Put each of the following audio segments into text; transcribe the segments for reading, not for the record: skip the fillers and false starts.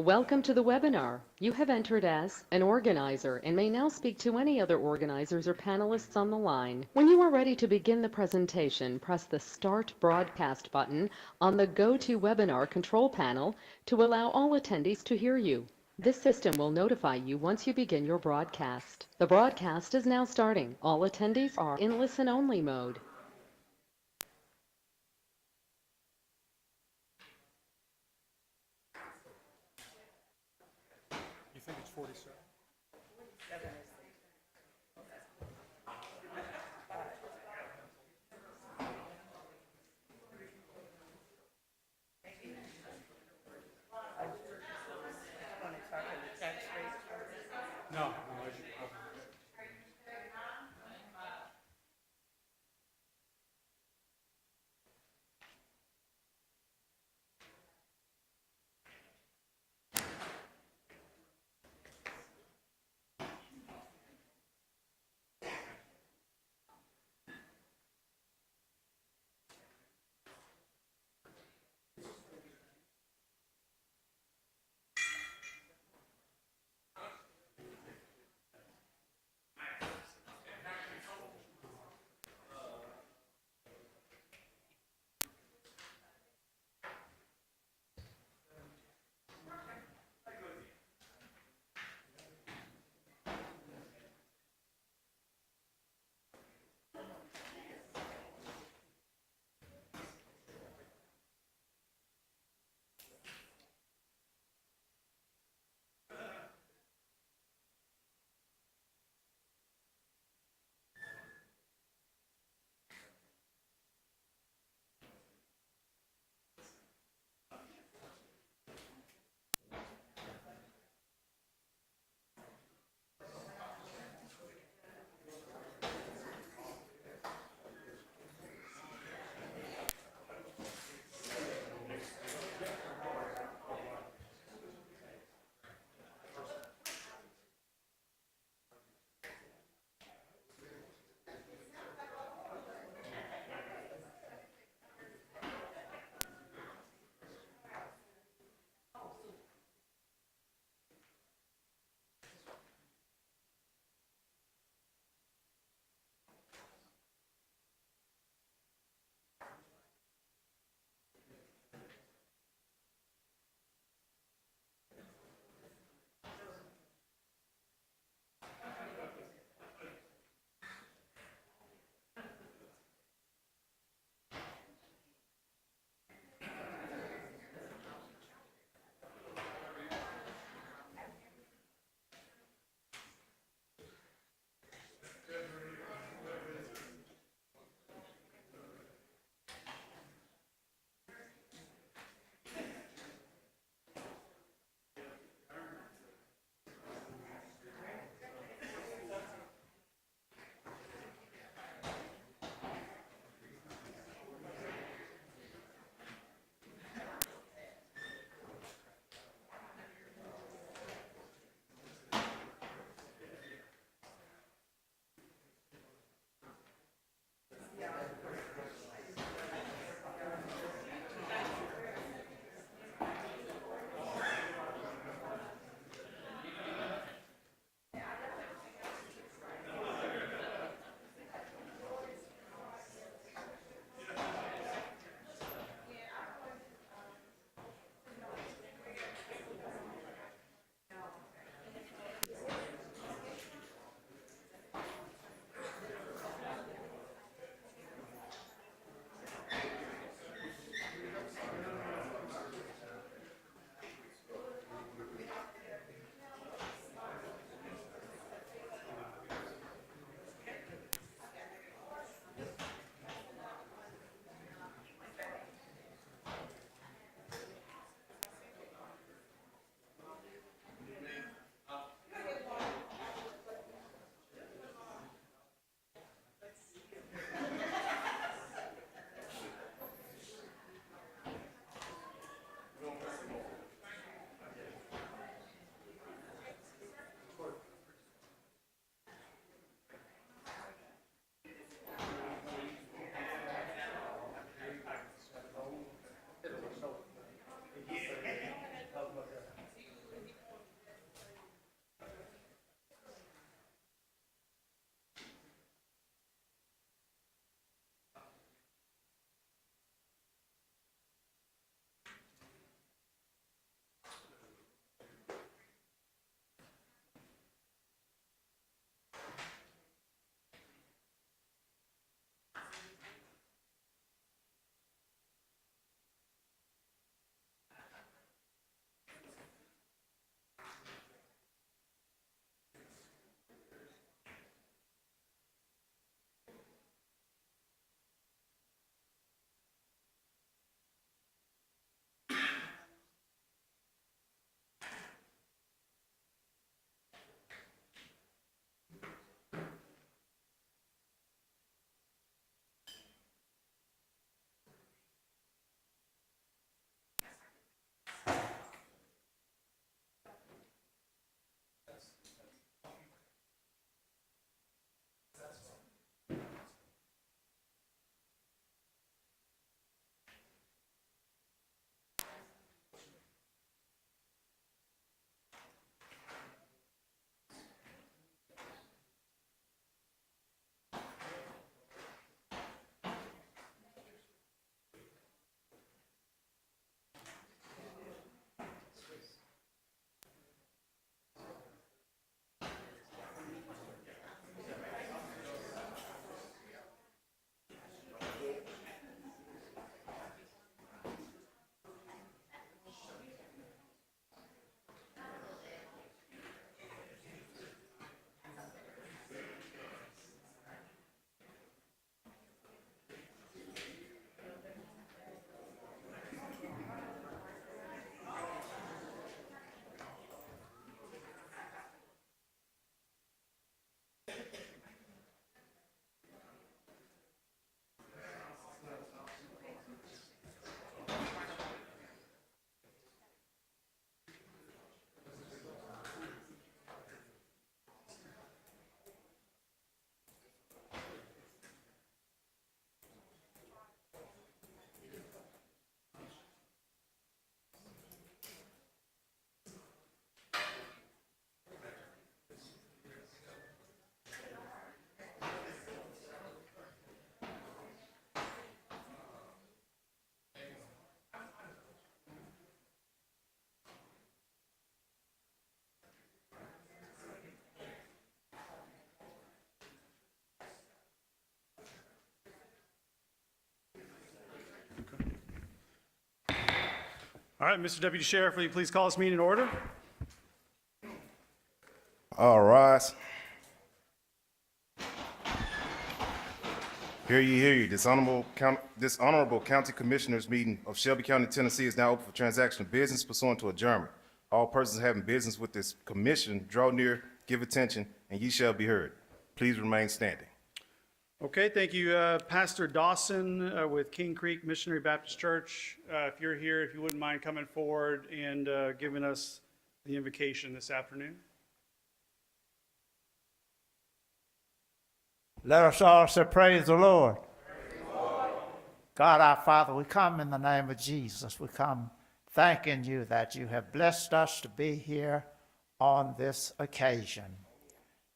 Welcome to the webinar. You have entered as an organizer and may now speak to any other organizers or panelists on the line. When you are ready to begin the presentation, press the Start Broadcast button on the GoToWebinar control panel to allow all attendees to hear you. This system will notify you once you begin your broadcast. The broadcast is now starting. All attendees are in listen-only mode. You think it's 47? No, no, All right, Mr. Deputy Sheriff, will you please call this meeting in order? All rise. Hear ye. This honorable County Commissioners meeting of Shelby County, Tennessee is now open for transaction of business pursuant to adjournment. All persons having business with this commission, draw near, give attention, and ye shall be heard. Please remain standing. Okay, thank you. Pastor Dawson with King Creek Missionary Baptist Church. If you're here, if you wouldn't mind coming forward and giving us the invocation this afternoon. Let us all say, praise the Lord. Praise the Lord. God our Father, we come in the name of Jesus. We come thanking you that you have blessed us to be here on this occasion.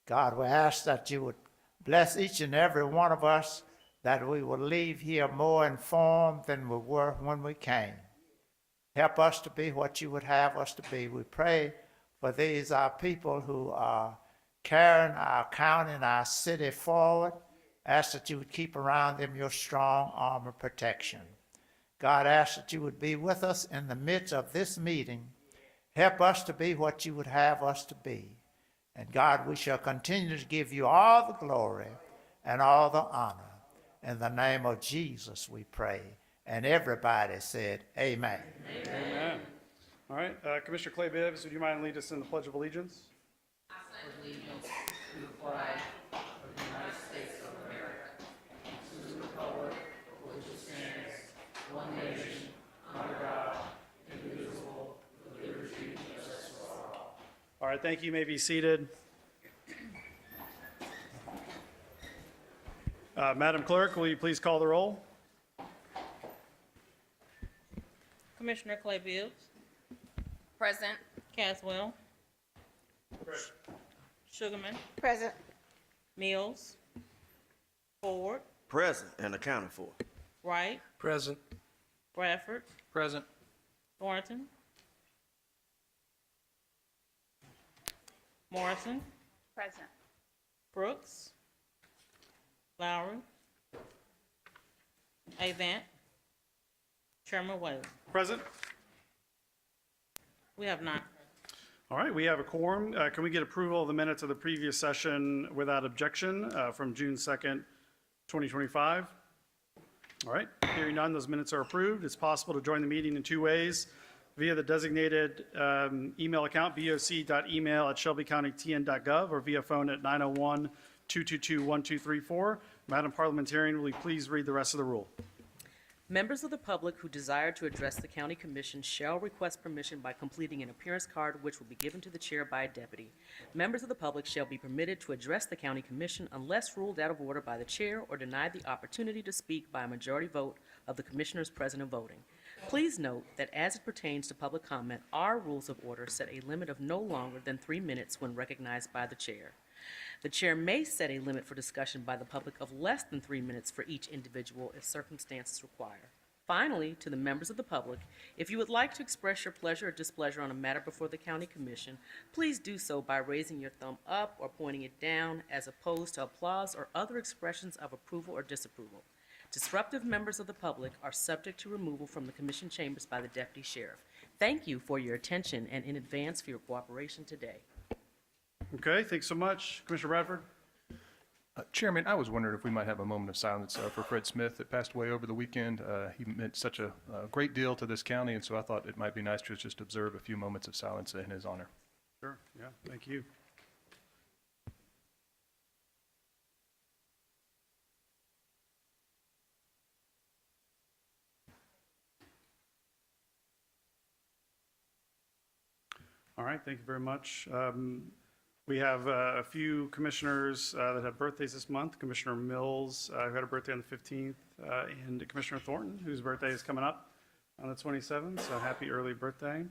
God, we ask that you would bless each and every one of us, that we will leave here more informed than we were when we came. Help us to be what you would have us to be. We pray for these, our people who are carrying our county and our city forward. Ask that you would keep around them your strong arm of protection. God, ask that you would be with us in the midst of this meeting. Help us to be what you would have us to be. And God, we shall continue to give you all the glory and all the honor. In the name of Jesus we pray. And everybody said, amen. Amen. All right, Commissioner Clay Bibbs, would you mind leading us in the Pledge of Allegiance? I pledge allegiance to the flag of the United States of America, and to the republic for which it stands, one nation, under God, indivisible, with liberty and justice for all. All right, thank you. You may be seated. Madam Clerk, will you please call the roll? Commissioner Clay Bibbs, Present. Caswell, Sugarman, Present. Mills, Ford, Present and accounted for. Wright, Present. Bradford, Present. Thornton, Morrison, Present. Brooks, Lowry, Avant, Chairman Whalen. Present. We have 9. All right, we have a quorum. Can we get approval of the minutes of the previous session without objection from June 2nd, 2025? All right, hearing none, those minutes are approved. It's possible to join the meeting in 2 ways: via the designated email account, boc.email@shelbycountytn.gov, or via phone at 901-222-1234. Madam Parliamentarian, will you please read the rest of the rule? Members of the public who desire to address the county commission shall request permission by completing an appearance card, which will be given to the chair by a deputy. Members of the public shall be permitted to address the county commission unless ruled out of order by the chair or denied the opportunity to speak by a majority vote of the commissioners present and voting. Please note that as it pertains to public comment, our rules of order set a limit of no longer than 3 minutes when recognized by the chair. The chair may set a limit for discussion by the public of less than 3 minutes for each individual if circumstances require. Finally, to the members of the public, if you would like to express your pleasure or displeasure on a matter before the county commission, please do so by raising your thumb up or pointing it down, as opposed to applause or other expressions of approval or disapproval. Disruptive members of the public are subject to removal from the commission chambers by the deputy sheriff. Thank you for your attention and in advance for your cooperation today. Okay, thanks so much. Commissioner Bradford? Chairman, I was wondering if we might have a moment of silence for Fred Smith that passed away over the weekend. He meant such a great deal to this county, and so I thought it might be nice to just observe a few moments of silence in his honor. Sure, yeah, thank you. All right, thank you very much. We have a few commissioners that have birthdays this month. Commissioner Mills, who had a birthday on the 15th, and Commissioner Thornton, whose birthday is coming up on the 27th, so happy early birthday.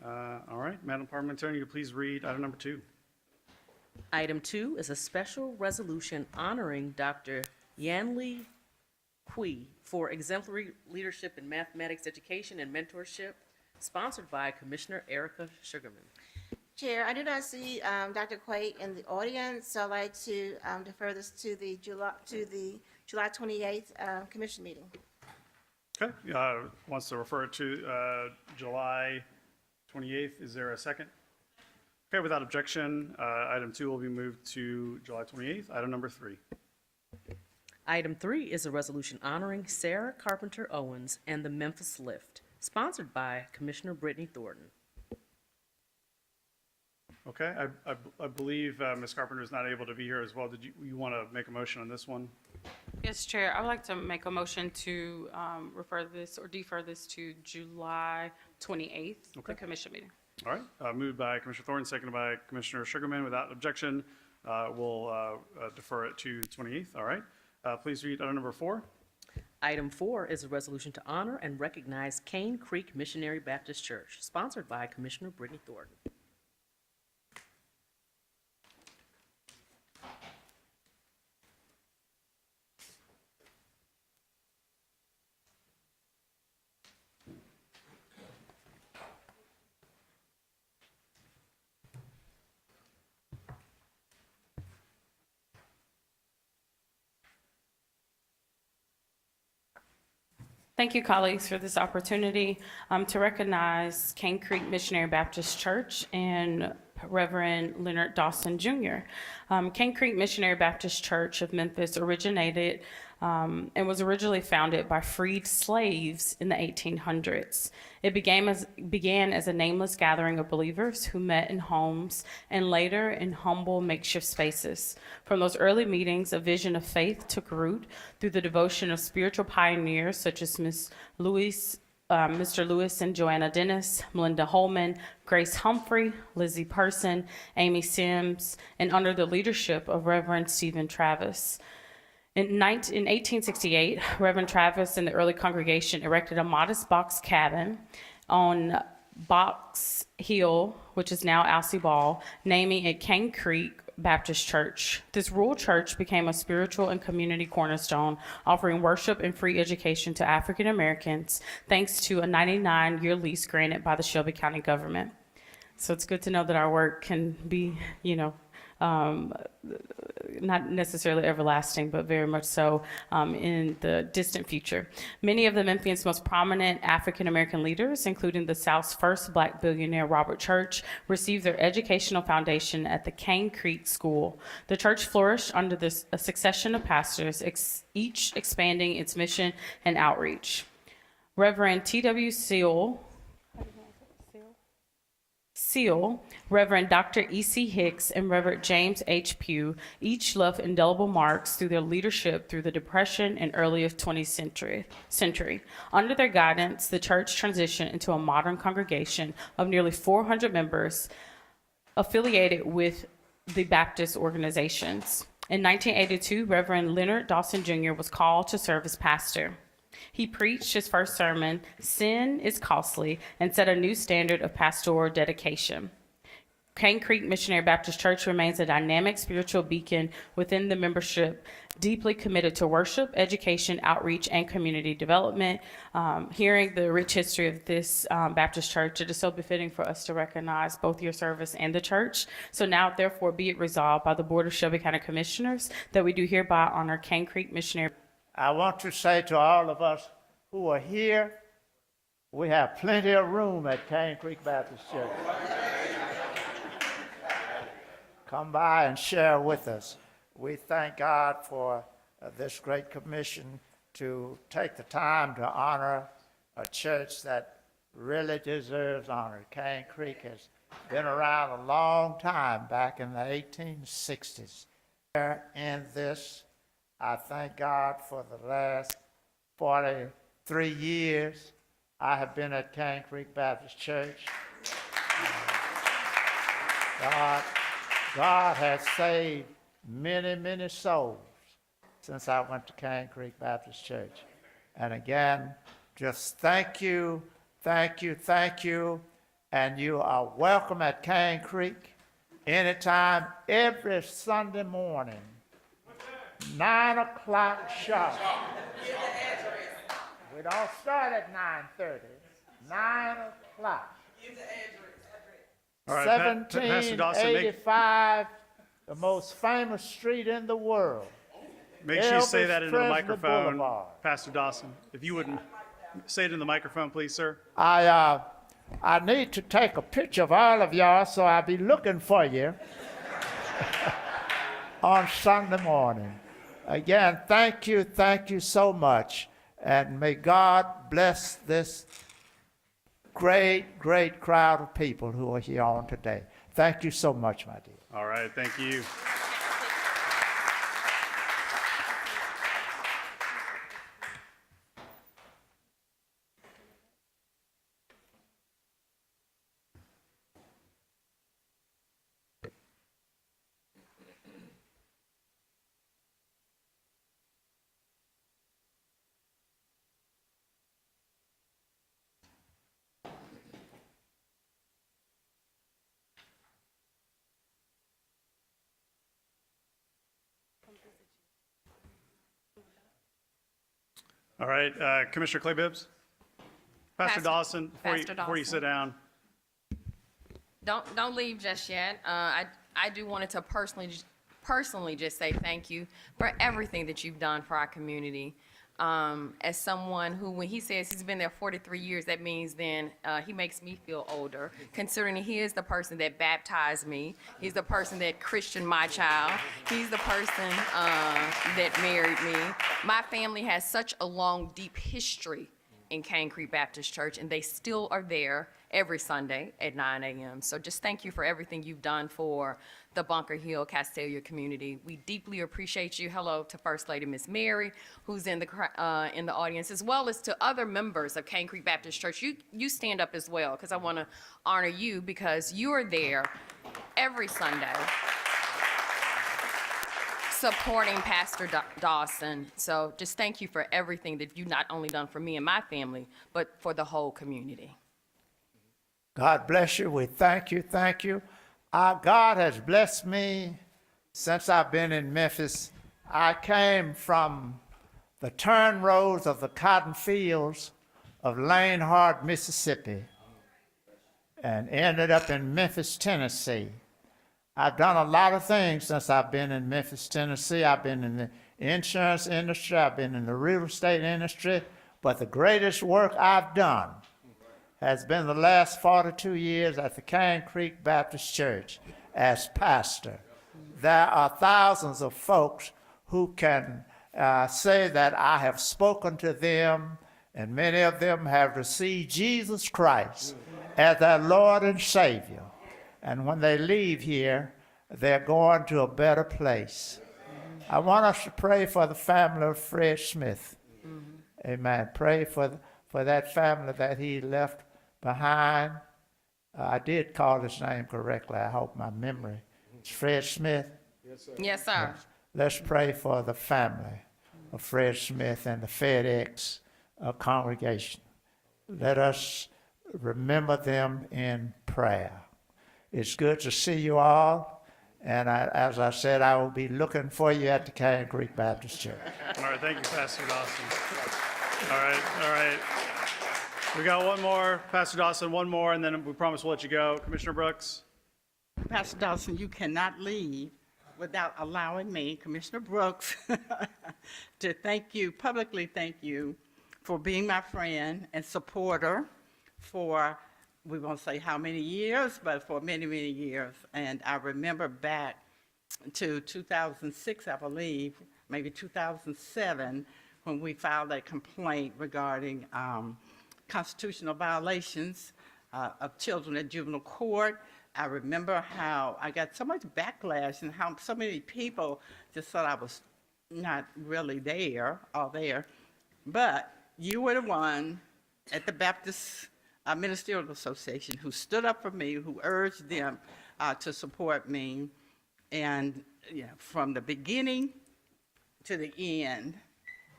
All right, Madam Parliamentarian, you please read item number 2. Item 2 is a special resolution honoring Dr. Yanli Kui for exemplary leadership in mathematics education and mentorship, sponsored by Commissioner Erica Sugarman. Chair, I do not see Dr. Quay in the audience, so I'd like to defer this to the July 28th commission meeting. Okay, wants to refer it to July 28th. Is there a second? Okay, without objection, item 2 will be moved to July 28th. Item number 3. Item 3 is a resolution honoring Sarah Carpenter Owens and the Memphis Lift, sponsored by Commissioner Brittany Thornton. Okay, I believe Ms. Carpenter is not able to be here as well. Did you want to make a motion on this one? Yes, Chair. I would like to make a motion to refer this or defer this to July 28th, the commission meeting. All right, moved by Commissioner Thornton, seconded by Commissioner Sugarman. Without objection, we'll defer it to 28th. All right, please read item number 4. Item 4 is a resolution to honor and recognize Cane Creek Missionary Baptist Church, sponsored by Commissioner Brittany Thornton. Thank you, colleagues, for this opportunity to recognize Cane Creek Missionary Baptist Church and Reverend Leonard Dawson Jr. Cane Creek Missionary Baptist Church of Memphis originated and was originally founded by freed slaves in the 1800s. It began as a nameless gathering of believers who met in homes and later in humble makeshift spaces. From those early meetings, a vision of faith took root through the devotion of spiritual pioneers such as Mr. Lewis and Joanna Dennis, Melinda Holman, Grace Humphrey, Lizzie Person, Amy Sims, and under the leadership of Reverend Stephen Travis. In 1868, Reverend Travis and the early congregation erected a modest box cabin on Box Hill, which is now Alcee Ball, naming it Cane Creek Baptist Church. This rural church became a spiritual and community cornerstone, offering worship and free education to African Americans, thanks to a 99-year lease granted by the Shelby County government. So it's good to know that our work can be, not necessarily everlasting, but very much so in the distant future. Many of the Memphians' most prominent African-American leaders, including the South's first Black billionaire, Robert Church, received their educational foundation at the Cane Creek School. The church flourished under a succession of pastors, each expanding its mission and outreach. Reverend T.W. Seal, Reverend Dr. E.C. Hicks, and Reverend James H. Pugh each left indelible marks through their leadership through the Depression and early 20th century. Under their guidance, the church transitioned into a modern congregation of nearly 400 members affiliated with the Baptist organizations. In 1982, Reverend Leonard Dawson Jr. was called to serve as pastor. He preached his first sermon, "Sin is Costly," and set a new standard of pastoral dedication. Cane Creek Missionary Baptist Church remains a dynamic spiritual beacon within the membership, deeply committed to worship, education, outreach, and community development. Hearing the rich history of this Baptist church, it is so befitting for us to recognize both your service and the church. So now, therefore, be it resolved by the Board of Shelby County Commissioners that we do hereby honor Cane Creek Missionary. I want to say to all of us who are here, we have plenty of room at Cane Creek Baptist Church. Come by and share with us. We thank God for this great commission to take the time to honor a church that really deserves honor. Cane Creek has been around a long time, back in the 1860s. In this, I thank God for the last 43 years I have been at Cane Creek Baptist Church. God has saved many, many souls since I went to Cane Creek Baptist Church. And again, just thank you, thank you, thank you. And you are welcome at Cane Creek anytime, every Sunday morning. 9 o'clock sharp. We don't start at 9:30. 9 o'clock. All right, Pastor Dawson, 1785, the most famous street in the world. make sure you say Elvis that into the Presley microphone, Boulevard. Pastor Dawson, if you wouldn't. Say it in the microphone, please, sir. I need to take a picture of all of y'all, so I'll be looking for you on Sunday morning. Again, thank you so much, and may God bless this great, great crowd of people who are here on today. Thank you so much, my dear. All right, thank you. All right, Commissioner Clay Bibbs? Pastor Dawson, before you sit down. Don't leave just yet. I do wanted to personally just say thank you for everything that you've done for our community. As someone who, when he says he's been there 43 years, that means then he makes me feel older, considering he is the person that baptized me. He's the person that christened my child. He's the person that married me. My family has such a long, deep history in Cane Creek Baptist Church, and they still are there every Sunday at 9 a.m. So just thank you for everything you've done for the Bunker Hill Castelia community. We deeply appreciate you. Hello to First Lady Miss Mary, who's in the audience, as well as to other members of Cane Creek Baptist Church. You stand up as well, because I want to honor you, because you are there every Sunday supporting Pastor Dawson. So just thank you for everything that you've not only done for me and my family, but for the whole community. God bless you. We thank you. Thank you. Our God has blessed me since I've been in Memphis. I came from the turn roads of the cotton fields of Lanehart, Mississippi, and ended up in Memphis, Tennessee. I've done a lot of things since I've been in Memphis, Tennessee. I've been in the insurance industry. I've been in the real estate industry. But the greatest work I've done has been the last 42 years at the Cane Creek Baptist Church as pastor. There are thousands of folks who can say that I have spoken to them, and many of them have received Jesus Christ as their Lord and Savior. And when they leave here, they're going to a better place. I want us to pray for the family of Fred Smith. Amen. Pray for that family that he left behind. I did call his name correctly. I hope my memory. It's Fred Smith. Yes, sir. Yes, sir. Let's pray for the family of Fred Smith and the FedEx congregation. Let us remember them in prayer. It's good to see you all. And as I said, I will be looking for you at the Cane Creek Baptist Church. All right, thank you, Pastor Dawson. All right. We got one more, Pastor Dawson, one more, and then we promise we'll let you go. Commissioner Brooks? Pastor Dawson, you cannot leave without allowing me, Commissioner Brooks, to publicly thank you for being my friend and supporter for, we won't say how many years, but for many, many years. And I remember back to 2006, I believe, maybe 2007, when we filed a complaint regarding constitutional violations of children at juvenile court. I remember how I got so much backlash and how so many people just thought I was not really there. But you were the one at the Baptist Ministerial Association who stood up for me, who urged them to support me. And from the beginning to the end,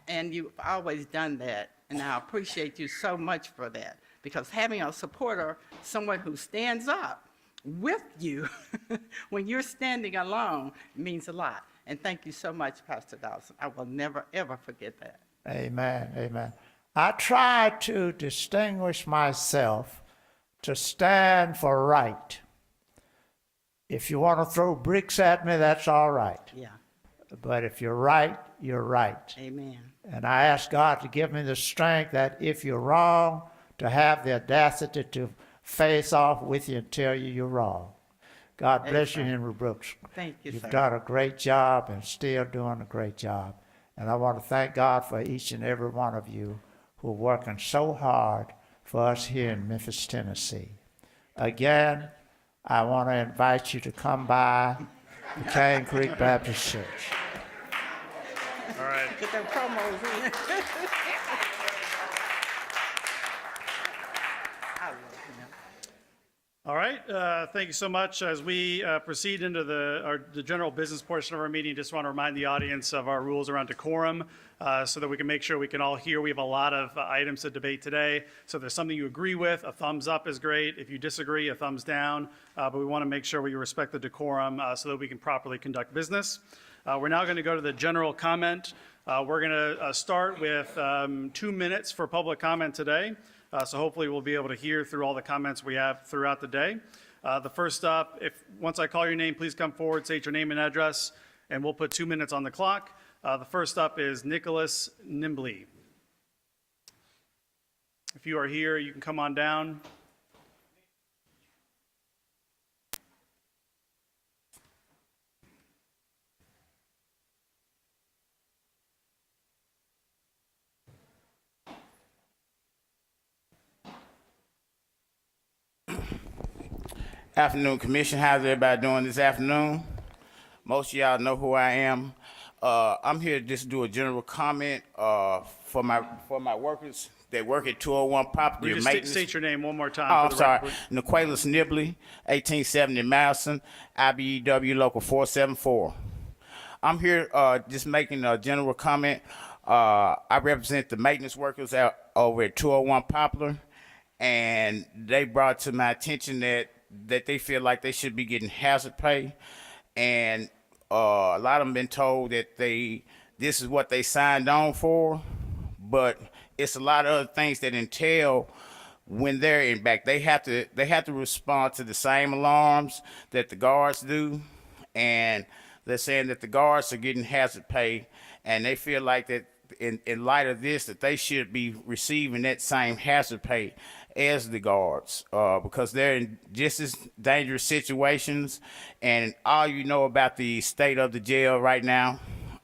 and you've always done that. And I appreciate you so much for that, because having a supporter, someone who stands up with you when you're standing alone, means a lot. And thank you so much, Pastor Dawson. I will never, ever forget that. Amen, amen. I try to distinguish myself to stand for right. If you want to throw bricks at me, that's all right. Yeah. But if you're right, you're right. Amen. And I ask God to give me the strength that if you're wrong, to have the audacity to face off with you and tell you you're wrong. God bless you, Amen. Henry Brooks. Thank you, You've sir. done a great job and still doing a great job. And I want to thank God for each and every one of you who are working so hard for us here in Memphis, Tennessee. Again, I want to invite you to come by the Cane Creek Baptist Church. All right. Get them promos in. I love him. All right, thank you so much. As we proceed into the general business portion of our meeting, just want to remind the audience of our rules around decorum so that we can make sure we can all hear. We have a lot of items to debate today. So if there's something you agree with, a thumbs up is great. If you disagree, a thumbs down. But we want to make sure we respect the decorum so that we can properly conduct business. We're now going to go to the general comment. We're going to start with 2 minutes for public comment today. So hopefully we'll be able to hear through all the comments we have throughout the day. The first up, once I call your name, please come forward, state your name and address, and we'll put 2 minutes on the clock. The first up is Nicholas Nimbley. If you are here, you can come on down. Afternoon, Commission. How's everybody doing this afternoon? Most of y'all know who I am. I'm here to just do a general comment for my workers that work at 201 property Will you maintenance. state your name one more time? Oh, for I'm the sorry. record? Niquelas Nibley, 1870 Madison, IBEW Local 474. I'm here just making a general comment. I represent the maintenance workers out over at 201 Poplar, and they brought to my attention that they feel like they should be getting hazard pay, and a lot of them been told that this is what they signed on for, but it's a lot of other things that entail when they're in back. They have to respond to the same alarms that the guards do, and they're saying that the guards are getting hazard pay, and they feel like that in light of this that they should be receiving that same hazard pay as the guards because they're in just as dangerous situations, and all you know about the state of the jail right now.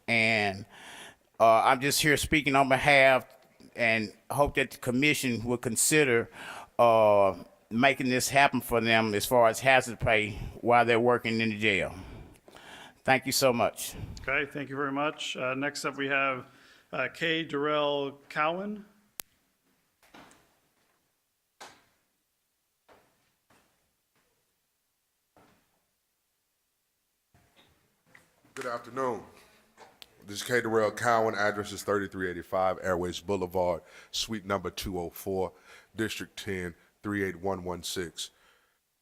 And I'm just here speaking on behalf and hope that the commission will consider making this happen for them as far as hazard pay while they're working in the jail. Thank you so much. Okay, thank you very much. Next up, we have Kay Durrell Cowan. Good afternoon. This is K. Durrell Cowan. Address is 3385 Airways Boulevard, suite number 204, District 10, 38116.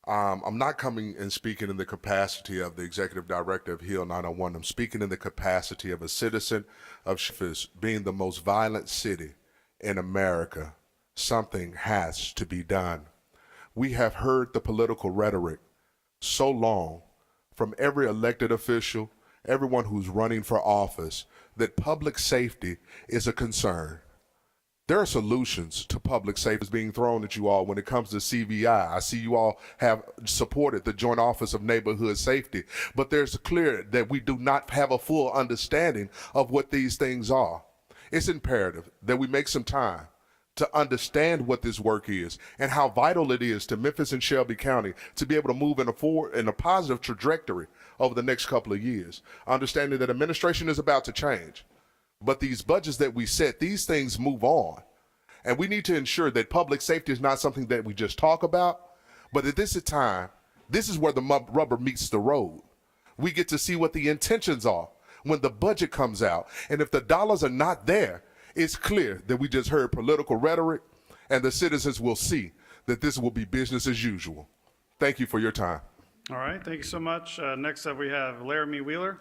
I'm not coming and speaking in the capacity of the Executive Director of Hill 901. I'm speaking in the capacity of a citizen of Memphis, being the most violent city in America. Something has to be done. We have heard the political rhetoric so long from every elected official, everyone who's running for office, that public safety is a concern. There are solutions to public safety being thrown at you all when it comes to CVI. I see you all have supported the Joint Office of Neighborhood Safety, but there's clear that we do not have a full understanding of what these things are. It's imperative that we make some time to understand what this work is and how vital it is to Memphis and Shelby County to be able to move in a positive trajectory over the next couple of years, understanding that administration is about to change. But these budgets that we set, these things move on. And we need to ensure that public safety is not something that we just talk about, but at this time, this is where the rubber meets the road. We get to see what the intentions are when the budget comes out. And if the dollars are not there, it's clear that we just heard political rhetoric, and the citizens will see that this will be business as usual. Thank you for your time. All right, thank you so much. Next up, we have Laramie Wheeler.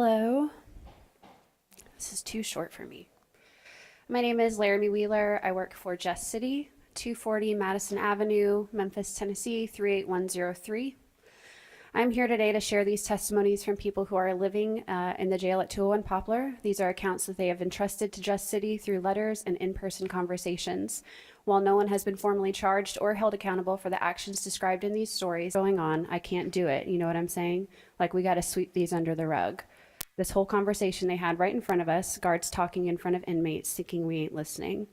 Hello. This is too short for me. My name is Laramie Wheeler. I work for Just City, 240 Madison Avenue, Memphis, Tennessee, 38103. I'm here today to share these testimonies from people who are living in the jail at 201 Poplar. These are accounts that they have entrusted to Just City through letters and in-person conversations. While no one has been formally charged or held accountable for the actions described in these stories going on, I can't do it. You know what I'm saying? Like, we got to sweep these under the rug. This whole conversation they had right in front of us, guards talking in front of inmates, thinking we ain't listening.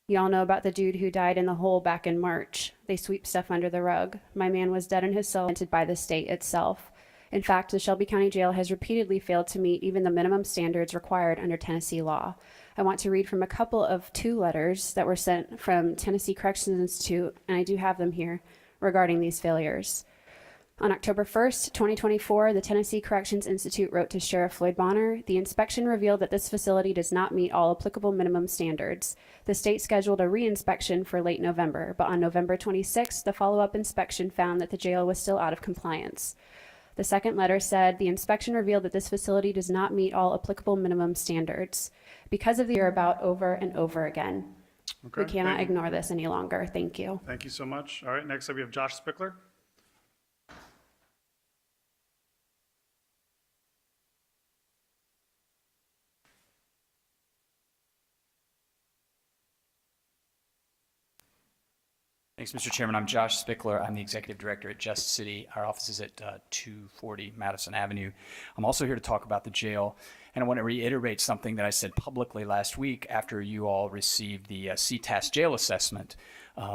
Y'all know about the dude who died in the hole back in March. They sweep stuff under the rug. My man was dead in his cell, invented by the state itself. In fact, the Shelby County Jail has repeatedly failed to meet even the minimum standards required under Tennessee law. I want to read from a couple of 2 letters that were sent from Tennessee Corrections Institute, and I do have them here, regarding these failures. On October 1st, 2024, the Tennessee Corrections Institute wrote to Sheriff Floyd Bonner, the inspection revealed that this facility does not meet all applicable minimum standards. The state scheduled a re-inspection for late November, but on November 26th, the follow-up inspection found that the jail was still out of compliance. The second letter said, the inspection revealed that this facility does not meet all applicable minimum standards. Because of the year about over and over again. Okay, We cannot thank you. ignore this any longer. Thank you. Thank you so much. All right, next up we have Josh Spickler. Thanks, Mr. Chairman. I'm Josh Spickler. I'm the Executive Director at Just City. Our office is at 240 Madison Avenue. I'm also here to talk about the jail, and I want to reiterate something that I said publicly last week after you all received the CTAS jail assessment.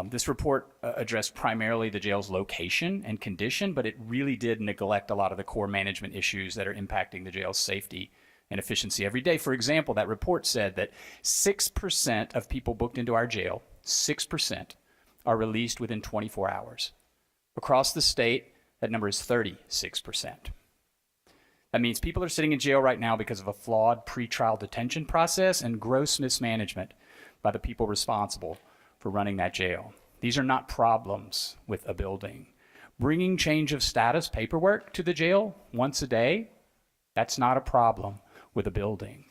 This report addressed primarily the jail's location and condition, but it really did neglect a lot of the core management issues that are impacting the jail's safety and efficiency every day. For example, that report said that 6% of people booked into our jail, 6%, are released within 24 hours. Across the state, that number is 36%. That means people are sitting in jail right now because of a flawed pretrial detention process and gross mismanagement by the people responsible for running that jail. These are not problems with a building. Bringing change of status paperwork to the jail once a day, that's not a problem with a building.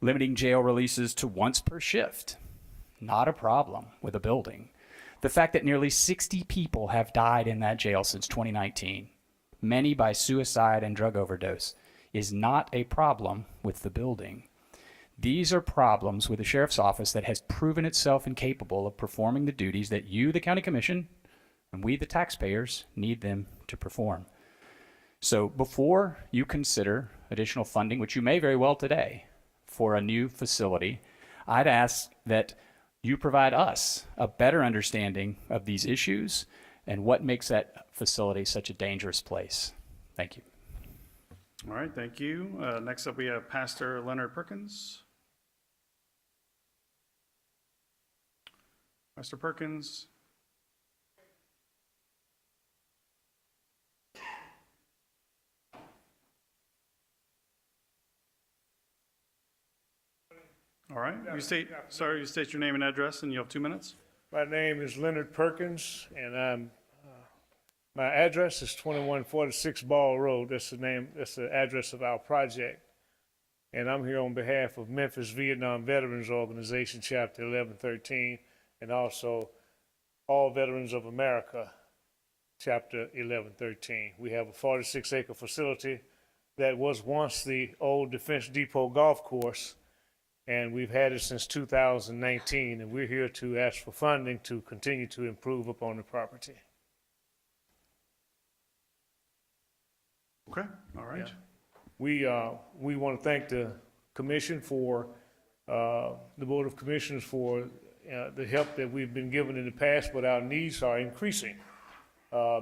Limiting jail releases to once per shift, not a problem with a building. The fact that nearly 60 people have died in that jail since 2019, many by suicide and drug overdose, is not a problem with the building. These are problems with the sheriff's office that has proven itself incapable of performing the duties that you, the county commission, and we, the taxpayers, need them to perform. So before you consider additional funding, which you may very well today, for a new facility, I'd ask that you provide us a better understanding of these issues and what makes that facility such a dangerous place. Thank you. All right, thank you. Next up we have Pastor Leonard Perkins. Pastor Perkins. All right, you state your name and address, and you have 2 minutes. My name is Leonard Perkins, and my address is 2146 Ball Road. That's the address of our project. And I'm here on behalf of Memphis Vietnam Veterans Organization, Chapter 1113, and also All Veterans of America, Chapter 1113. We have a 46-acre facility that was once the old Defense Depot golf course, and we've had it since 2019, and we're here to ask for funding to continue to improve upon the property. Okay, all right. Yeah. We want to thank the commission for, the Board of Commissioners for the help that we've been given in the past, but our needs are increasing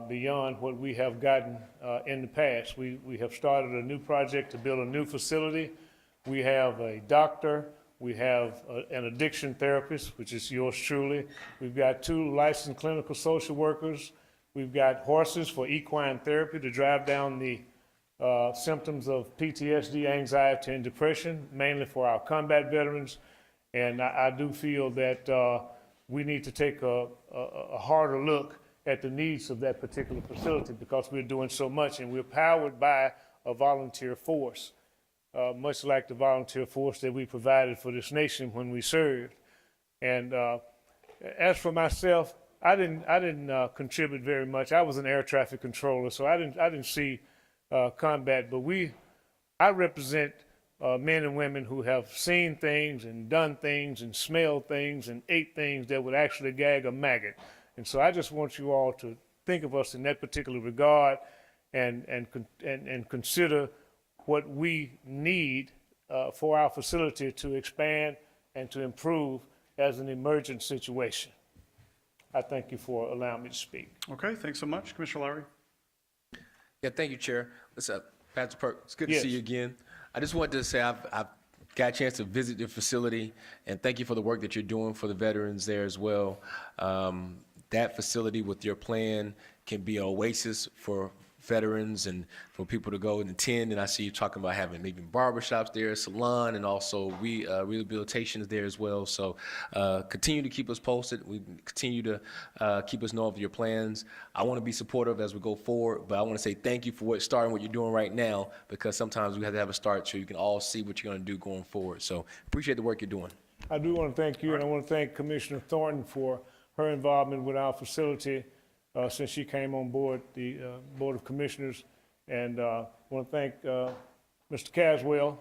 beyond what we have gotten in the past. We have started a new project to build a new facility. We have a doctor, we have an addiction therapist, which is yours truly. We've got 2 licensed clinical social workers. We've got horses for equine therapy to drive down the symptoms of PTSD, anxiety, and depression, mainly for our combat veterans. And I do feel that we need to take a harder look at the needs of that particular facility because we're doing so much, and we're powered by a volunteer force, much like the volunteer force that we provided for this nation when we served. And as for myself, I didn't contribute very much. I was an air traffic controller, so I didn't see combat. But I represent men and women who have seen things and done things and smelled things and ate things that would actually gag a maggot. And so I just want you all to think of us in that particular regard and consider what we need for our facility to expand and to improve as an emergent situation. I thank you for allowing me to speak. Okay, thanks so much. Commissioner Lowry? Yeah, thank you, Chair. What's up, Pastor Perk? It's good Yes. to see you again. I just wanted to say I've got a chance to visit your facility, and thank you for the work that you're doing for the veterans there as well. That facility with your plan can be an oasis for veterans and for people to go and attend. And I see you talking about having maybe barbershops there, salon, and also rehabilitations there as well. So continue to keep us posted. We continue to keep us know of your plans. I want to be supportive as we go forward, but I want to say thank you for starting what you're doing right now, because sometimes we have to have a start so you can all see what you're going to do going forward. So appreciate the work you're doing. I do want to thank you, and I want to thank Commissioner Thornton for her involvement with our facility since she came on board the Board of Commissioners. And I want to thank Mr. Caswell.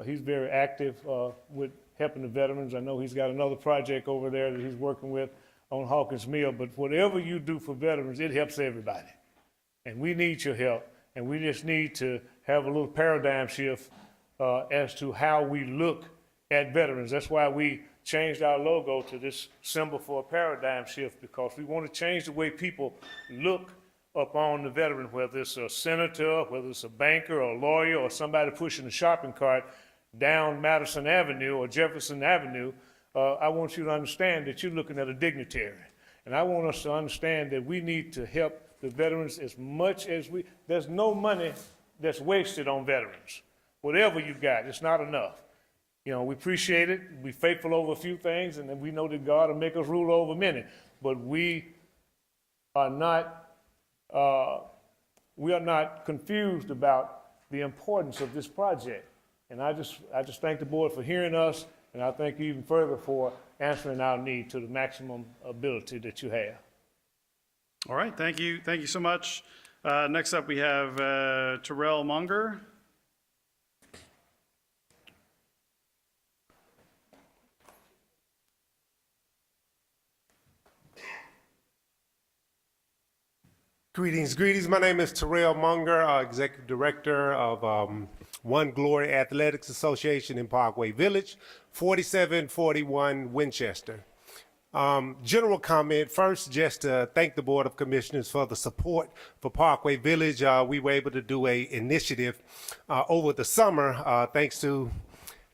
He's very active with helping the veterans. I know he's got another project over there that he's working with on Hawkins Mill. But whatever you do for veterans, it helps everybody. And we need your help. And we just need to have a little paradigm shift as to how we look at veterans. That's why we changed our logo to this symbol for a paradigm shift, because we want to change the way people look upon the veteran, whether it's a senator, whether it's a banker or a lawyer or somebody pushing a shopping cart down Madison Avenue or Jefferson Avenue. I want you to understand that you're looking at a dignitary. And I want us to understand that we need to help the veterans as much as there's no money that's wasted on veterans. Whatever you got, it's not enough. You know, we appreciate it. Be faithful over a few things, and then we know that God will make us rule over many. But we are not confused about the importance of this project. And I just thank the board for hearing us, and I thank you even further for answering our need to the maximum ability that you have. All right, thank you. Thank you so much. Next up, we have Terrell Munger. Greetings. My name is Terrell Munger, Executive Director of One Glory Athletics Association in Parkway Village, 4741 Winchester. General comment first, just to thank the Board of Commissioners for the support for Parkway Village. We were able to do an initiative over the summer, thanks to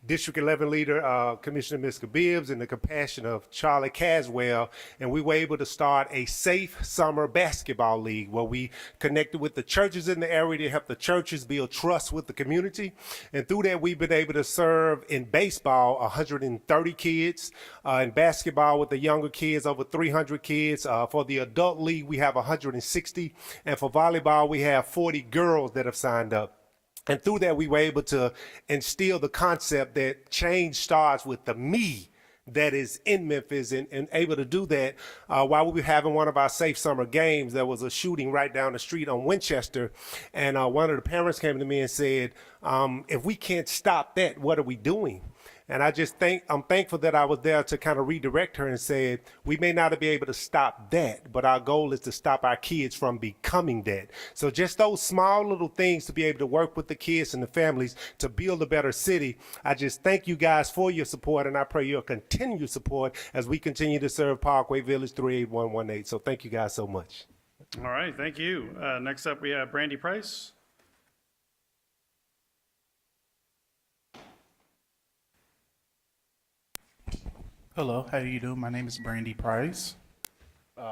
District 11 leader, Commissioner Miska Bibbs, and the compassion of Charlie Caswell, and we were able to start a safe summer basketball league where we connected with the churches in the area to help the churches build trust with the community. And through that, we've been able to serve in baseball 130 kids, in basketball with the younger kids, over 300 kids. For the adult league, we have 160, and for volleyball, we have 40 girls that have signed up. And through that, we were able to instill the concept that change starts with the me that is in Memphis, and able to do that while we were having one of our safe summer games. There was a shooting right down the street on Winchester, and one of the parents came to me and said, if we can't stop that, what are we doing? And I'm thankful that I was there to kind of redirect her and said, we may not be able to stop that, but our goal is to stop our kids from becoming that. So just those small little things to be able to work with the kids and the families to build a better city. I just thank you guys for your support, and I pray your continued support as we continue to serve Parkway Village 38118. So thank you guys so much. All right, thank you. Next up, we have Brandy Price. Hello, how do you do? My name is Brandy Price. Do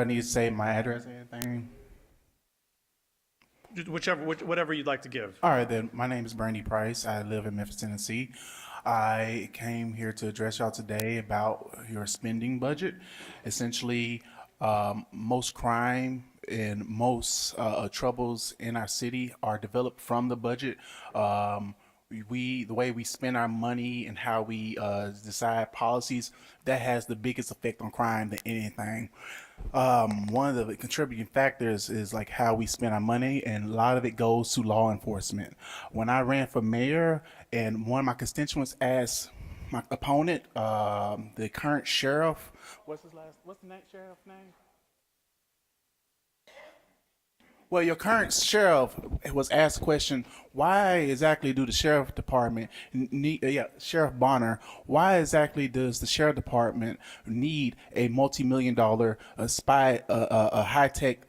I need to say my address or anything? Whatever you'd like to give. All right, then. My name is Brandy Price. I live in Memphis, Tennessee. I came here to address y'all today about your spending budget. Essentially, most crime and most troubles in our city are developed from the budget. The way we spend our money and how we decide policies, that has the biggest effect on crime than anything. One of the contributing factors is like how we spend our money, and a lot of it goes to law enforcement. When I ran for mayor, and one of my constituents asked my opponent, the current sheriff, what's the next sheriff's name? Well, your current sheriff was asked the question, why exactly do the sheriff department need, Sheriff Bonner, why exactly does the sheriff department need a multi-million-dollar high-tech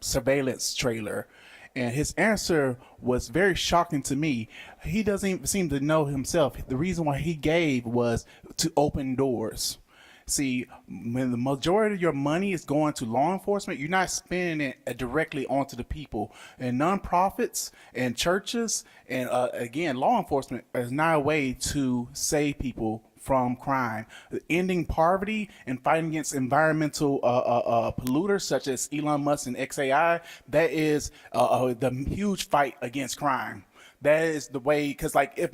surveillance trailer? And his answer was very shocking to me. He doesn't even seem to know himself. The reason why he gave was to open doors. See, when the majority of your money is going to law enforcement, you're not spending it directly onto the people. And nonprofits and churches and, again, law enforcement is not a way to save people from crime. Ending poverty and fighting against environmental polluters such as Elon Musk and XAI, that is the huge fight against crime. That is the way, because like if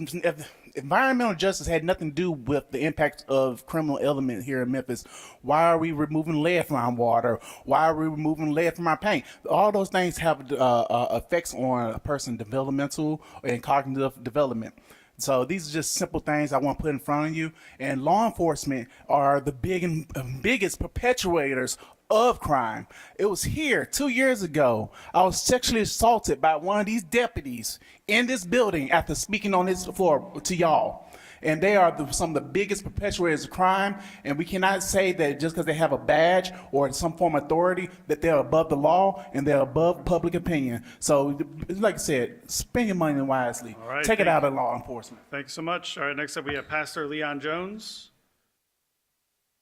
environmental justice had nothing to do with the impact of criminal element here in Memphis, why are we removing lead from our water? Why are we removing lead from our paint? All those things have effects on a person's developmental and cognitive development. So these are just simple things I want to put in front of you. And law enforcement are the biggest perpetuators of crime. It was here 2 years ago. I was sexually assaulted by one of these deputies in this building after speaking on this floor to y'all. And they are some of the biggest perpetuators of crime. And we cannot say that just because they have a badge or some form of authority that they're above the law and they're above public opinion. So, like I said, spend your money wisely. All right, Take it out of law enforcement. Thanks so much. All right, next up we have Pastor Leon Jones.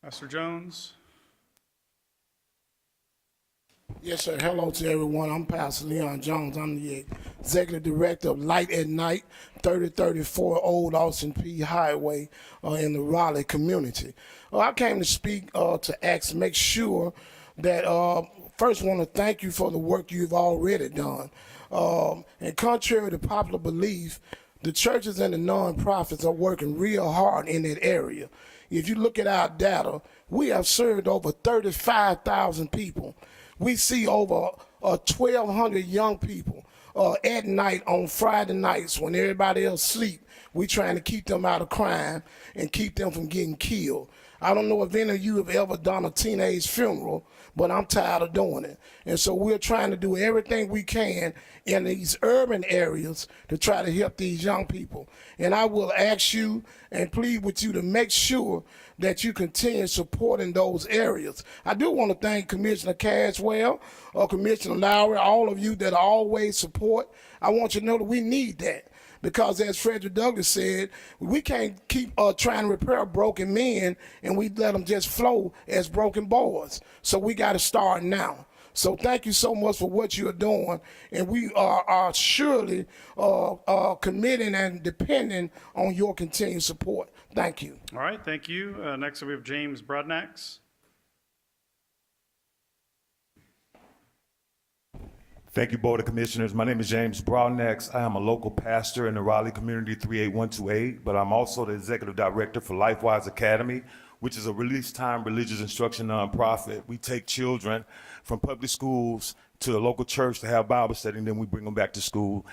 Pastor Jones. Yes, sir. Hello to everyone. I'm Pastor Leon Jones. I'm the Executive Director of Light at Night, 3034 Old Austin P Highway in the Raleigh community. I came to speak to make sure that first want to thank you for the work you've already done. And contrary to popular belief, the churches and the nonprofits are working real hard in that area. If you look at our data, we have served over 35,000 people. We see over 1,200 young people at night on Friday nights when everybody else sleep. We trying to keep them out of crime and keep them from getting killed. I don't know if any of you have ever done a teenage funeral, but I'm tired of doing it. And so we're trying to do everything we can in these urban areas to try to help these young people. And I will ask you and plead with you to make sure that you continue supporting those areas. I do want to thank Commissioner Caswell, Commissioner Lowry, all of you that always support. I want you to know that we need that. Because as Frederick Douglass said, we can't keep trying to repair broken men and we let them just flow as broken boys. So we got to start now. So thank you so much for what you're doing. And we are surely committing and depending on your continued support. Thank you. All right, thank you. Next up we have James Broadnax. Thank you, Board of Commissioners. My name is James Broadnax. I am a local pastor in the Raleigh Community 38128, but I'm also the Executive Director for LifeWise Academy, which is a release-time religious instruction nonprofit. We take children from public schools to the local church to have Bible study, and then we bring them back to school.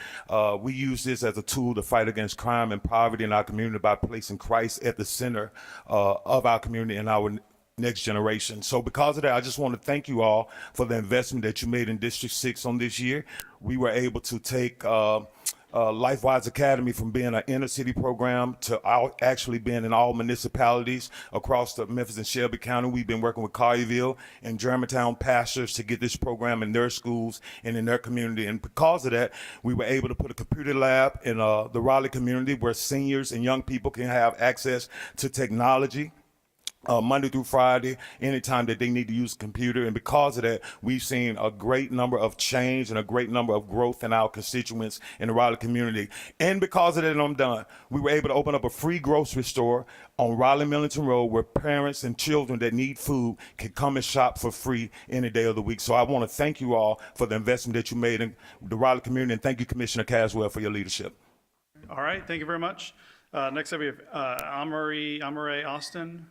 We use this as a tool to fight against crime and poverty in our community by placing Christ at the center of our community and our next generation. So because of that, I just want to thank you all for the investment that you made in District 6 on this year. We were able to take LifeWise Academy from being an inner city program to actually being in all municipalities across the Memphis and Shelby County. We've been working with Collierville and Germantown pastors to get this program in their schools and in their community. And because of that, we were able to put a computer lab in the Raleigh community where seniors and young people can have access to technology. Monday through Friday, anytime that they need to use a computer. And because of that, we've seen a great number of change and a great number of growth in our constituents in the Raleigh community. And because of that, and I'm done, we were able to open up a free grocery store on Raleigh Millington Road where parents and children that need food can come and shop for free any day of the week. So I want to thank you all for the investment that you made in the Raleigh community, and thank you, Commissioner Caswell, for your leadership. All right, thank you very much. Next up, we have Amare Austin.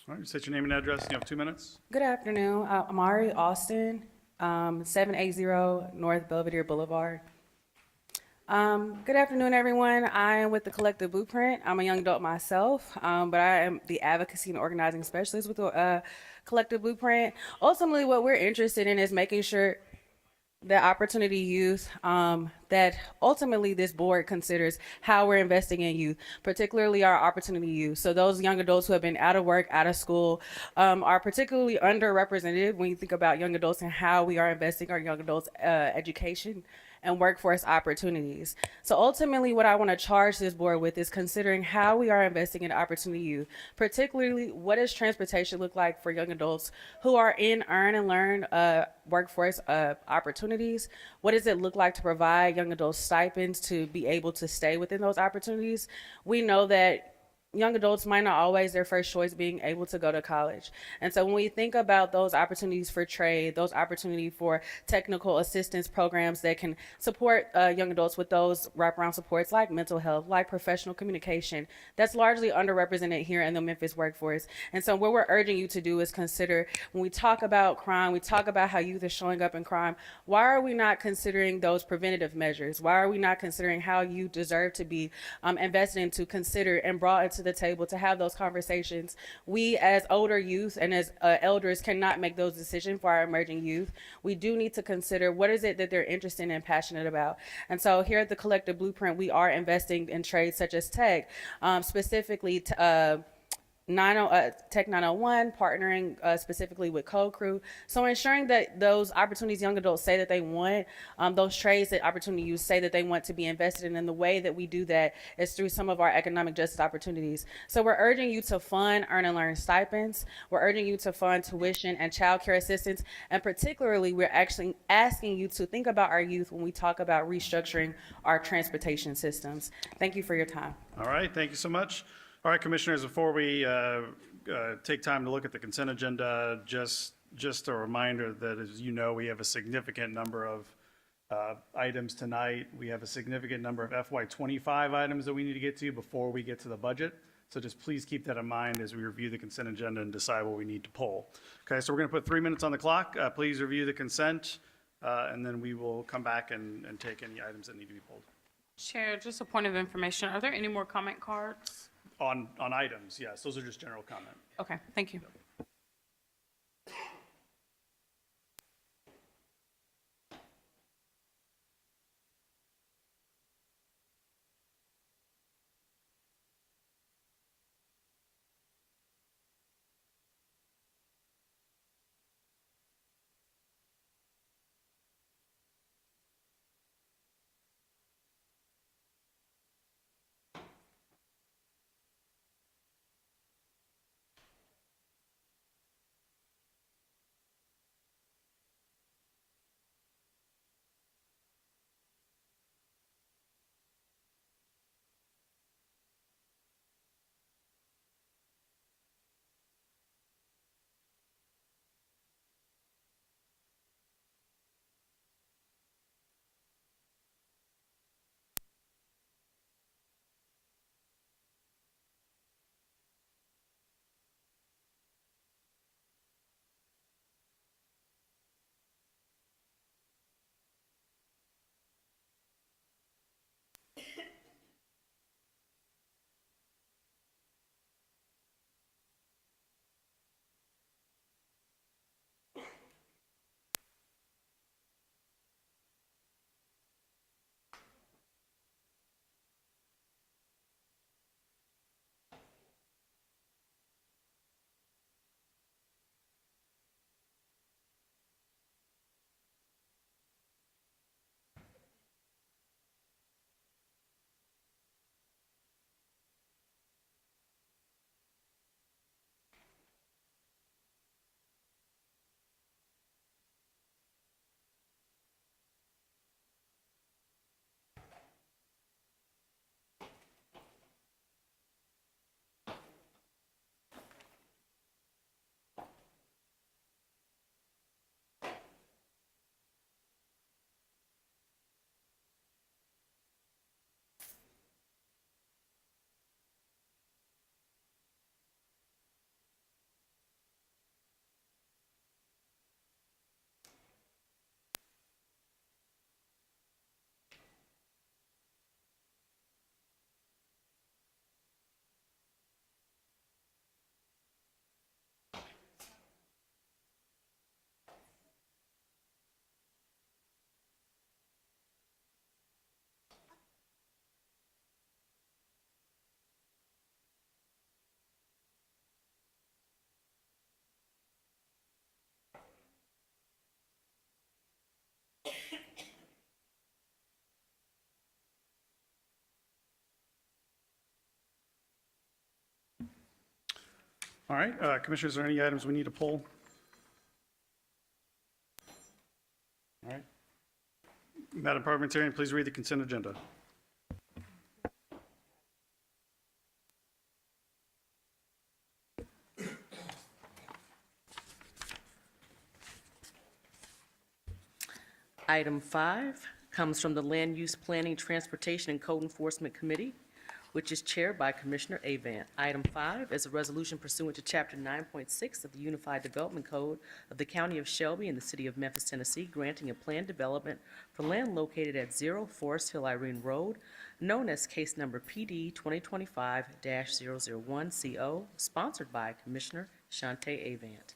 All right, state your name and address. You have 2 minutes. Good afternoon. I'm Ari Austin, 780 North Belvedere Boulevard. Good afternoon, everyone. I am with the Collective Blueprint. I'm a young adult myself, but I am the advocacy and organizing specialist with the Collective Blueprint. Ultimately, what we're interested in is making sure that Opportunity Youth, that ultimately this board considers how we're investing in youth, particularly our Opportunity Youth. So those young adults who have been out of work, out of school, are particularly underrepresented when you think about young adults and how we are investing our young adults' education and workforce opportunities. So ultimately what I want to charge this board with is considering how we are investing in Opportunity Youth, particularly what does transportation look like for young adults who are in earn and learn workforce opportunities? What does it look like to provide young adults stipends to be able to stay within those opportunities? We know that young adults might not always their first choice being able to go to college. And so when we think about those opportunities for trade, those opportunities for technical assistance programs that can support young adults with those wraparound supports like mental health, like professional communication, that's largely underrepresented here in the Memphis workforce. And so what we're urging you to do is consider, when we talk about crime, we talk about how youth is showing up in crime, why are we not considering those preventative measures? Why are we not considering how you deserve to be invested in, to consider and brought into the table to have those conversations? We as older youth and as elders cannot make those decisions for our emerging youth. We do need to consider what is it that they're interested in and passionate about. And so here at the Collective Blueprint, we are investing in trades such as tech, specifically Tech 901, partnering specifically with Code Crew. So ensuring that those opportunities young adults say that they want, those trades that Opportunity Youth say that they want to be invested in, and the way that we do that is through some of our economic justice opportunities. So we're urging you to fund earn and learn stipends. We're urging you to fund tuition and child care assistance. And particularly, we're actually asking you to think about our youth when we talk about restructuring our transportation systems. Thank you for your time. All right, thank you so much. All right, commissioners, before we take time to look at the consent agenda, just a reminder that, as you know, we have a significant number of items tonight. We have a significant number of FY25 items that we need to get to before we get to the budget. So just please keep that in mind as we review the consent agenda and decide what we need to pull. Okay, so we're going to put 3 minutes on the clock. Please review the consent, and then we will come back and take any items that need to be pulled. Chair, just a point of information. Are there any more comment cards? On items, yes, those are just general comment. Okay, thank you. All right, Commissioners, are there any items we need to pull? All right. Madam Parliamentarian, please read the consent agenda. Item 5 comes from the Land Use Planning, Transportation, and Code Enforcement Committee, which is chaired by Commissioner Avant. Item 5 is a resolution pursuant to Chapter 9.6 of the Unified Development Code of the County of Shelby and the City of Memphis, Tennessee, granting a planned development for land located at 0 Forest Hill Irene Road, known as case number PD 2025-001CO, sponsored by Commissioner Shante Avant.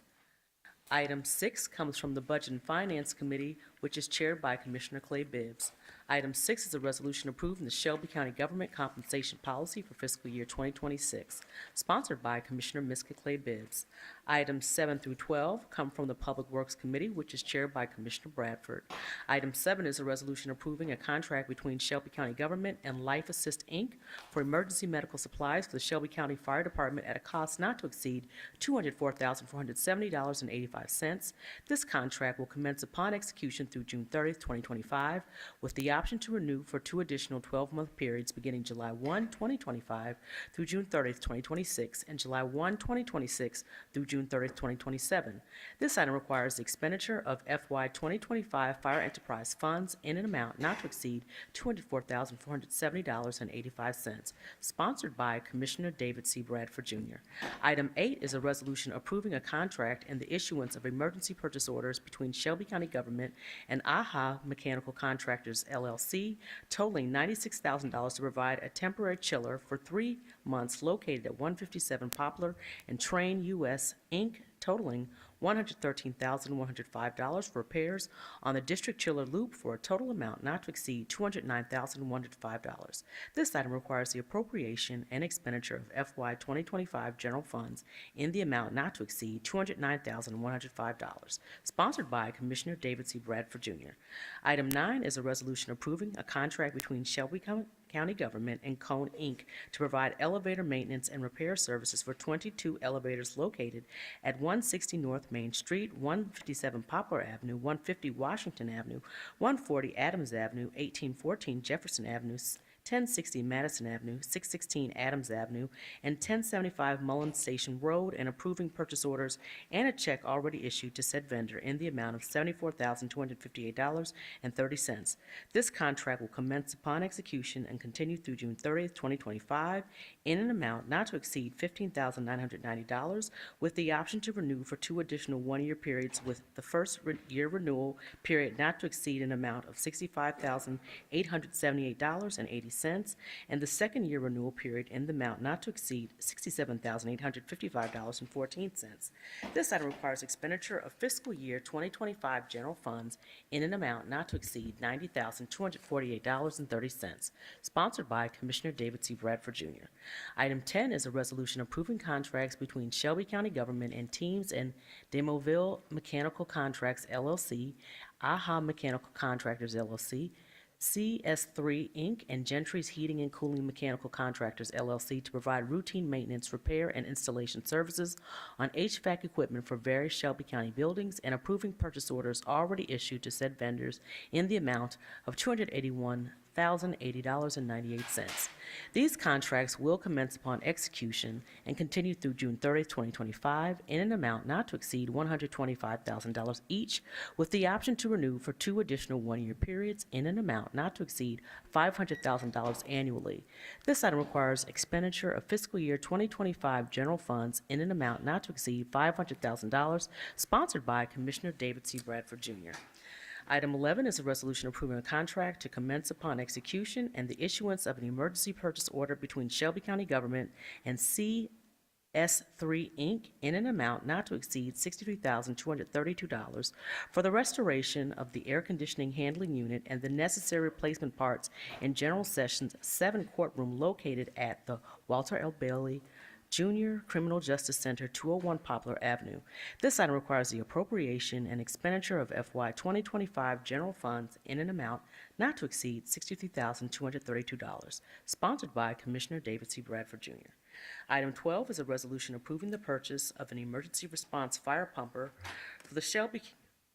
Item 6 comes from the Budget and Finance Committee, which is chaired by Commissioner Clay Bibbs. Item 6 is a resolution approving the Shelby County Government Compensation Policy for fiscal year 2026, sponsored by Commissioner Miska Clay Bibbs. Items 7 through 12 come from the Public Works Committee, which is chaired by Commissioner Bradford. Item 7 is a resolution approving a contract between Shelby County Government and Life Assist, Inc. for emergency medical supplies for the Shelby County Fire Department at a cost not to exceed $204,470.85. This contract will commence upon execution through June 30th, 2025, with the option to renew for 2 additional 12-month periods beginning July 1, 2025 through June 30th, 2026, and July 1, 2026 through June 30th, 2027. This item requires the expenditure of FY 2025 fire enterprise funds in an amount not to exceed $204,470.85, sponsored by Commissioner David C. Bradford, Jr. Item 8 is a resolution approving a contract and the issuance of emergency purchase orders between Shelby County Government and AHA Mechanical Contractors, LLC, totaling $96,000 to provide a temporary chiller for 3 months located at 157 Poplar and Train US, Inc., totaling $113,105 for repairs on the district chiller loop for a total amount not to exceed $209,105. This item requires the appropriation and expenditure of FY 2025 general funds in the amount not to exceed $209,105, sponsored by Commissioner David C. Bradford, Jr. Item 9 is a resolution approving a contract between Shelby County Government and Cone, Inc. to provide elevator maintenance and repair services for 22 elevators located at 160 North Main Street, 157 Poplar Avenue, 150 Washington Avenue, 140 Adams Avenue, 1814 Jefferson Avenue, 1060 Madison Avenue, 616 Adams Avenue, and 1075 Mullen Station Road, and approving purchase orders and a check already issued to said vendor in the amount of $74,258.30. This contract will commence upon execution and continue through June 30th, 2025, in an amount not to exceed $15,990, with the option to renew for 2 additional 1-year periods, with the first year renewal period not to exceed an amount of $65,878.80, and the second year renewal period in the amount not to exceed $67,855.14. This item requires expenditure of fiscal year 2025 general funds in an amount not to exceed $90,248.30, sponsored by Commissioner David C. Bradford, Jr. Item 10 is a resolution approving contracts between Shelby County Government and Teams and Demoville Mechanical Contracts, LLC, AHA Mechanical Contractors, LLC, CS3 Inc., and Gentry's Heating and Cooling Mechanical Contractors, LLC, to provide routine maintenance, repair, and installation services on HVAC equipment for various Shelby County buildings, and approving purchase orders already issued to said vendors in the amount of $281,080.98. These contracts will commence upon execution and continue through June 30th, 2025, in an amount not to exceed $125,000 each, with the option to renew for 2 additional 1-year periods in an amount not to exceed $500,000 annually. This item requires expenditure of fiscal year 2025 general funds in an amount not to exceed $500,000, sponsored by Commissioner David C. Bradford, Jr. Item 11 is a resolution approving a contract to commence upon execution and the issuance of an emergency purchase order between Shelby County Government and CS3 Inc. in an amount not to exceed $63,232 for the restoration of the air conditioning handling unit and the necessary replacement parts in General Sessions 7 courtroom located at the Walter L. Bailey Junior Criminal Justice Center, 201 Poplar Avenue. This item requires the appropriation and expenditure of FY 2025 general funds in an amount not to exceed $63,232, sponsored by Commissioner David C. Bradford Jr. Item 12 is a resolution approving the purchase of an emergency response fire pumper for the Shelby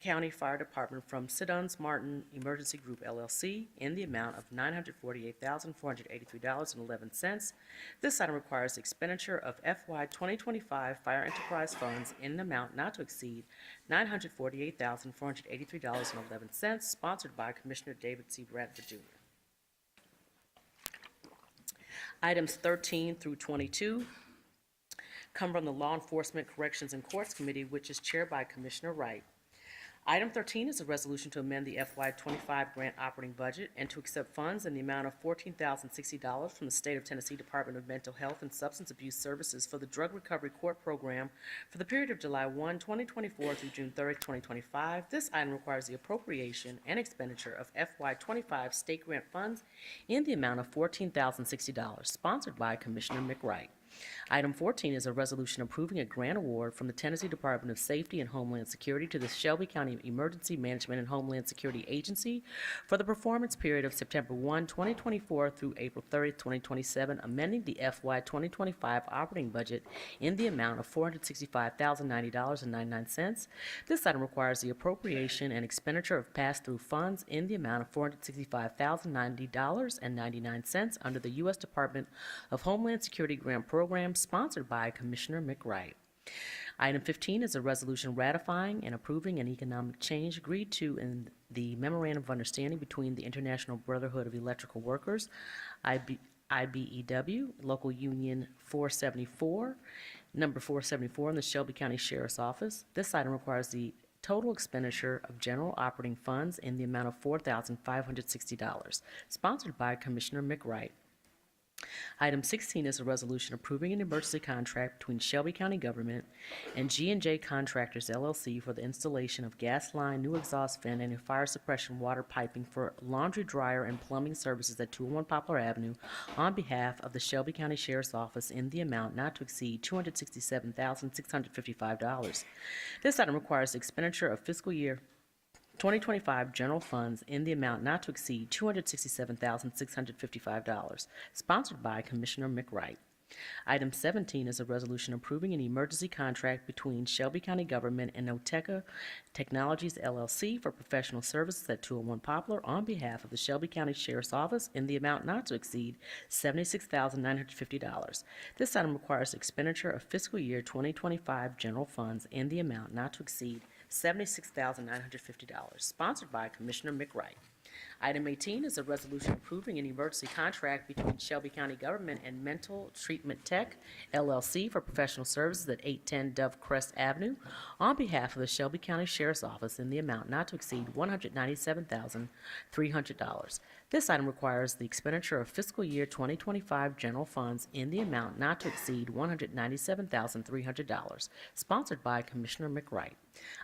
County Fire Department from Siddons Martin Emergency Group LLC in the amount of $948,483.11. This item requires the expenditure of FY 2025 fire enterprise funds in an amount not to exceed $948,483.11, sponsored by Commissioner David C. Bradford Jr. Items 13 through 22 come from the Law Enforcement, Corrections, and Courts Committee, which is chaired by Commissioner Wright. Item 13 is a resolution to amend the FY 25 grant operating budget and to accept funds in the amount of $14,060 from the State of Tennessee Department of Mental Health and Substance Abuse Services for the Drug Recovery Court Program for the period of July 1, 2024 through June 30, 2025. This item requires the appropriation and expenditure of FY 25 state grant funds in the amount of $14,060, sponsored by Commissioner McWright. Item 14 is a resolution approving a grant award from the Tennessee Department of Safety and Homeland Security to the Shelby County Emergency Management and Homeland Security Agency for the performance period of September 1, 2024 through April 30, 2027, amending the FY 2025 operating budget in the amount of $465,090.99. This item requires the appropriation and expenditure of pass-through funds in the amount of $465,090.99 under the U.S. Department of Homeland Security Grant Program, sponsored by Commissioner McWright. Item 15 is a resolution ratifying and approving an economic change agreed to in the Memorandum of Understanding between the International Brotherhood of Electrical Workers, IBEW, Local Union 474, number 474, in the Shelby County Sheriff's Office. This item requires the total expenditure of general operating funds in the amount of $4,560, sponsored by Commissioner McWright. Item 16 is a resolution approving an emergency contract between Shelby County Government and G&J Contractors, LLC for the installation of gas line, new exhaust fan, and fire suppression water piping for laundry, dryer, and plumbing services at 201 Poplar Avenue on behalf of the Shelby County Sheriff's Office in the amount not to exceed $267,655. This item requires the expenditure of fiscal year 2025 general funds in the amount not to exceed $267,655, sponsored by Commissioner McWright. Item 17 is a resolution approving an emergency contract between Shelby County Government and Noteca Technologies, LLC for professional services at 201 Poplar on behalf of the Shelby County Sheriff's Office in the amount not to exceed $76,950. This item requires expenditure of fiscal year 2025 general funds in the amount not to exceed $76,950, sponsored by Commissioner McWright. Item 18 is a resolution approving an emergency contract between Shelby County Government and Mental Treatment Tech, LLC for professional services at 810 Dove Crest Avenue on behalf of the Shelby County Sheriff's Office in the amount not to exceed $197,300. This item requires the expenditure of fiscal year 2025 general funds in the amount not to exceed $197,300, sponsored by Commissioner McWright.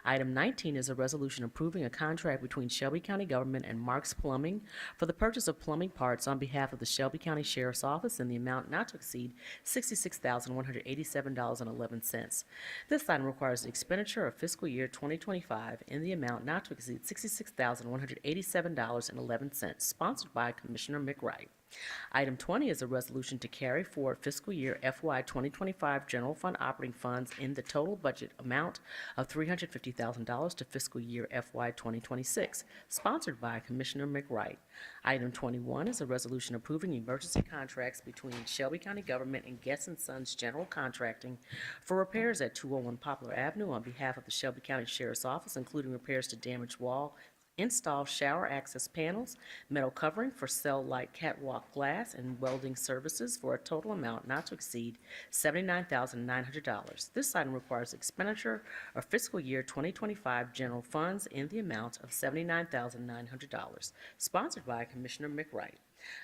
Item 19 is a resolution approving a contract between Shelby County Government and Mark's Plumbing for the purchase of plumbing parts on behalf of the Shelby County Sheriff's Office in the amount not to exceed $66,187.11. This item requires the expenditure of fiscal year 2025 in the amount not to exceed $66,187.11, sponsored by Commissioner McWright. Item 20 is a resolution to carry forward fiscal year FY 2025 general fund operating funds in the total budget amount of $350,000 to fiscal year FY 2026, sponsored by Commissioner McWright. Item 21 is a resolution approving emergency contracts between Shelby County Government and Guess & Sons General Contracting for repairs at 201 Poplar Avenue on behalf of the Shelby County Sheriff's Office, including repairs to damaged wall, install shower access panels, metal covering for cell light catwalk glass, and welding services for a total amount not to exceed $79,900. This item requires expenditure of fiscal year 2025 general funds in the amount of $79,900, sponsored by Commissioner McWright.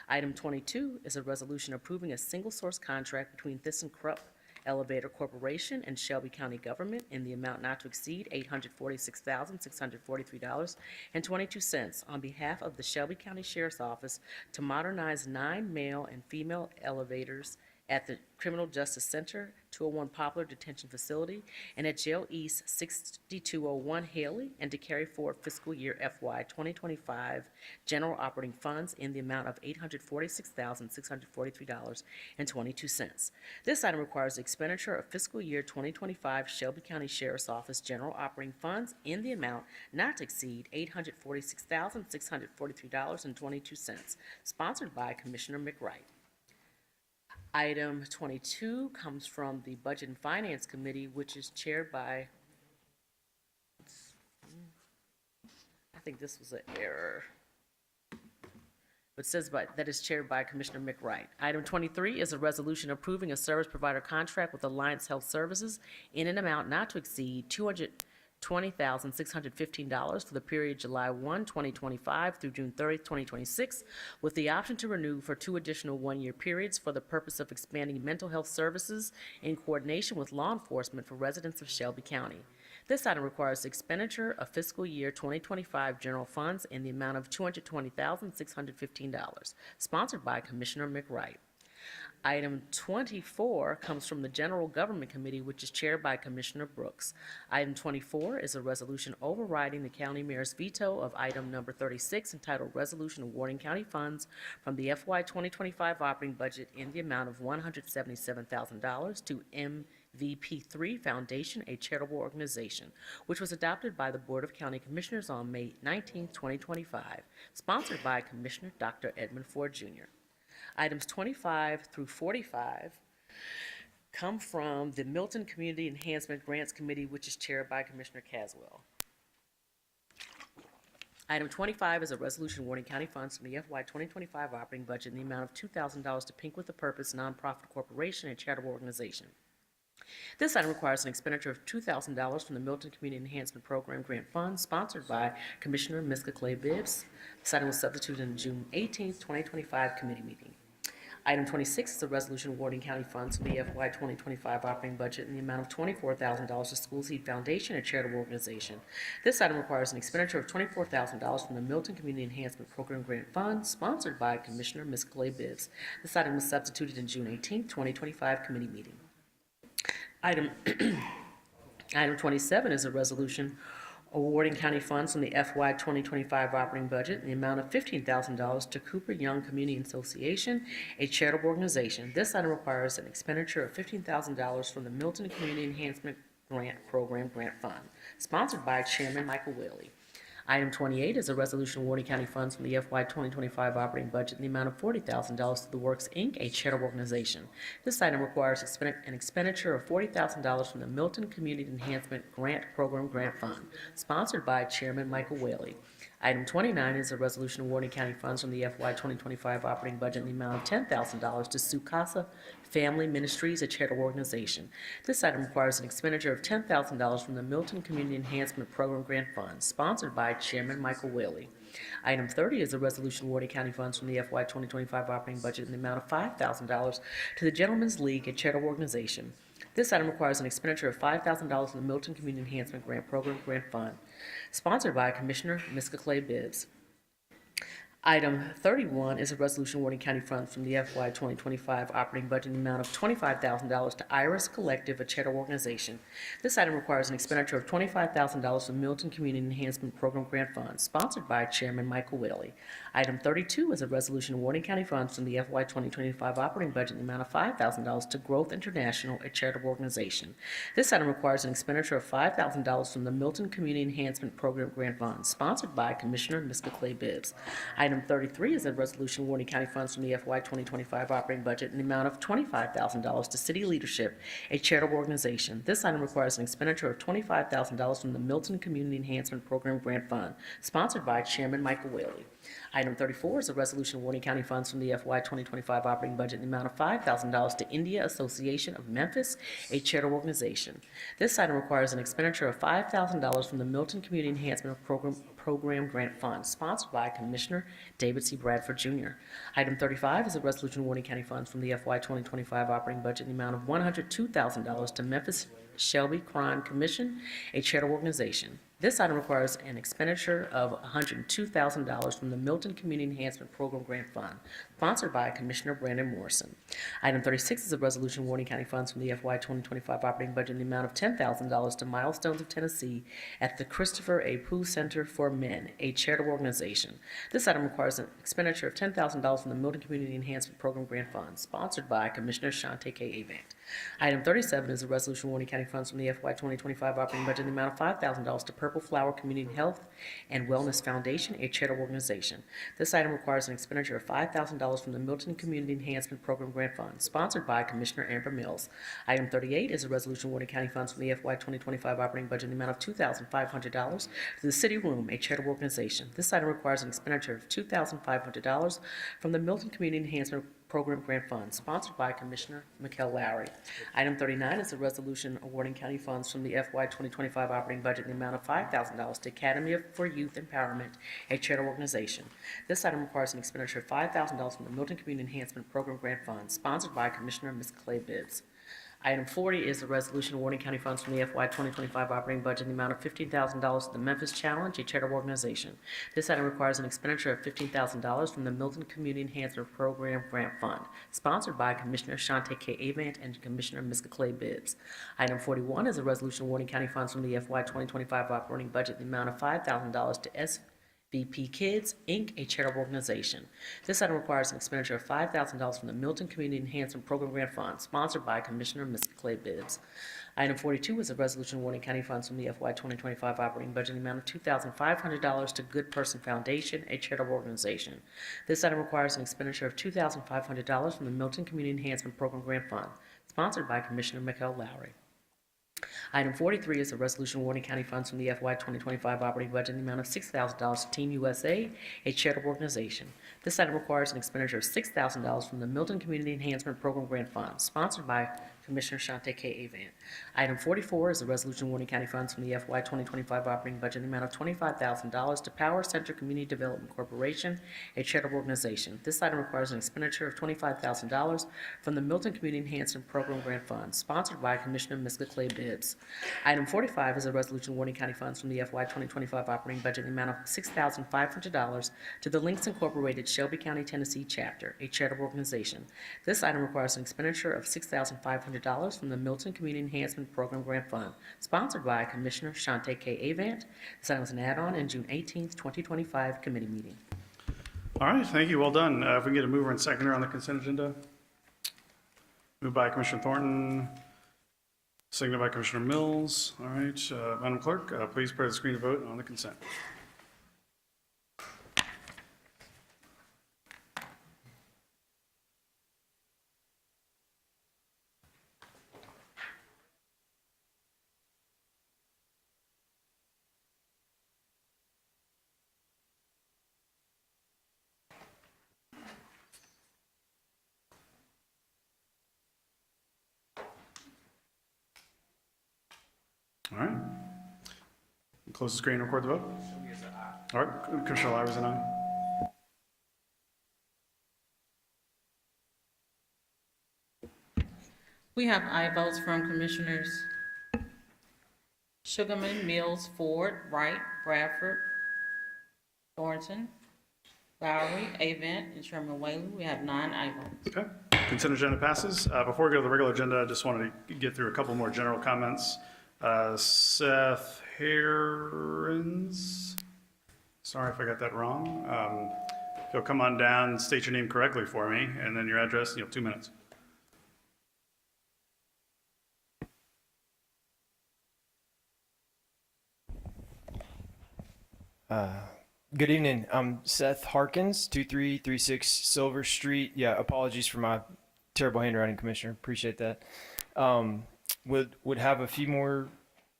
Item 22 is a resolution approving a single source contract between ThyssenKrupp Elevator Corporation and Shelby County Government in the amount not to exceed $846,643.22 on behalf of the Shelby County Sheriff's Office to modernize 9 male and female elevators at the Criminal Justice Center, 201 Poplar Detention Facility, and at Jail East, 6201 Haley, and to carry forward fiscal year FY 2025 general operating funds in the amount of $846,643.22. This item requires the expenditure of fiscal year 2025 Shelby County Sheriff's Office general operating funds in the amount not to exceed $846,643.22, sponsored by Commissioner McWright. Item 22 comes from the Budget and Finance Committee, which is chaired by, I think this was an error. It says that is chaired by Commissioner McWright. Item 23 is a resolution approving a service provider contract with Alliance Health Services in an amount not to exceed $220,615 for the period July 1, 2025 through June 30, 2026, with the option to renew for 2 additional one-year periods for the purpose of expanding mental health services in coordination with law enforcement for residents of Shelby County. This item requires the expenditure of fiscal year 2025 general funds in the amount of $220,615, sponsored by Commissioner McWright. Item 24 comes from the General Government Committee, which is chaired by Commissioner Brooks. Item 24 is a resolution overriding the county mayor's veto of item number 36, entitled Resolution Awarding County Funds from the FY 2025 operating budget in the amount of $177,000 to VP3 Foundation, a charitable organization, which was adopted by the Board of County Commissioners on May 19, 2025, sponsored by Commissioner Dr. Edmund Ford Jr. Items 25 through 45 come from the Milton Community Enhancement Grants Committee, which is chaired by Commissioner Caswell. Item 25 is a resolution awarding county funds from the FY 2025 operating budget in the amount of $2,000 to Pink with a Purpose nonprofit corporation and charitable organization. This item requires an expenditure of $2,000 from the Milton Community Enhancement Program Grant Fund, sponsored by Commissioner Miska Clay Bibbs. This item was substituted in the June 18, 2025 committee meeting. Item 26 is a resolution awarding county funds from the FY 2025 operating budget in the amount of $24,000 to School Seed Foundation, a charitable organization. This item requires an expenditure of $24,000 from the Milton Community Enhancement Program Grant Fund, sponsored by Commissioner Miska Clay Bibbs. This item was substituted in June 18, 2025 committee meeting. Item 27 is a resolution awarding county funds from the FY 2025 operating budget in the amount of $15,000 to Cooper Young Community Association, a charitable organization. This item requires an expenditure of $15,000 from the Milton Community Enhancement Grant Program Grant Fund, sponsored by Chairman Michael Whaley. Item 28 is a resolution awarding county funds from the FY 2025 operating budget in the amount of $40,000 to the Works, Inc., a charitable organization. This item requires an expenditure of $40,000 from the Milton Community Enhancement Grant Program Grant Fund, sponsored by Chairman Michael Whaley. Item 29 is a resolution awarding county funds from the FY 2025 operating budget in the amount of $10,000 to Sukasa Family Ministries, a charitable organization. This item requires an expenditure of $10,000 from the Milton Community Enhancement Program Grant Fund, sponsored by Chairman Michael Whaley. Item 30 is a resolution awarding county funds from the FY 2025 operating budget in the amount of $5,000 to the Gentlemen's League, a charitable organization. This item requires an expenditure of $5,000 from the Milton Community Enhancement Grant Program Grant Fund, sponsored by Commissioner Miska Clay Bibbs. Item 31 is a resolution awarding county funds from the FY 2025 operating budget in the amount of $25,000 to Iris Collective, a charitable organization. This item requires an expenditure of $25,000 from Milton Community Enhancement Program Grant Fund, sponsored by Chairman Michael Whaley. Item 32 is a resolution awarding county funds from the FY 2025 operating budget in the amount of $5,000 to Growth International, a charitable organization. This item requires an expenditure of $5,000 from the Milton Community Enhancement Program Grant Fund, sponsored by Commissioner Miska Clay Bibbs. Item 33 is a resolution awarding county funds from the FY 2025 operating budget in the amount of $25,000 to City Leadership, a charitable organization. This item requires an expenditure of $25,000 from the Milton Community Enhancement Program Grant Fund, sponsored by Chairman Michael Whaley. Item 34 is a resolution awarding county funds from the FY 2025 operating budget in the amount of $5,000 to India Association of Memphis, a charitable organization. This item requires an expenditure of $5,000 from the Milton Community Enhancement Program Grant Fund, sponsored by Commissioner David C. Bradford Jr. Item 35 is a resolution awarding county funds from the FY 2025 operating budget in the amount of $102,000 to Memphis Shelby Crime Commission, a charitable organization. This item requires an expenditure of $102,000 from the Milton Community Enhancement Program Grant Fund, sponsored by Commissioner Brandon Morrison. Item 36 is a resolution awarding county funds from the FY 2025 operating budget in the amount of $10,000 to Milestones of Tennessee at the Christopher A. Pooh Center for Men, a charitable organization. This item requires an expenditure of $10,000 from the Milton Community Enhancement Program Grant Fund, sponsored by Commissioner Shante K. Avant. Item 37 is a resolution awarding county funds from the FY 2025 operating budget in the amount of $5,000 to Purple Flower Community Health and Wellness Foundation, a charitable organization. This item requires an expenditure of $5,000 from the Milton Community Enhancement Program Grant Fund, sponsored by Commissioner Amber Mills. Item 38 is a resolution awarding county funds from the FY 2025 operating budget in the amount of $2,500 to the City Room, a charitable organization. This item requires an expenditure of $2,500 from the Milton Community Enhancement Program Grant Fund, sponsored by Commissioner Mikkel Lowry. Item 39 is a resolution awarding county funds from the FY 2025 operating budget in the amount of $5,000 to Academy for Youth Empowerment, a charitable organization. This item requires an expenditure of $5,000 from the Milton Community Enhancement Program Grant Fund, sponsored by Commissioner Ms. Clay Bibbs. Item 40 is a resolution awarding county funds from the FY 2025 operating budget in the amount of $15,000 to the Memphis Challenge, a charitable organization. This item requires an expenditure of $15,000 from the Milton Community Enhancement Program Grant Fund, sponsored by Commissioner Shante K. Avant and Commissioner Ms. Clay Bibbs. Item 41 is a resolution awarding county funds from the FY 2025 operating budget in the amount of $5,000 to VP Kids, Inc., a charitable organization. This item requires an expenditure of $5,000 from the Milton Community Enhancement Program Grant Fund, sponsored by Commissioner Ms. Clay Bibbs. Item 42 is a resolution awarding county funds from the FY 2025 operating budget in the amount of $2,500 to Good Person Foundation, a charitable organization. This item requires an expenditure of $2,500 from the Milton Community Enhancement Program Grant Fund, sponsored by Commissioner Mikkel Lowry. Item 43 is a resolution awarding county funds from the FY 2025 operating budget in the amount of $6,000 to Team USA, a charitable organization. This item requires an expenditure of $6,000 from the Milton Community Enhancement Program Grant Fund, sponsored by Commissioner Shante K. Avant. Item 44 is a resolution awarding county funds from the FY 2025 operating budget in the amount of $25,000 to Power Center Community Development Corporation, a charitable organization. This item requires an expenditure of $25,000 from the Milton Community Enhancement Program Grant Fund, sponsored by Commissioner Ms. Clay Bibbs. Item 45 is a resolution awarding county funds from the FY 2025 operating budget in the amount of $6,500 to the Links Incorporated Shelby County, Tennessee chapter, a charitable organization. This item requires an expenditure of $6,500 from the Milton Community Enhancement Program Grant Fund, sponsored by Commissioner Shante K. Avant. This item was an add-on in June 18th, 2025 committee meeting. All right, thank you, well done. If we can get a mover and seconder on the consent agenda. Moved by Commissioner Thornton, seconded by Commissioner Mills. All right, Madam Clerk, please prepare the screen to vote on the consent. All right. Close the screen and record the vote. All right, Commissioner Lowry is an aye. We have aye votes from Commissioners Sugarman, Mills, Ford, Wright, Bradford, Thornton, Lowry, Avant, and Chairman Whaley. We have 9 aye votes. Okay, consent agenda passes. Before we go to the regular agenda, I just wanted to get through a couple more general comments. Seth Herons, sorry if I got that wrong. If you'll come on down, state your name correctly for me, and then your address, you have 2 minutes. Good evening. I'm Seth Harkins, 2336 Silver Street. Yeah, apologies for my terrible handwriting, Commissioner. Appreciate that. Would have a few more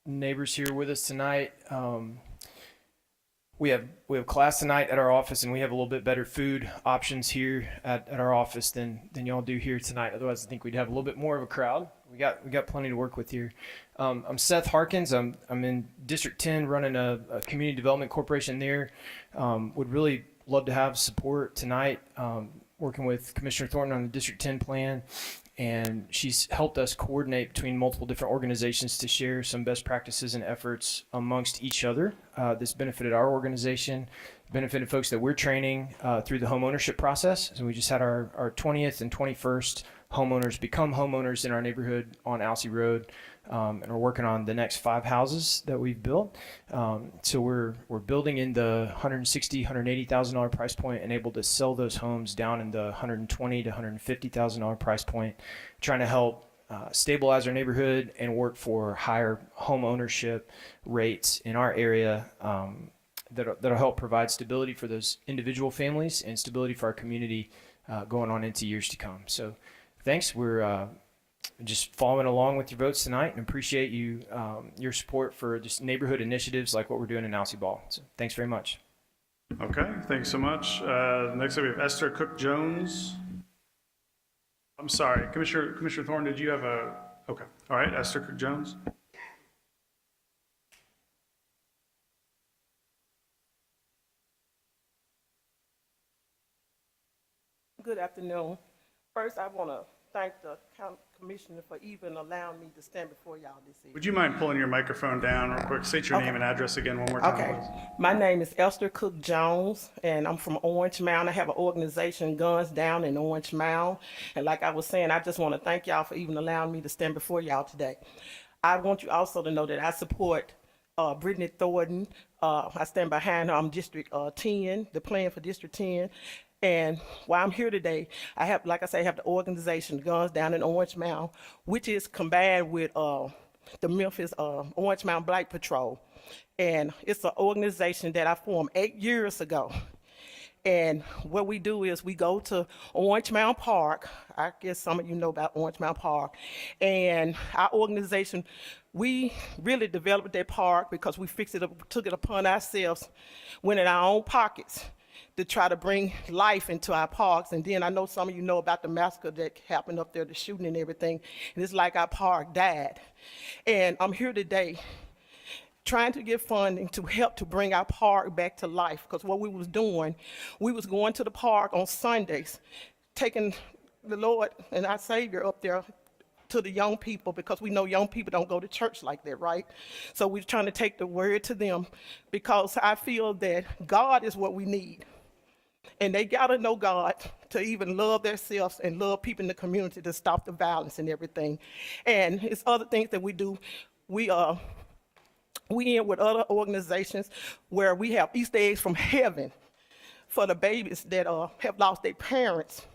neighbors here with us tonight. We have class tonight at our office, and we have a little bit better food options here at our office than y'all do here tonight. Otherwise, I think we'd have a little bit more of a crowd. We got plenty to work with here. I'm Seth Harkins. I'm in District 10, running a community development corporation there. Would really love to have support tonight, working with Commissioner Thornton on the District 10 plan, and she's helped us coordinate between multiple different organizations to share some best practices and efforts amongst each other. This benefited our organization, benefited folks that we're training through the home ownership process. So we just had our 20th and 21st homeowners become homeowners in our neighborhood on Alsea Road, and we're working on the next 5 houses that we've built. So we're building in the $160,000, $180,000 price point and able to sell those homes down in the $120,000 to $150,000 price point, trying to help stabilize our neighborhood and work for higher home ownership rates in our area. That'll help provide stability for those individual families and stability for our community going on into years to come. So thanks. We're just following along with your votes tonight and appreciate you your support for just neighborhood initiatives like what we're doing in Alsea Ball. So thanks very much. Okay, thanks so much. Next up, we have Esther Cook-Jones. I'm sorry, Commissioner Thorne, did you have a, okay. All right, Esther Cook-Jones. Good afternoon. First, I want to thank the county commissioner for even allowing me to stand before y'all this evening. Would you mind pulling your microphone down real quick? State your name and address again one more time, Okay. please. My name is Esther Cook Jones, and I'm from Orange Mound. I have an organization, Guns Down in Orange Mound. And like I was saying, I just want to thank y'all for even allowing me to stand before y'all today. I want you also to know that I support Brittany Thornton. I stand behind her. I'm District 10, the plan for District 10. And while I'm here today, I have, like I say, I have the organization Guns Down in Orange Mound, which is combined with the Memphis Orange Mound Black Patrol. And it's an organization that I formed 8 years ago. And what we do is we go to Orange Mound Park. I guess some of you know about Orange Mound Park. And our organization, we really developed that park because we took it upon ourselves, went in our own pockets to try to bring life into our parks. And then I know some of you know about the massacre that happened up there, the shooting and everything. And it's like our park died. And I'm here today trying to get funding to help to bring our park back to life. Because what we was doing, we was going to the park on Sundays, taking the Lord and our Savior up there to the young people, because we know young people don't go to church like that, right? So we're trying to take the word to them, because I feel that God is what we need. And they gotta know God to even love themselves and love people in the community to stop the violence and everything. And it's other things that we do. We in with other organizations where we have Easter eggs from heaven for the babies that have lost their parents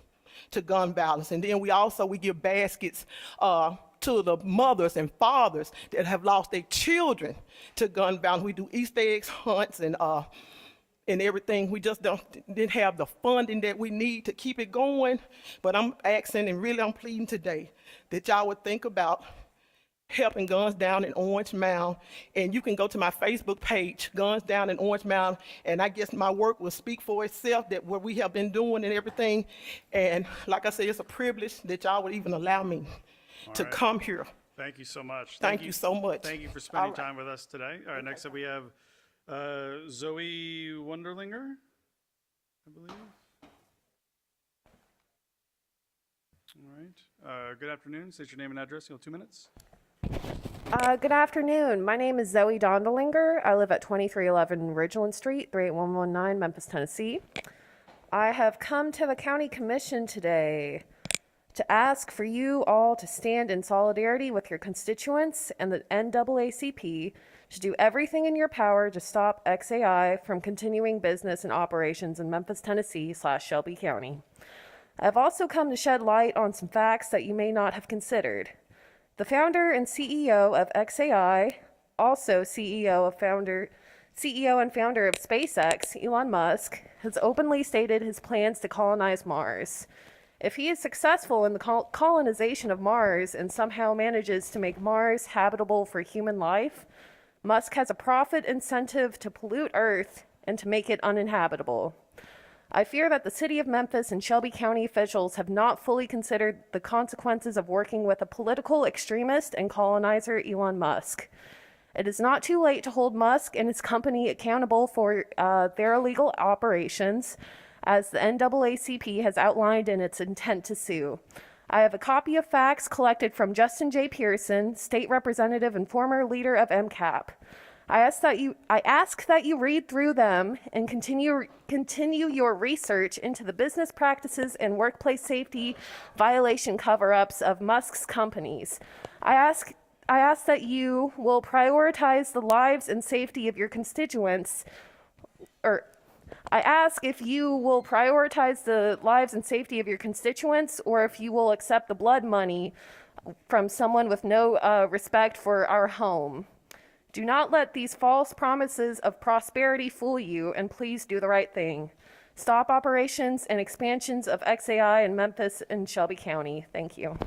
to gun violence. And then we give baskets to the mothers and fathers that have lost their children to gun violence. We do Easter eggs hunts and everything. We just didn't have the funding that we need to keep it going. But I'm asking, and really I'm pleading today, that y'all would think about helping Guns Down in Orange Mound. And you can go to my Facebook page, Guns Down in Orange Mound, and I guess my work will speak for itself, that what we have been doing and everything. And like I said, it's a privilege that y'all would even allow me to come here. Thank you so much. Thank you so much. Thank you for spending time with us today. All right, next up we have Zoe Wunderlinger, I believe. All right. Good afternoon. State your name and address. You have 2 minutes. Good afternoon. My name is Zoe Dondelinger. I live at 2311 Ridgeland Street, 38119, Memphis, Tennessee. I have come to the County Commission today to ask for you all to stand in solidarity with your constituents and the NAACP to do everything in your power to stop XAI from continuing business and operations in Memphis, Tennessee / Shelby County. I've also come to shed light on some facts that you may not have considered. The founder and CEO of XAI, also CEO and founder of SpaceX, Elon Musk, has openly stated his plans to colonize Mars. If he is successful in the colonization of Mars and somehow manages to make Mars habitable for human life, Musk has a profit incentive to pollute Earth and to make it uninhabitable. I fear that the city of Memphis and Shelby County officials have not fully considered the consequences of working with a political extremist and colonizer, Elon Musk. It is not too late to hold Musk and his company accountable for their illegal operations, as the NAACP has outlined in its intent to sue. I have a copy of facts collected from Justin J. Pearson, state representative and former leader of MCAP. I ask that you read through them and continue your research into the business practices and workplace safety violation cover-ups of Musk's companies. I ask that you will prioritize the lives and safety of your constituents, I ask if you will prioritize the lives and safety of your constituents, or if you will accept the blood money from someone with no respect for our home. Do not let these false promises of prosperity fool you, and please do the right thing. Stop operations and expansions of XAI in Memphis and Shelby County. Thank you.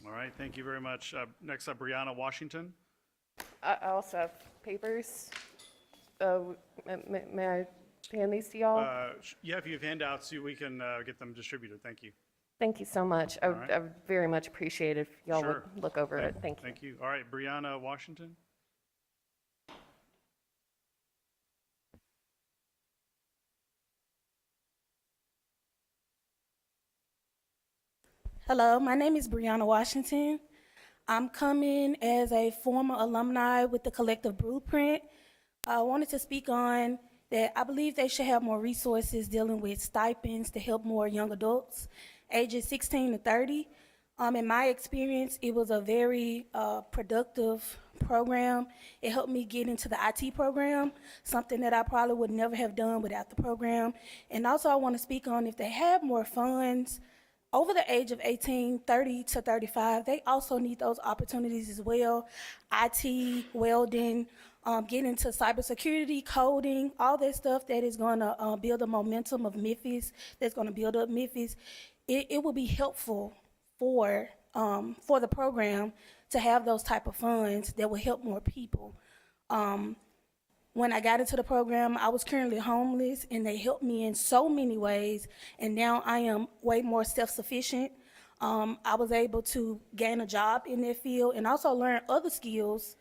All right, thank you very much. Next up, Brianna Washington. I also have papers. May I hand these to y'all? Yeah, if you have handouts, we can get them distributed. Thank you. Thank you so much. I would very much appreciate it if y'all Sure. would look over it. Thank you. Thank you. All right, Brianna Washington. Hello, my name is Brianna Washington. I'm coming as a former alumni with the Collective Blueprint. I wanted to speak on that I believe they should have more resources dealing with stipends to help more young adults, ages 16 to 30. In my experience, it was a very productive program. It helped me get into the IT program, something that I probably would never have done without the program. And also I want to speak on if they have more funds over the age of 18, 30 to 35, they also need those opportunities as well. IT, welding, get into cybersecurity, coding, all that stuff that is going to build the momentum of Memphis, that's going to build up Memphis. It will be helpful for the program to have those type of funds that will help more people. When I got into the program, I was currently homeless, and they helped me in so many ways, and now I am way more self-sufficient. I was able to gain a job in that field and also learn other skills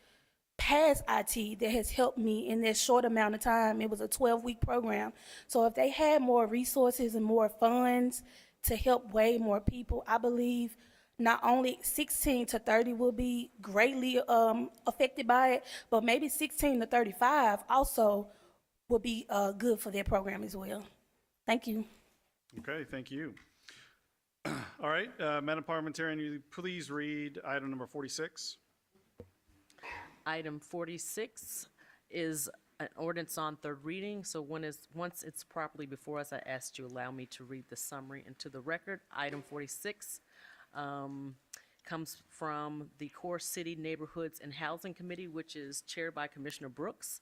past IT that has helped me in that short amount of time. It was a 12-week program. So if they had more resources and more funds to help way more people, I believe not only 16 to 30 will be greatly affected by it, but maybe 16 to 35 also will be good for their program as well. Thank you. Okay, thank you. All right, Madam Parliamentarian, you please read item number 46. Item 46 is an ordinance on third reading. So once it's properly before us, I ask you allow me to read the summary into the record. Item 46 comes from the Core City Neighborhoods and Housing Committee, which is chaired by Commissioner Brooks.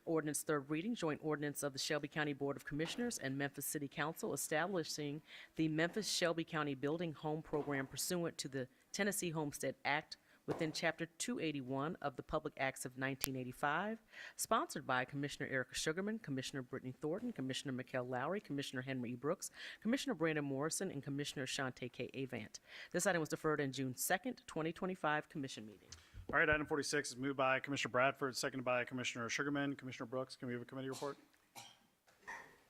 Ordinance third reading, joint ordinance of the Shelby County Board of Commissioners and Memphis City Council establishing the Memphis-Shelby County Building Home Program pursuant to the Tennessee Homestead Act within Chapter 281 of the Public Acts of 1985, sponsored by Commissioner Erica Sugarman, Commissioner Brittany Thornton, Commissioner Mikkel Lowry, Commissioner Henry E. Brooks, Commissioner Brandon Morrison, and Commissioner Shante K. Avant. This item was deferred in June 2nd, 2025 Commission meeting. All right, item 46 is moved by Commissioner Bradford, seconded by Commissioner Sugarman. Commissioner Brooks, can we have a committee report?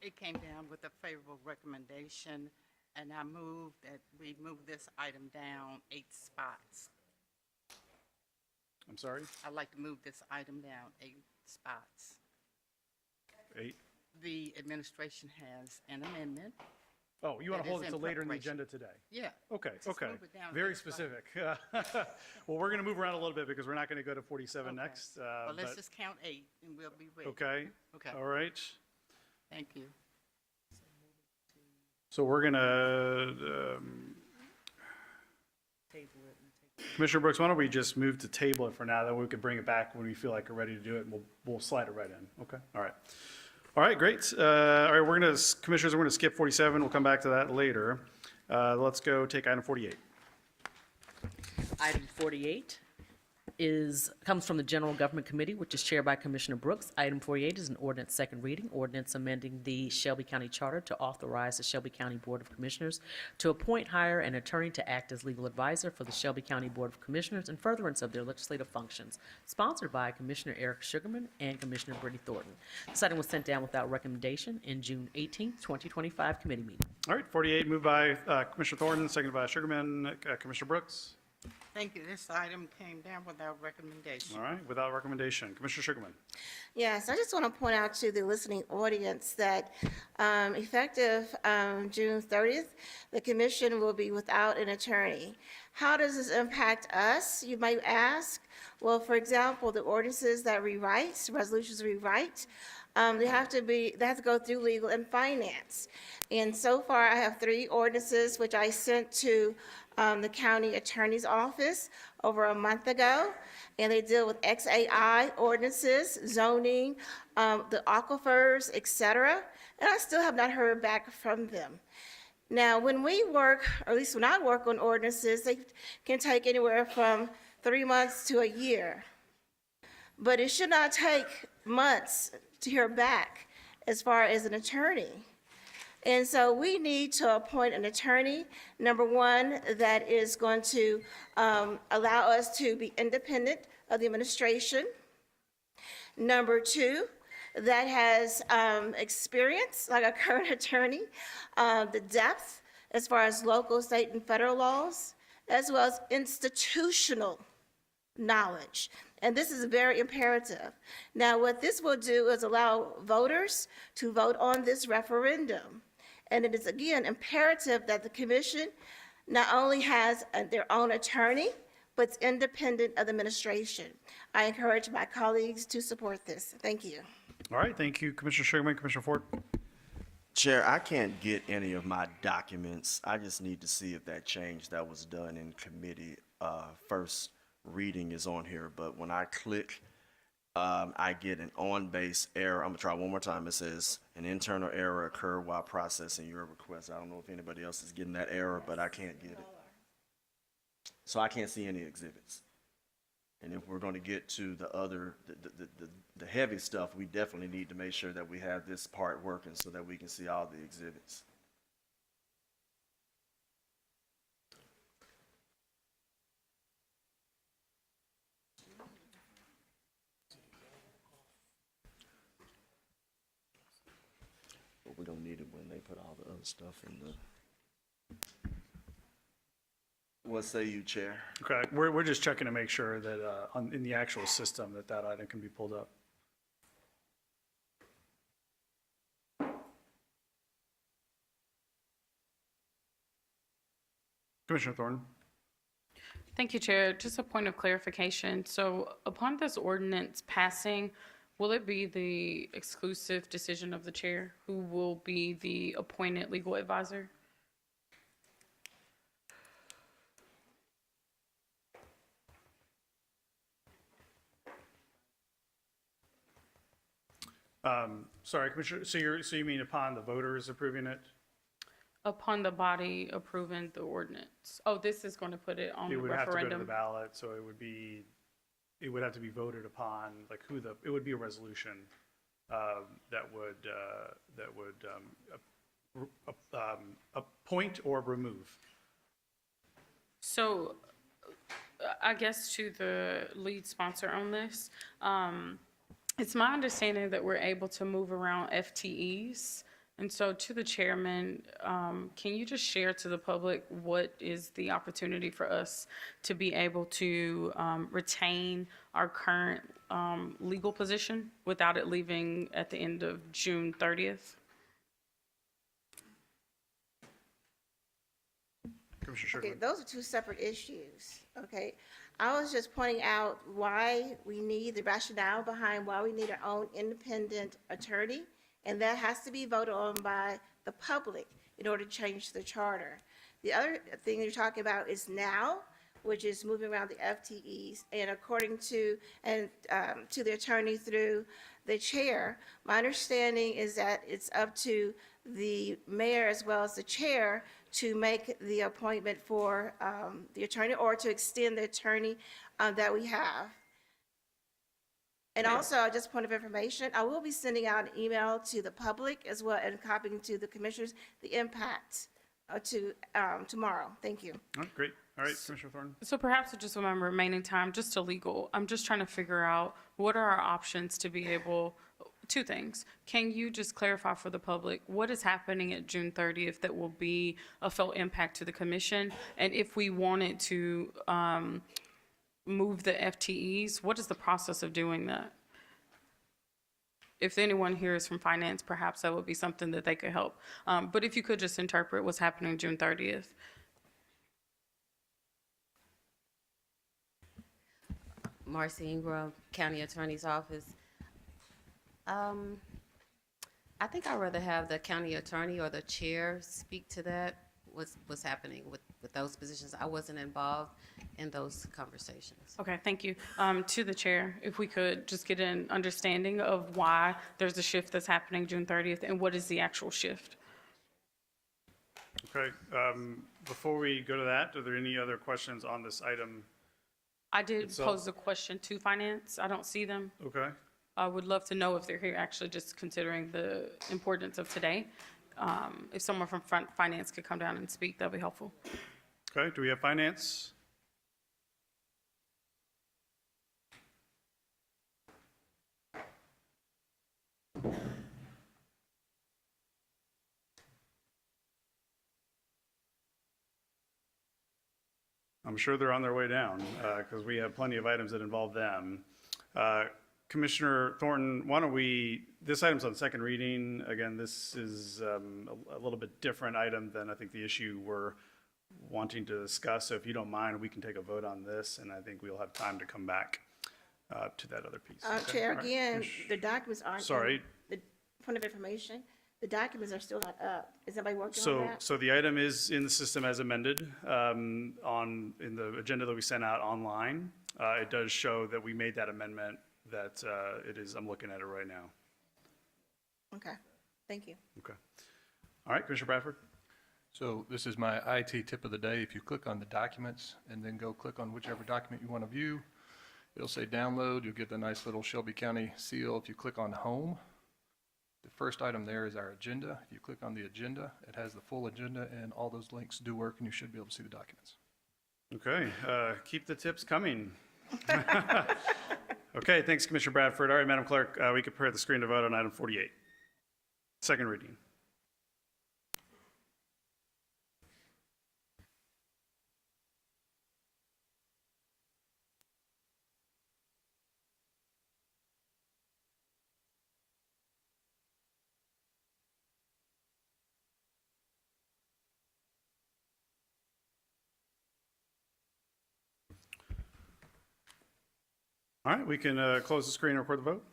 It came down with a favorable recommendation, and I move that we move this item down 8 spots. I'm sorry? I'd like to move this item down 8 spots. 8? The administration has an amendment. Oh, you want to that hold is it to later in the preparation. agenda today? Yeah. Okay, Just okay. move it down Very 8 spots. specific. Well, we're going to move around a little bit because we're not going to go to 47 Okay. next. Well, let's but- just count 8 and we'll be ready. Okay. Okay. All right. Thank you. So we're going to, Commissioner Brooks, why don't we just move to table it for now, then we could bring it back when we feel like we're ready to do it, and we'll slide it right in, okay? All right. All right, great. All right, Commissioners, we're going to skip 47. We'll come back to that later. Let's go take item 48. Item 48 comes from the General Government Committee, which is chaired by Commissioner Brooks. Item 48 is an ordinance second reading, ordinance amending the Shelby County Charter to authorize the Shelby County Board of Commissioners to appoint, hire an attorney to act as legal advisor for the Shelby County Board of Commissioners in furtherance of their legislative functions, sponsored by Commissioner Eric Sugarman and Commissioner Brittany Thornton. This item was sent down without recommendation in June 18, 2025 committee meeting. All right, 48 moved by Commissioner Thornton, seconded by Sugarman. Commissioner Brooks? Thank you. This item came down without recommendation. All right, without recommendation. Commissioner Sugarman? Yes, I just want to point out to the listening audience that effective June 30th, the commission will be without an attorney. How does this impact us, you might ask? Well, for example, the ordinances that we write, resolutions we write, they have to go through legal and finance. And so far, I have 3 ordinances which I sent to the county attorney's office over a month ago, and they deal with XAI ordinances, zoning, the aquifers, etc. And I still have not heard back from them. Now, when we work, or at least when I work on ordinances, they can take anywhere from 3 months to a year. But it should not take months to hear back as far as an attorney. And so we need to appoint an attorney, number one, that is going to allow us to be independent of the administration. Number 2, that has experience, like a current attorney, the depth as far as local, state, and federal laws, as well as institutional knowledge. And this is very imperative. Now, what this will do is allow voters to vote on this referendum. And it is, again, imperative that the commission not only has their own attorney, but it's independent of the administration. I encourage my colleagues to support this. Thank you. All right, thank you, Commissioner Sugarman. Commissioner Ford? Chair, I can't get any of my documents. I just need to see if that change that was done in committee, first reading is on here, but when I click, I get an on-base error. I'm gonna try one more time. It says an internal error occurred while processing your request. I don't know if anybody else is getting that error, but I can't get it. So I can't see any exhibits. And if we're going to get to the other, the heavy stuff, we definitely need to make sure that we have this part working so that we can see all the exhibits. But we don't need it when they put all the other stuff in the. What say you, Chair? Okay, we're just checking to make sure that in the actual system that item can be pulled up. Commissioner Thornton? Thank you, Chair. Just a point of clarification. So upon this ordinance passing, will it be the exclusive decision of the chair who will be the appointed legal advisor? Sorry, Commissioner, so you mean upon the voters approving it? Upon the body approving the ordinance. Oh, this is going to put it on the It would have to go to the referendum. ballot, so it would have to be voted upon, like it would be a resolution that would appoint or remove. So I guess to the lead sponsor on this, it's my understanding that we're able to move around FTEs. And so to the chairman, can you just share to the public what is the opportunity for us to be able to retain our current legal position without it leaving at the end of June 30th? Okay, those are 2 separate issues, okay? I was just pointing out why we need the rationale behind why we need our own independent attorney, and that has to be voted on by the public in order to change the charter. The other thing you're talking about is now, which is moving around the FTEs, and according to to the attorney through the chair, my understanding is that it's up to the mayor as well as the chair to make the appointment for the attorney or to extend the attorney that we have. And also, just point of information, I will be sending out an email to the public as well and copying to the commissioners the impact to tomorrow. Thank you. All right, great. All right, Commissioner Thornton. So perhaps just with my remaining time, just to legal, I'm just trying to figure out what are our options to be able, two things. Can you just clarify for the public what is happening at June 30th that will be a felt impact to the commission? And if we wanted to move the FTEs, what is the process of doing that? If anyone here is from finance, perhaps that would be something that they could help. But if you could just interpret what's happening June 30th. Marcy Ingram, County Attorney's Office. I think I'd rather have the county attorney or the chair speak to that, what's happening with those positions. I wasn't involved in those conversations. Okay, thank you. To the chair, if we could just get an understanding of why there's a shift that's happening June 30th and what is the actual shift? Okay, before we go to that, are there any other questions on this item? I did itself? pose a question to finance. I don't see them. Okay. I would love to know if they're here, actually, just considering the importance of today. If someone from finance could come down and speak, that'd be helpful. Okay, do we have finance? I'm sure they're on their way down because we have plenty of items that involve them. Commissioner Thornton, why don't we, this item's on second reading. Again, this is a little bit different item than I think the issue we're wanting to discuss. So if you don't mind, we can take a vote on this, and I think we'll have time to come back to that other piece. Okay, Chair, all right. again, the documents aren't. Sorry. The point of information, the documents are still not up. Is anybody working on that? So the item is in the system as amended in the agenda that we sent out online. It does show that we made that amendment, that it is, I'm looking at it right now. Okay, thank you. Okay. All right, Commissioner Bradford. So this is my IT tip of the day. If you click on the documents and then go click on whichever document you want to view, it'll say download. You'll get the nice little Shelby County seal. If you click on home, the first item there is our agenda. If you click on the agenda, it has the full agenda and all those links do work and you should be able to see the documents. Okay, keep the tips coming. Okay, thanks, Commissioner Bradford. All right, Madam Clerk, we can prepare the screen to vote on item 48. Second reading. All right, we can close the screen and record the vote.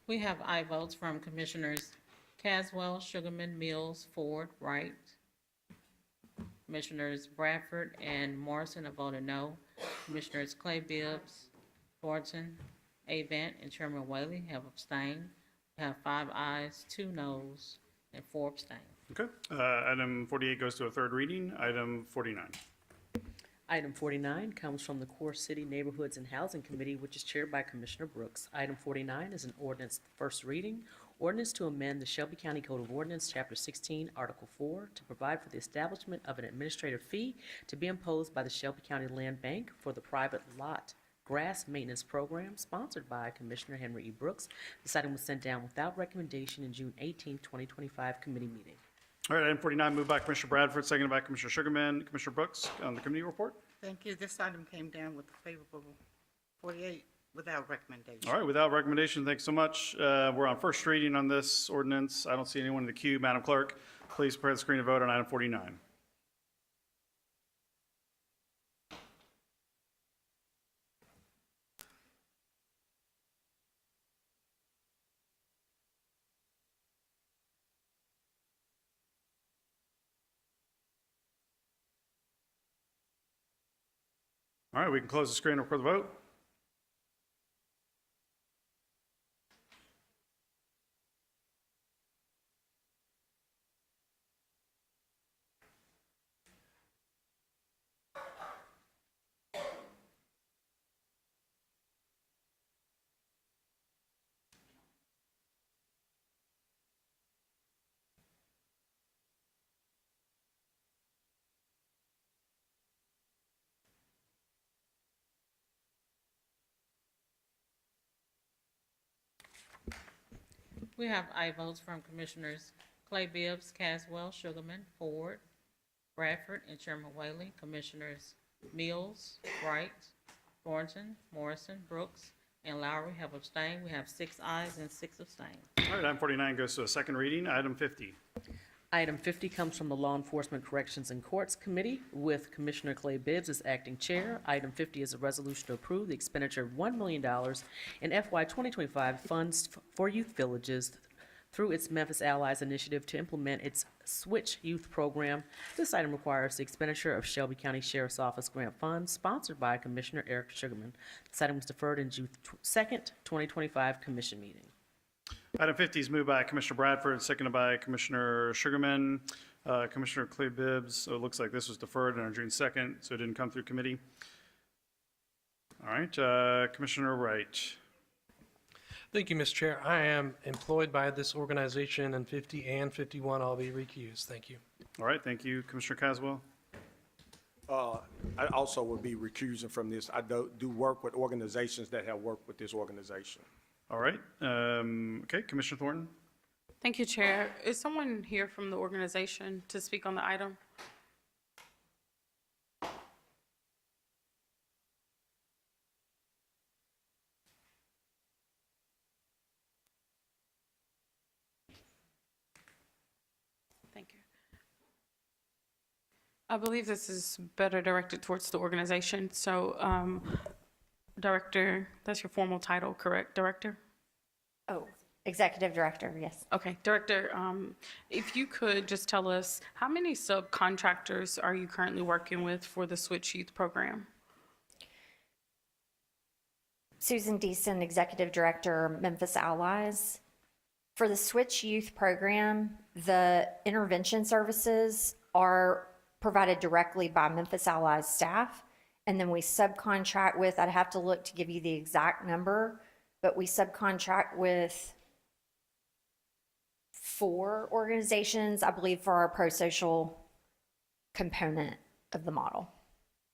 We have aye votes from Commissioners Caswell, Sugarman, Mills, Ford, Wright. Commissioners Bradford and Morrison have voted no. Commissioners Clay Bibbs, Thornton, Avant, and Chairman Whaley have abstained. We have 5 ayes, 2 noes, and 4 abstain. Okay, item 48 goes to a third reading. Item 49. Item 49 comes from the Core City Neighborhoods and Housing Committee, which is chaired by Commissioner Brooks. Item 49 is an ordinance first reading, ordinance to amend the Shelby County Code of Ordinance, Chapter 16, Article 4, to provide for the establishment of an administrative fee to be imposed by the Shelby County Land Bank for the private lot grass maintenance program sponsored by Commissioner Henry E. Brooks. This item was sent down without recommendation in June 18, 2025 committee meeting. All right, item 49 moved by Commissioner Bradford, seconded by Commissioner Sugarman. Commissioner Brooks on the committee report. Thank you. This item came down with a favorable 48 Without recommendation. All right, without recommendation, thanks so much. We're on first reading on this ordinance. I don't see anyone in the queue. Madam Clerk, please prepare the screen to vote on item 49. All right, we can close the screen and record the vote. We have aye votes from Commissioners Clay Bibbs, Caswell, Sugarman, Ford, Bradford, and Chairman Whaley. Commissioners Mills, Wright, Thornton, Morrison, Brooks, and Lowry have abstained. We have 6 ayes and 6 abstain. All right, item 49 goes to a second reading. Item 50. Item 50 comes from the Law Enforcement Corrections and Courts Committee with Commissioner Clay Bibbs as acting chair. Item 50 is a resolution to approve the expenditure of $1 million in FY 2025 funds for youth villages through its Memphis Allies initiative to implement its Switch Youth Program. This item requires the expenditure of Shelby County Sheriff's Office grant funds sponsored by Commissioner Eric Sugarman. This item was deferred in June 2nd, 2025 commission meeting. Item 50 is moved by Commissioner Bradford, seconded by Commissioner Sugarman. Commissioner Clay Bibbs, so it looks like this was deferred on June 2nd, so it didn't come through committee. All right, Commissioner Wright. Thank you, Mr. Chair. I am employed by this organization, and 50 and 51 I'll be recused. Thank you. All right, thank you. Commissioner Caswell. I also will be recusing from this. I do work with organizations that have worked with this organization. All right, okay, Commissioner Thornton. Thank you, Chair. Is someone here from the organization to speak on the item? Thank you. I believe this is better directed towards the organization. So, Director, that's your formal title, correct, Director? Oh, Executive Director, yes. Okay, Director, if you could just tell us, how many subcontractors are you currently working with for the Switch Youth Program? Susan Deason, Executive Director, Memphis Allies. For the Switch Youth Program, the intervention services are provided directly by Memphis Allies staff, and then we subcontract with, I'd have to look to give you the exact number, but we subcontract with 4 organizations, I believe, for our pro-social component of the model.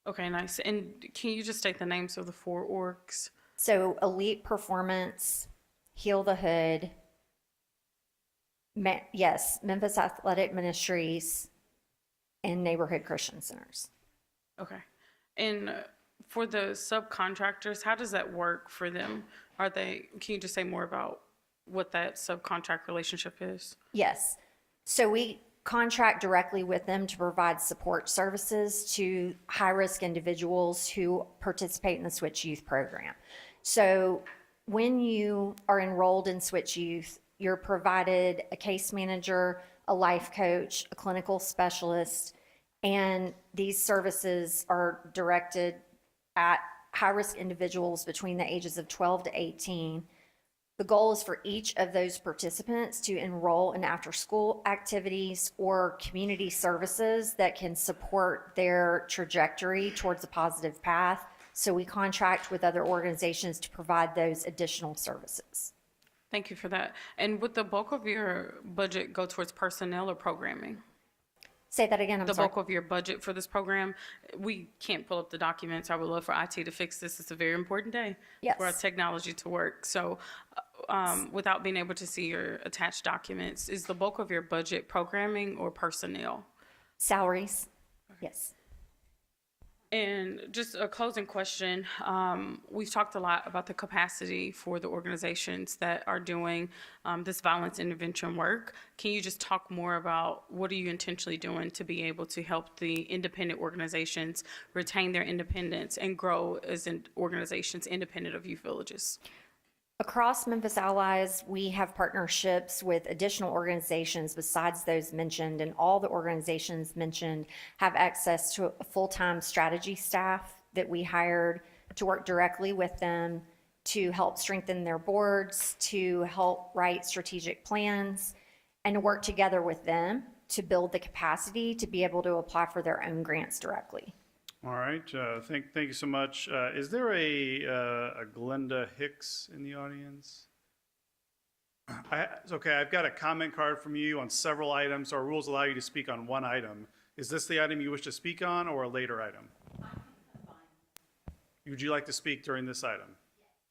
Okay, nice. And can you just state the names of the 4 orgs? So Elite Performance, Heal the Hood, yes, Memphis Athletic Ministries, and Neighborhood Christian Centers. Okay. And for the subcontractors, how does that work for them? Can you just say more about what that subcontract relationship is? Yes. So we contract directly with them to provide support services to high-risk individuals who participate in the Switch Youth Program. So when you are enrolled in Switch Youth, you're provided a case manager, a life coach, a clinical specialist, and these services are directed at high-risk individuals between the ages of 12 to 18. The goal is for each of those participants to enroll in after-school activities or community services that can support their trajectory towards a positive path. So we contract with other organizations to provide those additional services. Thank you for that. And would the bulk of your budget go towards personnel or programming? Say that again, I'm sorry. The bulk of your budget for this program, we can't pull up the documents. I would love for IT to fix this. It's a very important day for our technology to work. So without being able to see your attached documents, is the bulk of your budget programming or personnel? Salaries, yes. And just a closing question. We've talked a lot about the capacity for the organizations that are doing this violence intervention work. Can you just talk more about what are you intentionally doing to be able to help the independent organizations retain their independence and grow as organizations independent of youth villages? Across Memphis Allies, we have partnerships with additional organizations besides those mentioned, and all the organizations mentioned have access to a full-time strategy staff that we hired to work directly with them to help strengthen their boards, to help write strategic plans, and to work together with them to build the capacity to be able to apply for their own grants directly. All right, thank you so much. Is there a Glenda Hicks in the audience? Okay, I've got a comment card from you on several items. Our rules allow you to speak on one item. Is this the item you wish to speak on or a later item? Would you like to speak during this item?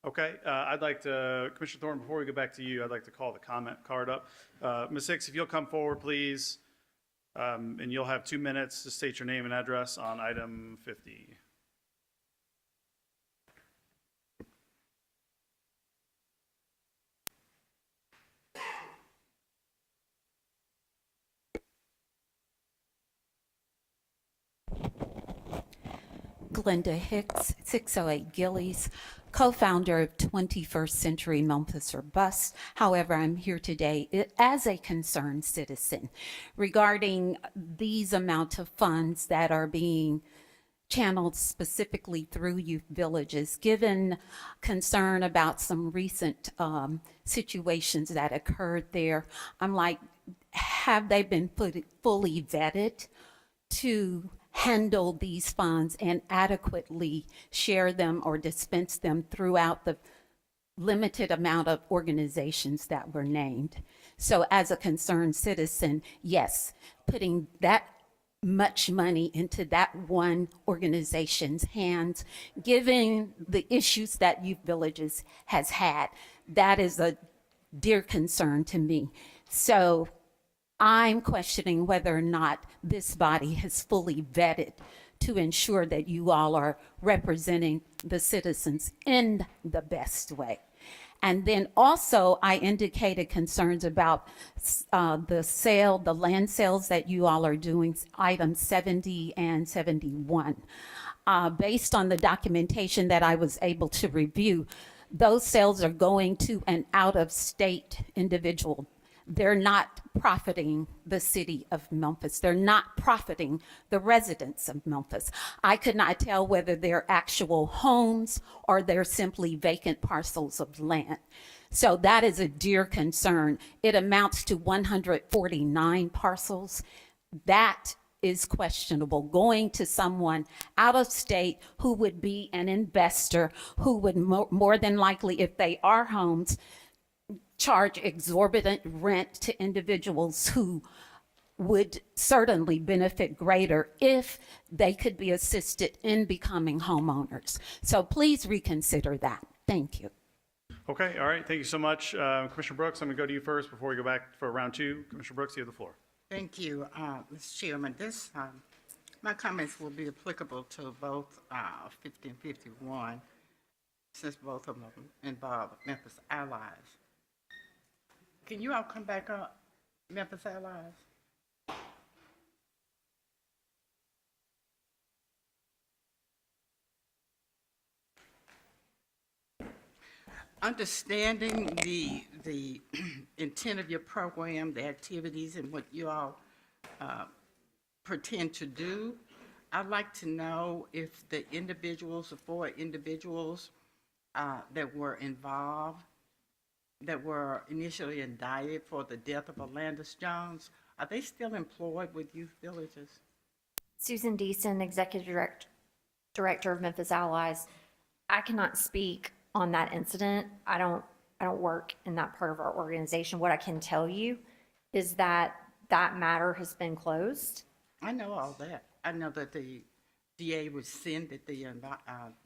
Okay, I'd like to, Commissioner Thornton, before we go back to you, I'd like to call the comment card up. Ms. Hicks, if you'll come forward, please. And you'll have 2 minutes to state your name and address on item 50. Glenda Hicks, 608 Gillies, co-founder of 21st Century Memphis or Bust. However, I'm here today as a concerned citizen regarding these amount of funds that are being channeled specifically through youth villages, given concern about some recent situations that occurred there. I'm like, have they been fully vetted to handle these funds and adequately share them or dispense them throughout the limited amount of organizations that were named? So as a concerned citizen, yes, putting that much money into that one organization's hands, given the issues that Youth Villages has had, that is a dear concern to me. So I'm questioning whether or not this body has fully vetted to ensure that you all are representing the citizens in the best way. And then also I indicated concerns about the land sales that you all are doing, items 70 and 71. Based on the documentation that I was able to review, those sales are going to an out-of-state individual. They're not profiting the city of Memphis. They're not profiting the residents of Memphis. I could not tell whether they're actual homes or they're simply vacant parcels of land. So that is a dear concern. It amounts to 149 parcels. That is questionable. Going to someone out of state who would be an investor, who would more than likely, if they are homes, charge exorbitant rent to individuals who would certainly benefit greater if they could be assisted in becoming homeowners. So please reconsider that. Thank you. Okay, all right, thank you so much. Commissioner Brooks, I'm going to go to you first before we go back for round two. Commissioner Brooks, you have the floor. Thank you, Mr. Chairman. My comments will be applicable to both 50 and 51, since both of them involve Memphis Allies. Can you all come back up, Memphis Allies? Understanding the intent of your program, the activities, and what you all pretend to do, I'd like to know if the individuals, the 4 individuals that were involved, that were initially indicted for the death of Alandis Jones, are they still employed with Youth Villages? Susan Deason, Executive Director of Memphis Allies. I cannot speak on that incident. I don't work in that part of our organization. What I can tell you is that that matter has been closed. I know all that. I know that the DA rescinded the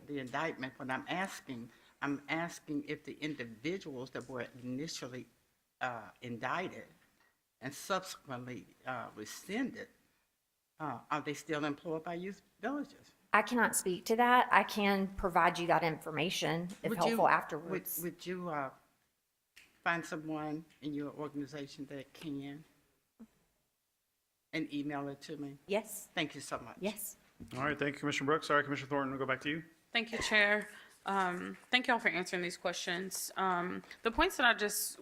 indictment, but I'm asking if the individuals that were initially indicted and subsequently rescinded, are they still employed by Youth Villages? I cannot speak to that. I can provide you that information if Would helpful you- afterwards. Would you find someone in your organization that can and email it to me? Yes. Thank you so much. Yes. All right, thank you, Commissioner Brooks. All right, Commissioner Thornton, we'll go back to you. Thank you, Chair. Thank y'all for answering these questions. The points that I just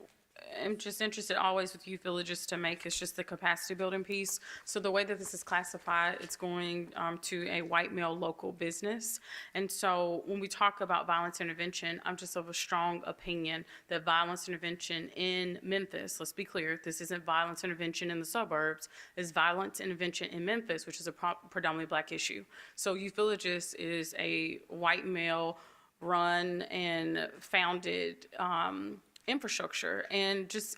am just interested always with youth villages to make is just the capacity building piece. So the way that this is classified, it's going to a white male local business. And so when we talk about violence intervention, I'm just of a strong opinion that violence intervention in Memphis, let's be clear, this isn't violence intervention in the suburbs, is violence intervention in Memphis, which is a predominantly Black issue. So youth villages is a white male run and founded infrastructure and just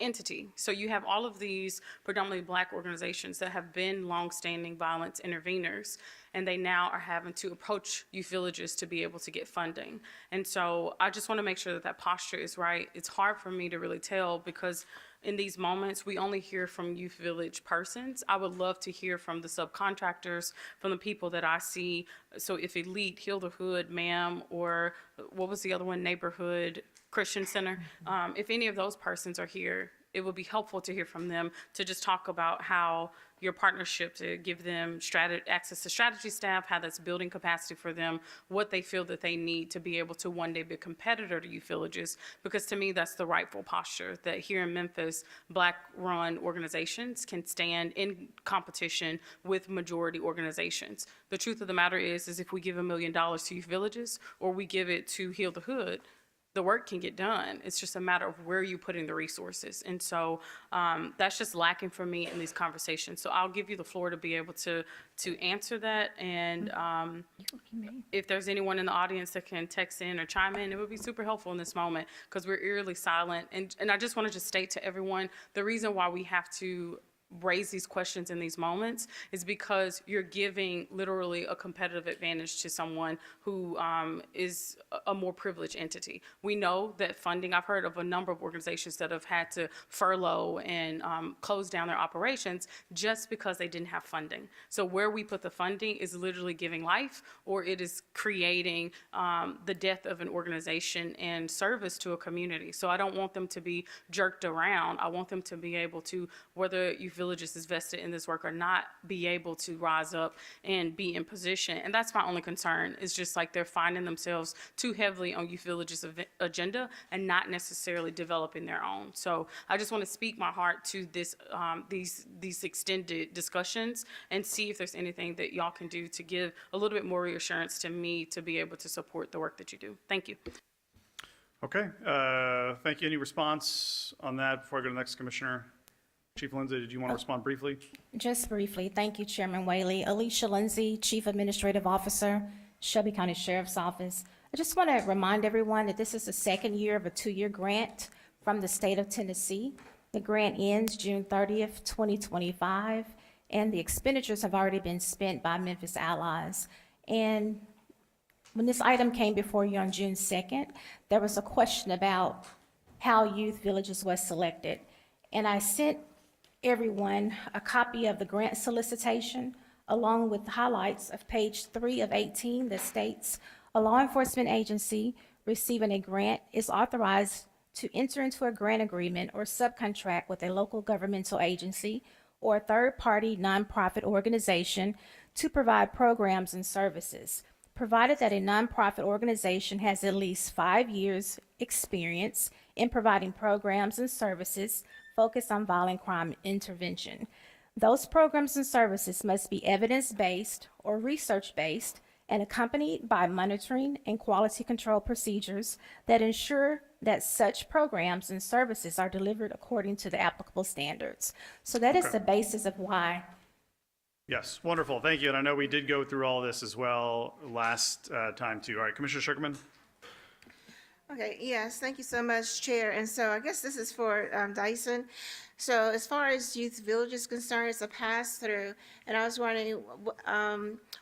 entity. So you have all of these predominantly Black organizations that have been longstanding violence interveners, and they now are having to approach youth villages to be able to get funding. And so I just want to make sure that that posture is right. It's hard for me to really tell because in these moments, we only hear from youth village persons. I would love to hear from the subcontractors, from the people that I see. So if Elite, Heal the Hood, ma'am, or what was the other one, Neighborhood Christian Center, if any of those persons are here, it would be helpful to hear from them to just talk about how your partnership to give them access to strategy staff, how that's building capacity for them, what they feel that they need to be able to one day be a competitor to youth villages. Because to me, that's the rightful posture, that here in Memphis, Black-run organizations can stand in competition with majority organizations. The truth of the matter is if we give $1 million to youth villages or we give it to Heal the Hood, the work can get done. It's just a matter of where you're putting the resources. And so that's just lacking for me in these conversations. So I'll give you the floor to be able to answer that. And if there's anyone in the audience that can text in or chime in, it would be super helpful in this moment because we're eerily silent. And I just want to just state to everyone, the reason why we have to raise these questions in these moments is because you're giving literally a competitive advantage to someone who is a more privileged entity. We know that funding, I've heard of a number of organizations that have had to furlough and close down their operations just because they didn't have funding. So where we put the funding is literally giving life, or it is creating the death of an organization and service to a community. So I don't want them to be jerked around. I want them to be able to, whether you've villages is vested in this work or not, be able to rise up and be in position. And that's my only concern. It's just like they're finding themselves too heavily on youth villages agenda and not necessarily developing their own. So I just want to speak my heart to this, these extended discussions and see if there's anything that y'all can do to give a little bit more reassurance to me to be able to support the work that you do. Thank you. Okay, thank you. Any response on that before I go to the next commissioner? Chief Lindsay, did you want to respond briefly? Just briefly, thank you, Chairman Whaley. Alicia Lindsay, Chief Administrative Officer, Shelby County Sheriff's Office. I just want to remind everyone that this is the second year of a 2-year grant from the state of Tennessee. The grant ends June 30th, 2025, and the expenditures have already been spent by Memphis Allies. And when this item came before you on June 2nd, there was a question about how youth villages was selected. And I sent everyone a copy of the grant solicitation along with the highlights of page 3 of 18 that states a law enforcement agency receiving a grant is authorized to enter into a grant agreement or subcontract with a local governmental agency or a third-party nonprofit organization to provide programs and services, provided that a nonprofit organization has at least 5 years' experience in providing programs and services focused on violent crime intervention. Those programs and services must be evidence-based or research-based and accompanied by monitoring and quality control procedures that ensure that such programs and services are delivered according to the applicable standards. So that is the basis of why. Yes, wonderful. Thank you. And I know we did go through all this as well last time too. All right, Commissioner Sherman. Okay, yes, thank you so much, Chair. And so I guess this is for Dyson. So as far as youth village is concerned, it's a pass-through. And I was wondering,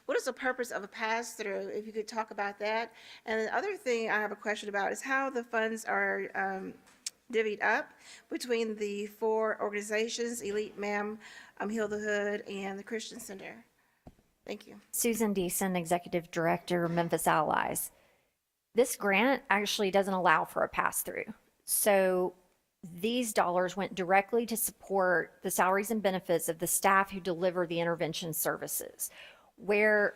what is the purpose of a pass-through, if you could talk about that? And the other thing I have a question about is how the funds are divvied up between the 4 organizations, Elite, MAM, Heal the Hood, and the Christian Center. Thank you. Susan Deason, Executive Director, Memphis Allies. This grant actually doesn't allow for a pass-through. So these dollars went directly to support the salaries and benefits of the staff who deliver the intervention services. Where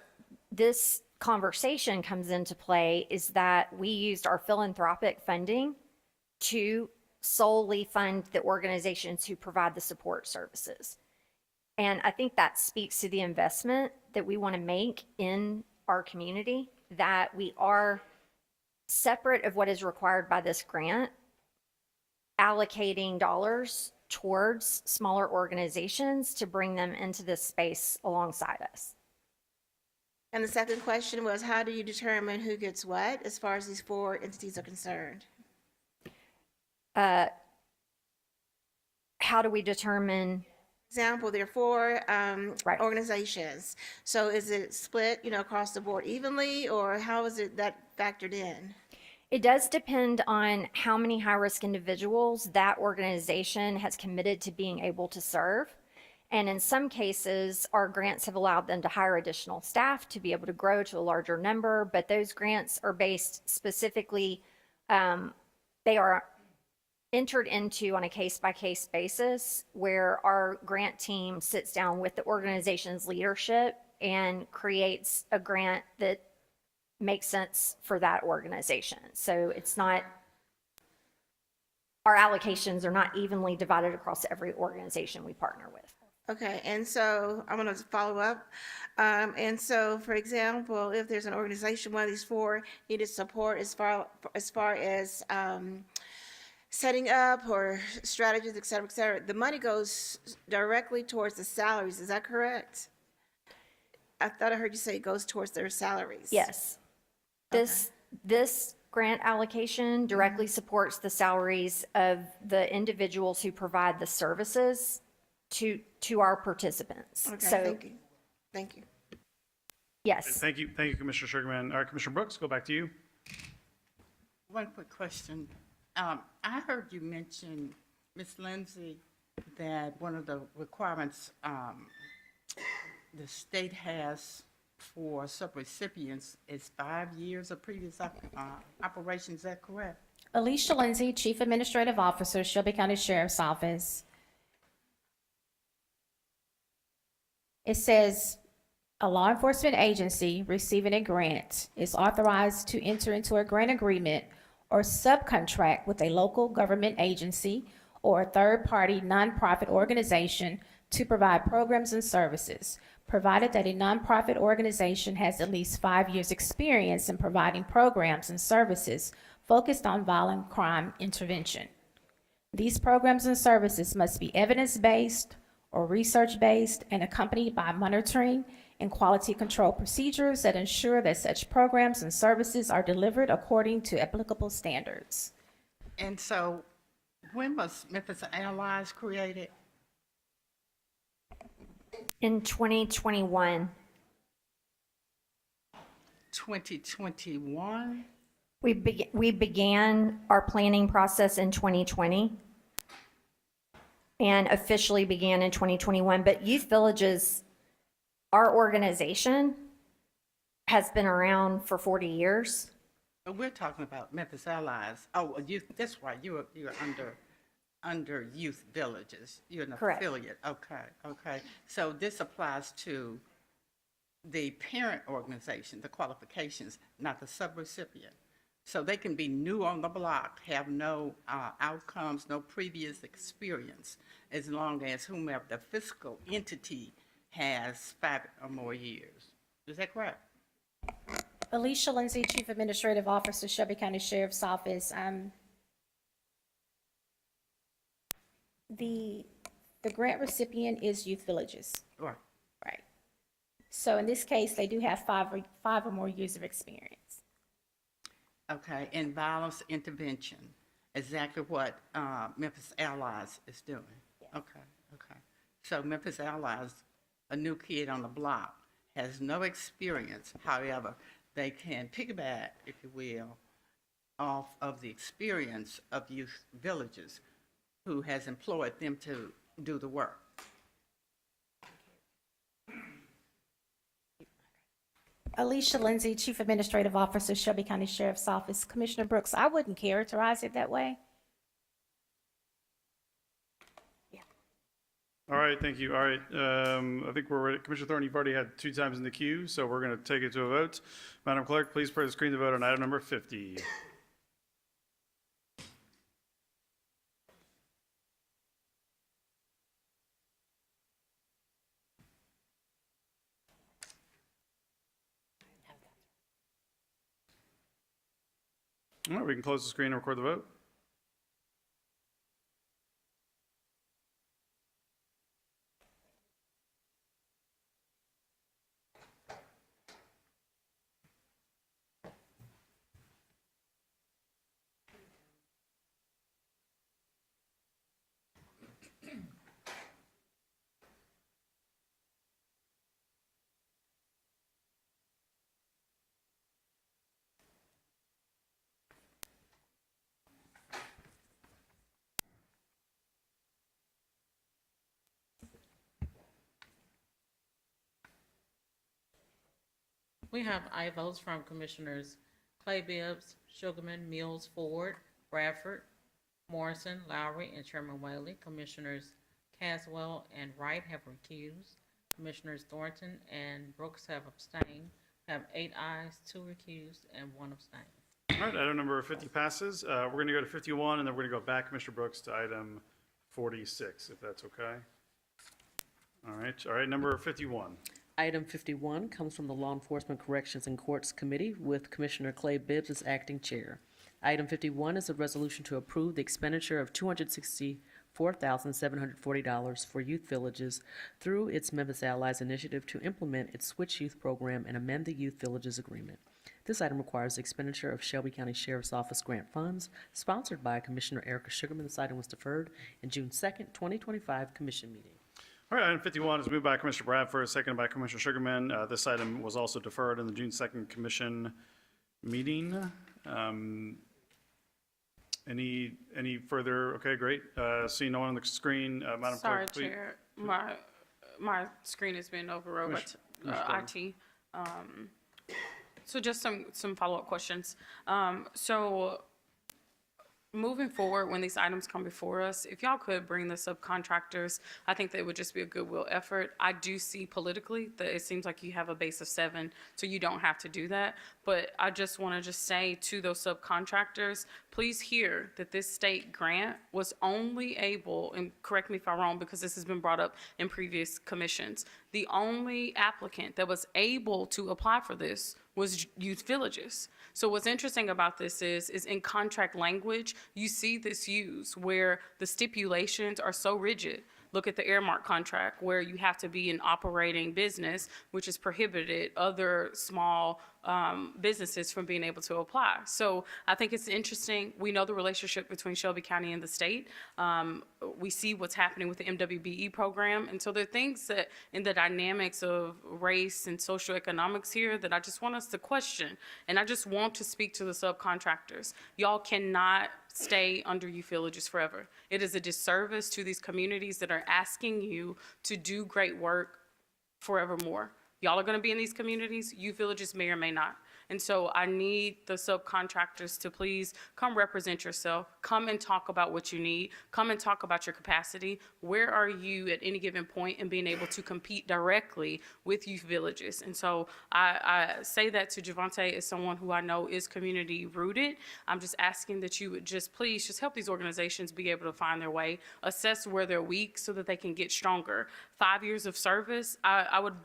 this conversation comes into play is that we used our philanthropic funding to solely fund the organizations who provide the support services. And I think that speaks to the investment that we want to make in our community, that we are separate of what is required by this grant, allocating dollars towards smaller organizations to bring them into this space alongside us. And the second question was, how do you determine who gets what as far as these 4 entities are concerned? How do we determine? Example, there are 4 organizations. So is it split, across the board evenly, or how is it that factored in? It does depend on how many high-risk individuals that organization has committed to being able to serve. And in some cases, our grants have allowed them to hire additional staff to be able to grow to a larger number, but those grants are based specifically, they are entered into on a case-by-case basis, where our grant team sits down with the organization's leadership and creates a grant that makes sense for that organization. So it's not, our allocations are not evenly divided across every organization we partner with. Okay, and so I'm going to follow up. And so, for example, if there's an organization, one of these 4 needed support as far as setting up or strategies, et cetera, the money goes directly towards the salaries. Is that correct? I thought I heard you say it goes towards their salaries. Yes. This grant allocation directly supports the salaries of the individuals who provide the services to our participants. Okay, So, thank you. Thank you. yes. Thank you, Commissioner Sugarman. Commissioner Brooks, go back to you. One quick question. I heard you mention, Ms. Lindsay, that one of the requirements the state has for subrecipients is 5 years of previous operation. Is that correct? Alicia Lindsay, Chief Administrative Officer, Shelby County Sheriff's Office. It says, a law enforcement agency receiving a grant is authorized to enter into a grant agreement or subcontract with a local government agency or a third-party nonprofit organization to provide programs and services, provided that a nonprofit organization has at least 5 years' experience in providing programs and services focused on violent crime intervention. These programs and services must be evidence-based or research-based and accompanied by monitoring and quality control procedures that ensure that such programs and services are delivered according to applicable standards. And so, when was Memphis Allies created? In 2021. 2021? We began our planning process in 2020 and officially began in 2021. But Youth Villages, our organization, has been around for 40 years. But we're talking about Memphis Allies. Oh, youth. That's right. You're under Youth Villages. You're an Correct. affiliate. Okay. So this applies to the parent organization, the qualifications, not the subrecipient. So they can be new on the block, have no outcomes, no previous experience, as long as whomever the fiscal entity has 5 or more years. Is that correct? Alicia Lindsay, Chief Administrative Officer, Shelby County Sheriff's Office. The grant recipient is Youth Villages. Right. Right. So in this case, they do have five or more years of experience. Okay, and violence intervention, exactly what Memphis Allies is doing. Yes. Okay. So Memphis Allies, a new kid on the block, has no experience. However, they can piggyback, if you will, off of the experience of Youth Villages, who has employed them to do the work. Alicia Lindsay, Chief Administrative Officer, Shelby County Sheriff's Office. Commissioner Brooks, I wouldn't characterize it that way. All right, thank you. All right, I think we're ready. Commissioner Thornton, you've already had 2 times in the queue, so we're going to take it to a vote. Madam Clerk, please prepare the screen to vote on item number 50. All right, we can close the screen and record the vote. We have aye votes from Commissioners Clay Bibbs, Sugarman, Mills, Ford, Bradford, Morrison, Lowry, and Chairman Whaley. Commissioners Caswell and Wright have recused. Commissioners Thornton and Brooks have abstained. We have 8 ayes, 2 recused, and 1 abstained. All right, item number 50 passes. We're going to go to 51, and then we're going to go back, Commissioner Brooks, to item 46, if that's okay. All right, number 51. Item 51 comes from the Law Enforcement Corrections and Courts Committee with Commissioner Clay Bibbs as acting chair. Item 51 is a resolution to approve the expenditure of $264,740 for youth villages through its Memphis Allies initiative to implement its Switch Youth program and amend the Youth Villages Agreement. This item requires the expenditure of Shelby County Sheriff's Office grant funds sponsored by Commissioner Erica Sugarman. This item was deferred in June 2nd, 2025 Commission meeting. All right, item 51 is moved by Commissioner Bradford, seconded by Commissioner Sugarman. This item was also deferred in the June 2nd Commission meeting. Any further? Okay, great. Seeing no one on the screen, Madam Sorry, Clerk, please. Chair, my screen has been overrode by IT. So just some follow-up questions. So moving forward, when these items come before us, if y'all could bring the subcontractors, I think that it would just be a goodwill effort. I do see politically that it seems like you have a base of 7, so you don't have to do that. But I just want to say to those subcontractors, please hear that this state grant was only able, and correct me if I'm wrong because this has been brought up in previous commissions, the only applicant that was able to apply for this was youth villages. So what's interesting about this is in contract language, you see this used where the stipulations are so rigid. Look at the Airmark contract where you have to be an operating business, which is prohibited other small businesses from being able to apply. So I think it's interesting. We know the relationship between Shelby County and the state. We see what's happening with the MWBE program. And so there are things that in the dynamics of race and social economics here that I just want us to question. And I just want to speak to the subcontractors. Y'all cannot stay under youth villages forever. It is a disservice to these communities that are asking you to do great work forevermore. Y'all are going to be in these communities. Youth villages may or may not. And so I need the subcontractors to please come represent yourself. Come and talk about what you need. Come and talk about your capacity. Where are you at any given point in being able to compete directly with youth villages? And so I say that to Javante as someone who I know is community rooted. I'm just asking that you would just please just help these organizations be able to find their way, assess where they're weak so that they can get stronger. 5 years of service, it would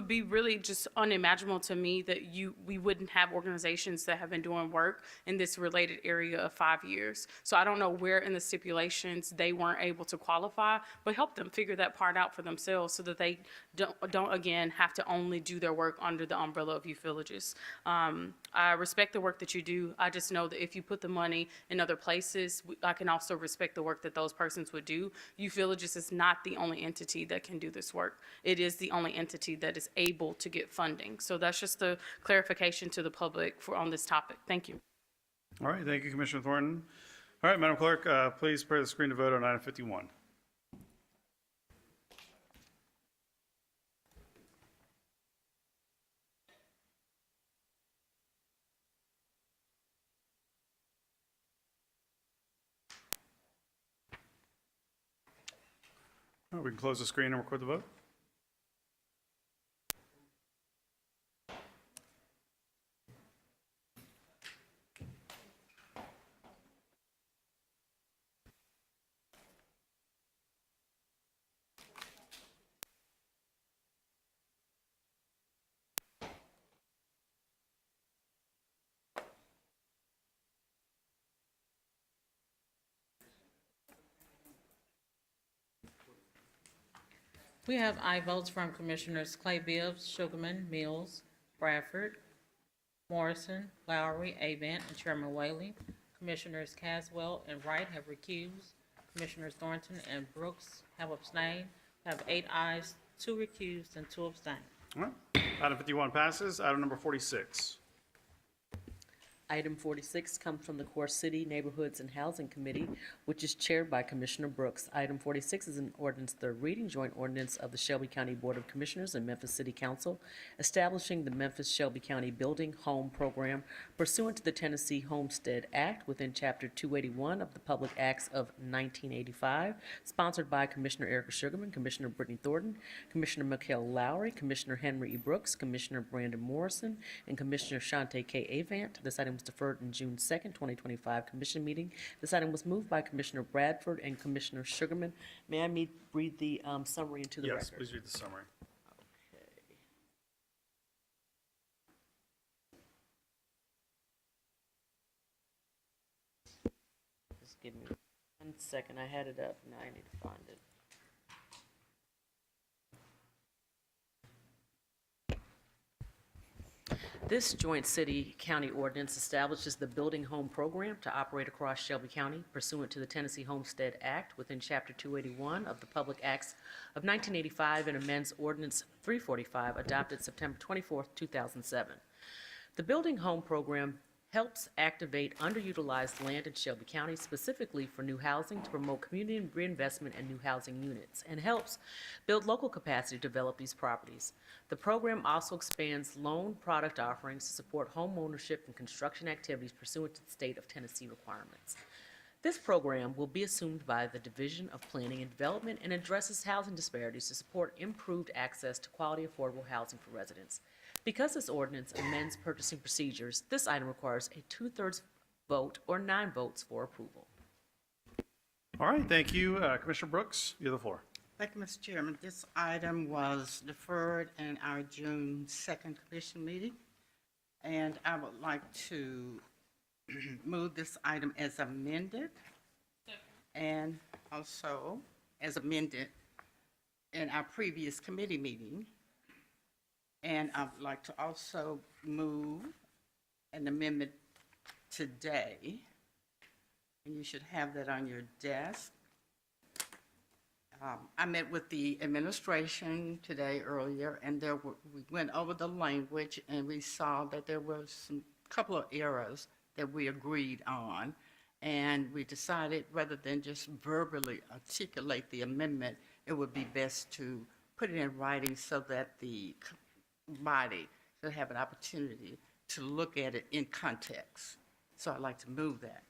be really just unimaginable to me that we wouldn't have organizations that have been doing work in this related area of 5 years. So I don't know where in the stipulations they weren't able to qualify, but help them figure that part out for themselves so that they don't again have to only do their work under the umbrella of youth villages. I respect the work that you do. I just know that if you put the money in other places, I can also respect the work that those persons would do. Youth villages is not the only entity that can do this work. It is the only entity that is able to get funding. So that's just a clarification to the public on this topic. Thank you. All right, thank you, Commissioner Thornton. All right, Madam Clerk, please prepare the screen to vote on item 51. All right, we can close the screen and record the vote. We have aye votes from Commissioners Clay Bibbs, Sugarman, Mills, Bradford, Morrison, Lowry, Avent, and Chairman Whaley. Commissioners Caswell and Wright have recused. Commissioners Thornton and Brooks have abstained. We have 8 ayes, 2 recused, and 2 abstained. All right. Item 51 passes. Item number 46. Item 46 comes from the Core City Neighborhoods and Housing Committee, which is chaired by Commissioner Brooks. Item 46 is an ordinance, third reading, joint ordinance of the Shelby County Board of Commissioners and Memphis City Council, establishing the Memphis-Shelby County Building Home Program pursuant to the Tennessee Homestead Act within Chapter 281 of the Public Acts of 1985, sponsored by Commissioner Erica Sugarman, Commissioner Brittany Thornton, Commissioner Mikhail Lowry, Commissioner Henry E. Brooks, Commissioner Brandon Morrison, and Commissioner Shante K. Avant. This item was deferred in June 2nd, 2025 commission meeting. This item was moved by Commissioner Bradford and Commissioner Sugarman. May I read the summary into the record? Yes, please read the summary. Just give me 1 second. I had it up. Now I need to find it. This joint city-county ordinance establishes the Building Home Program to operate across Shelby County pursuant to the Tennessee Homestead Act within Chapter 281 of the Public Acts of 1985 and amends Ordinance 345 adopted September 24, 2007. The Building Home Program helps activate underutilized land in Shelby County specifically for new housing to promote community reinvestment and new housing units, and helps build local capacity to develop these properties. The program also expands loan product offerings to support home ownership and construction activities pursuant to the state of Tennessee requirements. This program will be assumed by the Division of Planning and Development and addresses housing disparities to support improved access to quality affordable housing for residents. Because this ordinance amends purchasing procedures, this item requires a 2/3 vote or 9 votes for approval. All right, thank you. Commissioner Brooks, you have the floor. Thank you, Mr. Chairman. This item was deferred in our June 2nd commission meeting, and I would like to move this item as amended, and also as amended in our previous committee meeting. And I would like to also move an amendment today, and you should have that on your desk. I met with the administration today earlier, and we went over the language, and we saw that there was some couple of errors that we agreed on, and we decided rather than just verbally articulate the amendment, it would be best to put it in writing so that the body should have an opportunity to look at it in context. So I'd like to move that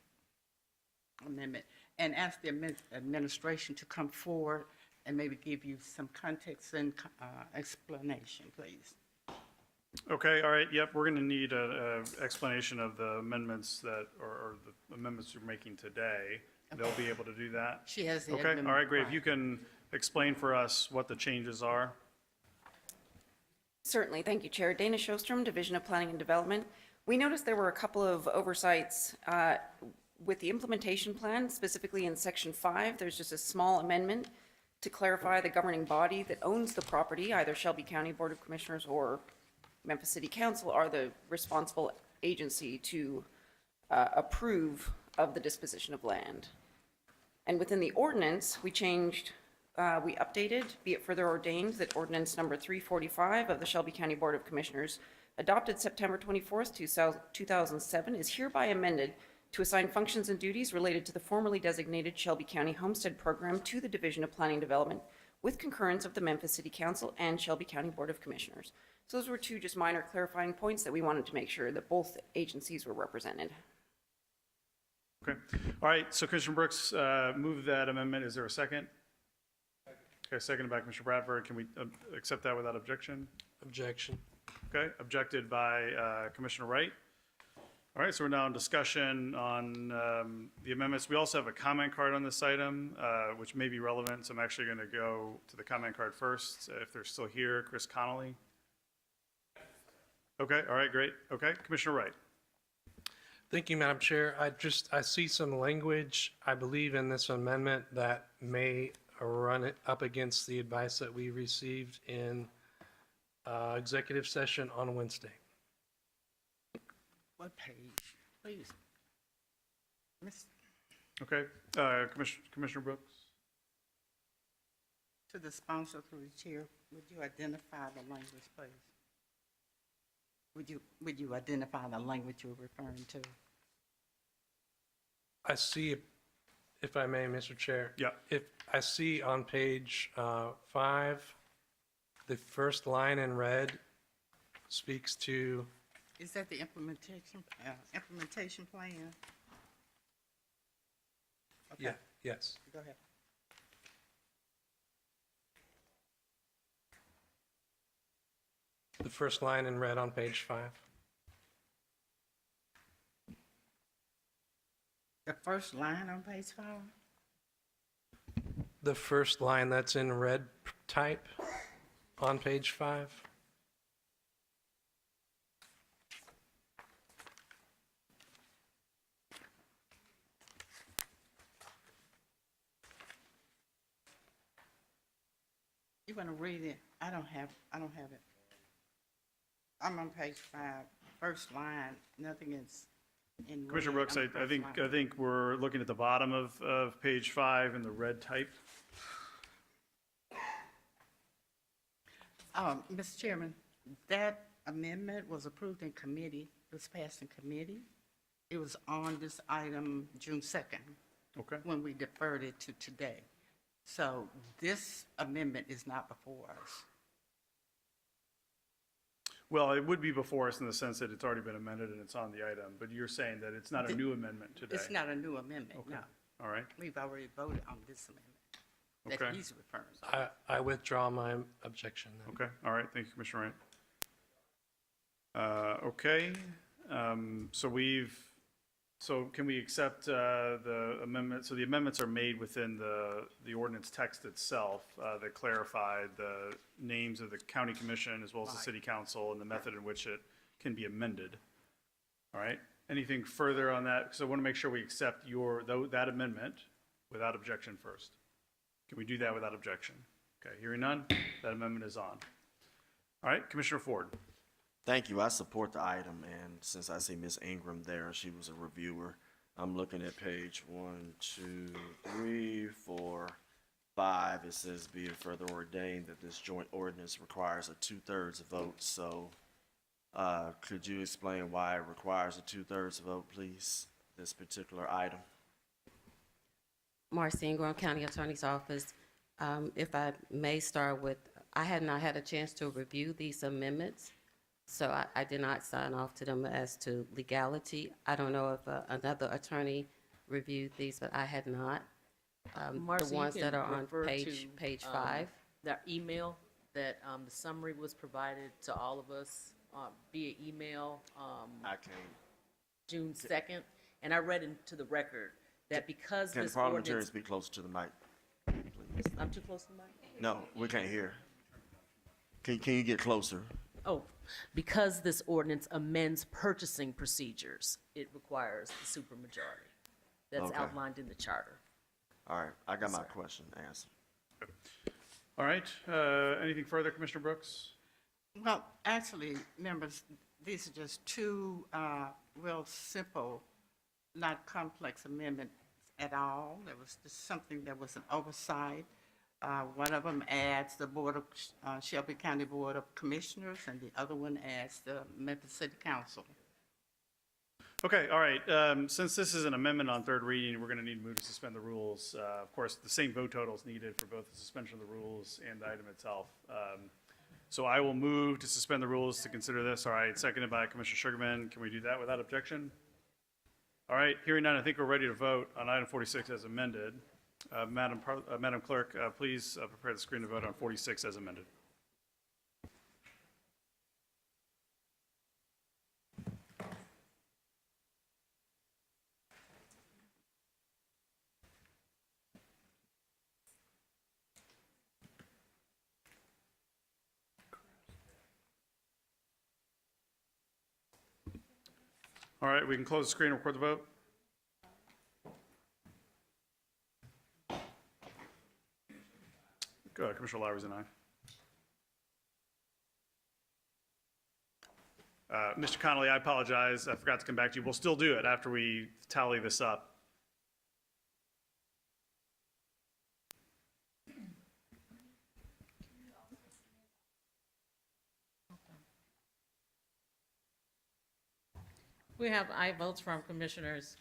amendment and ask the administration to come forward and maybe give you some context and explanation, please. Okay, all right, yep, we're going to need an explanation of the amendments that, or the amendments you're making today. They'll be able to do that? She has the Okay, amendment, all right, great. If right. you can explain for us what the changes are. Certainly. Thank you, Chair. Dana Shostrom, Division of Planning and Development. We noticed there were a couple of oversights with the implementation plan, specifically in Section 5. There's just a small amendment to clarify the governing body that owns the property, either Shelby County Board of Commissioners or Memphis City Council, are the responsible agency to approve of the disposition of land. And within the ordinance, we changed, we updated, be it further ordained, that ordinance number 345 of the Shelby County Board of Commissioners, adopted September 24th, 2007, is hereby amended to assign functions and duties related to the formerly designated Shelby County Homestead Program to the Division of Planning and Development with concurrence of the Memphis City Council and Shelby County Board of Commissioners. So those were two just minor clarifying points that we wanted to make sure that both agencies were represented. Okay, all right, so Commissioner Brooks moved that amendment. Is there a second? Okay, seconded by Commissioner Bradford. Can we accept that without objection? Objection. Okay, objected by Commissioner Wright. All right, so we're now in discussion on the amendments. We also have a comment card on this item, which may be relevant, so I'm actually going to go to the comment card first, if they're still here. Chris Connolly. Okay, all right, great. Okay, Commissioner Wright. Thank you, Madam Chair. I see some language, I believe, in this amendment that may run it up against the advice that we received in executive session on Wednesday. What page, please? Miss, Okay, Commissioner Brooks. to the sponsor through the chair, would you identify the language, please? Would you identify the language you're referring to? I see, if I may, Mr. Chair. Yeah. If I see on page 5, the first line in red speaks to, Is that the implementation plan? Okay, yeah, yes. go ahead. The first line in red on page 5. The first line on page 5? The first line that's in red type on page 5. You want to read it? I don't have it. I'm on page 5, first line, nothing is in red. Commissioner Brooks, on the I first line. think we're looking at the bottom of page 5 in the red type. Mr. Chairman, that amendment was approved in committee, was passed in committee. It was on this item June 2nd. Okay. When we deferred it to today. So this amendment is not before us. Well, it would be before us in the sense that it's already been amended and it's on the item, but you're saying that it's not a new amendment today. It's not a new amendment, Okay. no. All right. We've already voted on this amendment that Okay. he's referring to. I withdraw my objection then. Okay, all right, thank you, Commissioner Wright. Okay, so can we accept the amendment? So the amendments are made within the ordinance text itself that clarify the names of the county commission as well as the city council and the method in which it can be amended. All right, anything further on that? Because I want to make sure we accept that amendment without objection first. Can we do that without objection? Okay, hearing none, that amendment is on. All right, Commissioner Ford. Thank you. I support the item, and since I see Ms. Ingram there, she was a reviewer. I'm looking at page 1, 2, 3, 4, 5. It says, be it further ordained that this joint ordinance requires a 2/3 vote. So could you explain why it requires a 2/3 vote, please, this particular item? Marcy Ingram, County Attorney's Office. If I may start with, I had not had a chance to review these amendments, so I did not sign off to them as to legality. I don't know if another attorney reviewed these, but I had not. Marcy, The you ones can that are on refer page to, 5. That email that the summary was provided to all of us via email I can't. June 2nd, and I read into the record that because Can the this parliamentarian ordinance, speak closer to the mic, please? I'm too close to the mic? No, we can't hear. Can you get closer? Oh, because this ordinance amends purchasing procedures, it requires the supermajority. That's Okay. outlined in the charter. All right, I got my Sorry. question answered. All right, anything further, Commissioner Brooks? Well, actually, members, these are just two real simple, not complex amendments at all. There was just something that was an oversight. One of them adds the Board of, Shelby County Board of Commissioners, and the other one adds the Memphis City Council. Okay, all right, since this is an amendment on third reading, we're going to need to move to suspend the rules. Of course, the same vote total is needed for both the suspension of the rules and the item itself. So I will move to suspend the rules to consider this. All right, seconded by Commissioner Sugarman. Can we do that without objection? All right, hearing none, I think we're ready to vote on item 46 as amended. Madam Clerk, please prepare the screen to vote on 46 as amended. All right, we can close the screen and record the vote. Go ahead, Commissioner Lowry's an aye. Mr. Connolly, I apologize. I forgot to come back to you. We'll still do it after we tally this up. We have aye votes from Commissioners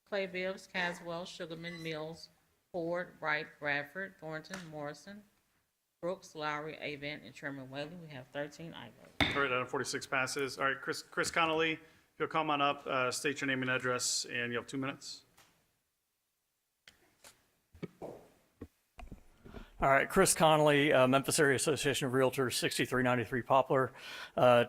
Clay Bibbs, Caswell, Sugarman, Mills, Ford, Wright, Bradford, Thornton, Morrison, Brooks, Lowry, Avent, and Chairman Whaley. We have 13 aye votes. All right, item 46 passes. All right, Chris Connolly, if you'll come on up, state your name and address, and you have 2 minutes. All right, Chris Connolly, Memphis Area Association of Realtors, 6393 Poplar.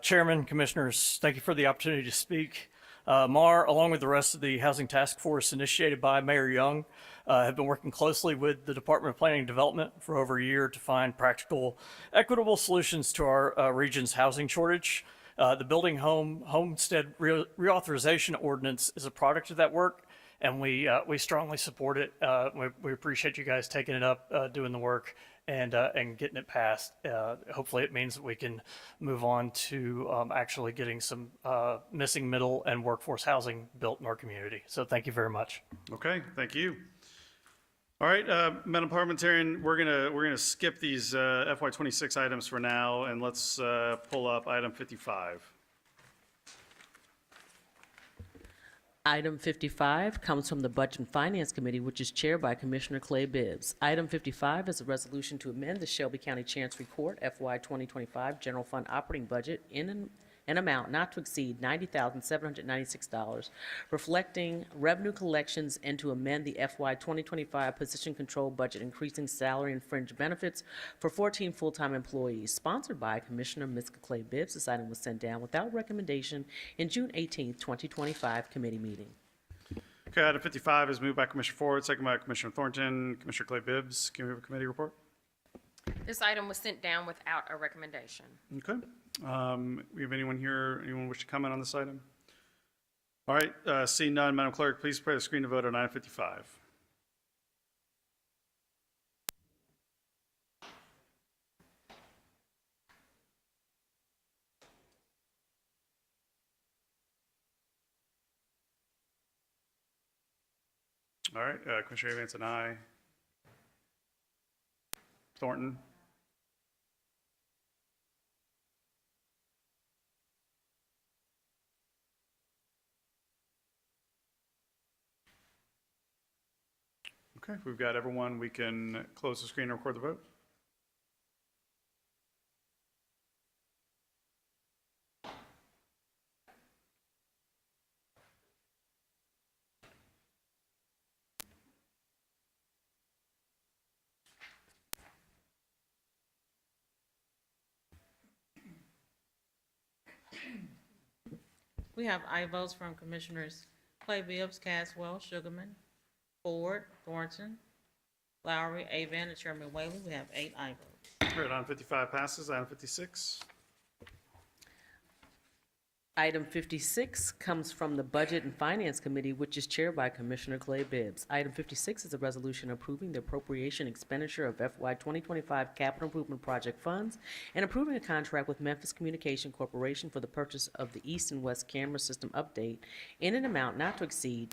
Chairman, Commissioners, thank you for the opportunity to speak. MAR, along with the rest of the Housing Task Force initiated by Mayor Young, have been working closely with the Department of Planning and Development for over a year to find practical, equitable solutions to our region's housing shortage. The Building Homestead Reauthorization Ordinance is a product of that work, and we strongly support it. We appreciate you guys taking it up, doing the work, and getting it passed. Hopefully it means that we can move on to actually getting some missing middle and workforce housing built in our community. So thank you very much. Okay, thank you. All right, Madam Parliamentarian, we're gonna skip these FY26 items for now, and let's pull up item 55. Item 55 comes from the Budget and Finance Committee, which is chaired by Commissioner Clay Bibbs. Item 55 is a resolution to amend the Shelby County Chancery Court FY 2025 General Fund Operating Budget in an amount not to exceed $90,796, reflecting revenue collections, and to amend the FY 2025 Position Control Budget, increasing salary and fringe benefits for 14 full-time employees. Sponsored by Commissioner Miska Clay Bibbs, this item was sent down without recommendation in June 18, 2025 committee meeting. Okay, item 55 is moved by Commissioner Ford, second by Commissioner Thornton. Commissioner Clay Bibbs, can we have a committee report? This item was sent down without a recommendation. Okay. We have anyone here, anyone wish to comment on this item? All right, seeing none, Madam Clerk, please prepare the screen to vote on item 55. All right, Commissioner Avance and aye. Thornton? Okay, if we've got everyone, we can close the screen and record the vote. We have aye votes from Commissioners Clay Bibbs, Caswell, Sugarman, Ford, Thornton, Lowry, Avent, and Chairman Whaley. We have 8 aye votes. All right, item 55 passes. Item 56. Item 56 comes from the Budget and Finance Committee, which is chaired by Commissioner Clay Bibbs. Item 56 is a resolution approving the appropriation expenditure of FY 2025 capital improvement project funds and approving a contract with Memphis Communication Corporation for the purchase of the East and West camera system update in an amount not to exceed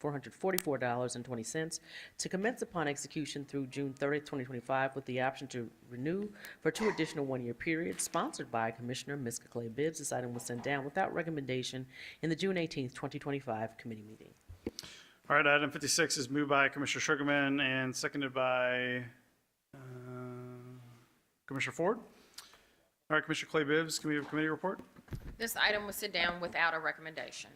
$444.20 to commence upon execution through June 30th, 2025, with the option to renew for 2 additional one-year periods, sponsored by Commissioner Miska Clay Bibbs. This item was sent down without recommendation in the June 18th, 2025 committee meeting. All right, item 56 is moved by Commissioner Sugarman and seconded by Commissioner Ford. All right, Commissioner Clay Bibbs, can we have a committee report? This item was sent down without a recommendation.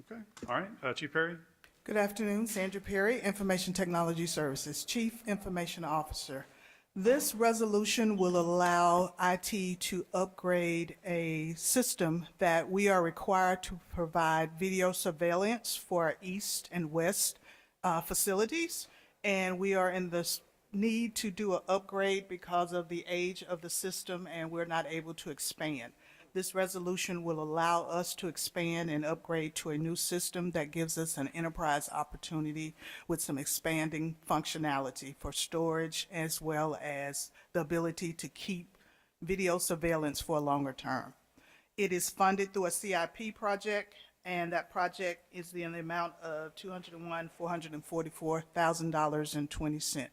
Okay, all right, Chief Perry. Good afternoon, Sandra Perry, Information Technology Services, Chief Information Officer. This resolution will allow IT to upgrade a system that we are required to provide video surveillance for our east and west facilities. And we are in the need to do an upgrade because of the age of the system, and we're not able to expand. This resolution will allow us to expand and upgrade to a new system that gives us an enterprise opportunity with some expanding functionality for storage, as well as the ability to keep video surveillance for a longer term. It is funded through a CIP project, and that project is in the amount of $201,444,000.20.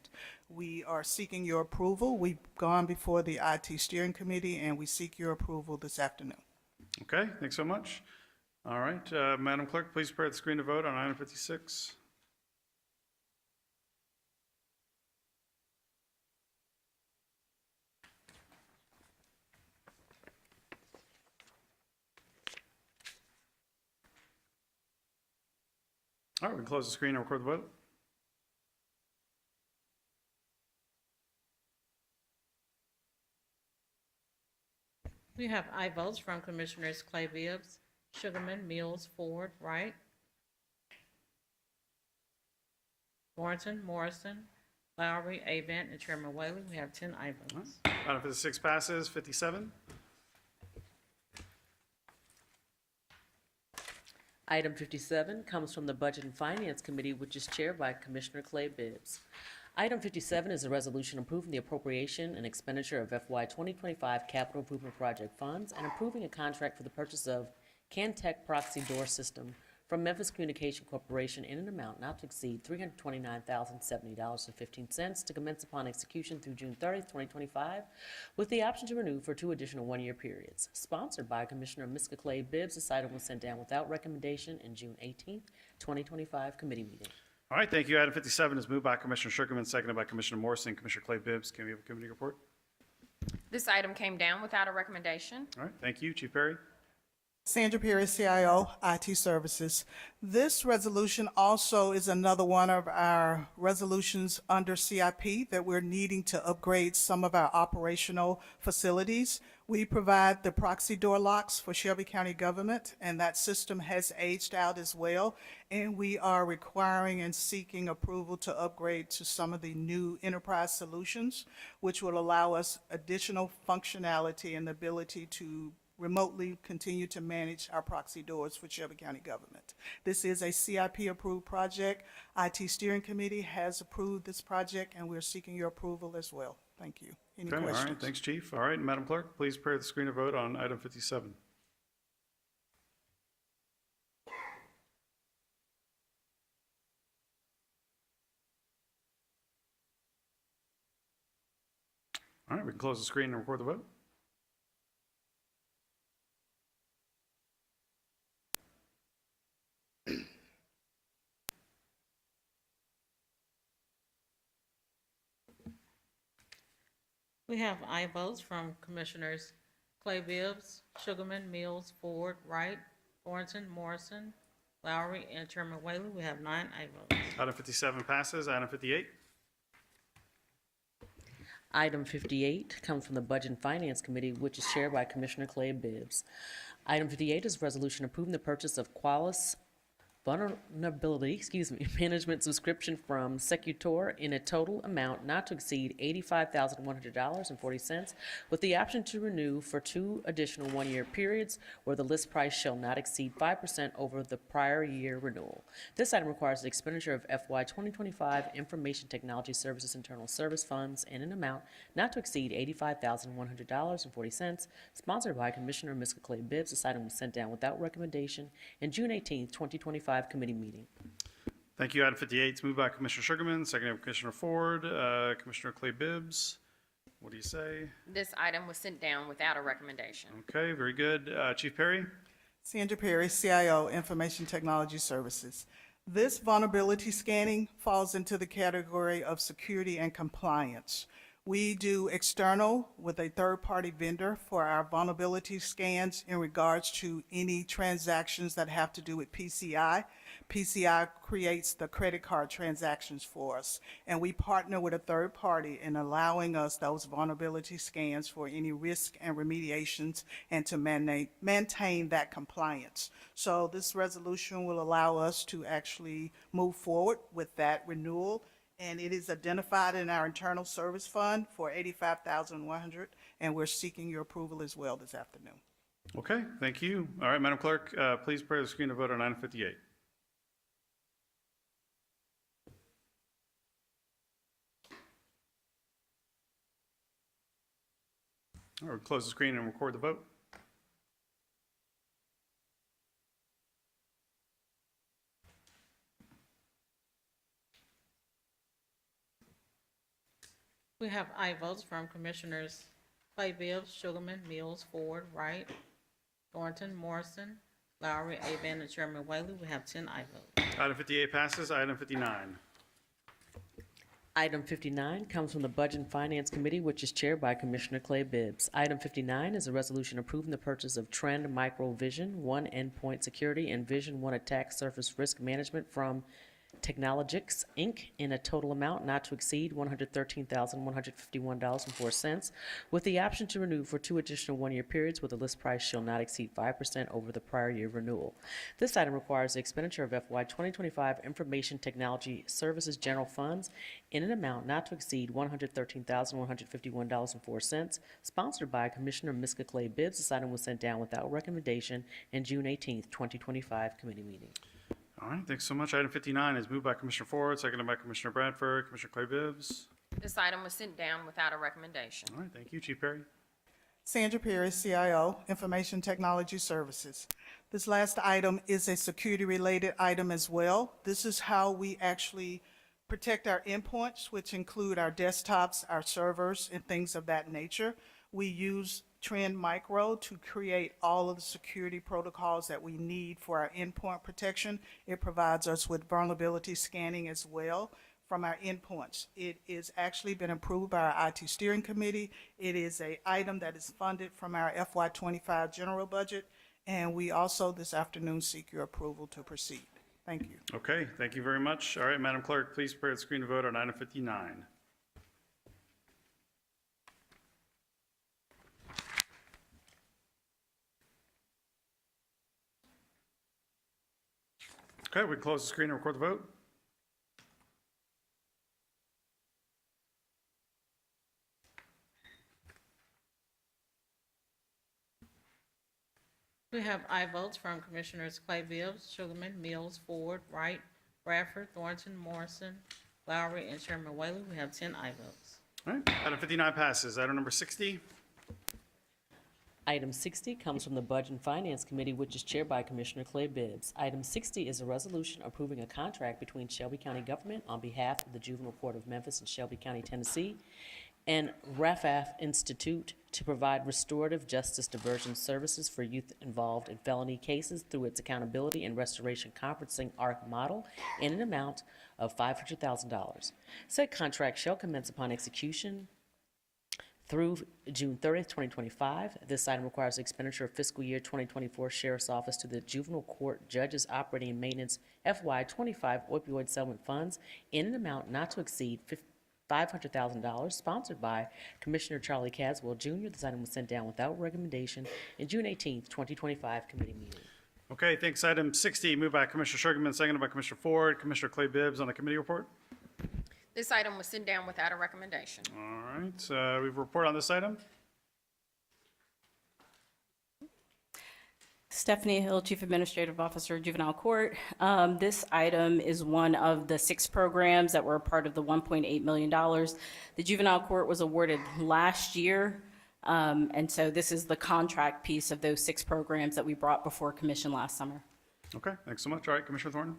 We are seeking your approval. We've gone before the IT Steering Committee, and we seek your approval this afternoon. Okay, thanks so much. All right, Madam Clerk, please prepare the screen to vote on item 56. All right, we can close the screen and record the vote. We have aye votes from Commissioners Clay Bibbs, Sugarman, Mills, Ford, Wright, Thornton, Morrison, Lowry, Avent, and Chairman Whaley. We have 10 aye votes. Item 56 passes. 57. Item 57 comes from the Budget and Finance Committee, which is chaired by Commissioner Clay Bibbs. Item 57 is a resolution approving the appropriation and expenditure of FY 2025 capital improvement project funds and approving a contract for the purchase of Cantech proxy door system from Memphis Communication Corporation in an amount not to exceed $329,070.15 to commence upon execution through June 30th, 2025, with the option to renew for 2 additional one-year periods. Sponsored by Commissioner Miska Clay Bibbs, this item was sent down without recommendation in June 18th, 2025 committee meeting. All right, thank you. Item 57 is moved by Commissioner Sugarman, seconded by Commissioner Morrison. Commissioner Clay Bibbs, can we have a committee report? This item came down without a recommendation. All right, thank you. Chief Perry? Sandra Perry, CIO, IT Services. This resolution also is another one of our resolutions under CIP that we're needing to upgrade some of our operational facilities. We provide the proxy door locks for Shelby County government, and that system has aged out as well. And we are requiring and seeking approval to upgrade to some of the new enterprise solutions, which will allow us additional functionality and the ability to remotely continue to manage our proxy doors for Shelby County government. This is a CIP-approved project. IT Steering Committee has approved this project, and we're seeking your approval as well. Thank you. Any Okay, questions? all right, thanks, Chief. All right, Madam Clerk, please prepare the screen to vote on item 57. All right, we can close the screen and record the vote. We have aye votes from Commissioners Clay Bibbs, Sugarman, Mills, Ford, Wright, Thornton, Morrison, Lowry, and Chairman Whaley. We have 9 aye votes. Item 57 passes. Item 58. Item 58 comes from the Budget and Finance Committee, which is chaired by Commissioner Clay Bibbs. Item 58 is a resolution approving the purchase of Qualis vulnerability, management subscription from Secutor in a total amount not to exceed $85,100.40, with the option to renew for 2 additional one-year periods where the list price shall not exceed 5% over the prior year renewal. This item requires the expenditure of FY 2025 Information Technology Services Internal Service Funds in an amount not to exceed $85,100.40, sponsored by Commissioner Miska Clay Bibbs. This item was sent down without recommendation in June 18th, 2025 committee meeting. Thank you. Item 58 is moved by Commissioner Sugarman, seconded by Commissioner Ford. Commissioner Clay Bibbs, what do you say? This item was sent down without a recommendation. Okay, very good. Chief Perry? Sandra Perry, CIO, Information Technology Services. This vulnerability scanning falls into the category of security and compliance. We do external with a third-party vendor for our vulnerability scans in regards to any transactions that have to do with PCI. PCI creates the credit card transactions for us, and we partner with a third party in allowing us those vulnerability scans for any risk and remediations and to maintain that compliance. So this resolution will allow us to actually move forward with that renewal, and it is identified in our internal service fund for $85,100, and we're seeking your approval as well this afternoon. Okay, thank you. All right, Madam Clerk, please prepare the screen to vote on item 58. All right, we'll close the screen and record the vote. We have aye votes from Commissioners Clay Bibbs, Sugarman, Mills, Ford, Wright, Thornton, Morrison, Lowry, Avon, and Chairman Whaley. We have 10 aye votes. Item 58 passes. Item 59. Item 59 comes from the Budget and Finance Committee, which is chaired by Commissioner Clay Bibbs. Item 59 is a resolution approving the purchase of Trend Micro Vision 1 Endpoint Security and Vision 1 Attack Surface Risk Management from Technologics, Inc., in a total amount not to exceed $113,151.04, with the option to renew for 2 additional one-year periods, where the list price shall not exceed 5% over the prior year renewal. This item requires the expenditure of FY 2025 Information Technology Services General Funds in an amount not to exceed $113,151.04, sponsored by Commissioner Miska Clay Bibbs. This item was sent down without recommendation in June 18th, 2025 committee meeting. All right, thanks so much. Item 59 is moved by Commissioner Ford, seconded by Commissioner Bradford. Commissioner Clay Bibbs. This item was sent down without a recommendation. All right, thank you. Chief Perry. Sandra Perry, CIO, Information Technology Services. This last item is a security-related item as well. This is how we actually protect our endpoints, which include our desktops, our servers, and things of that nature. We use Trend Micro to create all of the security protocols that we need for our endpoint protection. It provides us with vulnerability scanning as well from our endpoints. It is actually been approved by our IT steering committee. It is an item that is funded from our FY25 general budget, and we also this afternoon seek your approval to proceed. Thank you. Okay, thank you very much. All right, Madam Clerk, please prepare the screen to vote on item 59. Okay, we close the screen and record the vote. We have aye votes from Commissioners Clay Bibbs, Sugarman, Mills, Ford, Wright, Bradford, Thornton, Morrison, Lowry, and Chairman Whaley. We have 10 aye votes. All right, item 59 passes. Item number 60. Item 60 comes from the Budget and Finance Committee, which is chaired by Commissioner Clay Bibbs. Item 60 is a resolution approving a contract between Shelby County Government on behalf of the Juvenile Court of Memphis in Shelby County, Tennessee, and RAFAF Institute to provide restorative justice diversion services for youth involved in felony cases through its accountability and restoration conferencing ARC model in an amount of $500,000. Said contract shall commence upon execution through June 30th, 2025. This item requires the expenditure of fiscal year 2024 Sheriff's Office to the Juvenile Court Judges Operating and Maintenance FY25 Opioid Settlement Funds in an amount not to exceed $500,000, sponsored by Commissioner Charlie Caswell, Jr. This item was sent down without recommendation in June 18th, 2025 committee meeting. Okay, thanks. Item 60, moved by Commissioner Sugarman, seconded by Commissioner Ford. Commissioner Clay Bibbs on the committee report. This item was sent down without a recommendation. All right, we have a report on this item. Stephanie Hill, Chief Administrative Officer, Juvenile Court. This item is one of the 6 programs that were a part of the $1.8 million the Juvenile Court was awarded last year. And so this is the contract piece of those 6 programs that we brought before Commission last summer. Okay, thanks so much. All right, Commissioner Thornton.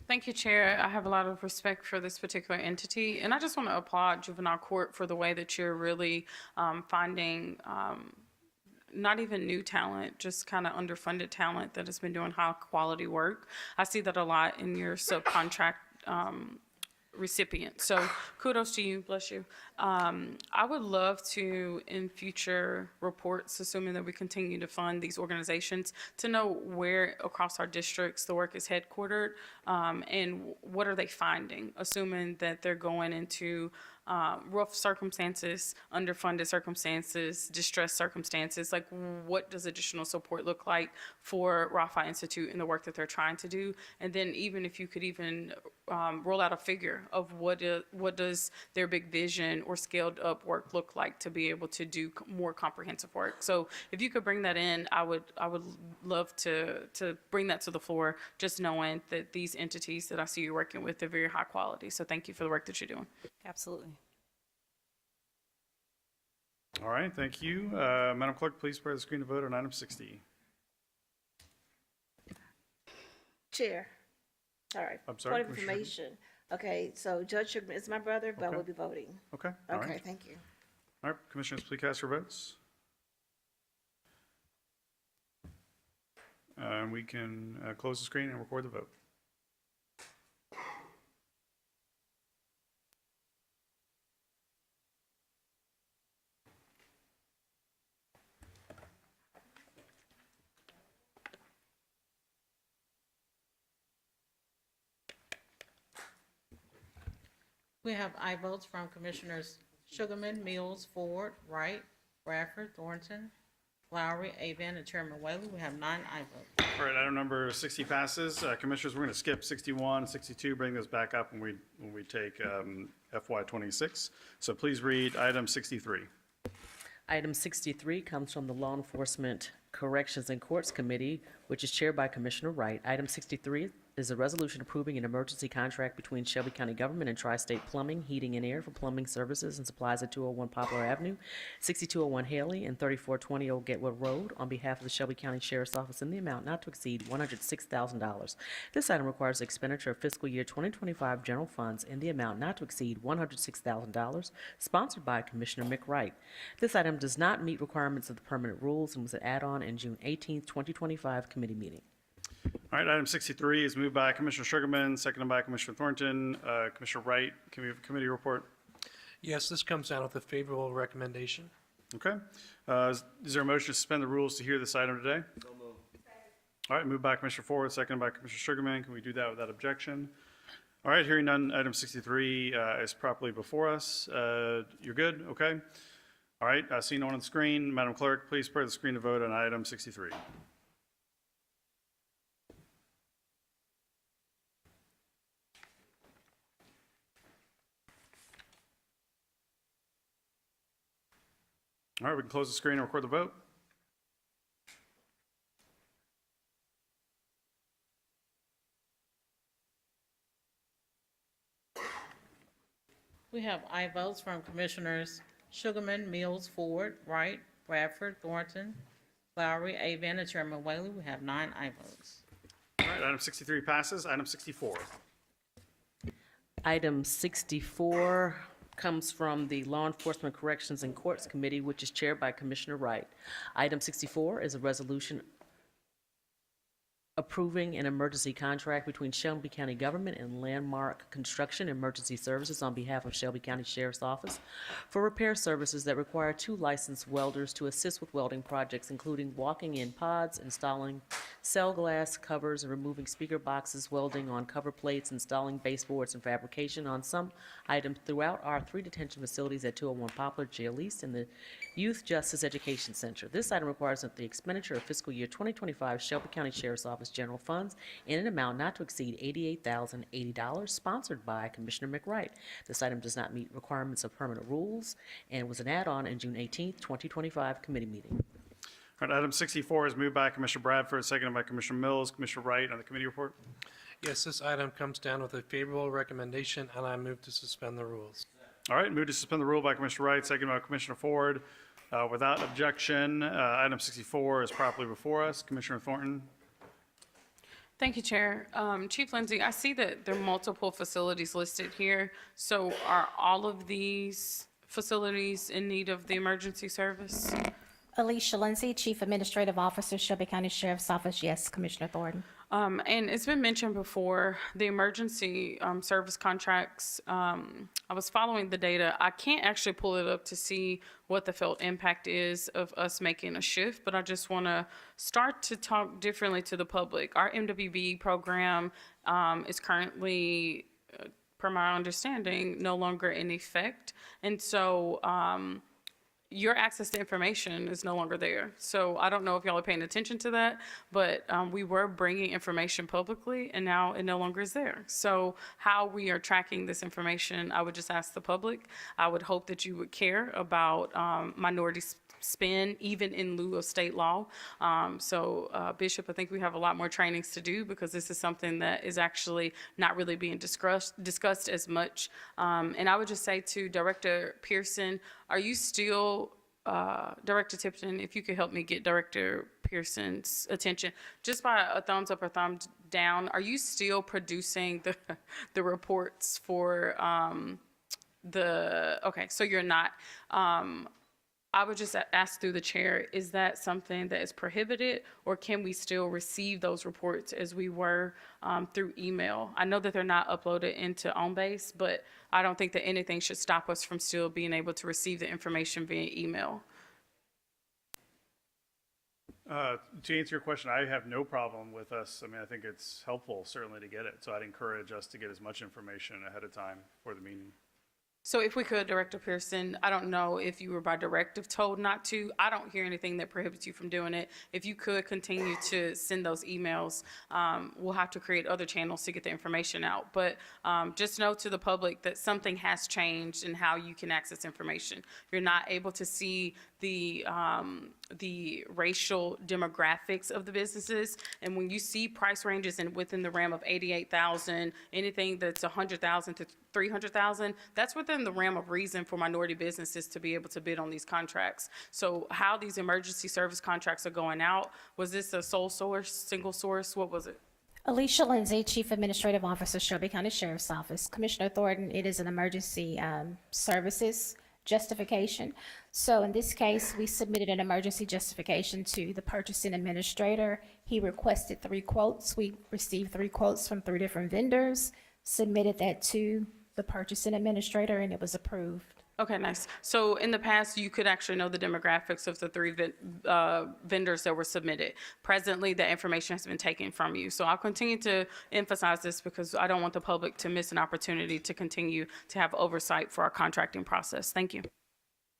Thank you, Chair. I have a lot of respect for this particular entity, and I just want to applaud Juvenile Court for the way that you're really finding not even new talent, just kind of underfunded talent that has been doing high quality work. I see that a lot in your subcontract recipient. So kudos to you, bless you. I would love to, in future reports, assuming that we continue to fund these organizations, to know where across our districts the work is headquartered, and what are they finding, assuming that they're going into rough circumstances, underfunded circumstances, distressed circumstances. Like, what does additional support look like for Rapha Institute and the work that they're trying to do? And then even if you could even roll out a figure of what does their big vision or scaled up work look like to be able to do more comprehensive work. So if you could bring that in, I would love to bring that to the floor, just knowing that these entities that I see you working with are very high quality. So thank you for the work that you're doing. Absolutely. All right, thank you. Madam Clerk, please prepare the screen to vote on item 60. Chair. All right. I'm sorry, Point of Commissioner information. Okay, so Judge Sugarman is my brother, but Okay. we'll be voting. Okay, all Okay, right. thank you. All right, Commissioners, please cast your votes. And we can close the screen and record the vote. We have aye votes from Commissioners Sugarman, Mills, Ford, Wright, Bradford, Thornton, Lowry, Avon, and Chairman Whaley. We have 9 aye votes. All right, item number 60 passes. Commissioners, we're going to skip 61, 62, bring those back up when we take FY 26. So please read item 63. Item 63 comes from the Law Enforcement Corrections and Courts Committee, which is chaired by Commissioner Wright. Item 63 is a resolution approving an emergency contract between Shelby County Government and Tri-State Plumbing, Heating, and Air for plumbing services and supplies at 201 Poplar Avenue, 6201 Haley, and 3420 Old Gateway Road on behalf of the Shelby County Sheriff's Office in the amount not to exceed $106,000. This item requires the expenditure of fiscal year 2025 general funds in the amount not to exceed $106,000, sponsored by Commissioner McWright. This item does not meet requirements of the permanent rules and was an add-on in June 18, 2025 committee meeting. All right, item 63 is moved by Commissioner Sugarman, seconded by Commissioner Thornton. Commissioner Wright, can we have a committee report? Yes, this comes down with a favorable recommendation. Okay. Is there a motion to suspend the rules to hear this item today? All right, moved by Commissioner Ford, seconded by Commissioner Sugarman. Can we do that without objection? All right, hearing none, item 63 is properly before us. You're good? Okay. All right, seeing no one on the screen, Madam Clerk, please prepare the screen to vote on item 63. All right, we can close the screen and record the vote. We have aye votes from Commissioners Sugarman, Mills, Ford, Wright, Bradford, Thornton, Lowry, Avon, and Chairman Whaley. We have 9 aye votes. All right, item 63 passes. Item 64. Item 64 comes from the Law Enforcement Corrections and Courts Committee, which is chaired by Commissioner Wright. Item 64 is a resolution approving an emergency contract between Shelby County Government and Landmark Construction Emergency Services on behalf of Shelby County Sheriff's Office for repair services that require 2 licensed welders to assist with welding projects, including walking in pods, installing cell glass covers, and removing speaker boxes, welding on cover plates, installing baseboards, and fabrication on some items throughout our 3 detention facilities at 201 Poplar, Jail East, and the Youth Justice Education Center. This item requires that the expenditure of fiscal year 2025 Shelby County Sheriff's Office general funds in an amount not to exceed $88,080, sponsored by Commissioner McWright. This item does not meet requirements of permanent rules and was an add-on in June 18th, 2025 committee meeting. All right, item 64 is moved by Commissioner Bradford, seconded by Commissioner Mills. Commissioner Wright on the committee report. Yes, this item comes down with a favorable recommendation, and I move to suspend the rules. All right, move to suspend the rule by Commissioner Wright, seconded by Commissioner Ford. Without objection, item 64 is properly before us. Commissioner Thornton. Thank you, Chair. Chief Lindsay, I see that there are multiple facilities listed here. So are all of these facilities in need of the emergency service? Alicia Lindsay, Chief Administrative Officer, Shelby County Sheriff's Office. Yes, Commissioner Thornton. And it's been mentioned before, the emergency service contracts, I was following the data. I can't actually pull it up to see what the felt impact is of us making a shift, but I just want to start to talk differently to the public. Our MWB program is currently, per my understanding, no longer in effect. And so your access to information is no longer there. So I don't know if y'all are paying attention to that, but we were bringing information publicly and now it no longer is there. So how we are tracking this information, I would just ask the public. I would hope that you would care about minority spend, even in lieu of state law. Bishop, I think we have a lot more trainings to do because this is something that is actually not really being discussed as much. And I would just say to Director Pearson, are you still, Director Tipton, if you could help me get Director Pearson's attention, just by a thumbs up or thumbs down, are you still producing the reports for okay, so you're not. I would just ask through the chair, is that something that is prohibited, or can we still receive those reports as we were through email? I know that they're not uploaded into OnBase, but I don't think that anything should stop us from still being able to receive the information via email. To answer your question, I have no problem with us. I mean, I think it's helpful certainly to get it. So I'd encourage us to get as much information ahead of time for the meeting. So if we could, Director Pearson, I don't know if you were by directive told not to. I don't hear anything that prohibits you from doing it. If you could continue to send those emails, we'll have to create other channels to get the information out. But just know to the public that something has changed in how you can access information. You're not able to see the racial demographics of the businesses. And when you see price ranges within the realm of 88,000, anything that's 100,000 to 300,000, that's within the realm of reason for minority businesses to be able to bid on these contracts. So how these emergency service contracts are going out, was this a sole source, single source? What was it? Alicia Lindsay, Chief Administrative Officer, Shelby County Sheriff's Office. Commissioner Thornton, it is an emergency services justification. So in this case, we submitted an emergency justification to the purchasing administrator. He requested 3 quotes. We received 3 quotes from 3 different vendors, submitted that to the purchasing administrator, and it was approved. Okay, nice. So in the past, you could actually know the demographics of the 3 vendors that were submitted. Presently, that information has been taken from you. So I'll continue to emphasize this because I don't want the public to miss an opportunity to continue to have oversight for our contracting process. Thank you.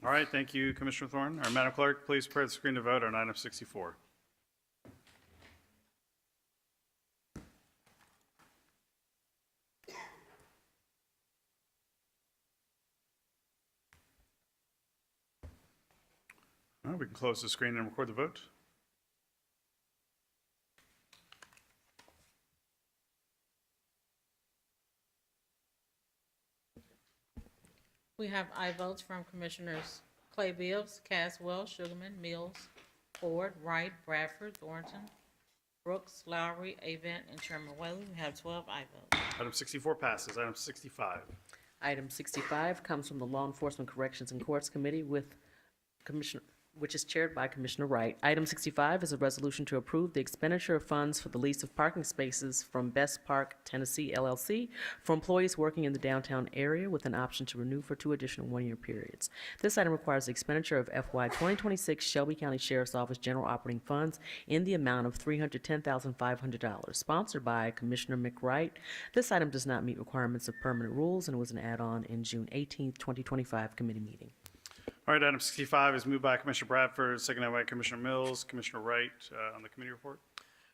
All right, thank you, Commissioner Thornton. Our Madam Clerk, please prepare the screen to vote on item 64. All right, we can close the screen and record the vote. We have aye votes from Commissioners Clay Bibbs, Caswell, Sugarman, Mills, Ford, Wright, Bradford, Thornton, Brooks, Lowry, Avent, and Chairman Whaley. We have 12 aye votes. Item 64 passes. Item 65. Item 65 comes from the Law Enforcement Corrections and Courts Committee which is chaired by Commissioner Wright. Item 65 is a resolution to approve the expenditure of funds for the lease of parking spaces from Best Park Tennessee LLC for employees working in the downtown area with an option to renew for 2 additional 1-year periods. This item requires the expenditure of FY 2026 Shelby County Sheriff's Office General Operating Funds in the amount of $310,500, sponsored by Commissioner McWright. This item does not meet requirements of permanent rules and was an add-on in June 18, 2025 committee meeting. All right, item 65 is moved by Commissioner Bradford, seconded by Commissioner Mills. Commissioner Wright on the committee report.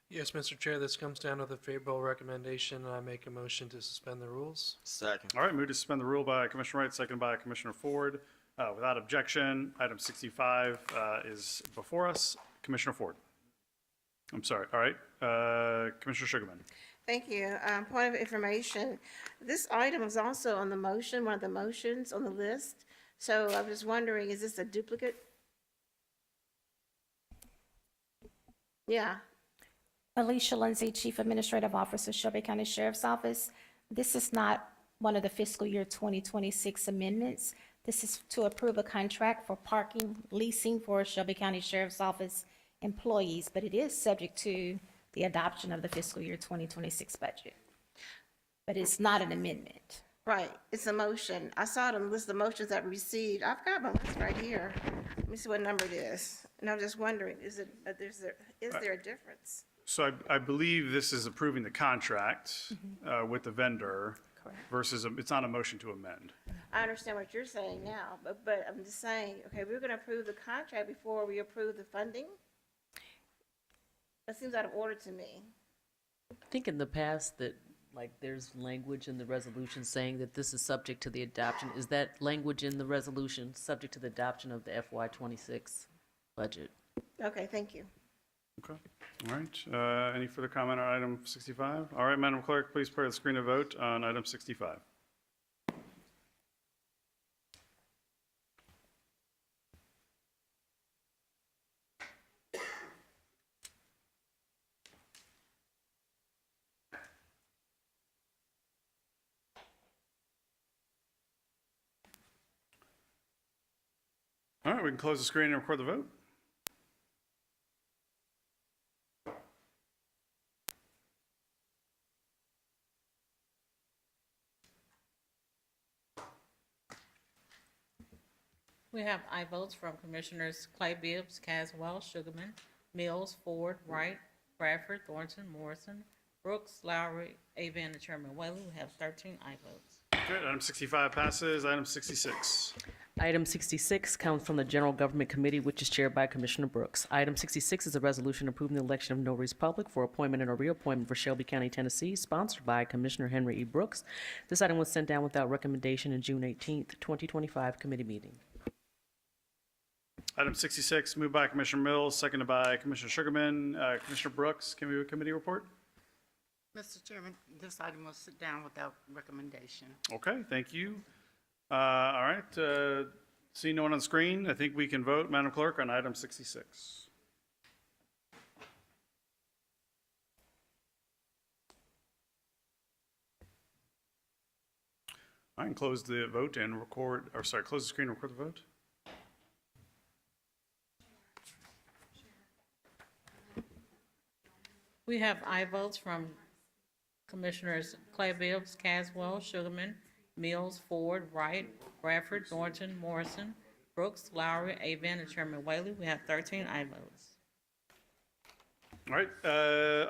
Yes, Mr. Chair, this comes down to the favorable recommendation, and I make a motion to suspend the rules. Second. All right, move to suspend the rule by Commissioner Wright, seconded by Commissioner Ford. Without objection, item 65 is before us. Commissioner Ford. I'm sorry. All right, Commissioner Sugarman. Thank you. Point of information, this item is also on the motion, one of the motions on the list. So I was wondering, is this a duplicate? Yeah. Alicia Lindsay, Chief Administrative Officer, Shelby County Sheriff's Office. This is not one of the fiscal year 2026 amendments. This is to approve a contract for parking leasing for Shelby County Sheriff's Office employees, but it is subject to the adoption of the fiscal year 2026 budget. But it's not an amendment. Right, it's a motion. I saw the list of motions that we received. I've got my list right here. Let me see what number it is. And I'm just wondering, is there a difference? So I believe this is approving the contract with the vendor versus, it's not a motion to amend. I understand what you're saying now, but I'm just saying, okay, we're gonna approve the contract before we approve the funding? That seems out of order to me. I think in the past that, like, there's language in the resolution saying that this is subject to the adoption. Is that language in the resolution subject to the adoption of the FY '26 budget? Okay, thank you. Okay, all right. Any further comment on item 65? All right, Madam Clerk, please prepare the screen to vote on item 65. All right, we can close the screen and record the vote. We have aye votes from Commissioners Clay Bibbs, Caswell, Sugarman, Mills, Ford, Wright, Bradford, Thornton, Morrison, Brooks, Lowry, Avon, and Chairman Whaley. We have 13 aye votes. Good, item 65 passes. Item 66. Item 66 comes from the General Government Committee, which is chaired by Commissioner Brooks. Item 66 is a resolution approving the election of notaries public for appointment and or reappointment for Shelby County, Tennessee, sponsored by Commissioner Henry E. Brooks. This item was sent down without recommendation in June 18th, 2025 committee meeting. Item 66, moved by Commissioner Mills, seconded by Commissioner Sugarman. Commissioner Brooks, can we have a committee report? Mr. Chairman, this item will sit down without recommendation. Okay, thank you. All right, seeing no one on the screen, I think we can vote, Madam Clerk, on item 66. I can close the vote and record, or sorry, close the screen and record the vote. We have aye votes from Commissioners Clay Bibbs, Caswell, Sugarman, Mills, Ford, Wright, Bradford, Thornton, Morrison, Brooks, Lowry, Avon, and Chairman Whaley. We have 13 aye votes. All right,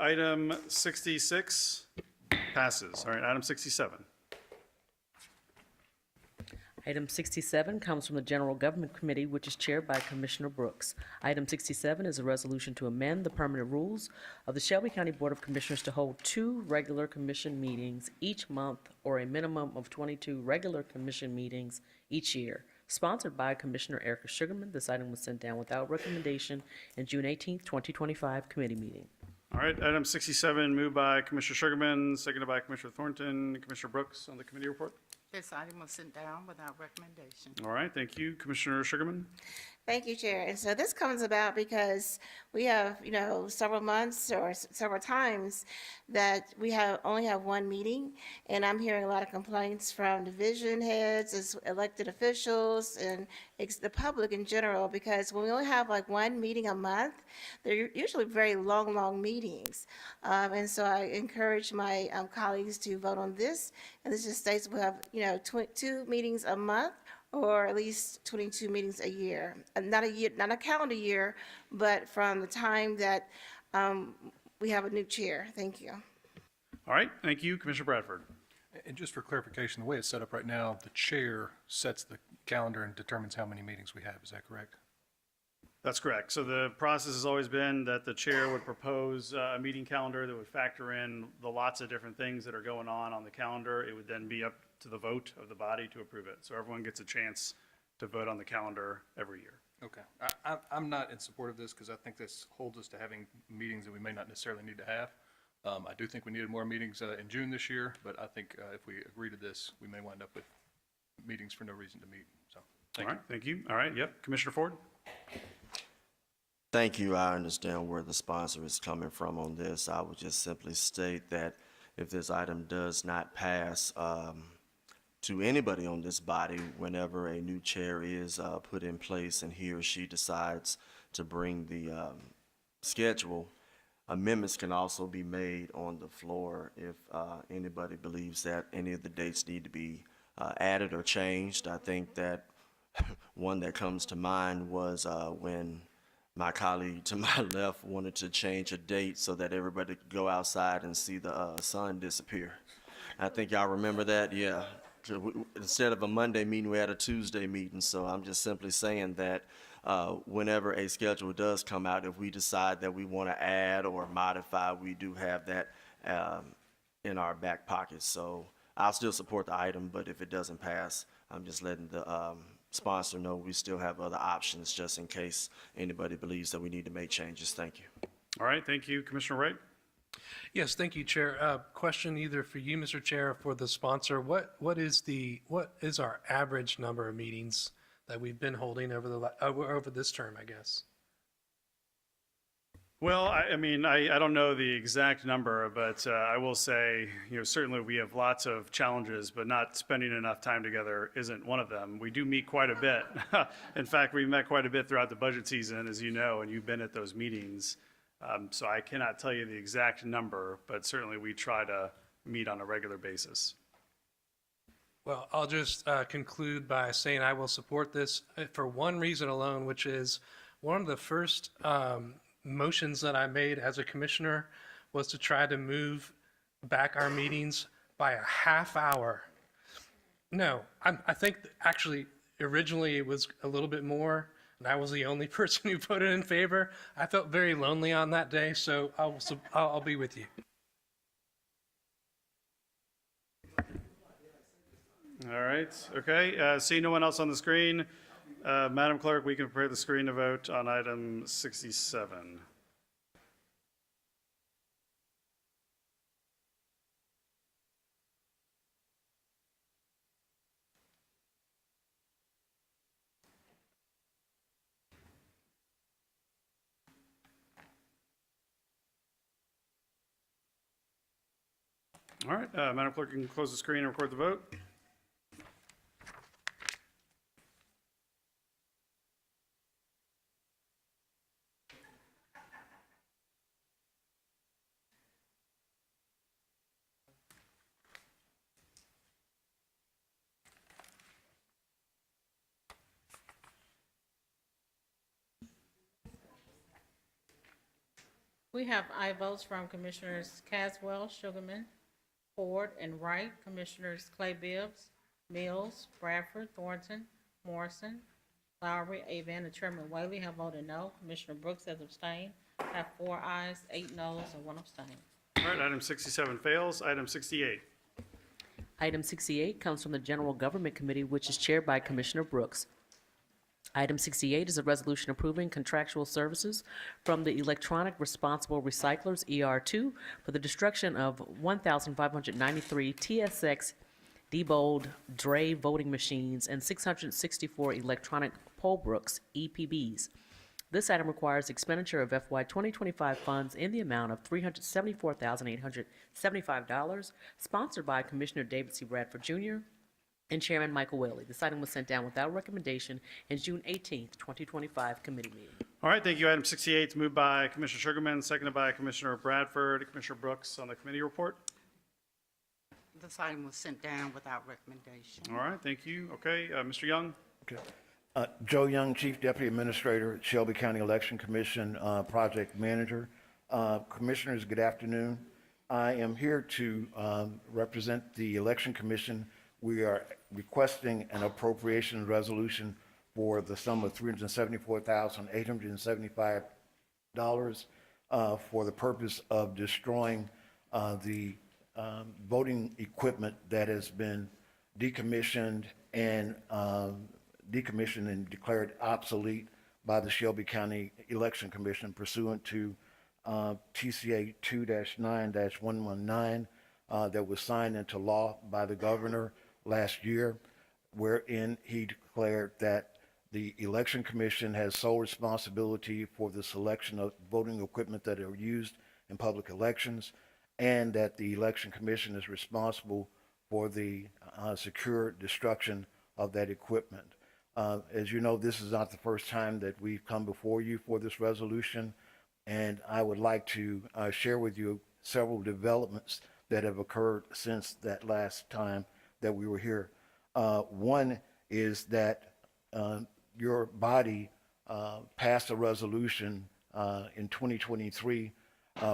item 66 passes. All right, item 67. Item 67 comes from the General Government Committee, which is chaired by Commissioner Brooks. Item 67 is a resolution to amend the permanent rules of the Shelby County Board of Commissioners to hold 2 regular commission meetings each month or a minimum of 22 regular commission meetings each year. Sponsored by Commissioner Erica Sugarman, this item was sent down without recommendation in June 18th, 2025 committee meeting. All right, item 67, moved by Commissioner Sugarman, seconded by Commissioner Thornton. Commissioner Brooks on the committee report. This item will sit down without recommendation. All right, thank you. Commissioner Sugarman. Thank you, Chair. And so this comes about because we have, several months or several times that we only have one meeting, and I'm hearing a lot of complaints from division heads, as elected officials, and the public in general, because when we only have like one meeting a month, they're usually very long meetings. And so I encourage my colleagues to vote on this, and this just states we have, 2 meetings a month, or at least 22 meetings a year. Not a year, not a calendar year, but from the time that we have a new chair. Thank you. All right, thank you. Commissioner Bradford. And just for clarification, the way it's set up right now, the chair sets the calendar and determines how many meetings we have. Is that correct? That's correct. So the process has always been that the chair would propose a meeting calendar that would factor in the lots of different things that are going on the calendar. It would then be up to the vote of the body to approve it. So everyone gets a chance to vote on the calendar every year. Okay. I'm not in support of this because I think this holds us to having meetings that we may not necessarily need to have. I do think we needed more meetings in June this year, but I think if we agree to this, we may wind up with meetings for no reason to meet. So, thank you. All right, thank you. All right, yep. Commissioner Ford? Thank you. I understand where the sponsor is coming from on this. I would just simply state that if this item does not pass, to anybody on this body whenever a new chair is put in place and he or she decides to bring the schedule. Amendments can also be made on the floor if anybody believes that any of the dates need to be added or changed. I think that one that comes to mind was when my colleague to my left wanted to change a date so that everybody could go outside and see the sun disappear. I think y'all remember that, yeah. Instead of a Monday meeting, we had a Tuesday meeting, so I'm just simply saying that whenever a schedule does come out, if we decide that we want to add or modify, we do have that in our back pocket. So I'll still support the item, but if it doesn't pass, I'm just letting the sponsor know we still have other options just in case anybody believes that we need to make changes. Thank you. All right, thank you. Commissioner Wright? Yes, thank you, Chair. Question either for you, Mr. Chair, or for the sponsor. What is our average number of meetings that we've been holding over this term, I guess? Well, I mean, I don't know the exact number, but I will say, certainly we have lots of challenges, but not spending enough time together isn't one of them. We do meet quite a bit. In fact, we met quite a bit throughout the budget season, as you know, and you've been at those meetings. So I cannot tell you the exact number, but certainly we try to meet on a regular basis. Well, I'll just conclude by saying I will support this for one reason alone, which is one of the first motions that I made as a commissioner was to try to move back our meetings by a half hour. No, I think actually originally it was a little bit more, and I was the only person who voted in favor. I felt very lonely on that day, so I'll be with you. All right, okay. Seeing no one else on the screen, Madam Clerk, we can prepare the screen to vote on item 67. All right, Madam Clerk, you can close the screen and record the vote. We have aye votes from Commissioners Caswell, Sugarman, Ford, and Wright, Commissioners Clay Bibbs, Mills, Bradford, Thornton, Morrison, Lowry, Avon, and Chairman Whaley have voted no. Commissioner Brooks has abstained. Have 4 ayes, 8 noes, and 1 abstain. All right, item 67 fails. Item 68. Item 68 comes from the General Government Committee, which is chaired by Commissioner Brooks. Item 68 is a resolution approving contractual services from the Electronic Responsible Recyclers, ER2, for the destruction of 1,593 TSX Diebold Dre voting machines and 664 electronic poll books, EPBs. This item requires expenditure of FY 2025 funds in the amount of $374,875, sponsored by Commissioner David C. Bradford Jr. and Chairman Michael Whaley. This item was sent down without recommendation in June 18th, 2025 committee meeting. All right, thank you. Item 68 is moved by Commissioner Sugarman, seconded by Commissioner Bradford. Commissioner Brooks on the committee report. This item was sent down without recommendation. All right, thank you. Okay, Mr. Young. Okay. Joe Young, Chief Deputy Administrator at Shelby County Election Commission, Project Manager. Commissioners, good afternoon. I am here to represent the Election Commission. We are requesting an appropriation resolution for the sum of $374,875 for the purpose of destroying the voting equipment that has been decommissioned and declared obsolete by the Shelby County Election Commission pursuant to TCA 2-9-119 that was signed into law by the governor last year, wherein he declared that the Election Commission has sole responsibility for the selection of voting equipment that are used in public elections, and that the Election Commission is responsible for the secure destruction of that equipment. As you know, this is not the first time that we've come before you for this resolution, and I would like to share with you several developments that have occurred since that last time that we were here. One is that your body passed a resolution in 2023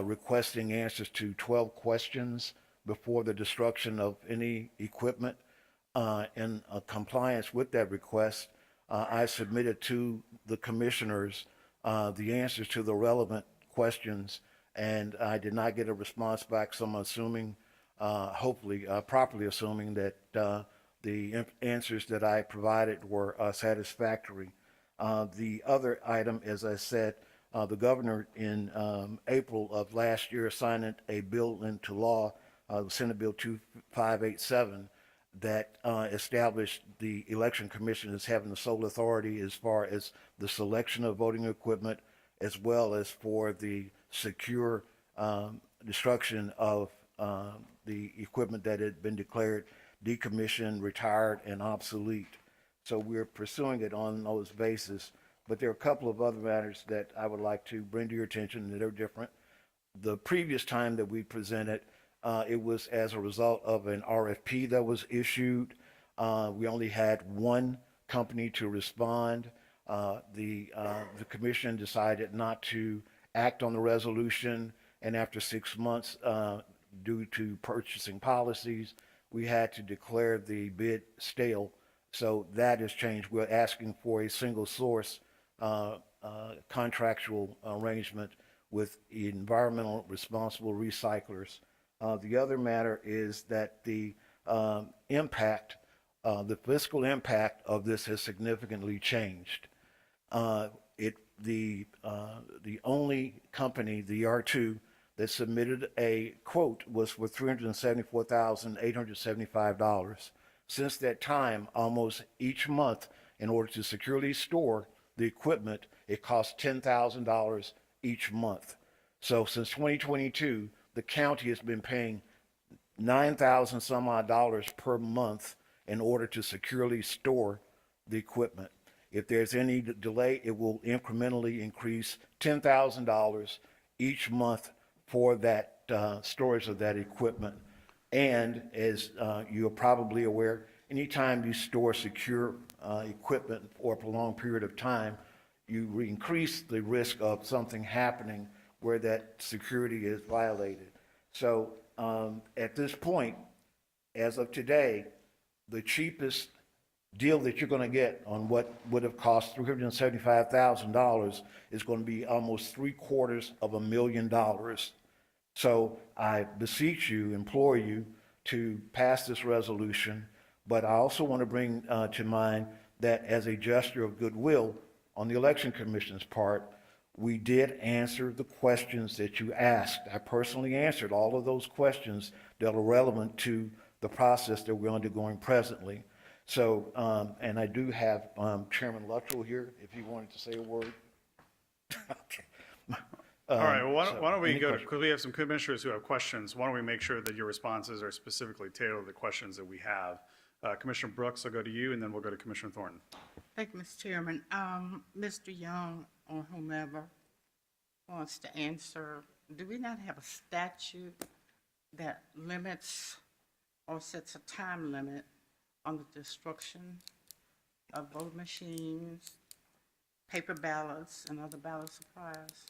requesting answers to 12 questions before the destruction of any equipment. In compliance with that request, I submitted to the commissioners the answers to the relevant questions, and I did not get a response back, so I'm assuming, hopefully, properly assuming that the answers that I provided were satisfactory. The other item, as I said, the governor in April of last year signed a bill into law, Senate Bill 2587, that established the Election Commission as having the sole authority as far as the selection of voting equipment, as well as for the secure destruction of the equipment that had been declared decommissioned, retired, and obsolete. So we're pursuing it on those bases. But there are a couple of other matters that I would like to bring to your attention that are different. The previous time that we presented, it was as a result of an RFP that was issued. We only had one company to respond. The commission decided not to act on the resolution, and after 6 months, due to purchasing policies, we had to declare the bid stale. So that has changed. We're asking for a single source contractual arrangement with environmental responsible recyclers. The other matter is that the impact, the fiscal impact of this has significantly changed. The only company, the R2, that submitted a quote was for $374,875. Since that time, almost each month, in order to securely store the equipment, it costs $10,000 each month. So since 2022, the county has been paying $9,000 some odd dollars per month in order to securely store the equipment. If there's any delay, it will incrementally increase $10,000 each month for that storage of that equipment. And as you're probably aware, anytime you store secure equipment for a prolonged period of time, you increase the risk of something happening where that security is violated. So at this point, as of today, the cheapest deal that you're going to get on what would have cost $375,000 is going to be almost $750,000. So I beseech you, implore you to pass this resolution, but I also want to bring to mind that as a gesture of goodwill on the Election Commission's part, we did answer the questions that you asked. I personally answered all of those questions that are relevant to the process that we're undergoing presently. So, and I do have Chairman Luttrell here, if he wanted to say a word. Okay. All right, well, why So, don't we any go to, questions? because we have some commissioners who have questions. Why don't we make sure that your responses are specifically tailored to the questions that we have? Commissioner Brooks, I'll go to you, and then we'll go to Commissioner Thornton. Thank you, Mr. Chairman. Mr. Young or whomever wants to answer, do we not have a statute that limits or sets a time limit on the destruction of voting machines, paper ballots, and other ballot supplies?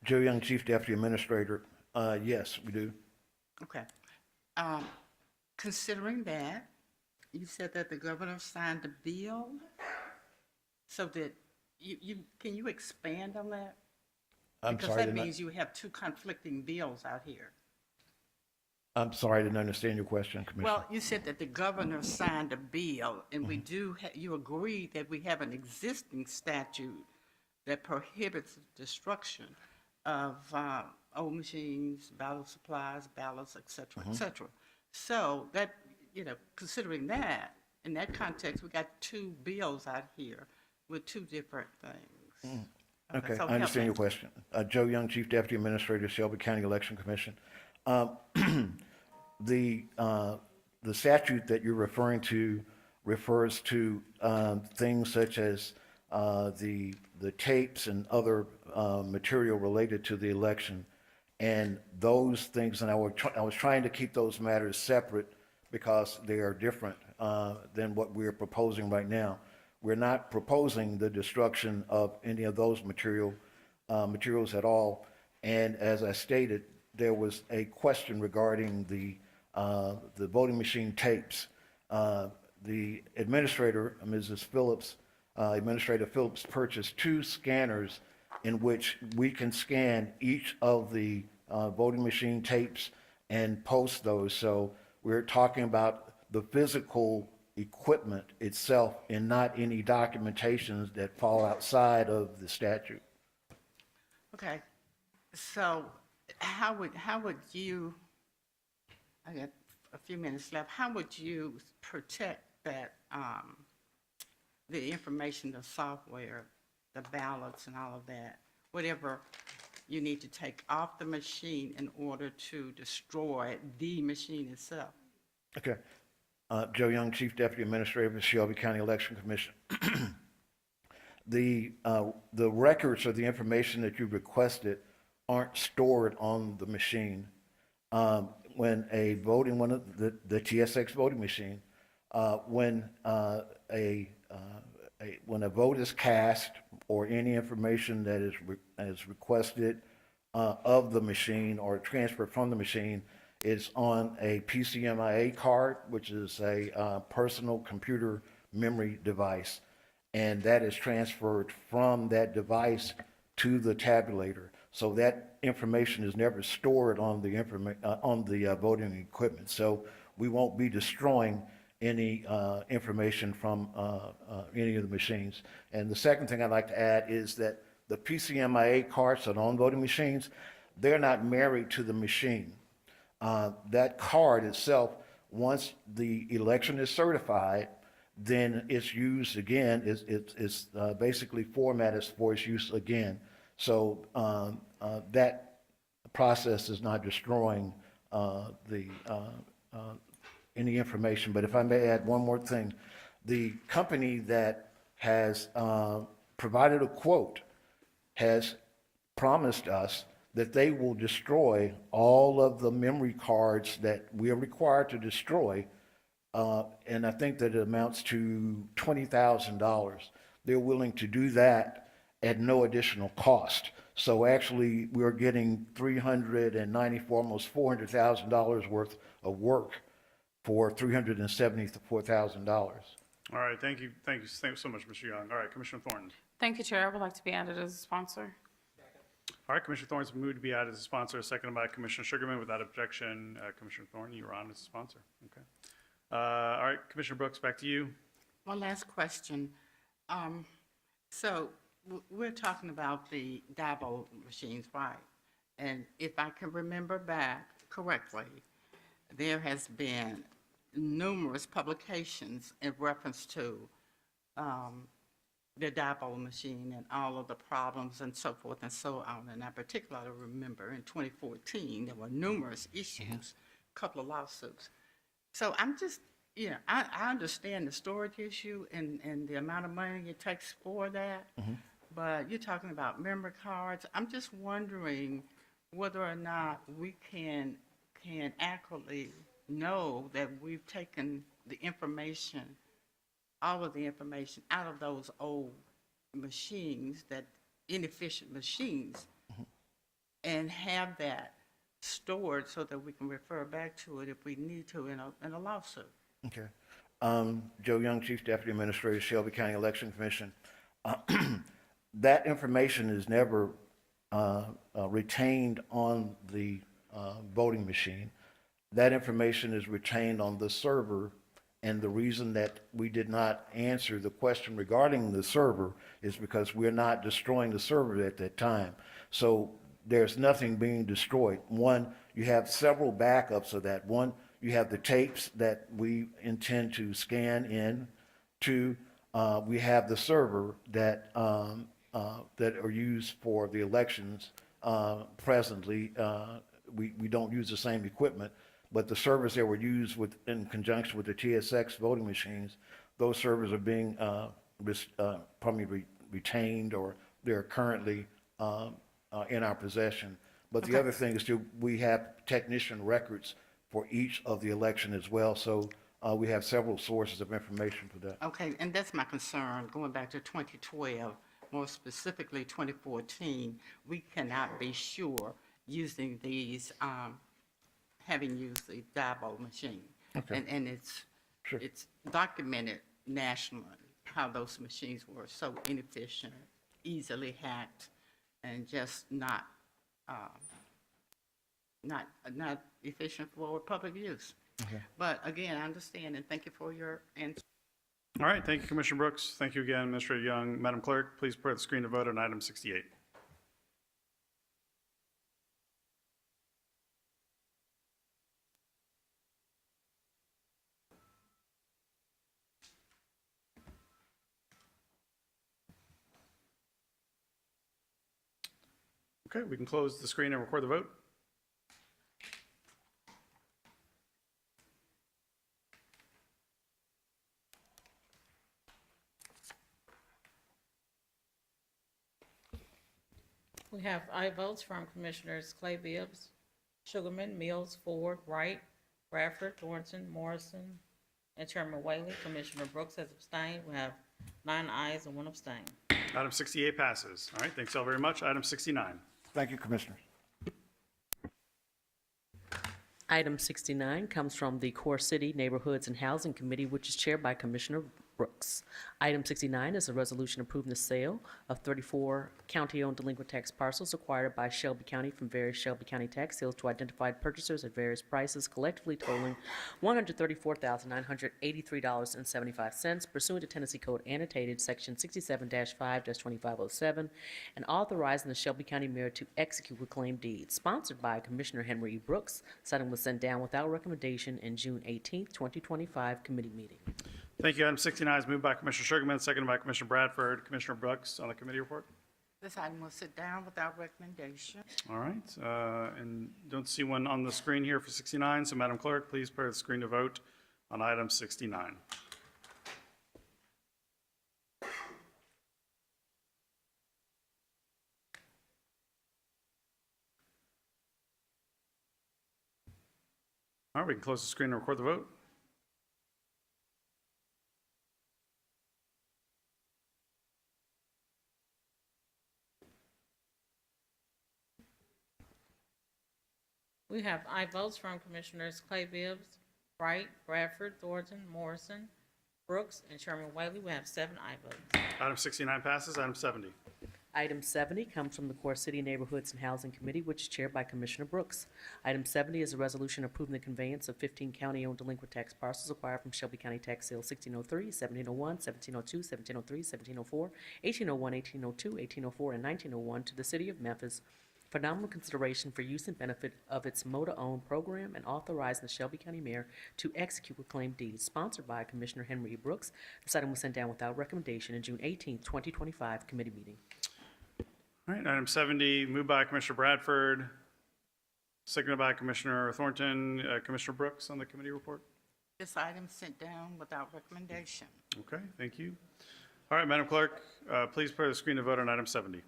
Joe Young, Chief Deputy Administrator. Yes, we do. Okay. Considering that, you said that the governor signed a bill, so that can you expand on that? I'm Because sorry. that means you have two conflicting bills out here. I'm sorry, I didn't understand your question, Commissioner. Well, you said that the governor signed a bill, and we do, you agree that we have an existing statute that prohibits the destruction of old machines, ballot supplies, ballots, et cetera, et cetera. So that, considering that, in that context, we got two bills out here with two different things. Okay, so I understand help your me. question. Joe Young, Chief Deputy Administrator, Shelby County Election Commission. The statute that you're referring to refers to things such as the tapes and other material related to the election. And those things, and I was trying to keep those matters separate because they are different than what we're proposing right now. We're not proposing the destruction of any of those materials at all. And as I stated, there was a question regarding the voting machine tapes. The administrator, Mrs. Phillips, Administrator Phillips, purchased 2 scanners in which we can scan each of the voting machine tapes and post those. So we're talking about the physical equipment itself and not any documentations that fall outside of the statute. Okay, so how would you, I got a few minutes left, how would you protect that, the information, the software, the ballots and all of that, whatever you need to take off the machine in order to destroy the machine itself? Okay. Joe Young, Chief Deputy Administrator of the Shelby County Election Commission. The records or the information that you requested aren't stored on the machine. When a voting, one of the TSX voting machine, when a vote is cast or any information that is requested of the machine or transferred from the machine is on a PCMIA card, which is a personal computer memory device. And that is transferred from that device to the tabulator. So that information is never stored on the voting equipment. So we won't be destroying any information from any of the machines. And the second thing I'd like to add is that the PCMIA cards on voting machines, they're not married to the machine. That card itself, once the election is certified, then it's used again, it's basically formatted for its use again. So that process is not destroying any information. But if I may add one more thing, the company that has provided a quote has promised us that they will destroy all of the memory cards that we are required to destroy, and I think that it amounts to $20,000. They're willing to do that at no additional cost. So actually, we're getting $394, almost $400,000 worth of work for $374,000. All right, thank you so much, Mr. Young. All right, Commissioner Thornton. Thank you, Chair. I would like to be added as a sponsor. All right, Commissioner Thornton's moved to be added as a sponsor, seconded by Commissioner Sugarman. Without objection, Commissioner Thornton, you're on as a sponsor. Okay. All right, Commissioner Brooks, back to you. One last question. So we're talking about the Dabo machines, right? And if I can remember back correctly, there has been numerous publications in reference to the Dabo machine and all of the problems and so forth and so on. And I particularly remember in 2014, there were numerous issues, a couple of lawsuits. So I'm just, I understand the storage issue and the amount of money it takes for that, but you're talking about memory cards. I'm just wondering whether or not we can accurately know that we've taken the information, all of the information out of those old machines, that inefficient machines, and have that stored so that we can refer back to it if we need to in a lawsuit. Okay. Joe Young, Chief Deputy Administrator, Shelby County Election Commission. That information is never retained on the voting machine. That information is retained on the server, and the reason that we did not answer the question regarding the server is because we're not destroying the server at that time. So there's nothing being destroyed. One, you have several backups of that. One, you have the tapes that we intend to scan in. Two, we have the server that that are used for the elections presently we don't use the same equipment, but the servers that were used in conjunction with the TSX voting machines, those servers are being probably retained, or they're currently in our possession. But the other thing is we have technician records for each of the election as well. So we have several sources of information for that. Okay, and that's my concern, going back to 2012, more specifically 2014, we cannot be sure using these, having used the Diabo machine. Okay. And it's, Sure. it's documented nationally how those machines were so inefficient, easily hacked, and just not efficient for public use. Okay. But again, I understand, and thank you for your answer. All right, thank you, Commissioner Brooks. Thank you again, Administrator Young. Madam Clerk, please prepare the screen to vote on item 68. Okay, we can close the screen and record the vote. We have aye votes from Commissioners Clay Bibbs, Sugarman, Mills, Ford, Wright, Bradford, Thornton, Morrison, and Chairman Whaley. Commissioner Brooks has abstained. We have 9 ayes and 1 abstain. Item 68 passes. All right, thanks all very much. Item 69. Thank you, Commissioners. Item 69 comes from the Core City Neighborhoods and Housing Committee, which is chaired by Commissioner Brooks. Item 69 is a resolution approving the sale of 34 county-owned delinquent tax parcels acquired by Shelby County from various Shelby County tax sales to identified purchasers at various prices, collectively totaling $134,983.75 pursuant to Tennessee Code Annotated Section 67-5-2507, and authorizing the Shelby County Mayor to execute reclaimed deeds. Sponsored by Commissioner Henry E. Brooks. This item was sent down without recommendation in June 18th, 2025 committee meeting. Thank you. Item 69 is moved by Commissioner Sugarman, seconded by Commissioner Bradford. Commissioner Brooks on the committee report. This item will sit down without recommendation. All right, and don't see one on the screen here for 69, so Madam Clerk, please prepare the screen to vote on item 69. All right, we can close the screen and record the vote. We have aye votes from Commissioners Clay Bibbs, Wright, Bradford, Thornton, Morrison, Brooks, and Chairman Whaley. We have 7 aye votes. Item 69 passes. Item 70. Item 70 comes from the Core City Neighborhoods and Housing Committee, which is chaired by Commissioner Brooks. Item 70 is a resolution approving the conveyance of 15 county-owned delinquent tax parcels acquired from Shelby County Tax Sale 1603, 1701, 1702, 1703, 1704, 1801, 1802, 1804, and 1901 to the City of Memphis for nominal consideration for use and benefit of its MOTA-owned program, and authorizing the Shelby County Mayor to execute reclaimed deeds. Sponsored by Commissioner Henry E. Brooks. This item was sent down without recommendation in June 18th, 2025 committee meeting. All right, item 70, moved by Commissioner Bradford, seconded by Commissioner Thornton. Commissioner Brooks on the committee report. This item sent down without recommendation. Okay, thank you. All right, Madam Clerk, please prepare the screen to vote on item 70.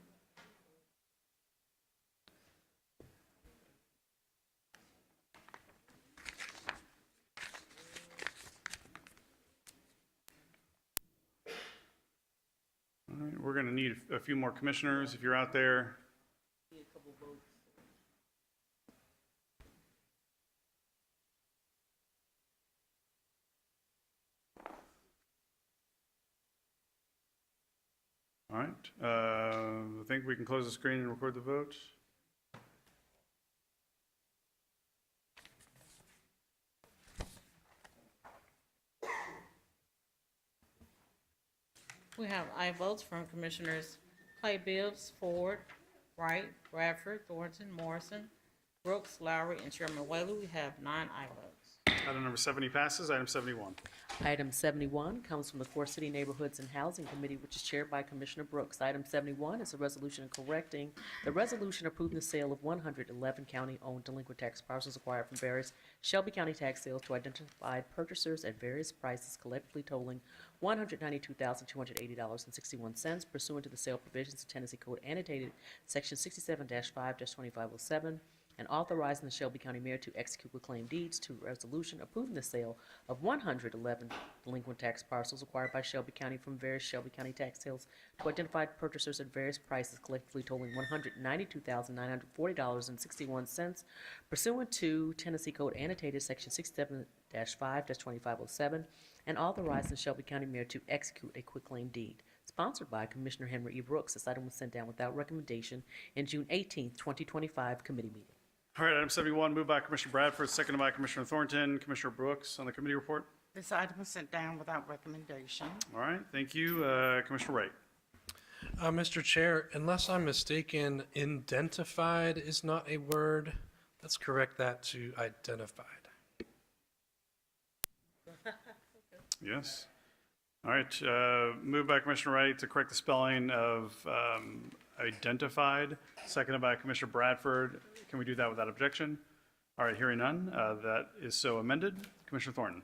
All right, we're going to need a few more commissioners if you're out there. All right, I think we can close the screen and record the vote. We have aye votes from Commissioners Clay Bibbs, Ford, Wright, Bradford, Thornton, Morrison, Brooks, Lowry, and Chairman Whaley. We have 9 aye votes. Item number 70 passes. Item 71. Item 71 comes from the Core City Neighborhoods and Housing Committee, which is chaired by Commissioner Brooks. Item 71 is a resolution correcting the resolution approving the sale of 111 county-owned delinquent tax parcels acquired from various Shelby County tax sales to identified purchasers at various prices collectively totaling $192,280.61 pursuant to the sale provisions of Tennessee Code annotated Section 67-5-2507, and authorizing the Shelby County Mayor to execute reclaim deeds to resolution approving the sale of 111 delinquent tax parcels acquired by Shelby County from various Shelby County tax sales to identified purchasers at various prices collectively totaling $192,940.61 pursuant to Tennessee Code annotated Section 67-5-2507, and authorizing the Shelby County Mayor to execute a quitclaim deed. Sponsored by Commissioner Henry E. Brooks, this item was sent down without recommendation in June 18, 2025 committee meeting. All right, item 71, moved by Commissioner Bradford, seconded by Commissioner Thornton. Commissioner Brooks on the committee report. This item was sent down without recommendation. All right, thank you. Commissioner Wright. Mr. Chair, unless I'm mistaken, indentified is not a word. Let's correct that to identified. Yes. All right, moved by Commissioner Wright to correct the spelling of identified, seconded by Commissioner Bradford. Can we do that without objection? All right, hearing none, that is so amended. Commissioner Thornton.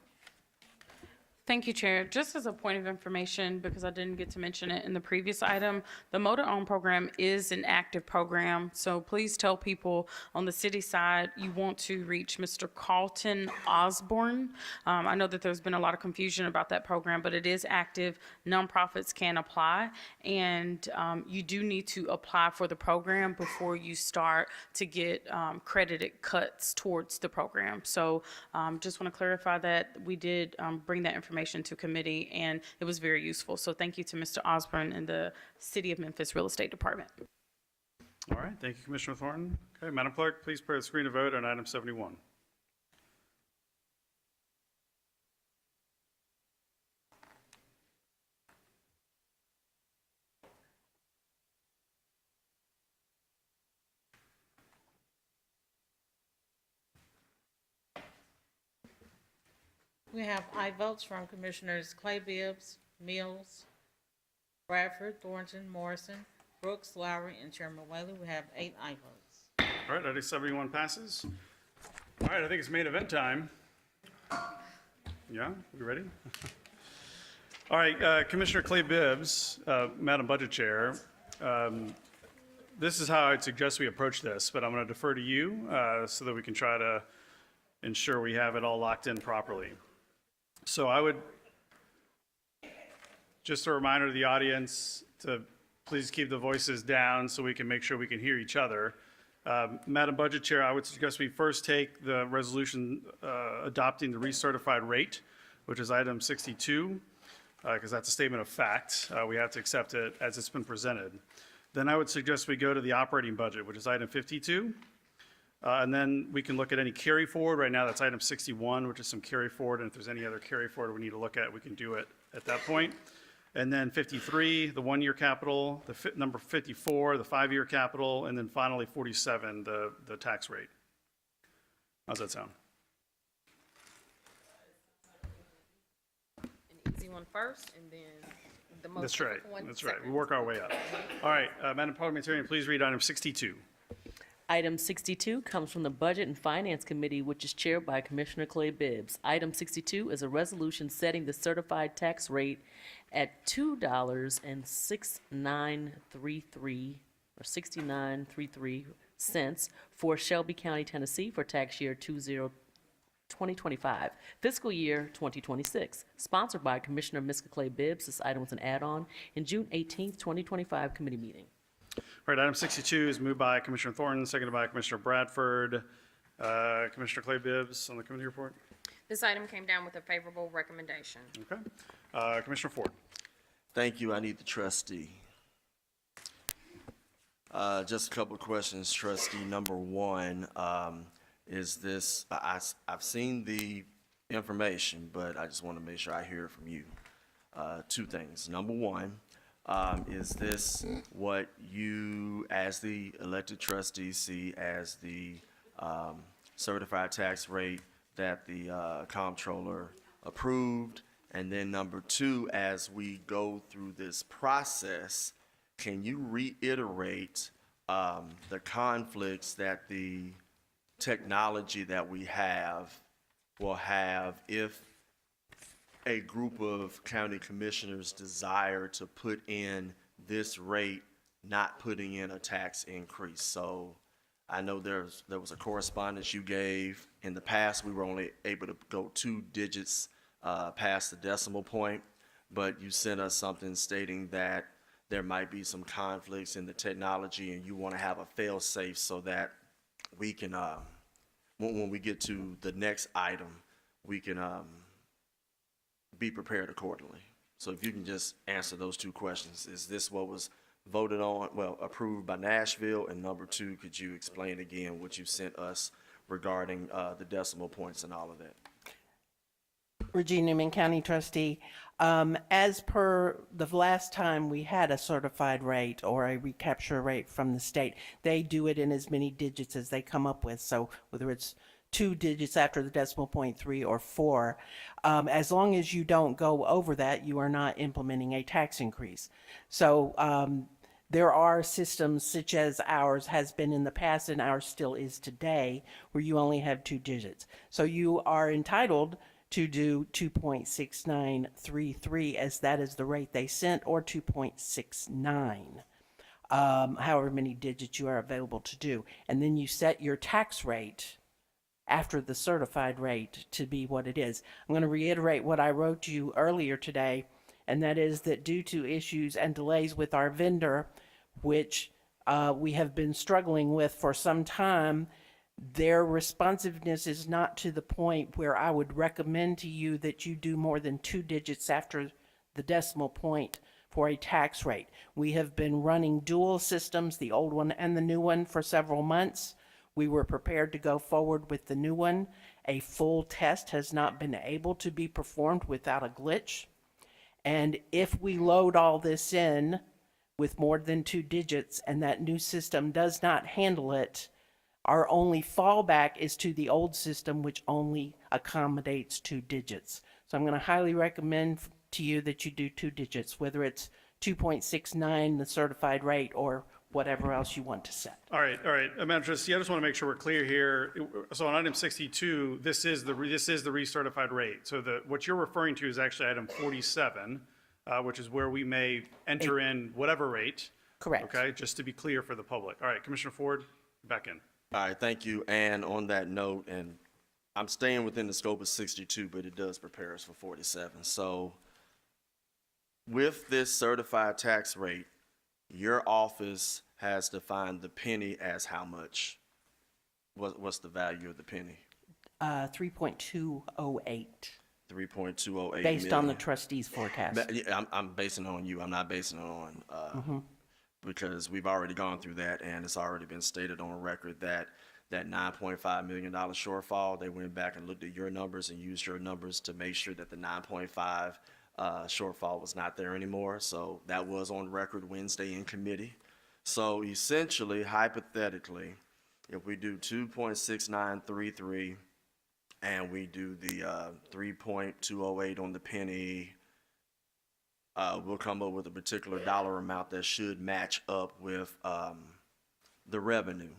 Thank you, Chair. Just as a point of information, because I didn't get to mention it in the previous item, the Motor Own program is an active program. So please tell people on the city side, you want to reach Mr. Carlton Osborne. I know that there's been a lot of confusion about that program, but it is active. Nonprofits can apply, and you do need to apply for the program before you start to get credited cuts towards the program. So just want to clarify that we did bring that information to committee, and it was very useful. So thank you to Mr. Osborne and the City of Memphis Real Estate Department. All right, thank you, Commissioner Thornton. Okay, Madam Clerk, please prepare the screen to vote on item 71. We have aye votes from Commissioners Clay Bibbs, Mills, Bradford, Thornton, Morrison, Brooks, Lowry, and Chairman Whaley. We have 8 aye votes. All right, item 71 passes. All right, I think it's main event time. Yeah, we ready? All right, Commissioner Clay Bibbs, Madam Budget Chair, this is how I'd suggest we approach this, but I'm going to defer to you so that we can try to ensure we have it all locked in properly. So I would, just a reminder to the audience to please keep the voices down so we can make sure we can hear each other. Madam Budget Chair, I would suggest we first take the resolution adopting the recertified rate, which is item 62, because that's a statement of fact. We have to accept it as it's been presented. Then I would suggest we go to the operating budget, which is item 52. And then we can look at any carry forward. Right now, that's item 61, which is some carry forward. And if there's any other carry forward we need to look at, we can do it at that point. And then 53, the 1-year capital, number 54, the 5-year capital, and then finally 47, the tax rate. How's that sound? An easy one first, and then the most That's right. difficult one That's right. second. We work our way up. All right, Madam Parliamentarian, please read item 62. Item 62 comes from the Budget and Finance Committee, which is chaired by Commissioner Clay Bibbs. Item 62 is a resolution setting the certified tax rate at $2.6933 or 69.33 cents for Shelby County, Tennessee for tax year 2025, fiscal year 2026. Sponsored by Commissioner Miska Clay Bibbs. This item was an add-on in June 18th, 2025 committee meeting. All right, item 62 is moved by Commissioner Thornton, seconded by Commissioner Bradford. Commissioner Clay Bibbs on the committee report. This item came down with a favorable recommendation. Okay. Commissioner Ford. Thank you. I need the trustee. Just a couple of questions, trustee. Number one, is this, I've seen the information, but I just want to make sure I hear it from you. 2 things. Number one, is this what you, as the elected trustee, see as the certified tax rate that the comptroller approved. And then number two, as we go through this process, can you reiterate the conflicts that the technology that we have will have if a group of county commissioners desire to put in this rate, not putting in a tax increase? So I know there was a correspondence you gave. In the past, we were only able to go 2 digits past the decimal point, but you sent us something stating that there might be some conflicts in the technology and you want to have a fail-safe so that we can, when we get to the next item, we can be prepared accordingly. So if you can just answer those two questions. Is this what was voted on, well, approved by Nashville? And number two, could you explain again what you sent us regarding the decimal points and all of that? Regina Newman, County Trustee. As per the last time we had a certified rate or a recapture rate from the state, they do it in as many digits as they come up with. So whether it's 2 digits after the decimal point, 3 or 4, as long as you don't go over that, you are not implementing a tax increase. So there are systems such as ours has been in the past and ours still is today, where you only have 2 digits. So you are entitled to do 2.6933 as that is the rate they sent, or 2.69, however many digits you are available to do. And then you set your tax rate after the certified rate to be what it is. I'm going to reiterate what I wrote to you earlier today, and that is that due to issues and delays with our vendor, which we have been struggling with for some time, their responsiveness is not to the point where I would recommend to you that you do more than 2 digits after the decimal point for a tax rate. We have been running dual systems, the old one and the new one, for several months. We were prepared to go forward with the new one. A full test has not been able to be performed without a glitch. And if we load all this in with more than 2 digits and that new system does not handle it, our only fallback is to the old system, which only accommodates 2 digits. So I'm going to highly recommend to you that you do 2 digits, whether it's 2.69, the certified rate, or whatever else you want to set. All right. Madam Trustee, I just want to make sure we're clear here. So on item 62, this is the recertified rate. So what you're referring to is actually item 47, which is where we may enter in whatever rate. Correct. Okay, just to be clear for the public. All right, Commissioner Ford, back in. All right, thank you. And on that note, and I'm staying within the scope of 62, but it does prepare us for 47. So with this certified tax rate, your office has defined the penny as how much? What's the value of the penny? 3.208. 3.208 based on the million. trustees' forecast. I'm basing it on you. I'm not basing it on because we've already gone through that, and it's already been stated on record that that $9.5 million shortfall, they went back and looked at your numbers and used your numbers to make sure that the 9.5 shortfall was not there anymore. So that was on record Wednesday in committee. So essentially, hypothetically, if we do 2.6933 and we do the 3.208 on the penny, we'll come up with a particular dollar amount that should match up with the revenue.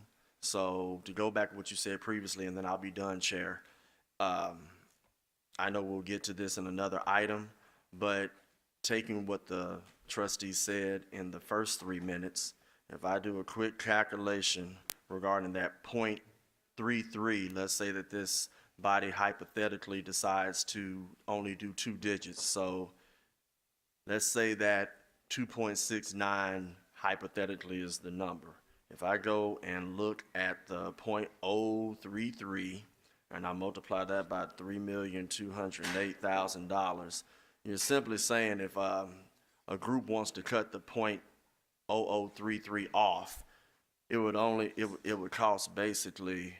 So to go back to what you said previously, and then I'll be done, Chair. I know we'll get to this in another item, but taking what the trustee said in the first 3 minutes, if I do a quick calculation regarding that 0.33, let's say that this body hypothetically decides to only do 2 digits. So let's say that 2.69 hypothetically is the number. If I go and look at the 0.033 and I multiply that by $3,208,000, you're simply saying if a group wants to cut the 0.0033 off, it would cost basically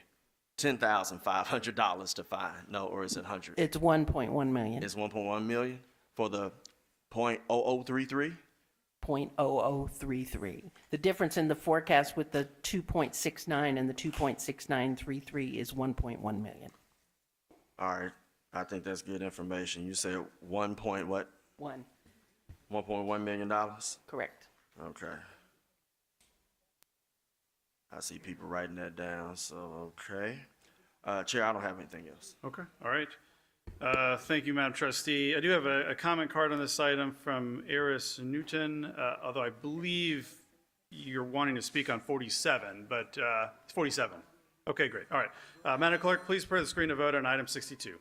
$10,500 to find. No, or is it 100? It's 1.1 million. It's 1.1 million for the 0.0033? 0.0033. The difference in the forecast with the 2.69 and the 2.6933 is 1.1 million. All right, I think that's good information. You said 1 point what? One, $1.1 million? correct. Okay. I see people writing that down, so, okay. Chair, I don't have anything else. Okay, all right. Thank you, Madam Trustee. I do have a comment card on this item from Eris Newton, although I believe you're wanting to speak on 47, but it's 47. Okay, great. All right. Madam Clerk, please prepare the screen to vote on item 62.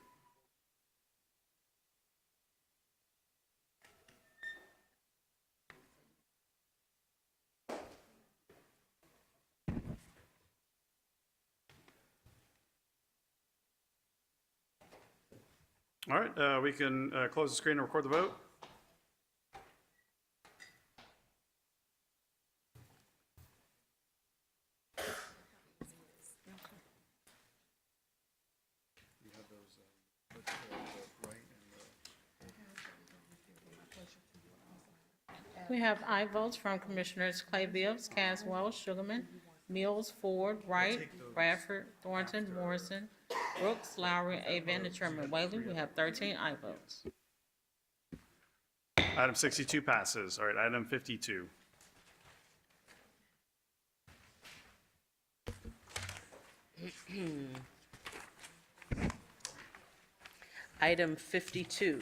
All right, we can close the screen and record the vote. We have aye votes from Commissioners Clay Bibbs, Caswell, Sugarman, Mills, Ford, Wright, Bradford, Thornton, Morrison, Brooks, Lowry, Avent, and Chairman Whaley. We have 13 aye votes. Item 62 passes. All right, item 52. Item 52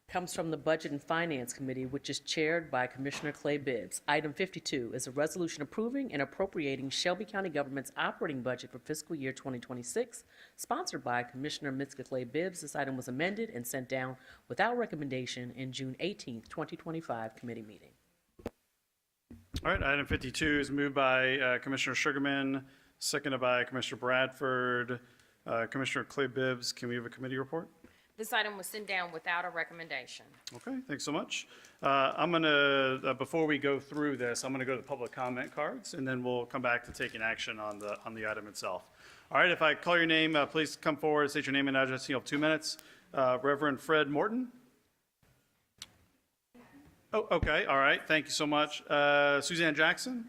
comes from the Budget and Finance Committee, which is chaired by Commissioner Clay Bibbs. Item 52 is a resolution approving and appropriating Shelby County government's operating budget for fiscal year 2026, sponsored by Commissioner Miska Clay Bibbs. This item was amended and sent down without recommendation in June 18th, 2025 committee meeting. All right, item 52 is moved by Commissioner Sugarman, seconded by Commissioner Bradford. Commissioner Clay Bibbs, can we have a committee report? This item was sent down without a recommendation. Okay, thanks so much. I'm going to, before we go through this, I'm going to go to the public comment cards, and then we'll come back to taking action on the item itself. All right, if I call your name, please come forward, state your name and address. You have 2 minutes. Reverend Fred Morton? Oh, okay, all right, thank you so much. Suzanne Jackson?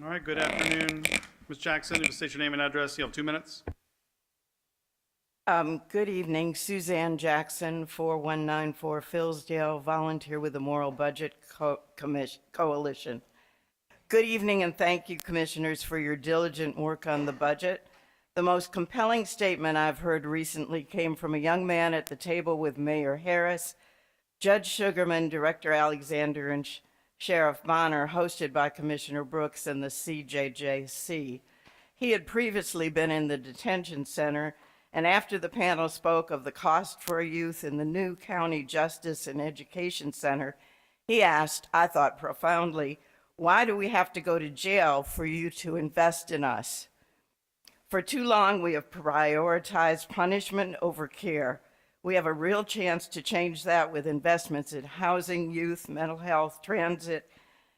All right, good afternoon, Ms. Jackson. If you state your name and address, you have 2 minutes. Good evening, Suzanne Jackson, 4194 Fillsdale, volunteer with the Moral Budget Coalition. Good evening, and thank you, Commissioners, for your diligent work on the budget. The most compelling statement I've heard recently came from a young man at the table with Mayor Harris, Judge Sugarman, Director Alexander, and Sheriff Bonner, hosted by Commissioner Brooks and the CJJC. He had previously been in the detention center, and after the panel spoke of the cost for a youth in the new County Justice and Education Center, he asked, I thought profoundly, why do we have to go to jail for you to invest in us? For too long, we have prioritized punishment over care. We have a real chance to change that with investments in housing, youth, mental health, transit,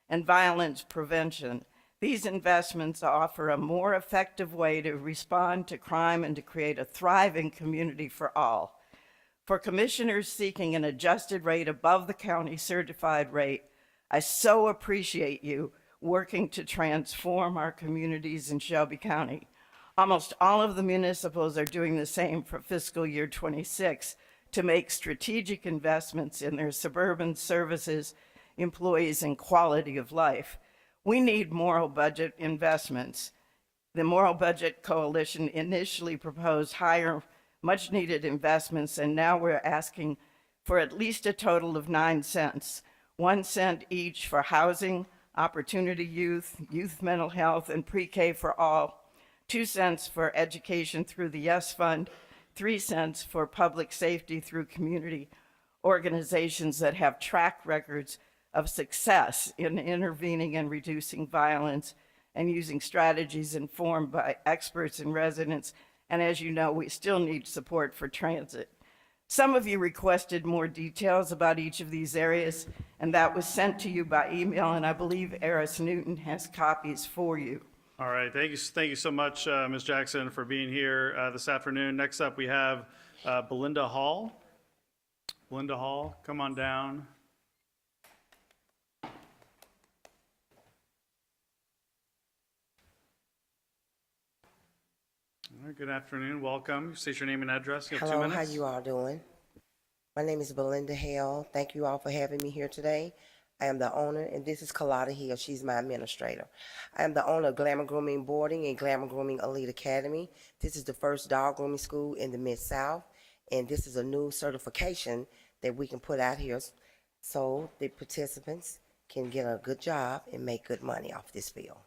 and violence prevention. These investments offer a more effective way to respond to crime and to create a thriving community for all. For commissioners seeking an adjusted rate above the county certified rate, I so appreciate you working to transform our communities in Shelby County. Almost all of the municipals are doing the same for fiscal year 26 to make strategic investments in their suburban services, employees, and quality of life. We need moral budget investments. The Moral Budget Coalition initially proposed higher, much-needed investments, and now we're asking for at least a total of 9 cents, 1 cent each for housing, opportunity youth, youth mental health, and pre-K for all, 2 cents for education through the Yes Fund, 3 cents for public safety through community organizations that have track records of success in intervening and reducing violence and using strategies informed by experts and residents. And as you know, we still need support for transit. Some of you requested more details about each of these areas, and that was sent to you by email, and I believe Eris Newton has copies for you. All right, thank you so much, Ms. Jackson, for being here this afternoon. Next up, we have Belinda Hall. Belinda Hall, come on down. All right, good afternoon, welcome. State your name and address. You have 2 Hello, minutes. how you all doing? My name is Belinda Hale. Thank you all for having me here today. I am the owner, and this is Kalata Hill. She's my administrator. I am the owner of Glamour Grooming Boarding and Glamour Grooming Elite Academy. This is the first dog grooming school in the Mid-South, and this is a new certification that we can put out here so the participants can get a good job and make good money off this field.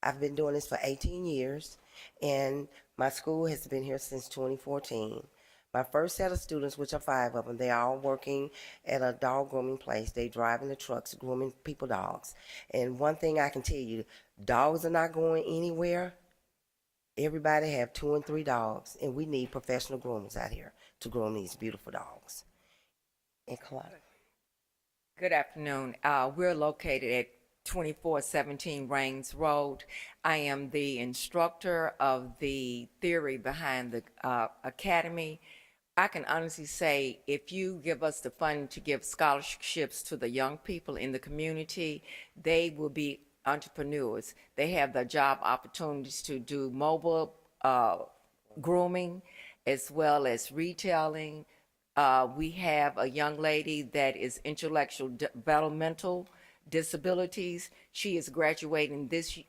I've been doing this for 18 years, and my school has been here since 2014. My first set of students, which are 5 of them, they are all working at a dog grooming place. They driving the trucks, grooming people dogs. And one thing I can tell you, dogs are not going anywhere. Everybody have 2 and 3 dogs, and we need professional groomers out here to groom these beautiful dogs. And Kalata. Good afternoon. We're located at 2417 Rains Road. I am the instructor of the theory behind the academy. I can honestly say if you give us the funding to give scholarships to the young people in the community, they will be entrepreneurs. They have the job opportunities to do mobile grooming as well as retailing. We have a young lady that is intellectual developmental disabilities. She is graduating this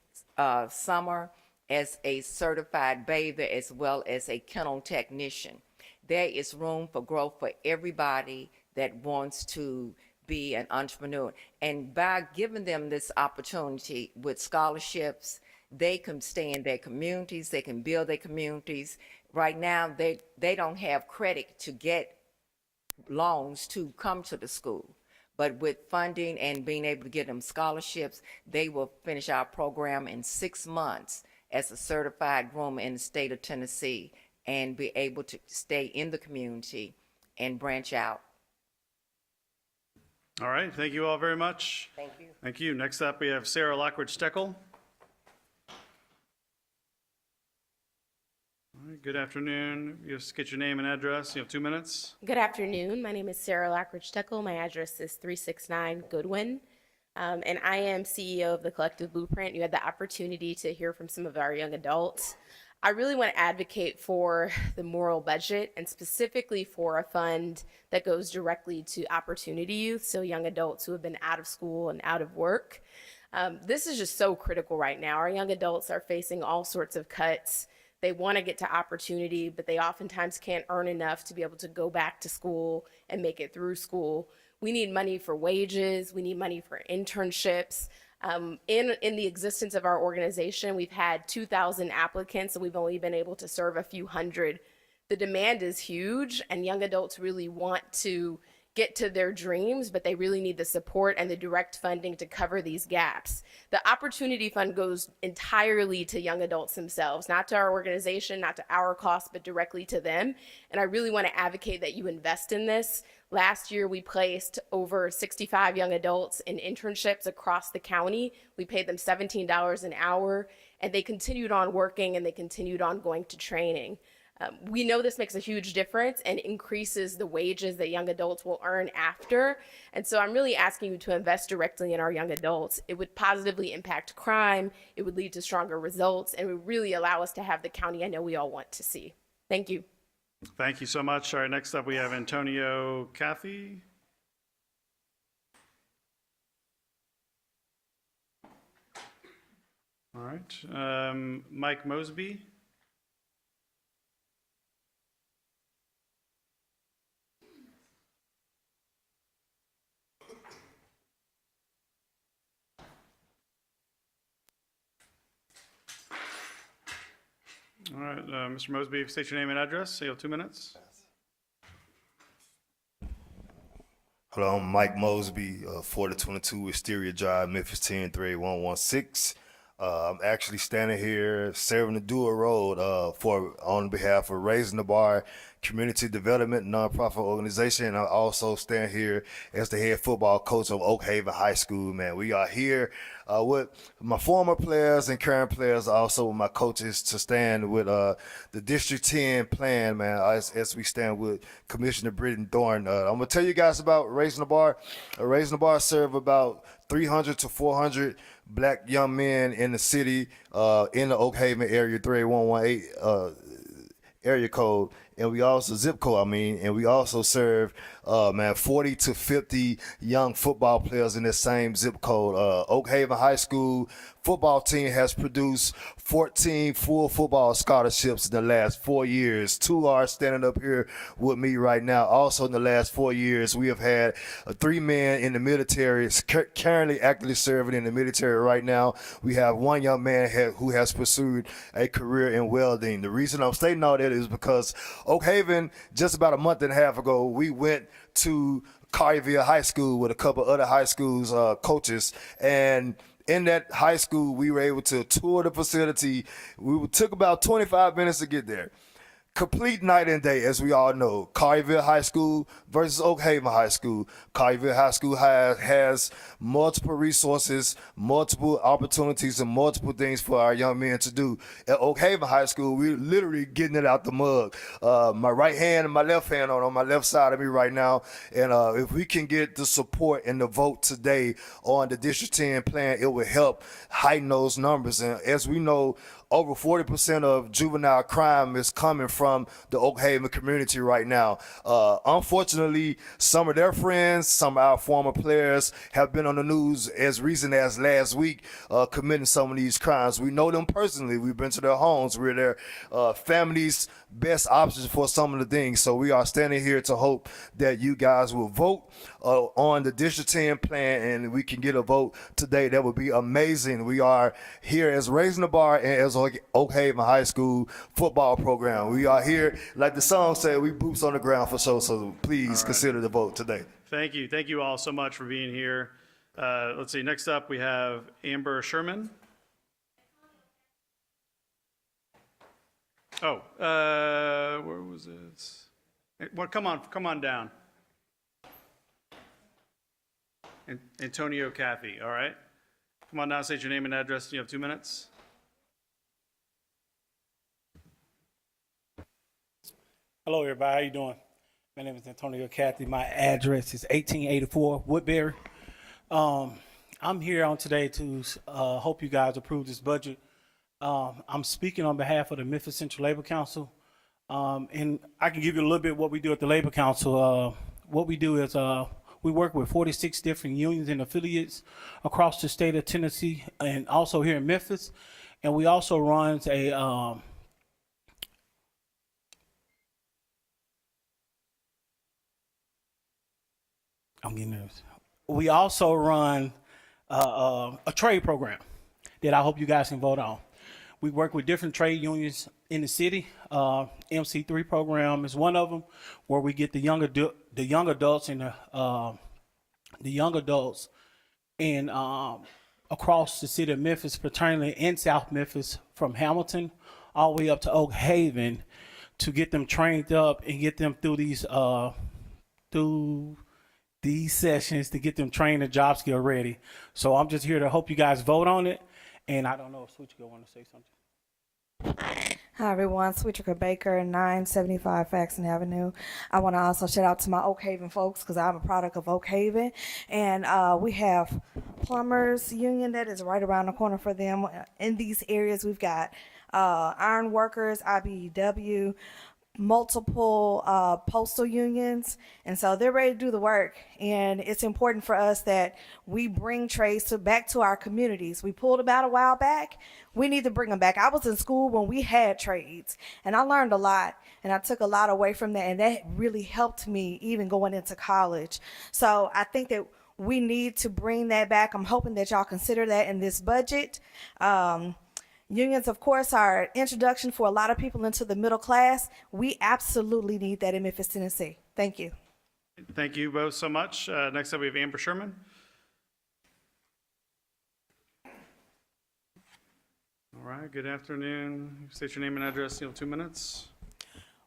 summer as a certified bather as well as a kennel technician. There is room for growth for everybody that wants to be an entrepreneur. And by giving them this opportunity with scholarships, they can stay in their communities, they can build their communities. Right now, they don't have credit to get loans to come to the school. But with funding and being able to get them scholarships, they will finish our program in 6 months as a certified groomer in the state of Tennessee and be able to stay in the community and branch out. All right, thank you all very much. Thank you. Thank you. Next up, we have Sarah Lockridge-Steckel. All right, good afternoon. You just get your name and address. You have 2 minutes. Good afternoon. My name is Sarah Lockridge-Steckel. My address is 369 Goodwin. And I am CEO of the Collective Blueprint. You had the opportunity to hear from some of our young adults. I really want to advocate for the moral budget and specifically for a fund that goes directly to opportunity youth, so young adults who have been out of school and out of work. This is just so critical right now. Our young adults are facing all sorts of cuts. They want to get to opportunity, but they oftentimes can't earn enough to be able to go back to school and make it through school. We need money for wages. We need money for internships. In the existence of our organization, we've had 2,000 applicants, and we've only been able to serve a few hundred. The demand is huge, and young adults really want to get to their dreams, but they really need the support and the direct funding to cover these gaps. The Opportunity Fund goes entirely to young adults themselves, not to our organization, not to our cost, but directly to them. And I really want to advocate that you invest in this. Last year, we placed over 65 young adults in internships across the county. We paid them $17 an hour, and they continued on working and they continued on going to training. We know this makes a huge difference and increases the wages that young adults will earn after. And so I'm really asking you to invest directly in our young adults. It would positively impact crime. It would lead to stronger results and would really allow us to have the county I know we all want to see. Thank you. Thank you so much. All right, next up we have Antonio Caffey. All right, Mike Mosby. All right, Mr. Mosby, state your name and address. You have 2 minutes. Hello, I'm Mike Mosby, 4022 Wisteria Drive, Memphis 103116. I'm actually standing here serving the dual role on behalf of Raising the Bar Community Development nonprofit organization. And I also stand here as the head football coach of Oak Haven High School. Man, we are here with my former players and current players, also with my coaches, to stand with the District 10 plan, man, as we stand with Commissioner Britton Thorne. I'm gonna tell you guys about Raising the Bar. Raising the Bar serve about 300 to 400 black young men in the city, in the Oak Haven area, 38118 area code, and we also zip code, and we also serve 40 to 50 young football players in the same zip code. Oak Haven High School football team has produced 14 full football scholarships in the last 4 years. 2 are standing up here with me right now. Also in the last 4 years, we have had 3 men in the military currently actively serving in the military right now. We have 1 young man who has pursued a career in welding. The reason I'm stating all that is because Oak Haven, just about a month and a half ago, we went to Collierville High School with a couple other high schools coaches, and in that high school, we were able to tour the facility. Took about 25 minutes to get there. Complete night and day, as we all know. Collierville High School versus Oak Haven High School. Collierville High School has multiple resources, multiple opportunities, and multiple things for our young men to do. At Oak Haven High School, we're literally getting it out the mug. My right hand and my left hand on my left side of me right now. And if we can get the support and the vote today on the District 10 plan, it will help heighten those numbers. And as we know, over 40% of juvenile crime is coming from the Oak Haven community right now. Unfortunately, some of their friends, some of our former players have been on the news as recent as last week committing some of these crimes. We know them personally. We've been to their homes. We're their families' best options for some of the things. So we are standing here to hope that you guys will vote on the District 10 plan and we can get a vote today. That would be amazing. We are here as Raising the Bar and as Oak Haven High School football program. We are here, like the song said, we boots on the ground for sure. So please consider the vote today. Thank you. Thank you all so much for being here. Let's see. Next up, we have Amber Sherman. Oh, where was it? Well, come on down. Antonio Cathy, all right. Come on down, state your name and address. You have 2 minutes. Hello, everybody. How you doing? My name is Antonio Cathy. My address is 1884 Woodbury. I'm here on today to hope you guys approve this budget. I'm speaking on behalf of the Memphis Central Labor Council, and I can give you a little bit what we do at the Labor Council. What we do is we work with 46 different unions and affiliates across the state of Tennessee and also here in Memphis, and we also run a I'm getting nervous. We also run a trade program that I hope you guys can vote on. We work with different trade unions in the city. MC3 program is one of them, where we get the young adults and the young adults in across the city of Memphis, particularly in South Memphis, from Hamilton all the way up to Oak Haven, to get them trained up and get them through these sessions to get them trained and job skill ready. So I'm just here to hope you guys vote on it. And I don't know if Switchka want to say something. Hi everyone, Switchka Baker, 975 Faxon Avenue. I want to also shout out to my Oak Haven folks because I'm a product of Oak Haven. And we have plumbers union that is right around the corner for them. In these areas, we've got iron workers, IBEW, multiple postal unions, and so they're ready to do the work. And it's important for us that we bring trades back to our communities. We pulled them out a while back. We need to bring them back. I was in school when we had trades, and I learned a lot, and I took a lot away from that, and that really helped me even going into college. So I think that we need to bring that back. I'm hoping that y'all consider that in this budget. Unions, of course, are an introduction for a lot of people into the middle class. We absolutely need that in Memphis, Tennessee. Thank you. Thank you both so much. Next up, we have Amber Sherman. right, good afternoon. State your name and address, 2 minutes.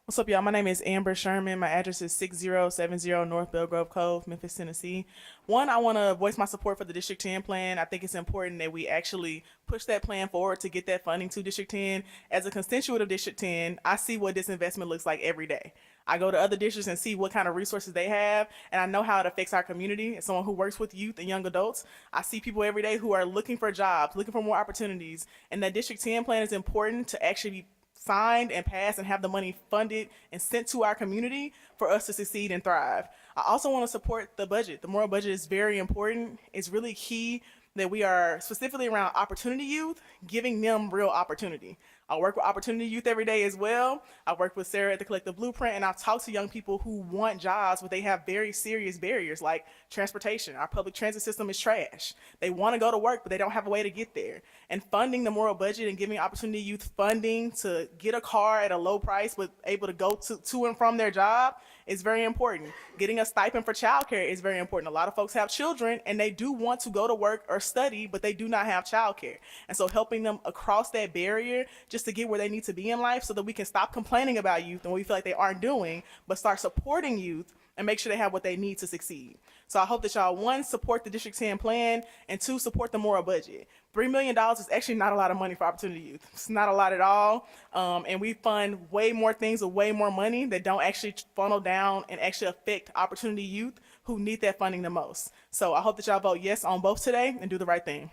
What's up, y'all? My name is Amber Sherman. My address is 6070 North Belgrove Cove, Memphis, Tennessee. One, I want to voice my support for the District 10 plan. I think it's important that we actually push that plan forward to get that funding to District 10. As a constituent of District 10, I see what this investment looks like every day. I go to other districts and see what kind of resources they have, and I know how it affects our community. As someone who works with youth and young adults, I see people every day who are looking for jobs, looking for more opportunities, and that District 10 plan is important to actually be signed and passed and have the money funded and sent to our community for us to succeed and thrive. I also want to support the budget. The moral budget is very important. It's really key that we are specifically around opportunity youth, giving them real opportunity. I work with opportunity youth every day as well. I work with Sarah at the Collective Blueprint, and I've talked to young people who want jobs, but they have very serious barriers like transportation. Our public transit system is trash. They want to go to work, but they don't have a way to get there. And funding the moral budget and giving opportunity youth funding to get a car at a low price, but able to go to and from their job is very important. Getting a stipend for childcare is very important. A lot of folks have children and they do want to go to work or study, but they do not have childcare. And so helping them across that barrier just to get where they need to be in life so that we can stop complaining about youth and what we feel like they aren't doing, but start supporting youth and make sure they have what they need to succeed. So I hope that y'all, one, support the District 10 plan, and two, support the moral budget. $3 million is actually not a lot of money for opportunity youth. It's not a lot at all. And we fund way more things with way more money that don't actually funnel down and actually affect opportunity youth who need that funding the most. So I hope that y'all vote yes on both today and do the right thing.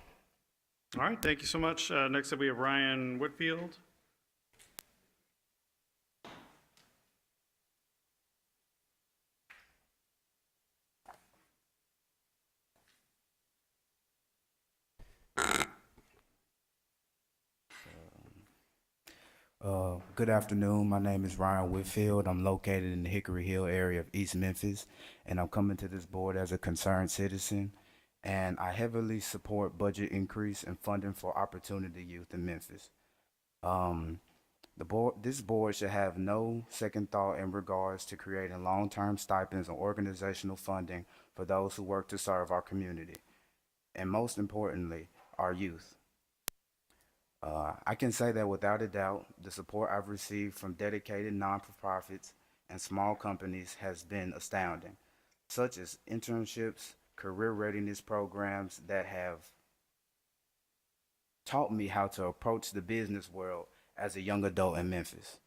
All right, thank you so much. Next up, we have Ryan Whitfield. Good afternoon. My name is Ryan Whitfield. I'm located in the Hickory Hill area of East Memphis, and I'm coming to this board as a concerned citizen. And I heavily support budget increase and funding for opportunity youth in Memphis. This board should have no second thought in regards to creating long-term stipends and organizational funding for those who work to serve our community, and most importantly, our youth. I can say that without a doubt, the support I've received from dedicated non-profits and small companies has been astounding, such as internships, career readiness programs that have taught me how to approach the business world as a young adult in Memphis.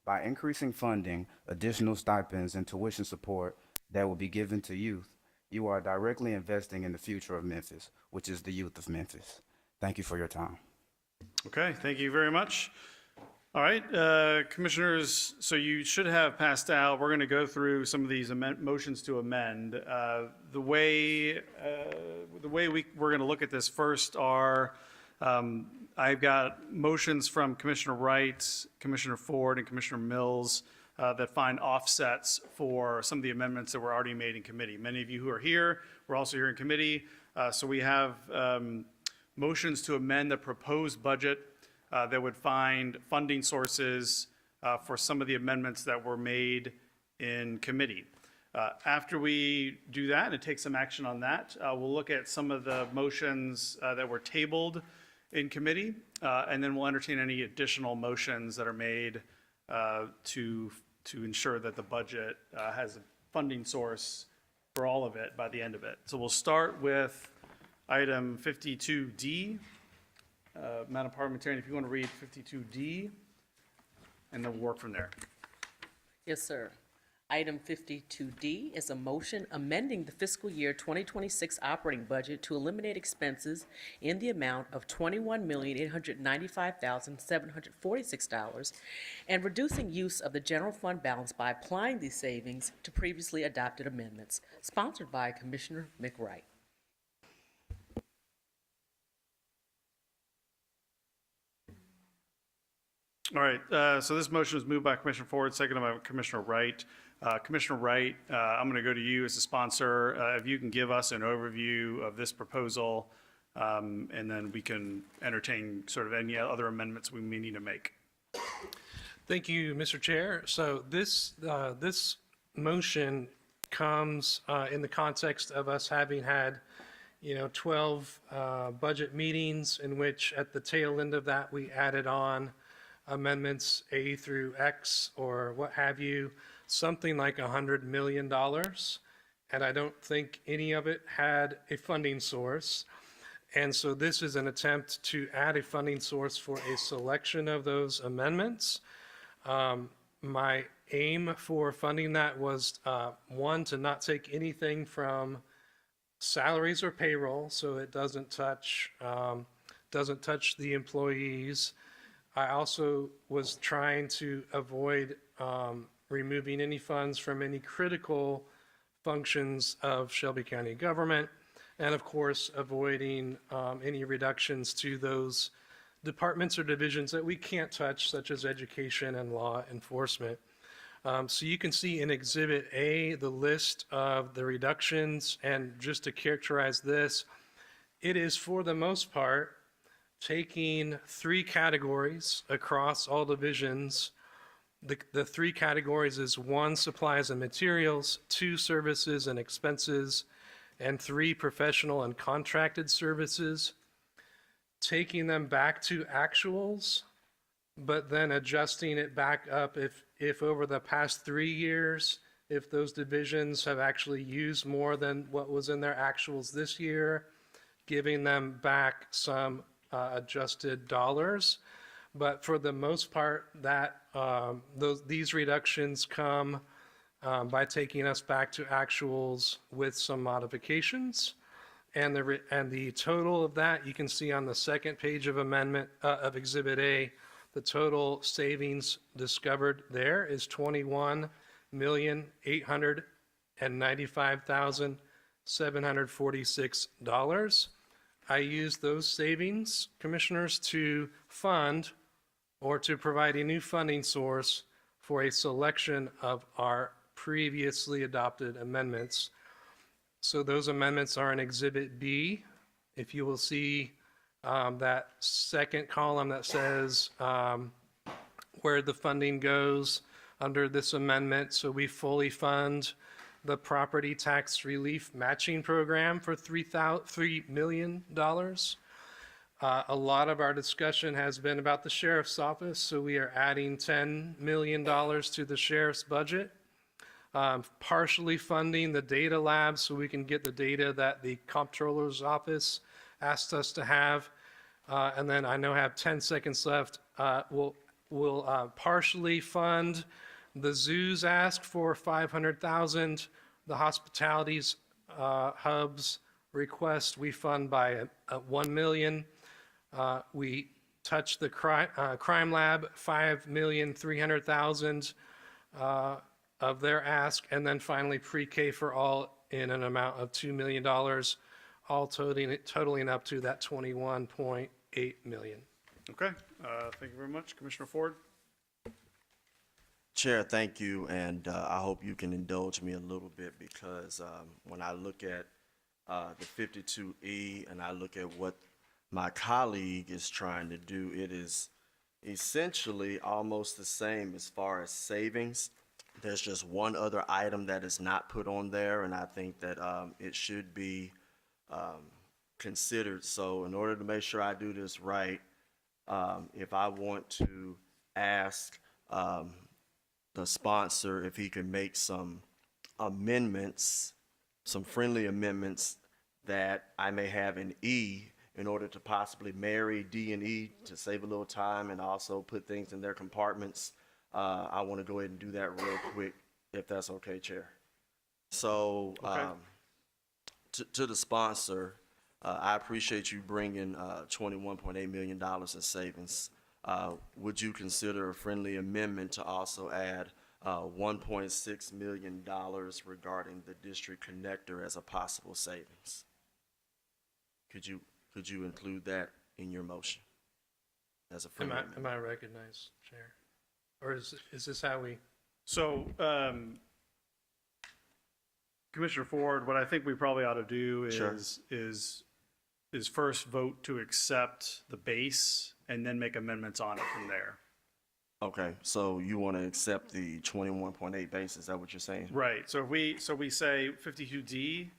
By increasing funding, additional stipends, and tuition support that will be given to youth, you are directly investing in the future of Memphis, which is the youth of Memphis. Thank you for your time. Okay, thank you very much. All right, commissioners, so you should have passed out. We're going to go through some of these motions to amend. The way we're going to look at this first are, I've got motions from Commissioner Wright, Commissioner Ford, and Commissioner Mills that find offsets for some of the amendments that were already made in committee. Many of you who are here were also here in committee. So we have motions to amend the proposed budget that would find funding sources for some of the amendments that were made in committee. After we do that and take some action on that, we'll look at some of the motions that were tabled in committee, and then we'll entertain any additional motions that are made to ensure that the budget has a funding source for all of it by the end of it. So we'll start with item 52D. Madam Parliamentarian, if you want to read 52D, and then we'll work from there. Yes, sir. Item 52D is a motion amending the fiscal year 2026 operating budget to eliminate expenses in the amount of $21,895,746 and reducing use of the general fund balance by applying these savings to previously adopted amendments, sponsored by Commissioner McWright. All right, so this motion was moved by Commissioner Ford, seconded by Commissioner Wright. Commissioner Wright, I'm going to go to you as a sponsor. If you can give us an overview of this proposal, and then we can entertain sort of any other amendments we may need to make. Thank you, Mr. Chair. So this motion comes in the context of us having had 12 budget meetings in which at the tail end of that, we added on amendments A through X or what have you, something like $100 million. And I don't think any of it had a funding source. And so this is an attempt to add a funding source for a selection of those amendments. My aim for funding that was, one, to not take anything from salaries or payroll, so it doesn't touch the employees. I also was trying to avoid removing any funds from any critical functions of Shelby County government, and of course, avoiding any reductions to those departments or divisions that we can't touch, such as education and law enforcement. So you can see in Exhibit A the list of the reductions, and just to characterize this, it is for the most part taking three categories across all divisions. The three categories is 1, supplies and materials, 2, services and expenses, and 3, professional and contracted services, taking them back to actuals, but then adjusting it back up if over the past 3 years, if those divisions have actually used more than what was in their actuals this year, giving them back some adjusted dollars. But for the most part, that these reductions come by taking us back to actuals with some modifications. And the total of that, you can see on the second page of amendment of Exhibit A, the total savings discovered there is $21,895,746. I used those savings, commissioners, to fund or to provide a new funding source for a selection of our previously adopted amendments. So those amendments are in Exhibit B. If you will see that second column that says where the funding goes under this amendment. So we fully fund the property tax relief matching program for $3 million. A lot of our discussion has been about the sheriff's office, so we are adding $10 million to the sheriff's budget. Partially funding the data lab so we can get the data that the comptroller's office asked us to have. And then I now have 10 seconds left. We'll partially fund the zoo's ask for $500,000. The hospitalities hubs request we fund by $1 million. We touch the crime lab, $5,300,000 of their ask, and then finally pre-K for all in an amount of $2 million, all totaling up to that $21.8 million. Okay, thank you very much. Commissioner Ford? Chair, thank you, and I hope you can indulge me a little bit because when I look at the 52E and I look at what my colleague is trying to do, it is essentially almost the same as far as savings. There's just one other item that is not put on there, and I think that it should be considered. So in order to make sure I do this right, if I want to ask the sponsor if he can make some amendments, some friendly amendments that I may have in E in order to possibly marry D and E to save a little time and also put things in their compartments. I want to go ahead and do that real quick, if that's okay, Chair. So to the sponsor, I appreciate you bringing $21.8 million in savings. Would you consider a friendly amendment to also add $1.6 million regarding the district connector as a possible savings? Could you include that in your motion as a friendly amendment? Am I recognized, Chair? Or is this how we? So, Commissioner Ford, what I think we probably ought to do is first vote to accept the base and then make amendments on it from there. Okay, so you want to accept the 21.8 base? Is that what you're saying? Right. So we say 52D,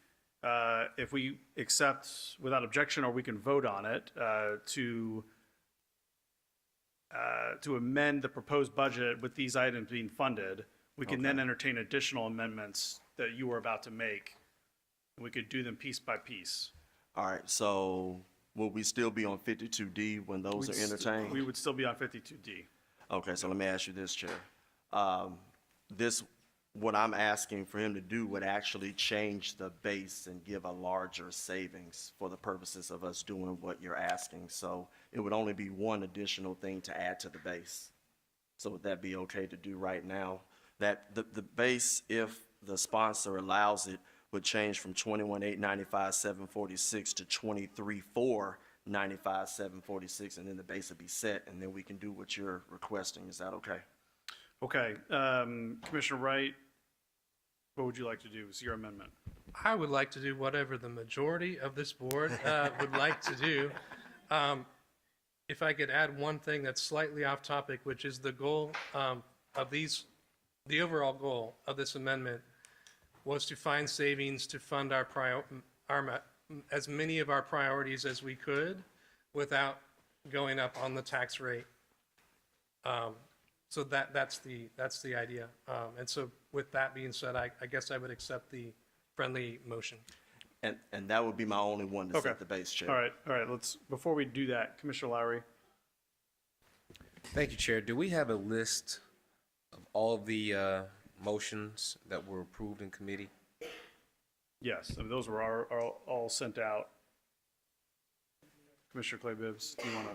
if we accept without objection, or we can vote on it, to amend the proposed budget with these items being funded, we can then entertain additional amendments that you were about to make. We could do them piece by piece. All right, so will we still be on 52D when those are entertained? We would still be on 52D. Okay, so let me ask you this, Chair. What I'm asking for him to do would actually change the base and give a larger savings for the purposes of us doing what you're asking. So it would only be one additional thing to add to the base. So would that be okay to do right now? That the base, if the sponsor allows it, would change from 21,895,746 to 23,495,746, and then the base would be set, and then we can do what you're requesting. Is that okay? Okay, Commissioner Wright, what would you like to do? Is your amendment? I would like to do whatever the majority of this board would like to do. If I could add one thing that's slightly off topic, which is the goal of the overall goal of this amendment was to find savings to fund as many of our priorities as we could without going up on the tax rate. So that's the idea. And so with that being said, I guess I would accept the friendly motion. And that would be my only one to set the base, Chair. All right, before we do that, Commissioner Lowry. Thank you, Chair. Do we have a list of all of the motions that were approved in committee? Yes, I mean, those were all sent out. Commissioner Clay Bibbs, do you want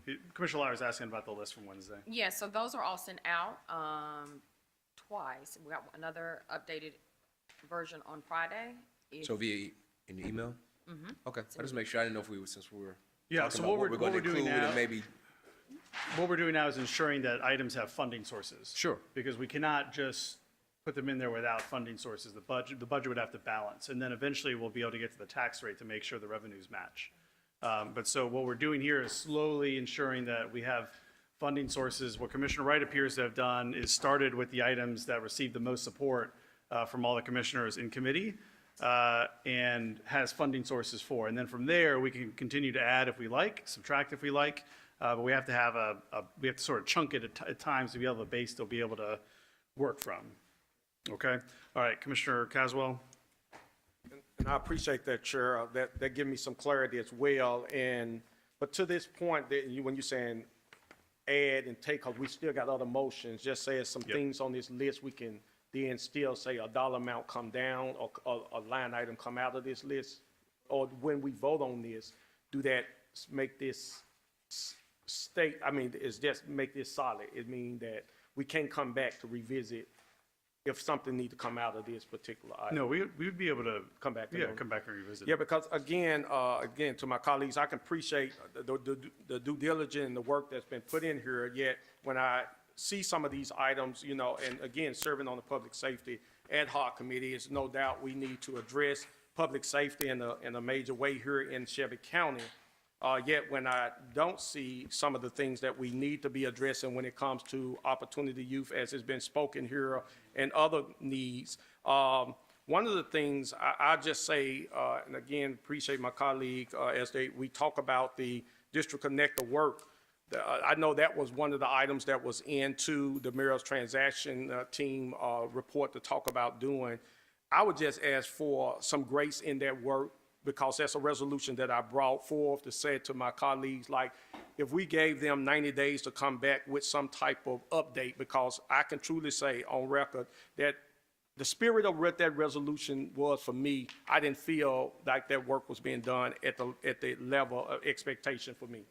to? Commissioner Lowry is asking about the list from Wednesday. Yeah, so those are all sent out twice. We got another updated version on Friday. So via an email? Mm-hmm. Okay, I just make sure. I didn't know if we were, since we were Yeah, talking so about what we're doing now, maybe. What we're doing now is ensuring that items have funding sources. Sure. Because we cannot just put them in there without funding sources. The budget would have to balance, and then eventually we'll be able to get to the tax rate to make sure the revenues match. But so what we're doing here is slowly ensuring that we have funding sources. What Commissioner Wright appears to have done is started with the items that received the most support from all the commissioners in committee, and has funding sources for. And then from there, we can continue to add if we like, subtract if we like, but we have to have we have to sort of chunk it at times to be able to base to be able to work from. Okay? All right, Commissioner Caswell. And I appreciate that, Chair. That gives me some clarity as well. But to this point, when you're saying add and take, because we still got other motions, just say some things on this list, we can then still say a dollar amount come down or a line item come out of this list. Or when we vote on this, do that make this it's just make this solid. It means that we can't come back to revisit if something needs to come out of this particular item. No, we would be able to come back. come back and revisit. Yeah, because again, to my colleagues, I can appreciate the due diligence and the work that's been put in here. Yet when I see some of these items, and again, serving on the Public Safety Ad Hoc Committee, is no doubt we need to address public safety in a major way here in Shelby County. Yet when I don't see some of the things that we need to be addressing when it comes to opportunity youth, as has been spoken here, and other needs, one of the things I just say, and again, appreciate my colleague, as we talk about the District Connector work, I know that was one of the items that was into the mayor's transaction team report to talk about doing. I would just ask for some grace in that work, because that's a resolution that I brought forth to say to my colleagues, like, if we gave them 90 days to come back with some type of update, because I can truly say on record that the spirit of what that resolution was for me, I didn't feel like that work was being done at the level of expectation for me.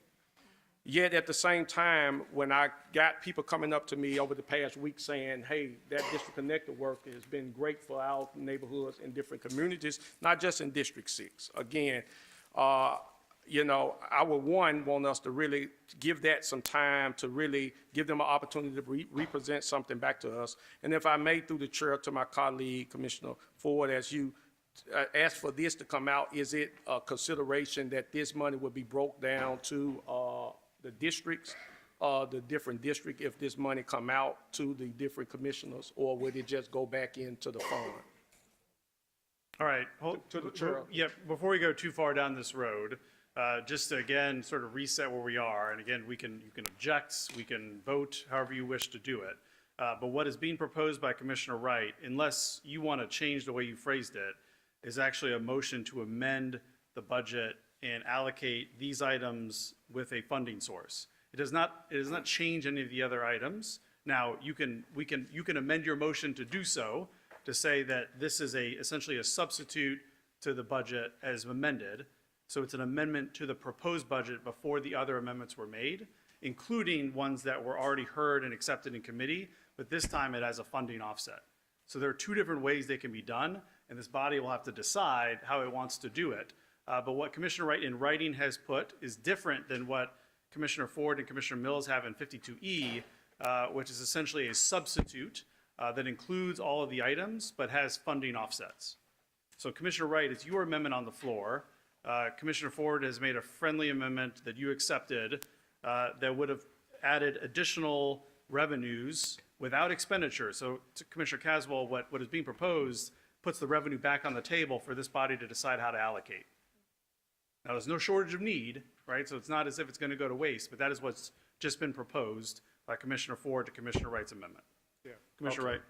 Yet at the same time, when I got people coming up to me over the past week saying, hey, that District Connector work has been great for our neighborhoods in different communities, not just in District 6. Again, I would want us to really give that some time to really give them an opportunity to represent something back to us. And if I may, through the chair, to my colleague, Commissioner Ford, as you asked for this to come out, is it a consideration that this money would be broke down to the districts, the different district, if this money come out to the different commissioners, or would it just go back into the fund? All right, To the chair. yeah, before we go too far down this road, just to again, sort of reset where we are, and again, you can object, we can vote however you wish to do it. But what is being proposed by Commissioner Wright, unless you want to change the way you phrased it, is actually a motion to amend the budget and allocate these items with a funding source. It does not change any of the other items. Now, you can amend your motion to do so, to say that this is essentially a substitute to the budget as amended. So it's an amendment to the proposed budget before the other amendments were made, including ones that were already heard and accepted in committee, but this time it has a funding offset. So there are two different ways they can be done, and this body will have to decide how it wants to do it. But what Commissioner Wright in writing has put is different than what Commissioner Ford and Commissioner Mills have in 52E, which is essentially a substitute that includes all of the items but has funding offsets. So Commissioner Wright, it's your amendment on the floor. Commissioner Ford has made a friendly amendment that you accepted that would have added additional revenues without expenditure. So to Commissioner Caswell, what is being proposed puts the revenue back on the table for this body to decide how to allocate. Now, there's no shortage of need, right? So it's not as if it's going to go to waste, but that is what's just been proposed by Commissioner Ford to Commissioner Wright's amendment. Yeah. Commissioner Wright.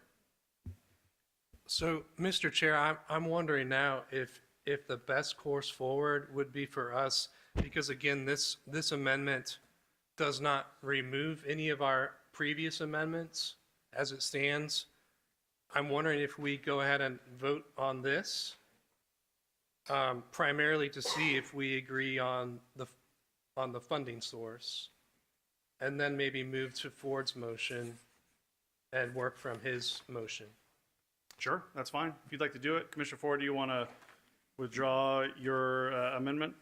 So, Mr. Chair, I'm wondering now if the best course forward would be for us, because again, this amendment does not remove any of our previous amendments as it stands. I'm wondering if we go ahead and vote on this, primarily to see if we agree on the funding source, and then maybe move to Ford's motion and work from his motion. Sure, that's fine. If you'd like to do it. Commissioner Ford, do you want to withdraw your amendment?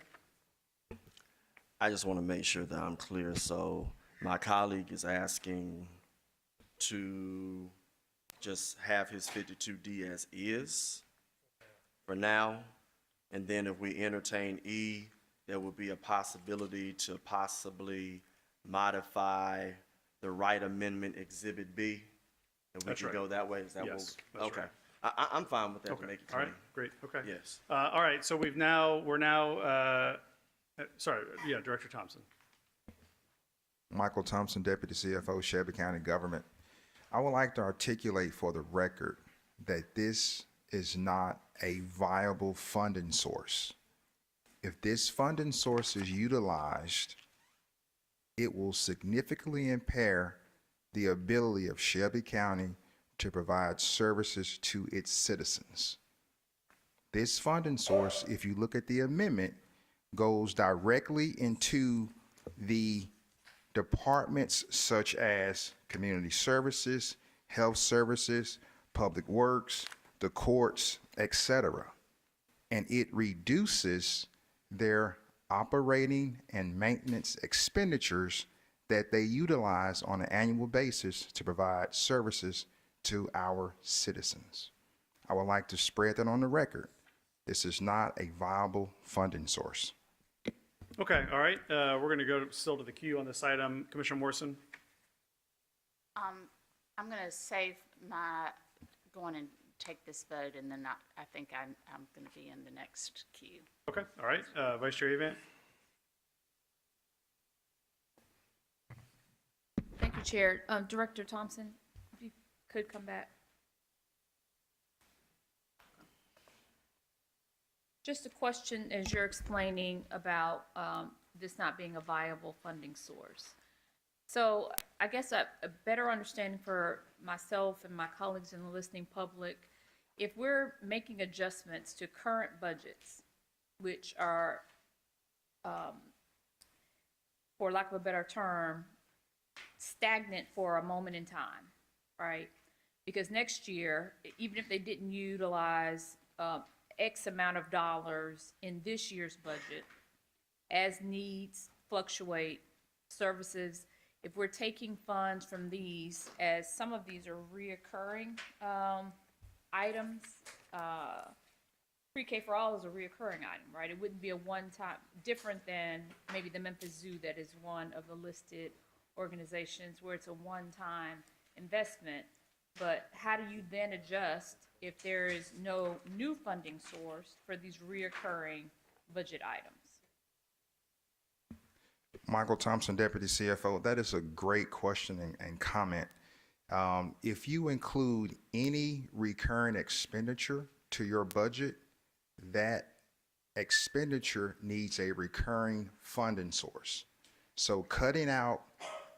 I just want to make sure that I'm clear. So my colleague is asking to just have his 52D as is for now. And then if we entertain E, there would be a possibility to possibly modify the right amendment Exhibit B. And we That's could right. go that way. Is that Yes, what? that's Okay. right. I'm fine with that to Okay, make it all clean. right, great, okay. Yes. All right, so we're now, sorry, yeah, Director Thompson. Michael Thompson, Deputy CFO, Shelby County Government. I would like to articulate for the record that this is not a viable funding source. If this funding source is utilized, it will significantly impair the ability of Shelby County to provide services to its citizens. This funding source, if you look at the amendment, goes directly into the departments such as community services, health services, public works, the courts, etc. And it reduces their operating and maintenance expenditures that they utilize on an annual basis to provide services to our citizens. I would like to spread that on the record. This is not a viable funding source. Okay, all right, we're going to go still to the queue on this item. Commissioner Morrison? I'm going to save my going and take this vote, and then I think I'm going to be in the next queue. Okay, all right, Vice Chair Avant? Thank you, Chair. Director Thompson, if you could come back. Just a question as you're explaining about this not being a viable funding source. So I guess a better understanding for myself and my colleagues in the listening public, if we're making adjustments to current budgets, which are, for lack of a better term, stagnant for a moment in time, right? Because next year, even if they didn't utilize X amount of dollars in this year's budget, as needs fluctuate, services, if we're taking funds from these, as some of these are reoccurring items, pre-K for all is a reoccurring item, right? It wouldn't be a one-time, different than maybe the Memphis Zoo that is one of the listed organizations where it's a one-time investment. But how do you then adjust if there is no new funding source for these reoccurring budget items? Michael Thompson, Deputy CFO, that is a great question and comment. If you include any recurring expenditure to your budget, that expenditure needs a recurring funding source. So cutting out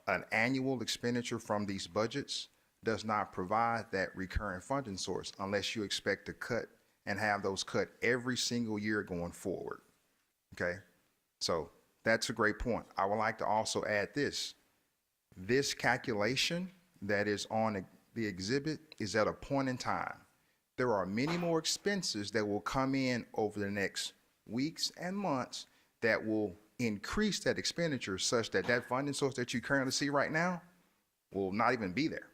an annual expenditure from these budgets does not provide that recurring funding source unless you expect to cut and have those cut every single year going forward. Okay? So that's a great point. I would like to also add this. This calculation that is on the exhibit is at a point in time. There are many more expenses that will come in over the next weeks and months that will increase that expenditure such that that funding source that you currently see right now will not even be there.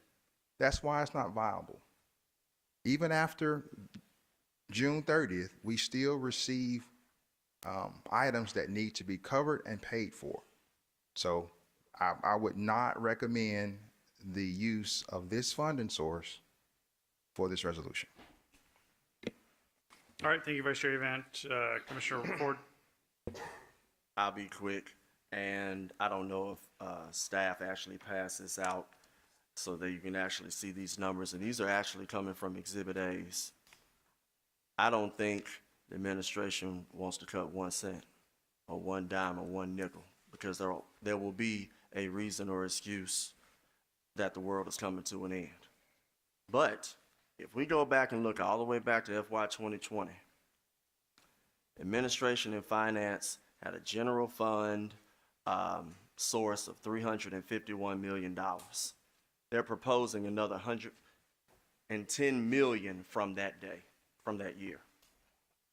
That's why it's not viable. Even after June 30th, we still receive items that need to be covered and paid for. So I would not recommend the use of this funding source for this resolution. All right, thank you, Vice Chair Event. Commissioner Ford. I'll be quick, and I don't know if staff actually passed this out so that you can actually see these numbers, and these are actually coming from Exhibit A's. I don't think the administration wants to cut 1 cent or 1 dime or 1 nickel because there will be a reason or excuse that the world is coming to an end. But if we go back and look all the way back to FY 2020, administration and finance had a general fund source of $351 million. They're proposing another $110 million from that day, from that year.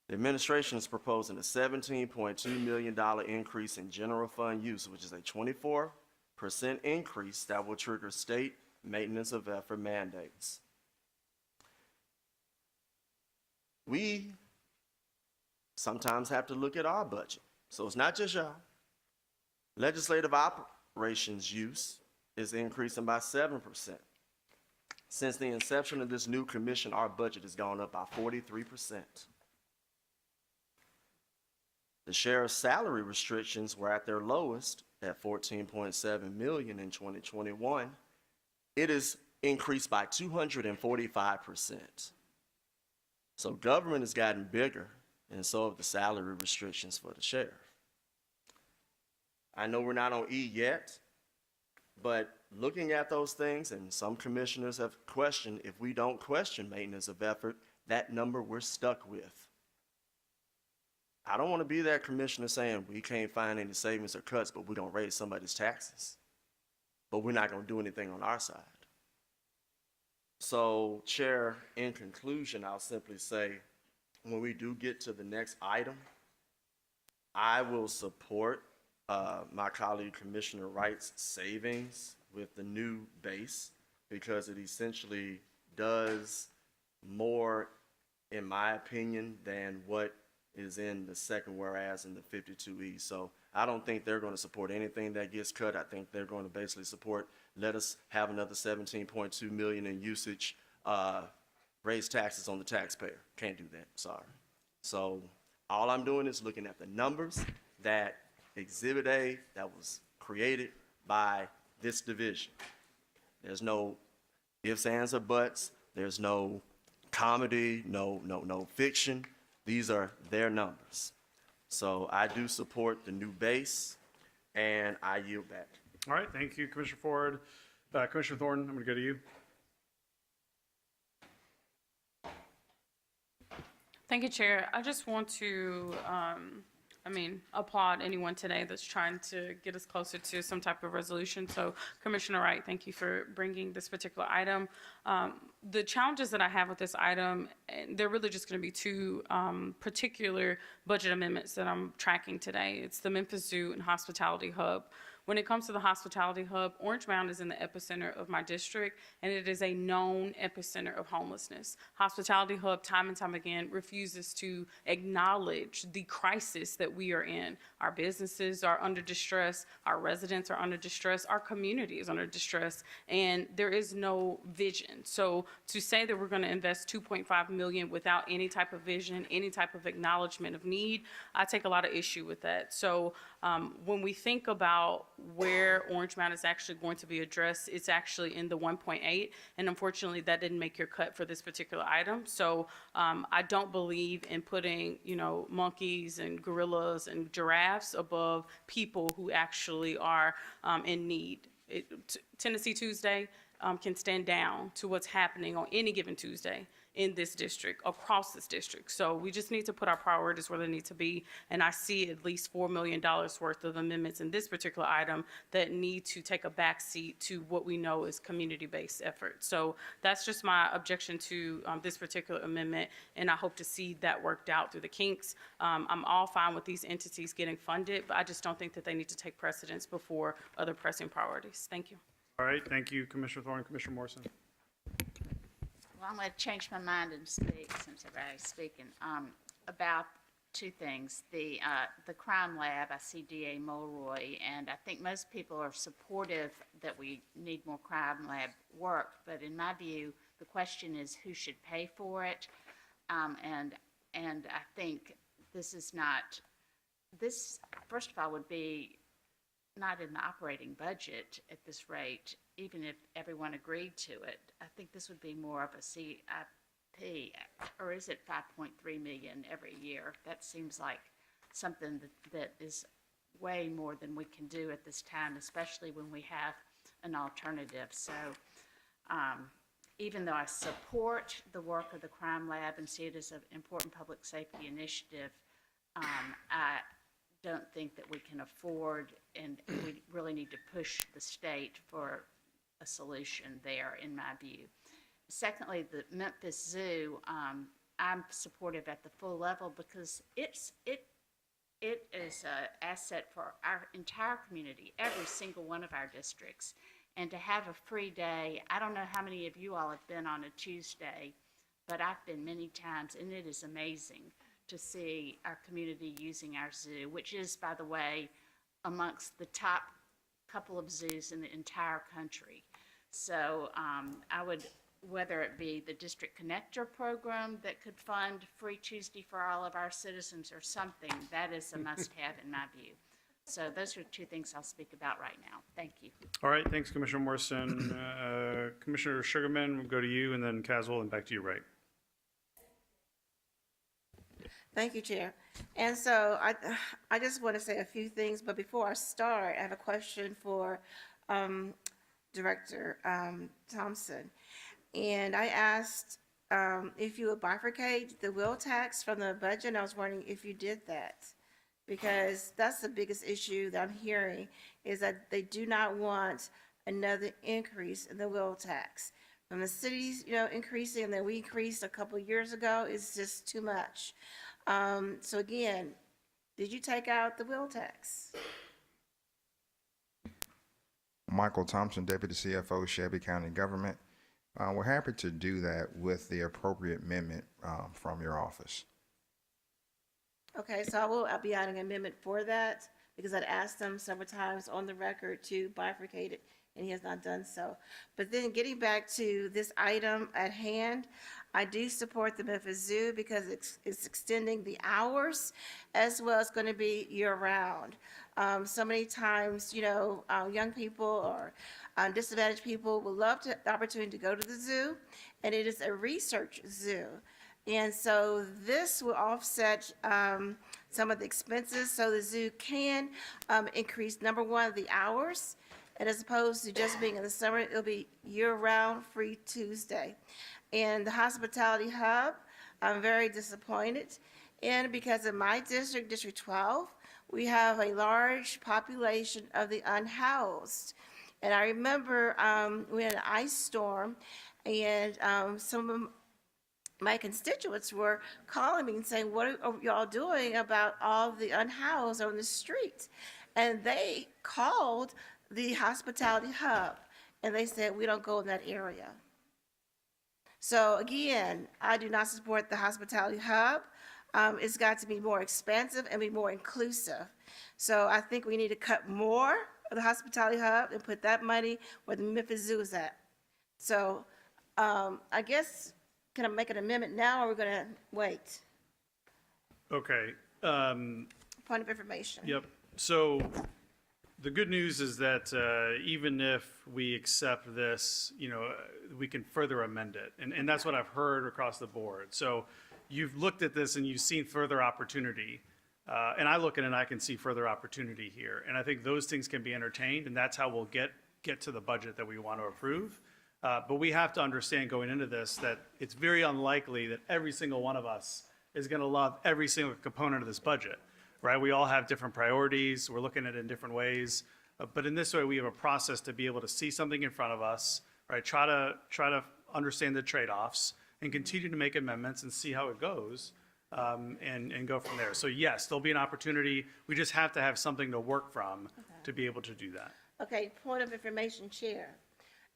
The administration is proposing a $17.2 million increase in general fund use, which is a 24% increase that will trigger state maintenance of effort mandates. We sometimes have to look at our budget. So it's not just y'all. Legislative operations use is increasing by 7%. Since the inception of this new commission, our budget has gone up by 43%. The sheriff's salary restrictions were at their lowest at $14.7 million in 2021. It is increased by 245%. So government has gotten bigger, and so have the salary restrictions for the sheriff. I know we're not on E yet, but looking at those things, and some commissioners have questioned, if we don't question maintenance of effort, that number we're stuck with. I don't want to be that commissioner saying we can't find any savings or cuts, but we're going to raise somebody's taxes. But we're not going to do anything on our side. So, Chair, in conclusion, I'll simply say, when we do get to the next item, I will support my colleague Commissioner Wright's savings with the new base because it essentially does more, in my opinion, than what is in the second whereas in the 52E. So I don't think they're going to support anything that gets cut. I think they're going to basically support, let us have another 17.2 million in usage, raise taxes on the taxpayer. Can't do that, sorry. So all I'm doing is looking at the numbers that Exhibit A that was created by this division. There's no ifs, ands, or buts. There's no comedy, no fiction. These are their numbers. So I do support the new base, and I yield back. All right, thank you, Commissioner Ford. Commissioner Thornton, I'm going to go to you. Thank you, Chair. I just want to, applaud anyone today that's trying to get us closer to some type of resolution. So, Commissioner Wright, thank you for bringing this particular item. The challenges that I have with this item, and they're really just going to be two particular budget amendments that I'm tracking today. It's the Memphis Zoo and Hospitality Hub, When it comes to the hospitality hub, Orange Mound is in the epicenter of my district, and it is a known epicenter of homelessness. Hospitality hub, time and time again, refuses to acknowledge the crisis that we are in. Our businesses are under distress, our residents are under distress, our community is under distress, and there is no vision. So to say that we're going to invest $2.5 million without any type of vision, any type of acknowledgement of need, I take a lot of issue with that. So when we think about where Orange Mound is actually going to be addressed, it's actually in the 1.8, and unfortunately that didn't make your cut for this particular item. So I don't believe in putting, monkeys and gorillas and giraffes above people who actually are in need. Tennessee Tuesday can stand down to what's happening on any given Tuesday in this district, across this district. So we just need to put our priorities where they need to be. And I see at least $4 million worth of amendments in this particular item that need to take a backseat to what we know is community-based effort. So that's just my objection to this particular amendment, and I hope to see that worked out through the kinks. I'm all fine with these entities getting funded, but I just don't think that they need to take precedence before other pressing priorities. Thank you. All right, thank you, Commissioner Thorne. Commissioner Morrison. Well, I'm going to change my mind and speak, since everybody's speaking, about two things. The crime lab, I see DA Mulroy, and I think most people are supportive that we need more crime lab work, but in my view, the question is who should pay for it, and I think this is not, this, first of all, would be not in the operating budget at this rate, even if everyone agreed to it. I think this would be more of a CIP, or is it 5.3 million every year? That seems like something that is way more than we can do at this time, especially when we have an alternative. So even though I support the work of the crime lab and see it as an important public safety initiative, I don't think that we can afford, and we really need to push the state for a solution there, in my view. Secondly, the Memphis Zoo, I'm supportive at the full level because it is an asset for our entire community, every single one of our districts. And to have a free day, I don't know how many of you all have been on a Tuesday, but I've been many times, and it is amazing to see our community using our zoo, which is, by the way, amongst the top couple of zoos in the entire country. So I would, whether it be the District Connector program that could fund Free Tuesday for all of our citizens or something, that is a must-have in my view. So those are two things I'll speak about right now. Thank you. All right, thanks, Commissioner Morrison. Commissioner Sugarman, we'll go to you, and then Caswell, and back to you, Wright. Thank you, Chair. And so I just want to say a few things, but before I start, I have a question for Director Thompson. And I asked if you would bifurcate the wheel tax from the budget, and I was wondering if you did that. Because that's the biggest issue that I'm hearing, is that they do not want another increase in the wheel tax. From the cities, increasing, and then we increased a couple of years ago, is just too much. So again, did you take out the wheel tax? Michael Thompson, Deputy CFO, Shelby County Government. We're happy to do that with the appropriate amendment from your office. Okay, so I'll be adding an amendment for that, because I'd asked him several times on the record to bifurcate it, and he has not done so. But then getting back to this item at hand, I do support the Memphis Zoo because it's extending the hours, as well as going to be year-round. So many times, young people or disadvantaged people would love the opportunity to go to the zoo, and it is a research zoo. And so this will offset some of the expenses, so the zoo can increase, number one, the hours, and as opposed to just being in the summer, it'll be year-round Free Tuesday. And the hospitality hub, I'm very disappointed in, because in my district, District 12, we have a large population of the unhoused. And I remember we had an ice storm, and some of my constituents were calling me and saying, what are y'all doing about all the unhoused on the street? And they called the hospitality hub, and they said, we don't go in that area. So again, I do not support the hospitality hub. It's got to be more expansive and be more inclusive. So I think we need to cut more of the hospitality hub and put that money where the Memphis Zoo is at. So I guess, can I make an amendment now, or are we going to wait? Okay. Point of information. Yep. So the good news is that even if we accept this, we can further amend it. And that's what I've heard across the board. So you've looked at this and you've seen further opportunity. And I look at it and I can see further opportunity here. And I think those things can be entertained, and that's how we'll get to the budget that we want to approve. But we have to understand going into this that it's very unlikely that every single one of us is going to love every single component of this budget, right? We all have different priorities. We're looking at it in different ways. But in this way, we have a process to be able to see something in front of us, right? Try to understand the trade-offs and continue to make amendments and see how it goes, and go from there. So yes, there'll be an opportunity. We just have to have something to work from to be able to do that. Okay, point of information, Chair.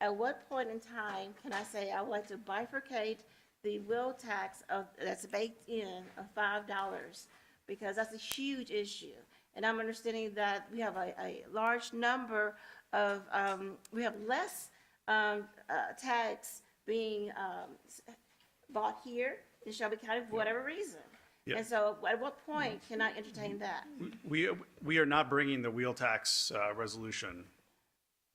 At what point in time can I say I would like to bifurcate the wheel tax that's baked in of $5? Because that's a huge issue. And I'm understanding that we have a large number of, we have less tags being bought here in Shelby County for whatever reason. Yeah. And so at what point can I entertain that? We are not bringing the wheel tax resolution.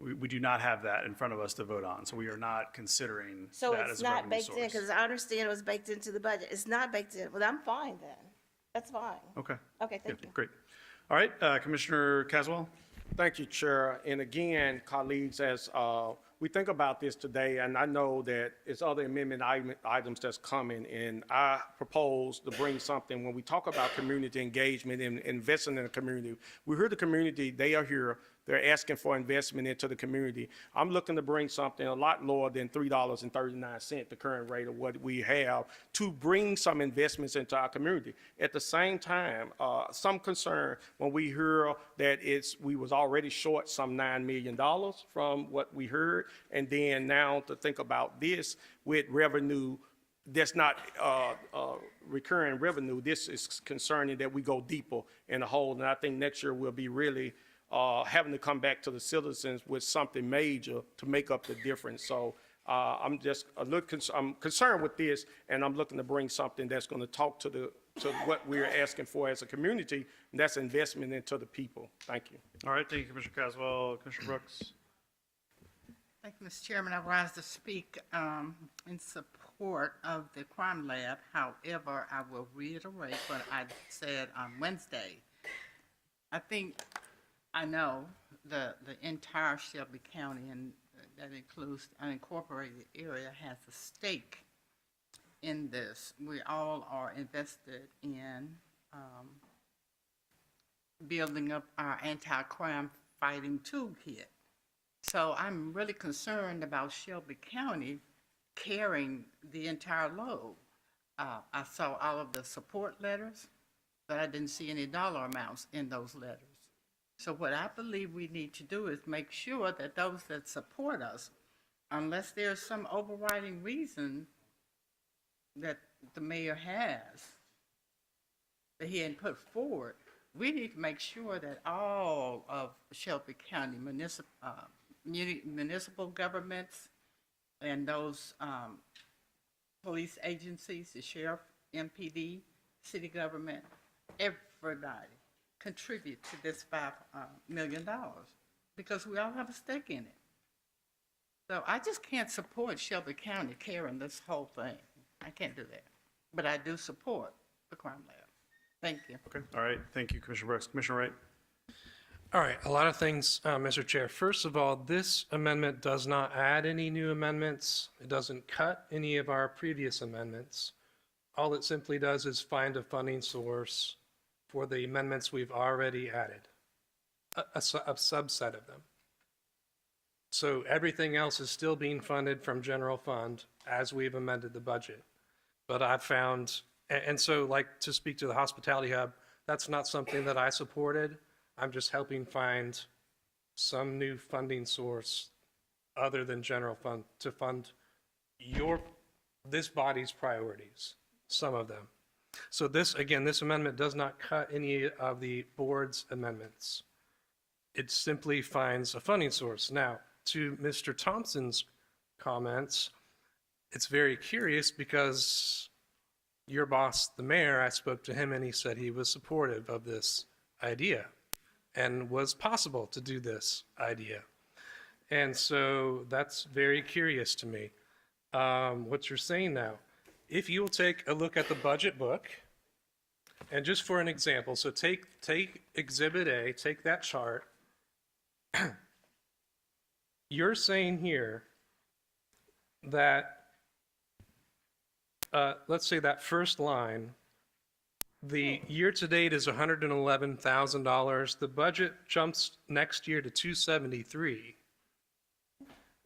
We do not have that in front of us to vote on, so we are not considering So that it's as a not revenue baked source. in, because I understand it was baked into the budget. It's not baked in. Well, I'm fine then. That's fine. Okay. Okay, Yeah, thank you. great. All right, Commissioner Caswell? Thank you, Chair. And again, colleagues, as we think about this today, and I know that it's other amendment items that's coming, and I propose to bring something when we talk about community engagement and investing in the community. We heard the community, they are here. They're asking for investment into the community. I'm looking to bring something a lot lower than $3.39, the current rate of what we have, to bring some investments into our community. At the same time, some concern when we hear that we was already short some $9 million from what we heard, and then now to think about this with revenue that's not recurring revenue. This is concerning that we go deeper in the hole, and I think next year we'll be really having to come back to the citizens with something major to make up the difference. So I'm just I'm concerned with this, and I'm looking to bring something that's going to talk to what we're asking for as a community, and that's investment into the people. Thank you. All right, thank you, Commissioner Caswell. Commissioner Brooks? Thank you, Mr. Chairman. I rise to speak in support of the crime lab. However, I will reiterate what I said on Wednesday. I know the entire Shelby County, and that includes an unincorporated area, has a stake in this. We all are invested in building up our anti-crime fighting toolkit. So I'm really concerned about Shelby County carrying the entire load. I saw all of the support letters, but I didn't see any dollar amounts in those letters. So what I believe we need to do is make sure that those that support us, unless there's some overriding reason that the mayor has that he hadn't put forward, we need to make sure that all of Shelby County municipal governments and those police agencies, the sheriff, MPD, city government, everybody contribute to this $5 million, because we all have a stake in it. So I just can't support Shelby County carrying this whole thing. I can't do that. But I do support the crime lab. Thank you. Okay, all right, thank you, Commissioner Brooks. Commissioner Wright? All right, a lot of things, Mr. Chair. First of all, this amendment does not add any new amendments. It doesn't cut any of our previous amendments. All it simply does is find a funding source for the amendments we've already added, a subset of them. So everything else is still being funded from general fund as we've amended the budget. But I've found, and so like to speak to the hospitality hub, that's not something that I supported. I'm just helping find some new funding source other than general fund to fund this body's priorities, some of them. So this, again, this amendment does not cut any of the board's amendments. It simply finds a funding source. Now, to Mr. Thompson's comments, it's very curious because your boss, the mayor, I spoke to him and he said he was supportive of this idea and was possible to do this idea. And so that's very curious to me, what you're saying now. If you will take a look at the budget book, and just for an example, so take Exhibit A, take that chart. You're saying here that, let's say that first line, the year-to-date is $111,000. The budget jumps next year to $273,000.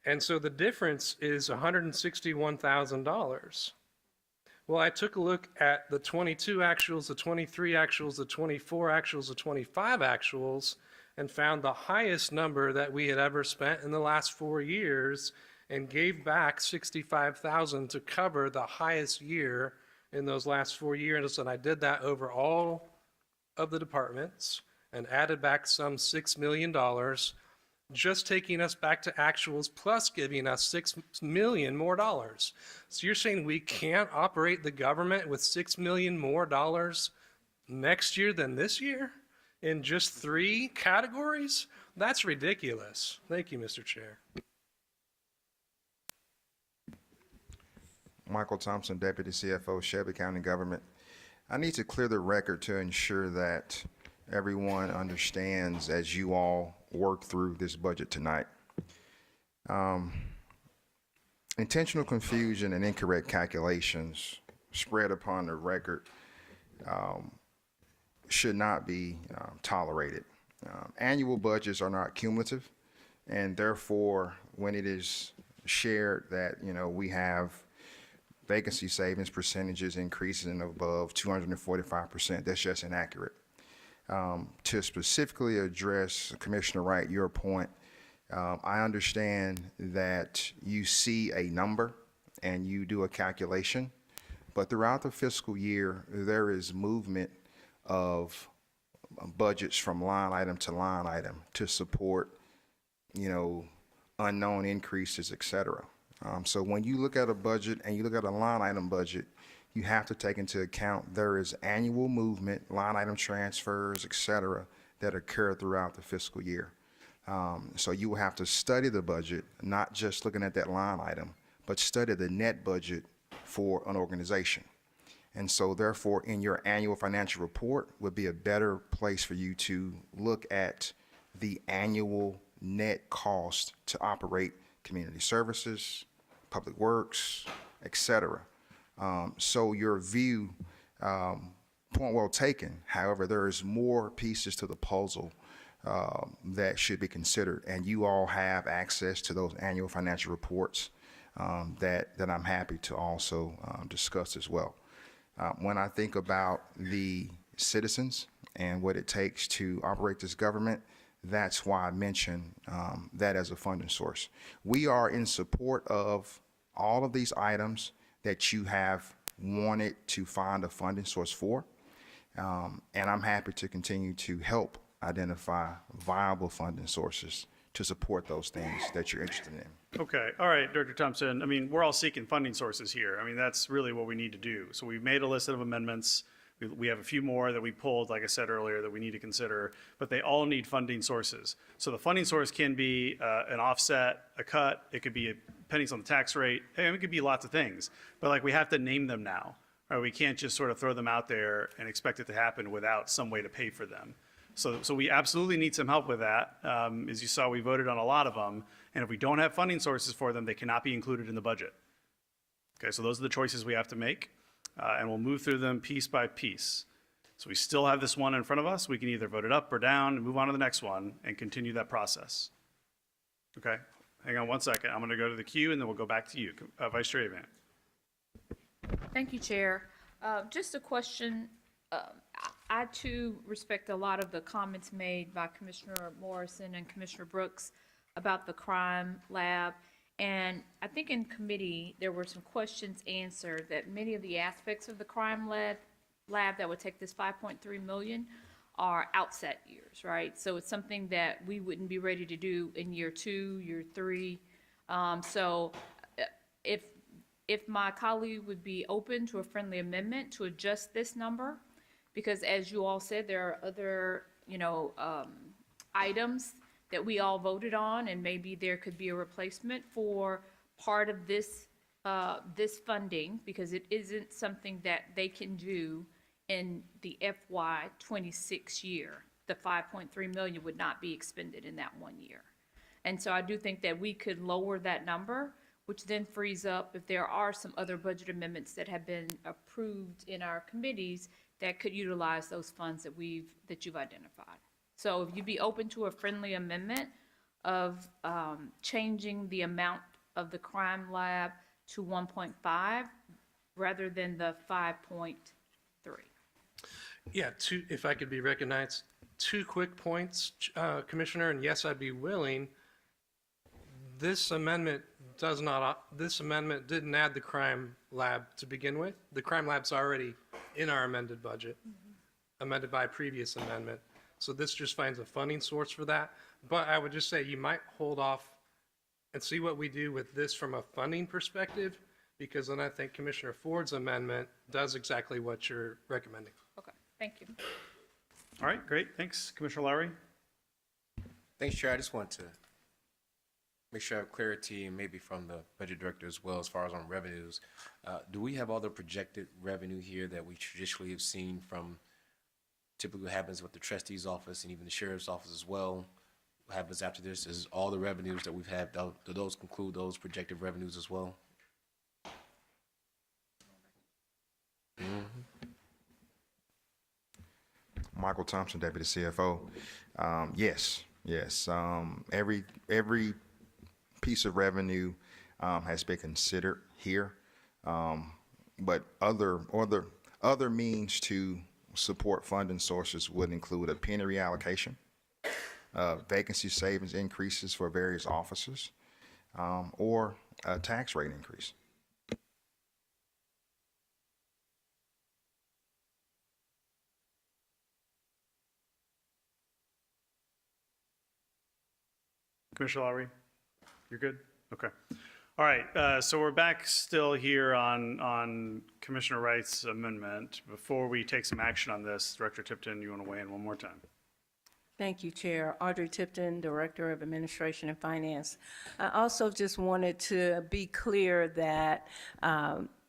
And so the difference is $161,000. Well, I took a look at the 22 actuals, the 23 actuals, the 24 actuals, the 25 actuals, and found the highest number that we had ever spent in the last 4 years and gave back $65,000 to cover the highest year in those last 4 years. And I did that over all of the departments and added back some $6 million, just taking us back to actuals plus giving us $6 million more dollars. So you're saying we can't operate the government with $6 million more dollars next year than this year in just 3 categories? That's ridiculous. Thank you, Mr. Chair. Michael Thompson, Deputy CFO, Shelby County Government. I need to clear the record to ensure that everyone understands as you all work through this budget tonight. Intentional confusion and incorrect calculations spread upon the record should not be tolerated. Annual budgets are not cumulative, and therefore, when it is shared that we have vacancy savings percentages increasing above 245%, that's just inaccurate. To specifically address, Commissioner Wright, your point, I understand that you see a number and you do a calculation, but throughout the fiscal year, there is movement of budgets from line item to line item to support, unknown increases, et cetera. So when you look at a budget and you look at a line item budget, you have to take into account there is annual movement, line item transfers, et cetera, that occur throughout the fiscal year. So you will have to study the budget, not just looking at that line item, but study the net budget for an organization. And so therefore, in your annual financial report would be a better place for you to look at the annual net cost to operate community services, public works, et cetera. So your view, point well taken. However, there is more pieces to the puzzle that should be considered, and you all have access to those annual financial reports that I'm happy to also discuss as well. When I think about the citizens and what it takes to operate this government, that's why I mention that as a funding source. We are in support of all of these items that you have wanted to find a funding source for. And I'm happy to continue to help identify viable funding sources to support those things that you're interested in. Okay, all right, Director Thompson, I mean, we're all seeking funding sources here. I mean, that's really what we need to do. So we've made a list of amendments. We have a few more that we pulled, like I said earlier, that we need to consider, but they all need funding sources. So the funding source can be an offset, a cut, it could be pennies on the tax rate, and it could be lots of things. But like, we have to name them now, right? We can't just sort of throw them out there and expect it to happen without some way to pay for them. So we absolutely need some help with that. As you saw, we voted on a lot of them, and if we don't have funding sources for them, they cannot be included in the budget. Okay, so those are the choices we have to make. And we'll move through them piece by piece. So we still have this one in front of us. We can either vote it up or down and move on to the next one and continue that process. Okay, hang on one second. I'm going to go to the queue and then we'll go back to you, Vice Chair Avant. Thank you, Chair. Just a question. I too respect a lot of the comments made by Commissioner Morrison and Commissioner Brooks about the crime lab. And I think in committee, there were some questions answered that many of the aspects of the crime lab that would take this 5.3 million are outset years, right? So it's something that we wouldn't be ready to do in year 2, year 3. So if my colleague would be open to a friendly amendment to adjust this number, because as you all said, there are other, items that we all voted on, and maybe there could be a replacement for part of this, this funding, because it isn't something that they can do in the FY '26 year. The 5.3 million would not be expended in that 1 year. And so I do think that we could lower that number, which then frees up, if there are some other budget amendments that have been approved in our committees, that could utilize those funds that you've identified. So if you'd be open to a friendly amendment of changing the amount of the crime lab to 1.5 rather than the 5.3. Yeah, if I could be recognized, 2 quick points, Commissioner, and yes, I'd be willing. This amendment didn't add the crime lab to begin with. The crime lab's already in our amended budget, amended by a previous amendment. So this just finds a funding source for that. But I would just say you might hold off and see what we do with this from a funding perspective, because then I think Commissioner Ford's amendment does exactly what you're recommending. Okay, thank you. All right, great. Thanks, Commissioner Lowry. Thanks, Chair. I just want to make sure I have clarity, and maybe from the budget director as well, as far as on revenues. Do we have all the projected revenue here that we traditionally have seen from typically what happens with the trustee's office and even the sheriff's office as well? What happens after this is all the revenues that we've had, do those conclude those projected revenues as well? Michael Thompson, Deputy CFO. Yes. Every piece of revenue has been considered here, but other means to support funding sources would include a penny reallocation, vacancy savings increases for various officers, or a tax rate increase. Commissioner Lowry, you're good? Okay. All right, so we're back still here on Commissioner Wright's amendment. Before we take some action on this, Director Tipton, you want to weigh in one more time? Thank you, Chair. Audrey Tipton, Director of Administration and Finance. I also just wanted to be clear that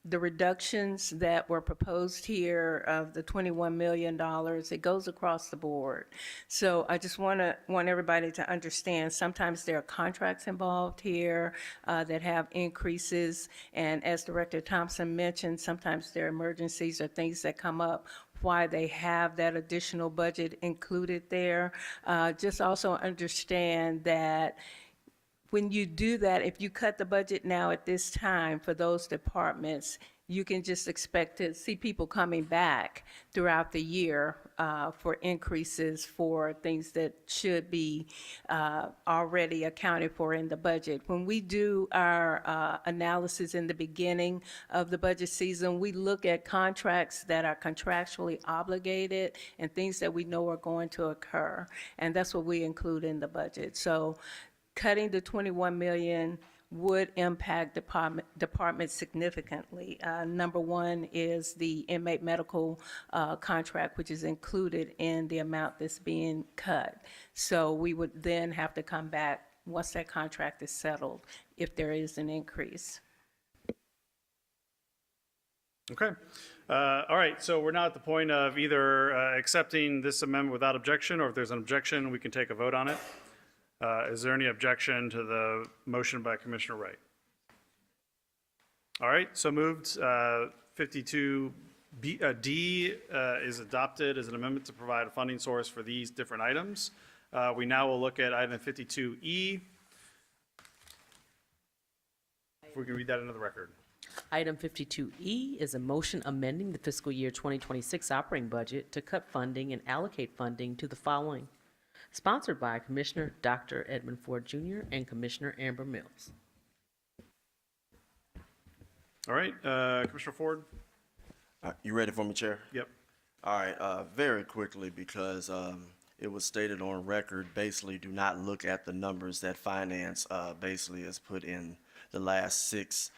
the reductions that were proposed here of the $21 million, it goes across the board. So I just want everybody to understand, sometimes there are contracts involved here that have increases. And as Director Thompson mentioned, sometimes there are emergencies or things that come up why they have that additional budget included there. Just also understand that when you do that, if you cut the budget now at this time for those departments, you can just expect to see people coming back throughout the year for increases for things that should be already accounted for in the budget. When we do our analysis in the beginning of the budget season, we look at contracts that are contractually obligated and things that we know are going to occur. And that's what we include in the budget. So cutting the 21 million would impact departments significantly. Number one is the inmate medical contract, which is included in the amount that's being cut. So we would then have to come back once that contract is settled if there is an increase. Okay. All right, so we're now at the point of either accepting this amendment without objection, or if there's an objection, we can take a vote on it. Is there any objection to the motion by Commissioner Wright? All right, so moved. 52D is adopted as an amendment to provide a funding source for these different items. We now will look at item 52E. If we can read that into the record. Item 52E is a motion amending the fiscal year 2026 operating budget to cut funding and allocate funding to the following. Sponsored by Commissioner Dr. Edmund Ford Jr. and Commissioner Amber Mills. All right, Commissioner Ford? You ready for me, Chair? Yep. All right, very quickly, because it was stated on record, basically do not look at the numbers that finance basically has put in the last 6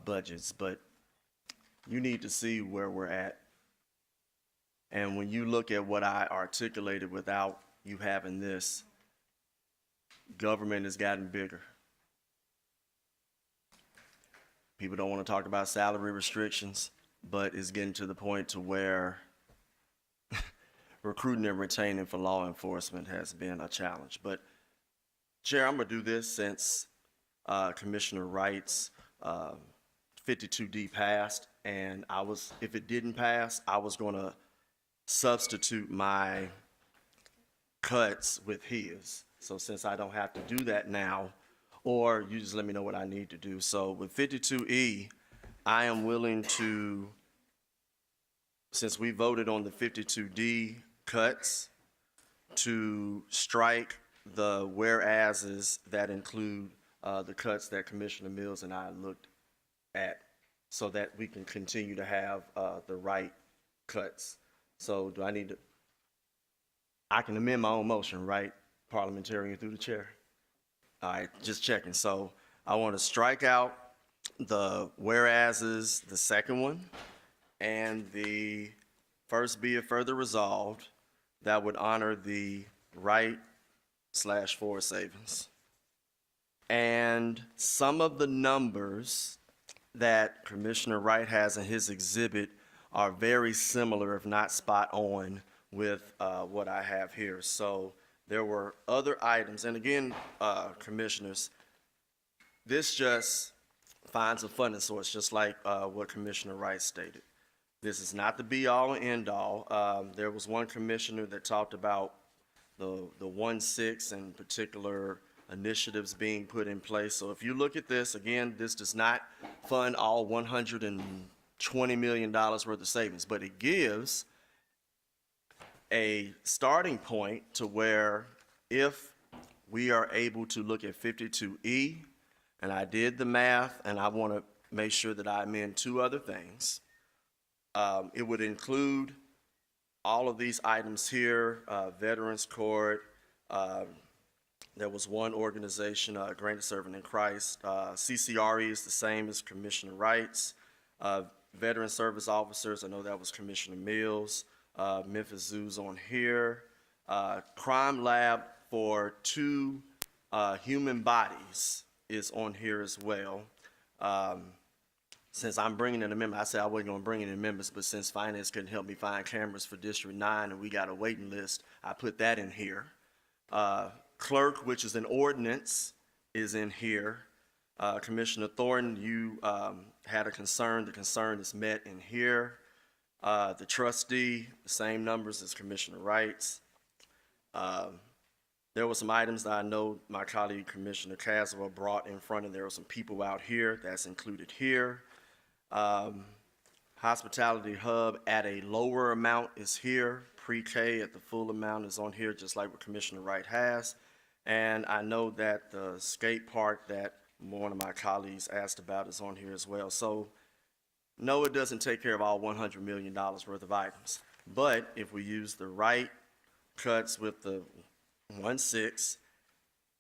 budgets, but you need to see where we're at. And when you look at what I articulated without you having this, government has gotten bigger. People don't want to talk about salary restrictions, but it's getting to the point to where recruiting and retaining for law enforcement has been a challenge. But Chair, I'm gonna do this since Commissioner Wright's 52D passed, and if it didn't pass, I was gonna substitute my cuts with his. So since I don't have to do that now, or you just let me know what I need to do. So with 52E, I am willing to, since we voted on the 52D cuts, to strike the whereases that include the cuts that Commissioner Mills and I looked at, so that we can continue to have the right cuts. So do I need to, I can amend my own motion, right? Parliamentarian through the chair. All right, just checking. So I want to strike out the whereases, the second one, and the first be it further resolved that would honor the right/forward savings. And some of the numbers that Commissioner Wright has in his exhibit are very similar, if not spot on, with what I have here. So there were other items, and again, commissioners, this just finds a funding source, just like what Commissioner Wright stated. This is not the be-all and end-all. There was one commissioner that talked about the 1/6 and particular initiatives being put in place. So if you look at this, again, this does not fund all $120 million worth of savings, but it gives a starting point to where if we are able to look at 52E, and I did the math, and I want to make sure that I amend 2 other things. It would include all of these items here, Veterans Court. There was one organization, Granted Servant in Christ. CCRE is the same as Commissioner Wright's. Veteran Service Officers, I know that was Commissioner Mills. Memphis Zoo's on here. Crime Lab for 2 human bodies is on here as well. Since I'm bringing in amendment, I said I wasn't going to bring in amendments, but since finance couldn't help me find cameras for District 9 and we got a waiting list, I put that in here. Clerk, which is an ordinance, is in here. Commissioner Thornton, you had a concern. The concern is met in here. The trustee, the same numbers as Commissioner Wright's. There were some items that I know my colleague Commissioner Caswell brought in front, and there were some people out here that's included here. Hospitality Hub at a lower amount is here. Pre-K at the full amount is on here, just like what Commissioner Wright has. And I know that the skate park that one of my colleagues asked about is on here as well. So no, it doesn't take care of all $100 million worth of items. But if we use the right cuts with the 1/6,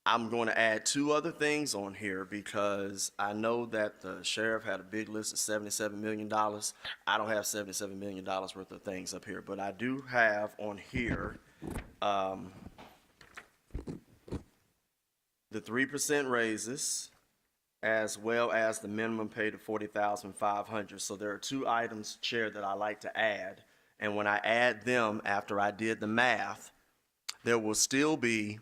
I'm going to add 2 other things on here because I know that the sheriff had a big list of $77 million. I don't have $77 million worth of things up here, but I do have on here the 3% raises, as well as the minimum pay to $40,500. So there are 2 items, Chair, that I like to add. And when I add them after I did the math, there will still be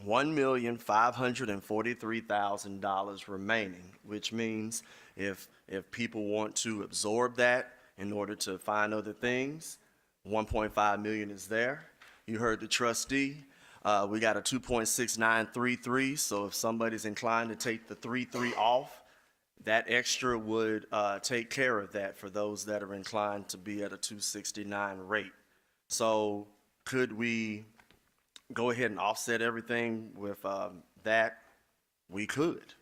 $1,543,000 remaining, which means if people want to absorb that in order to find other things, $1.5 million is there. You heard the trustee. We got a 2.6933, so if somebody's inclined to take the 3.3 off, That extra would take care of that for those that are inclined to be at a 269 rate. So could we go ahead and offset everything with that? We could.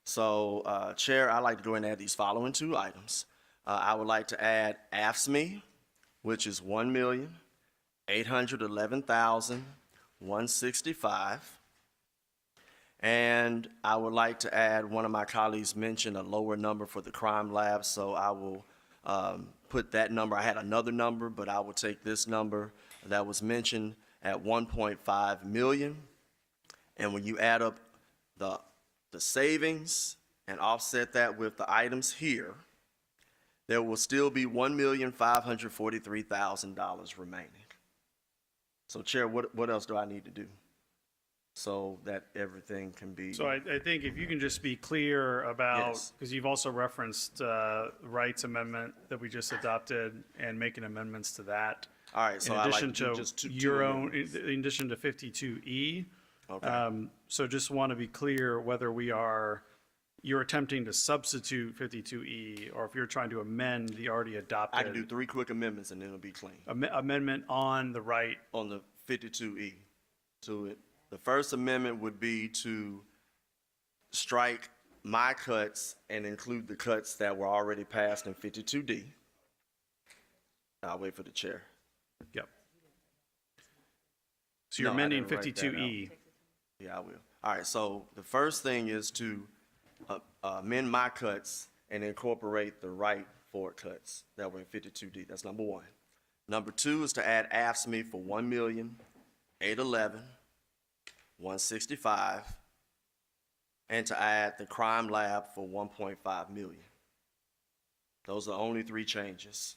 So, Chair, I'd like to go ahead and add these following two items. I would like to add AFSCME, which is $1,811,165. And I would like to add, one of my colleagues mentioned a lower number for the crime lab, so I will put that number. I had another number, but I will take this number that was mentioned at 1.5 million. And when you add up the savings and offset that with the items here, there will still be $1,543,000 remaining. So, Chair, what else do I need to do so that everything can be? So I think if you can just be clear about, Yes. because you've also referenced rights amendment that we just adopted and making amendments to that. All right, so In I'd like addition to do to just two your own, amendments. in addition to 52E. Okay. So just want to be clear whether you're attempting to substitute 52E or if you're trying to amend the already adopted. I can do 3 quick amendments and then it'll be clean. Amendment on the right. On the 52E to it. The first amendment would be to strike my cuts and include the cuts that were already passed in 52D. I'll wait for the chair. Yep. So you're No, I amending didn't write that 52E. Yeah, I will. All right, so the first thing is to amend my cuts and incorporate the right forward cuts that were in 52D. That's number one. Number two is to add AFSCME for $1,811,165 and to add the crime lab for 1.5 million. Those are the only 3 changes.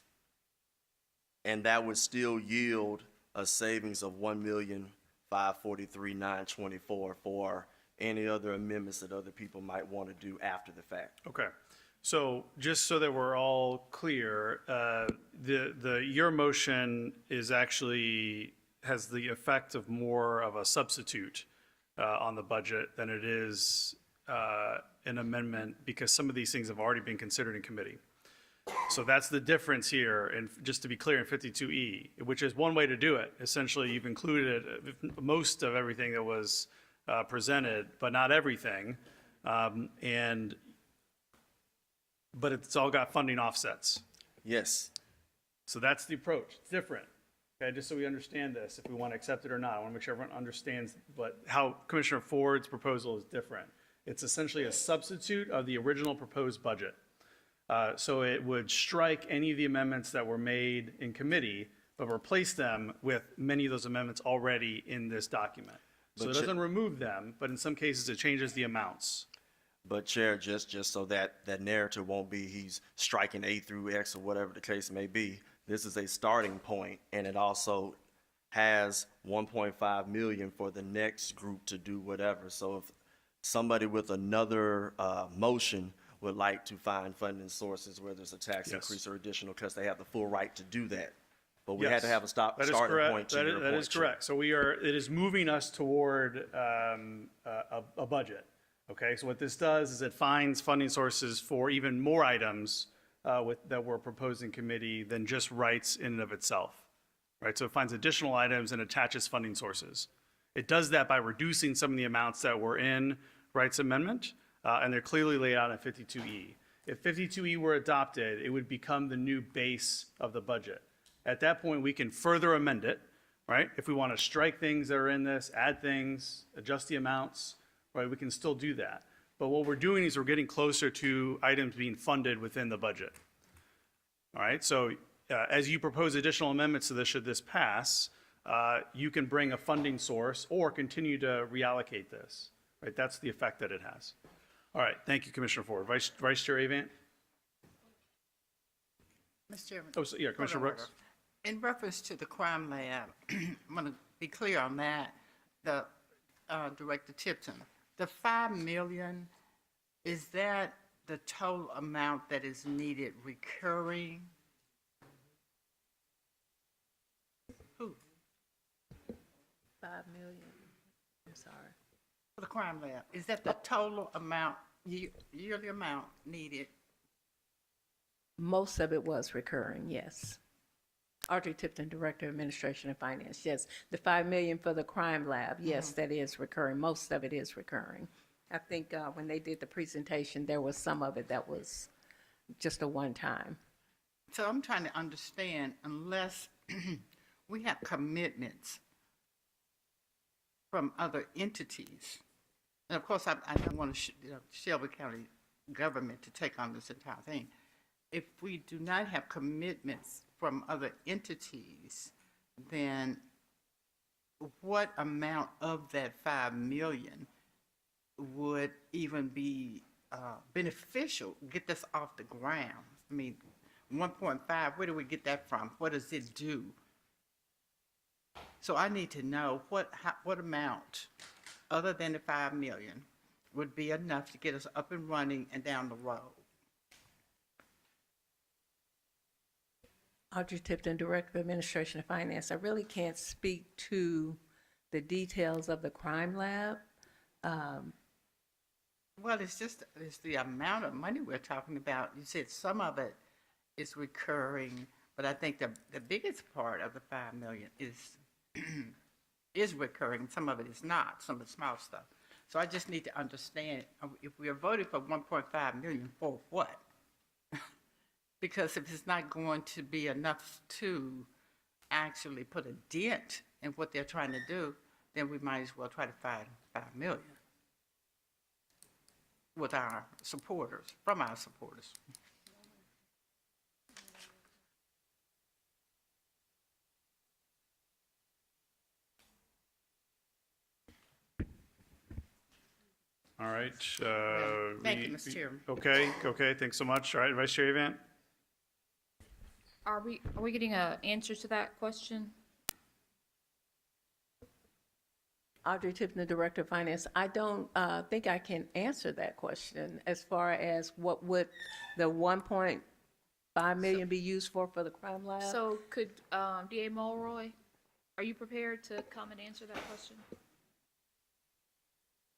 And that would still yield a savings of $1,543,924 for any other amendments that other people might want to do after the fact. Okay. So just so that we're all clear, your motion is actually has the effect of more of a substitute on the budget than it is an amendment, because some of these things have already been considered in committee. So that's the difference here, and just to be clear, in 52E, which is one way to do it. Essentially, you've included most of everything that was presented, but not everything, but it's all got funding offsets. Yes. So that's the approach. It's different. Okay, just so we understand this, if we want to accept it or not. I want to make sure everyone understands how Commissioner Ford's proposal is different. It's essentially a substitute of the original proposed budget. So it would strike any of the amendments that were made in committee, but replace them with many of those amendments already in this document. So it doesn't remove them, but in some cases it changes the amounts. But Chair, just so that narrative won't be he's striking A through X or whatever the case may be, this is a starting point, and it also has 1.5 million for the next group to do whatever. So if somebody with another motion would like to find funding sources where there's a tax increase or additional cuts, they have the full right to do that. But we had to have a starting point to your point. That is correct. So it is moving us toward a budget. Okay, so what this does is it finds funding sources for even more items that were proposed in committee than just rights in and of itself. Right, so it finds additional items and attaches funding sources. It does that by reducing some of the amounts that were in rights amendment, and they're clearly laid out in 52E. If 52E were adopted, it would become the new base of the budget. At that point, we can further amend it, right? If we want to strike things that are in this, add things, adjust the amounts, right, we can still do that. But what we're doing is we're getting closer to items being funded within the budget. All right, so as you propose additional amendments to this, should this pass, you can bring a funding source or continue to reallocate this, right? That's the effect that it has. All right, thank you, Commissioner Ford. Vice Chair Avant? Mr. Chairman. Oh, so, yeah, Commissioner Brooks. In reference to the crime lab, I'm going to be clear on that. The Director Tipton, the $5 million, is that the total amount that is needed recurring? Who? 5 million, I'm sorry. For the crime lab, is that the total amount yearly amount needed? Most of it was recurring, yes. Audrey Tipton, Director of Administration and Finance, yes. The 5 million for the crime lab, yes, that is recurring. Most of it is recurring. I think when they did the presentation, there was some of it that was just a one-time. So I'm trying to understand, unless we have commitments from other entities, and of course, I don't want Shelby County government to take on this entire thing. If we do not have commitments from other entities, then what amount of that 5 million would even be beneficial, get this off the ground? I mean, 1.5, where do we get that from? What does it do? So I need to know what amount, other than the 5 million, would be enough to get us up and running and down the road. Audrey Tipton, Director of Administration and Finance. I really can't speak to the details of the crime lab. Well, it's the amount of money we're talking about. You said some of it is recurring, but I think the biggest part of the 5 million is is recurring. Some of it is not, some of the small stuff. So I just need to understand, if we are voting for 1.5 million, for what? Because if it's not going to be enough to actually put a dent in what they're trying to do, then we might as well try to find 5 million with our supporters, from our supporters. All right. Thank you, Mr. Chairman. Okay, thanks so much. All right, Vice Chair Event? Are we getting an answer to that question? Audrey Tipton, Director of Finance. I don't think I can answer that question as far as what would the 1.5 million be used for the crime lab? So could DA Mulroy, are you prepared to come and answer that question?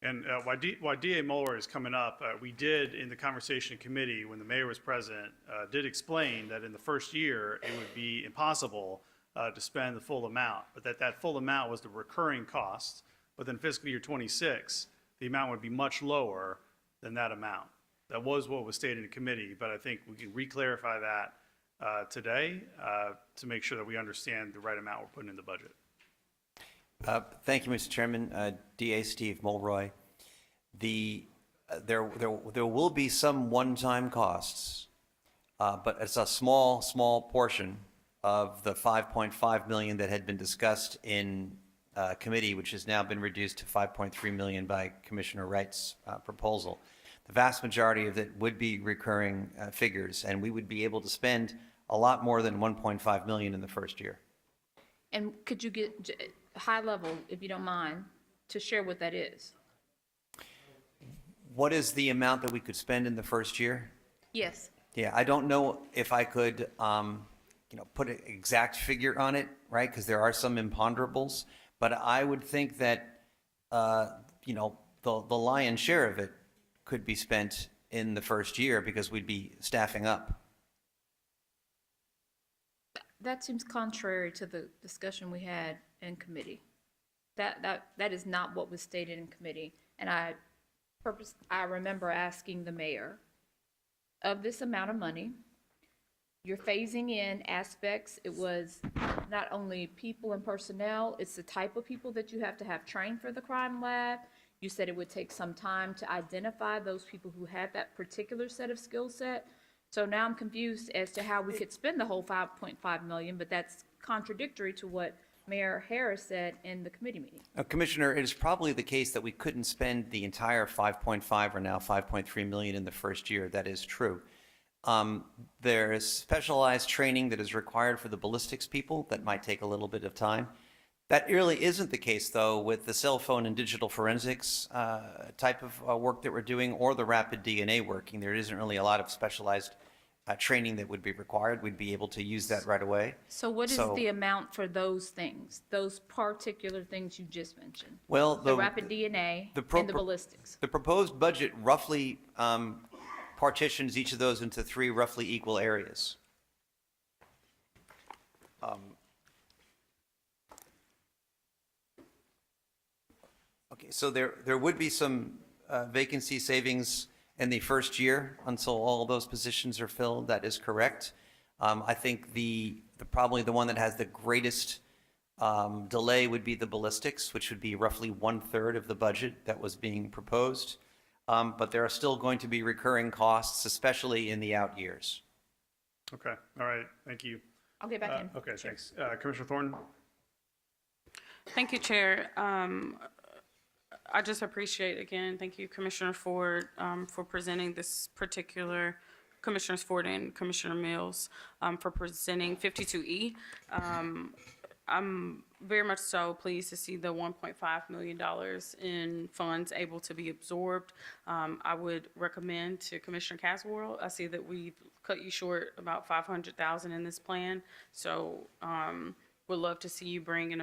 And while DA Mueller is coming up, we did, in the conversation committee, when the mayor was present, did explain that in the first year, it would be impossible to spend the full amount, but that full amount was the recurring cost. But then fiscal year 26, the amount would be much lower than that amount. That was what was stated in committee, but I think we can re-clarify that today to make sure that we understand the right amount we're putting in the budget. Thank you, Mr. Chairman. DA Steve Mulroy. There will be some one-time costs, but it's a small portion of the 5.5 million that had been discussed in committee, which has now been reduced to 5.3 million by Commissioner Wright's proposal. The vast majority of it would be recurring figures, and we would be able to spend a lot more than 1.5 million in the first year. And could you get high level, if you don't mind, to share what that is? What is the amount that we could spend in the first year? Yes. Yeah, I don't know if I could, put an exact figure on it, right? Because there are some imponderables, but I would think that, the lion's share of it could be spent in the first year because we'd be staffing up. That seems contrary to the discussion we had in committee. That is not what was stated in committee. And I remember asking the mayor, of this amount of money, you're phasing in aspects. It was not only people and personnel, it's the type of people that you have to have trained for the crime lab. You said it would take some time to identify those people who had that particular set of skill set. So now I'm confused as to how we could spend the whole 5.5 million, but that's contradictory to what Mayor Harris said in the committee meeting. Commissioner, it is probably the case that we couldn't spend the entire 5.5 or now 5.3 million in the first year. That is true. There is specialized training that is required for the ballistics people that might take a little bit of time. That really isn't the case, though, with the cell phone and digital forensics type of work that we're doing or the rapid DNA working. There isn't really a lot of specialized training that would be required, we'd be able to use that right away. So what is So- the amount for those things, those particular things you just mentioned? Well, The rapid DNA and the ballistics. The proposed budget roughly partitions each of those into 3 roughly equal areas. Okay, so there would be some vacancy savings in the first year until all those positions are filled. That is correct. I think probably the one that has the greatest delay would be the ballistics, which would be roughly 1/3 of the budget that was being proposed. But there are still going to be recurring costs, especially in the out years. Okay, all right, thank you. I'll get back in. Okay, thanks. Commissioner Thornton? Thank you, Chair. I just appreciate, again, thank you, Commissioner Ford, for presenting this particular, Commissioners Ford and Commissioner Mills, for presenting 52E. I'm very much so pleased to see the $1.5 million in funds able to be absorbed. I would recommend to Commissioner Caswell, I see that we've cut you short about $500,000 in this plan. So would love to see you bring an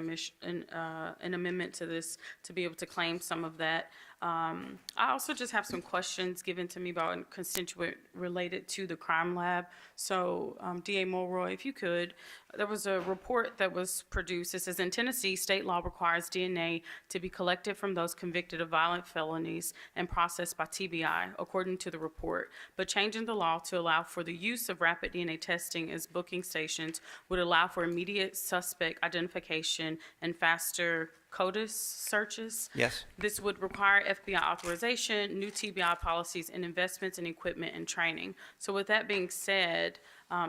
amendment to this to be able to claim some of that. I also just have some questions given to me about a constituent related to the crime lab. So DA Mulroy, if you could, there was a report that was produced. It says, in Tennessee, state law requires DNA to be collected from those convicted of violent felonies and processed by TBI, according to the report. But changing the law to allow for the use of rapid DNA testing as booking stations would allow for immediate suspect identification and faster CODIS searches. Yes. This would require FBI authorization, new TBI policies, and investments in equipment and training. So with that being said,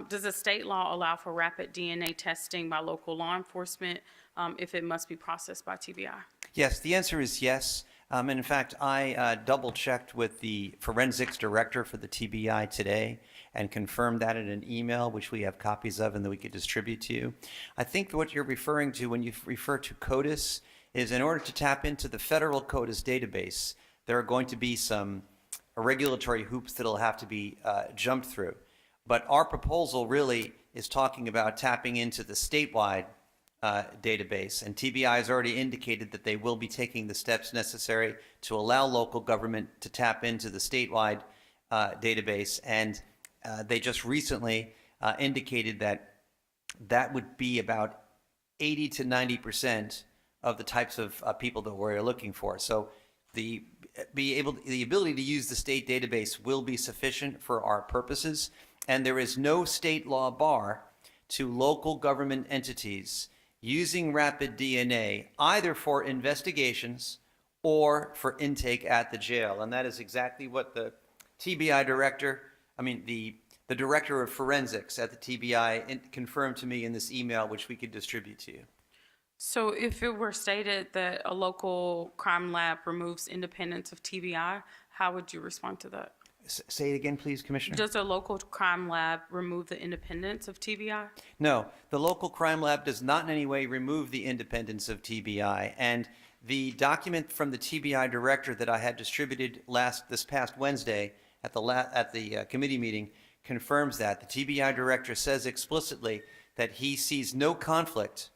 does the state law allow for rapid DNA testing by local law enforcement if it must be processed by TBI? Yes, the answer is yes. And in fact, I double-checked with the forensics director for the TBI today and confirmed that in an email, which we have copies of and that we could distribute to you. I think what you're referring to when you refer to CODIS is in order to tap into the federal CODIS database, there are going to be some regulatory hoops that'll have to be jumped through. But our proposal really is talking about tapping into the statewide database, and TBI has already indicated that they will be taking the steps necessary to allow local government to tap into the statewide database, and they just recently indicated that that would be about 80 to 90% of the types of people that we're looking for. So the ability to use the state database will be sufficient for our purposes, and there is no state law bar to local government entities using rapid DNA either for investigations or for intake at the jail. And that is exactly what the TBI director, the director of forensics at the TBI confirmed to me in this email, which we could distribute to you. So if it were stated that a local crime lab removes independence of TBI, how would you respond to that? Say it again, please, Commissioner. Does a local crime lab remove the independence of TBI? No, the local crime lab does not in any way remove the independence of TBI. And the document from the TBI director that I had distributed this past Wednesday at the committee meeting confirms that. The TBI director says explicitly that he sees no conflict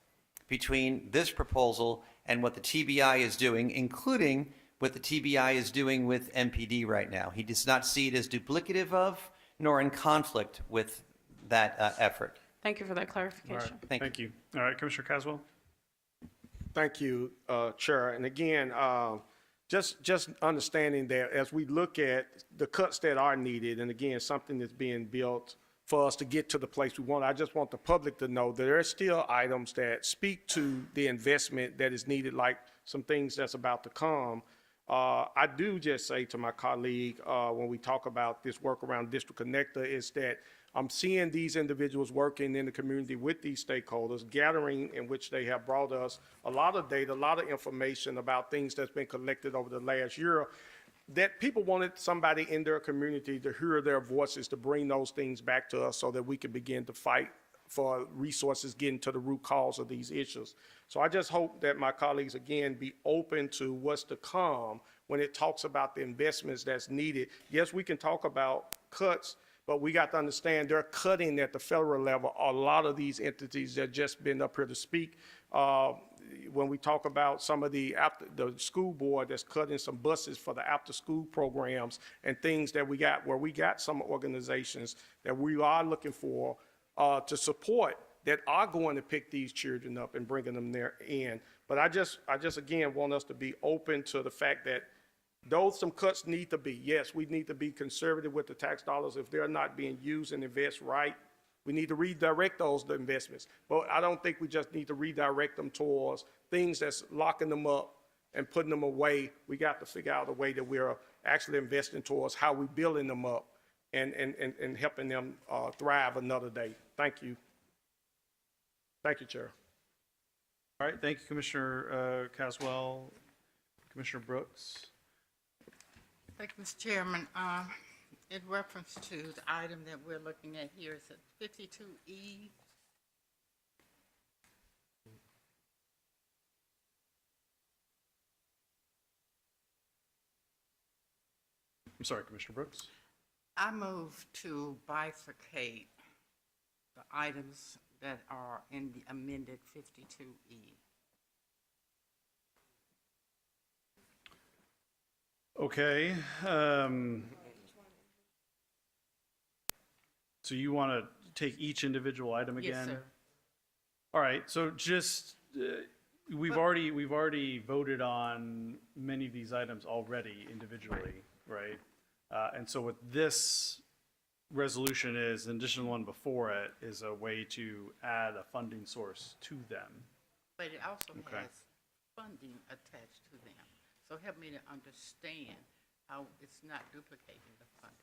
between this proposal and what the TBI is doing, including what the TBI is doing with MPD right now. He does not see it as duplicative of, nor in conflict with that effort. Thank you for that clarification. All right, thank you. All right, Commissioner Caswell. Thank you, Chair. And again, just understanding that as we look at the cuts that are needed, and again, something that's being built for us to get to the place we want, I just want the public to know that there are still items that speak to the investment that is needed, like some things that's about to come. I do just say to my colleague, when we talk about this work around District Connector, is that I'm seeing these individuals working in the community with these stakeholders, gathering in which they have brought us a lot of data, a lot of information about things that's been collected over the last year, that people wanted somebody in their community to hear their voices, to bring those things back to us so that we can begin to fight for resources getting to the root cause of these issues. So I just hope that my colleagues, again, be open to what's to come when it talks about the investments that's needed. Yes, we can talk about cuts, But we got to understand they're cutting at the federal level. A lot of these entities that just been up here to speak. When we talk about some of the school board that's cutting some buses for the after-school programs and things that we got, where we got some organizations that we are looking for to support that are going to pick these children up and bringing them there in. But I just again want us to be open to the fact that those some cuts need to be. Yes, we need to be conservative with the tax dollars. If they're not being used and invest right, we need to redirect those investments. But I don't think we just need to redirect them towards things that's locking them up and putting them away. We got to figure out a way that we're actually investing towards how we building them up and helping them thrive another day. Thank you. Thank you, Chair. All right, thank you, Commissioner Caswell. Commissioner Brooks. Thank you, Mr. Chairman. In reference to the item that we're looking at here, is it 52E? I'm sorry, Commissioner Brooks. I move to bifurcate the items that are in the amended 52E. Okay. So you want to take each individual item again? Yes, sir. All right. So just we've already voted on many of these items already individually, right? And so what this resolution is, in addition to the one before it, is a way to add a funding source to them. But it also Okay. has funding attached to them. So help me to understand how it's not duplicating the funding.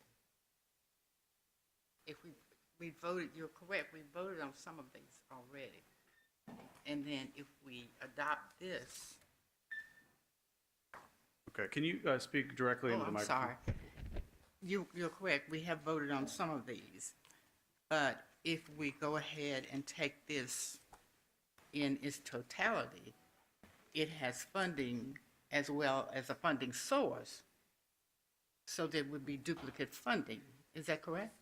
If we voted, you're correct, we voted on some of these already. And then if we adopt this. Okay. Can you speak directly into the I'm microphone? sorry. You're correct, we have voted on some of these. But if we go ahead and take this in its totality, it has funding as well as a funding source. So there would be duplicate funding. Is that correct?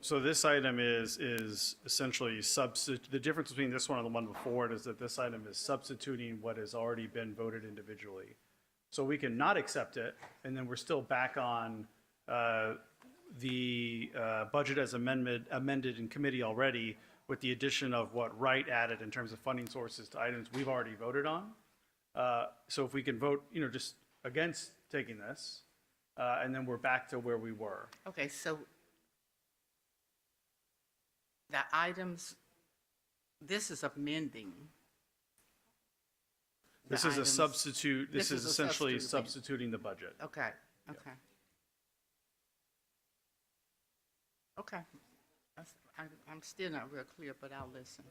So this item is essentially the difference between this one and the one before it is that this item is substituting what has already been voted individually. So we can not accept it, and then we're still back on the budget as amended in committee already, with the addition of what Wright added in terms of funding sources to items we've already voted on. So if we can vote, just against taking this, and then we're back to where we were. Okay, so the items, this is amending. This is a substitute, this is essentially substituting the budget. Okay, okay. Okay. I'm still not real clear, but I'll listen.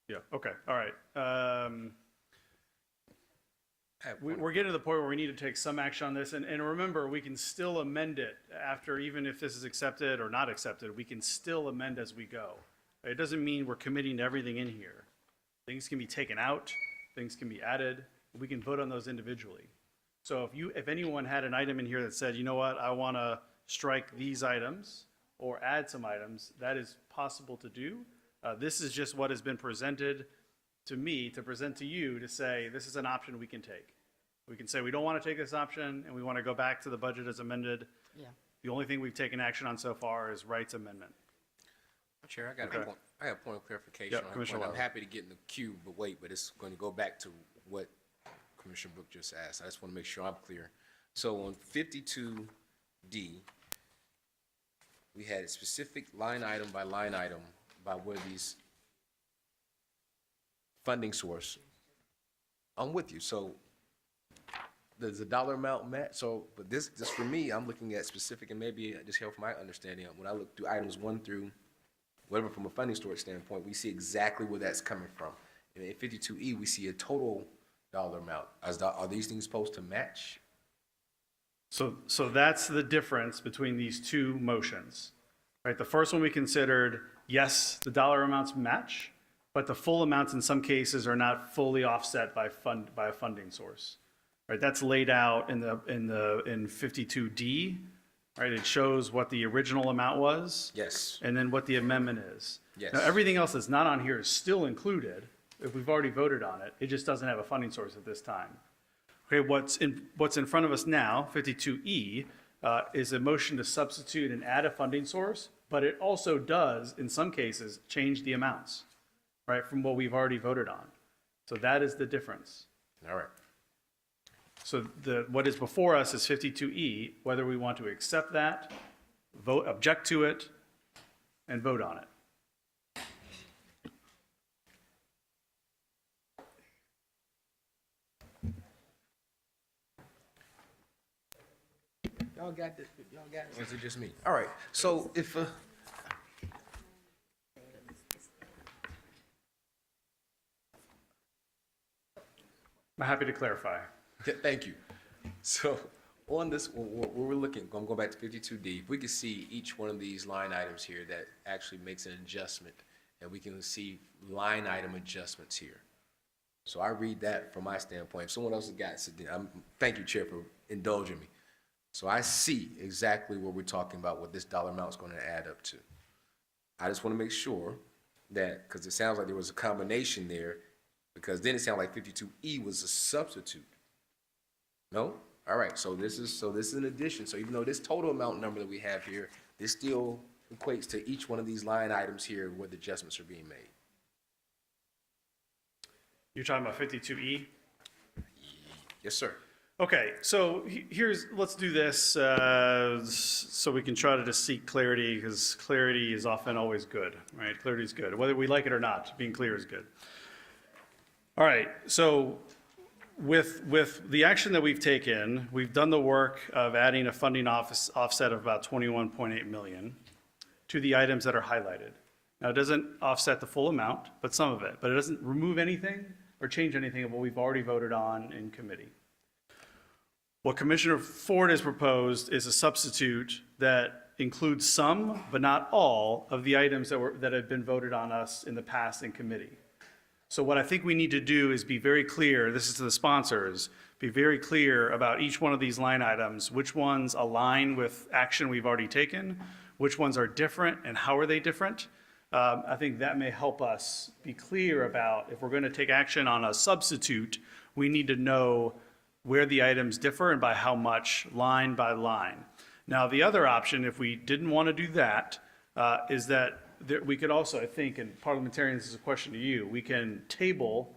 Yeah, okay, all right. We're getting to the point where we need to take some action on this, and remember, we can still amend it after, even if this is accepted or not accepted, we can still amend as we go. It doesn't mean we're committing to everything in here. Things can be taken out, things can be added, we can vote on those individually. So if anyone had an item in here that said, you know what, I want to strike these items or add some items, that is possible to do. This is just what has been presented to me to present to you to say, this is an option we can take. We can say we don't want to take this option and we want to go back to the budget as amended. Yeah. The only thing we've taken action on so far is Wright's amendment. Chair, I got a point of clarification. Yep, on Commissioner one. I'm Wilder. happy to get in the queue, but it's going to go back to what Commissioner Brook just asked. I just want to make sure I'm clear. So on 52D, we had a specific line item by where these funding source. I'm with you. So does the dollar amount match? So, but this for me, I'm looking at specific, and maybe just help my understanding. When I look through items 1 through whatever from a funding source standpoint, we see exactly where that's coming from. And in 52E, we see a total dollar amount. Are these things supposed to match? So that's the difference between these two motions, right? The first one we considered, yes, the dollar amounts match, but the full amounts in some cases are not fully offset by a funding source, right? right? That's laid out in 52D, right? It shows what the original amount was. Yes. And then what the amendment is. Yes. Now, everything else that's not on here is still included if we've already voted on it. It just doesn't have a funding source at this time. Okay, what's in front of us now, 52E, is a motion to substitute and add a funding source, but it also does, in some cases, change the amounts, right, from what we've already voted on. So that is the difference. All right. So what is before us is 52E, whether we want to accept that, vote, object to it, and vote on it. Y'all got this. Y'all got it. Or is it just me? All right. So if I'm happy to clarify. thank you. So on this, when we're looking, I'm going back to 52D. If we can see each one of these line items here that actually makes an adjustment, and we can see line item adjustments here. So I read that from my standpoint. If someone else has got it, thank you, Chair, for indulging me. So I see exactly what we're talking about, what this dollar amount is going to add up to. I just want to make sure that, because it sounds like there was a combination there, because then it sounded like 52E was a substitute. No? All right, so this is an addition. So even though this total amount number that we have here, this still equates to each one of these line items here where the adjustments are being made. You're talking about 52E? Yes, sir. Okay, so let's do this so we can try to just seek clarity, because clarity is often always good, right? Clarity is good. Whether we like it or not, being clear is good. All right, so with the action that we've taken, we've done the work of adding a funding offset of about 21.8 million to the items that are highlighted. Now, it doesn't offset the full amount, but some of it, but it doesn't remove anything or change anything of what we've already voted on in committee. What Commissioner Ford has proposed is a substitute that includes some, but not all, of the items that have been voted on us in the past in committee. So what I think we need to do is be very clear, this is to the sponsors, be very clear about each one of these line items, which ones align with action we've already taken, which ones are different, and how are they different. I think that may help us be clear about if we're going to take action on a substitute, we need to know where the items differ and by how much, line by line. Now, the other option, if we didn't want to do that, is that we could also, I think, and parliamentarians, this is a question to you, we can table,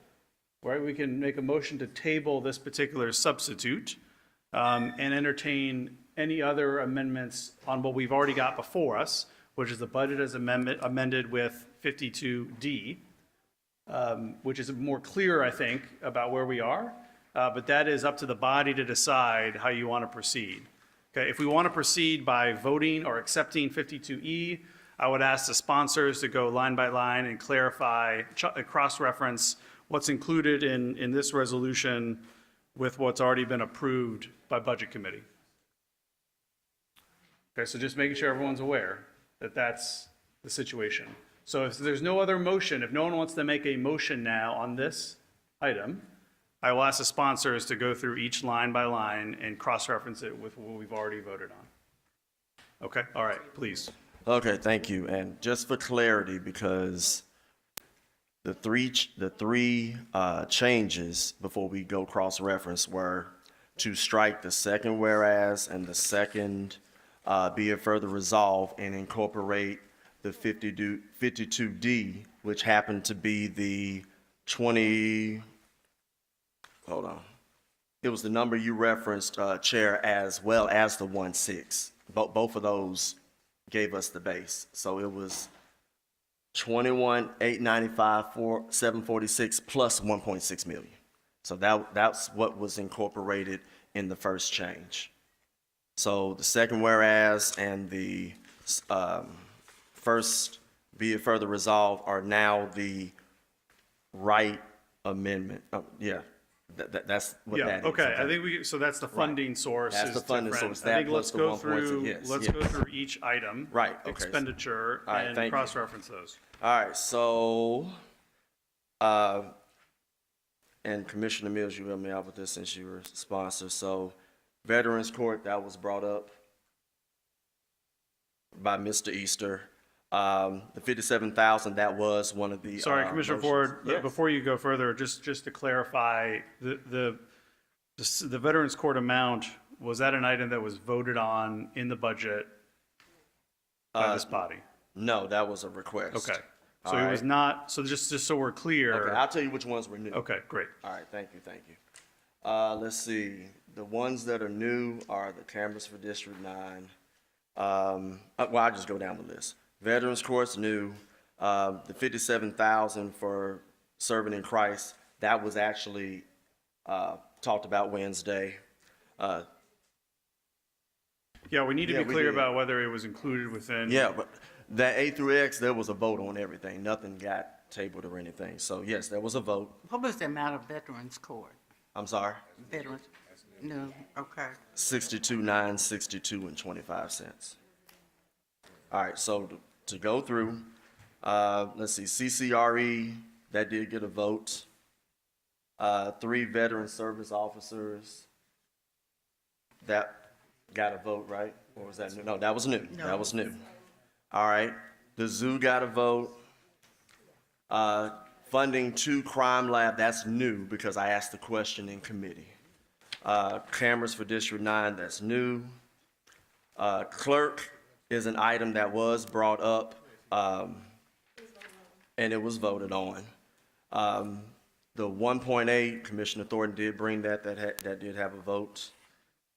right? We can make a motion to table this particular substitute and entertain any other amendments on what we've already got before us, which is the budget as amended with 52D, which is more clear, I think, about where we are. But that is up to the body to decide how you want to proceed. Okay, if we want to proceed by voting or accepting 52E, I would ask the sponsors to go line by line and clarify, cross-reference what's included in this resolution with what's already been approved by Budget Committee. Okay, so just making sure everyone's aware that that's the situation. So if there's no other motion, if no one wants to make a motion now on this item, I will ask the sponsors to go through each line by line and cross-reference it with what we've already voted on. Okay, all right, please. Okay, thank you. And just for clarity, because the three changes before we go cross-reference were to strike the second whereas and the second be it further resolved and incorporate the 52D, which happened to be the 20, hold on. It was the number you referenced, Chair, as well as the 1.6. Both of those gave us the base. So it was 21,895, 746 plus 1.6 million. So that's what was incorporated in the first change. So the second whereas and the first be it further resolved are now the right amendment. Yeah. That's what that is. Okay, I think so that's the funding source. That's the funding source. I think let's go through, go through each item. Right, okay. Expenditure and cross-reference those. All right, so and Commissioner Mills, you helped me out with this since you were sponsor. So Veterans Court, that was brought up by Mr. Easter. The 57,000, that was one of the. Sorry, Commissioner motions. Ford, Yes. before you go further, just to clarify, the Veterans Court amount, was that an item that was voted on in the budget by this body? No, that was a request. Okay. All So it was right. not, so just so we're clear. Okay, I'll tell you which ones were new. Okay, great. All right, thank you. Let's see, the ones that are new are the cameras for District 9. Well, I'll just go down the list. Veterans Court's new, the 57,000 for serving in Christ, that was actually, talked about Wednesday. Yeah, we need to Yeah, be we clear did. about whether it was included within. Yeah, but that A through X, there was a vote on everything. Nothing got tabled or anything. So yes, there was a vote. What was the amount of Veterans Court? I'm sorry, Veterans, no, okay. 62,962 and 25 cents. All right, so to go through, let's see, CCRE, that did get a vote. 3 veteran service officers, that got a vote, right? Or was that new? No, that was new. No. That was new. All right, the zoo got a vote. Funding to crime lab, that's new because I asked the question in committee. Cameras for District 9, that's new. Clerk is an item that was brought up, and it was voted on. The 1.8, Commissioner Thornton did bring that did have a vote.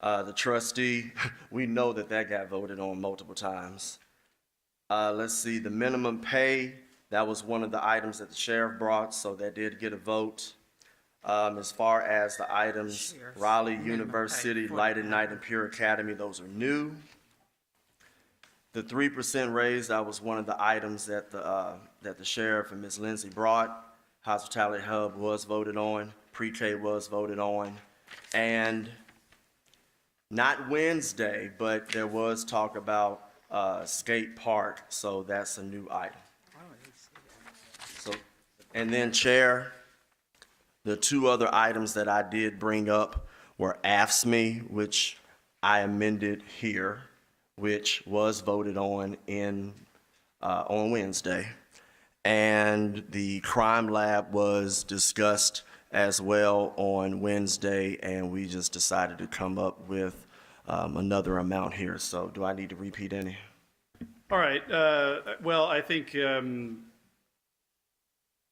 The trustee, we know that got voted on multiple times. Let's see, the minimum pay, that was one of the items that the sheriff brought, so that did get a vote. As far as the items, Raleigh University, Light at Night, and Pure Academy, those are new. The 3% raise, that was one of the items that the sheriff and Ms. Lindsay brought. Hospitality Hub was voted on, pre-K was voted on, and not Wednesday, but there was talk about skate park, so that's a new item. So, and then Chair, the 2 other items that I did bring up were AFSCME, which I amended here, which was voted on on Wednesday. And the crime lab was discussed as well on Wednesday, and we just decided to come up with another amount here. So do I need to repeat any? All right, well, I think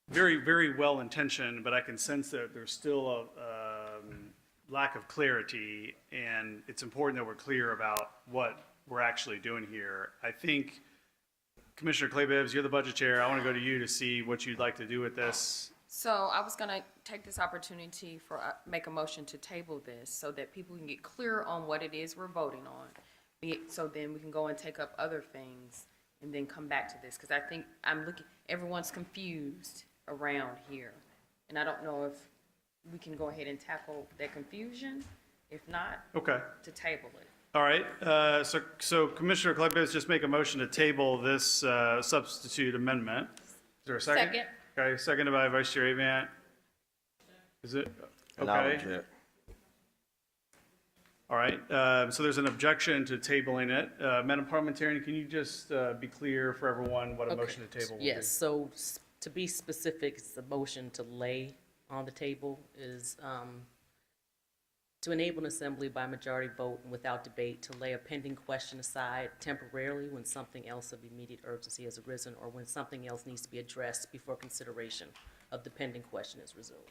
very, very well intentioned, but I can sense that there's still a lack of clarity, and it's important that we're clear about what we're actually doing here. I think, Commissioner Clay Bibbs, you're the budget chair. I want to go to you to see what you'd like to do with this. So I was going to take this opportunity for, make a motion to table this so that people can get clear on what it is we're voting on. So then we can go and take up other things and then come back to this. Because I think everyone's confused around here. And I don't know if we can go ahead and tackle that confusion. If not, Okay. to table it. All right, so Commissioner Clay Bibbs, just make a motion to table this substitute amendment. Is there a second? Second. Okay, seconded by Vice Chair Avant. Is it? And I'll Okay. object. All right, so there's an objection to tabling it. Madam Parliamentarian, can you just be clear for everyone what a motion to table will be? Yes, so to be specific, it's the motion to lay on the table is to enable an assembly by majority vote and without debate to lay a pending question aside temporarily when something else of immediate urgency has arisen or when something else needs to be addressed before consideration of the pending question is resumed.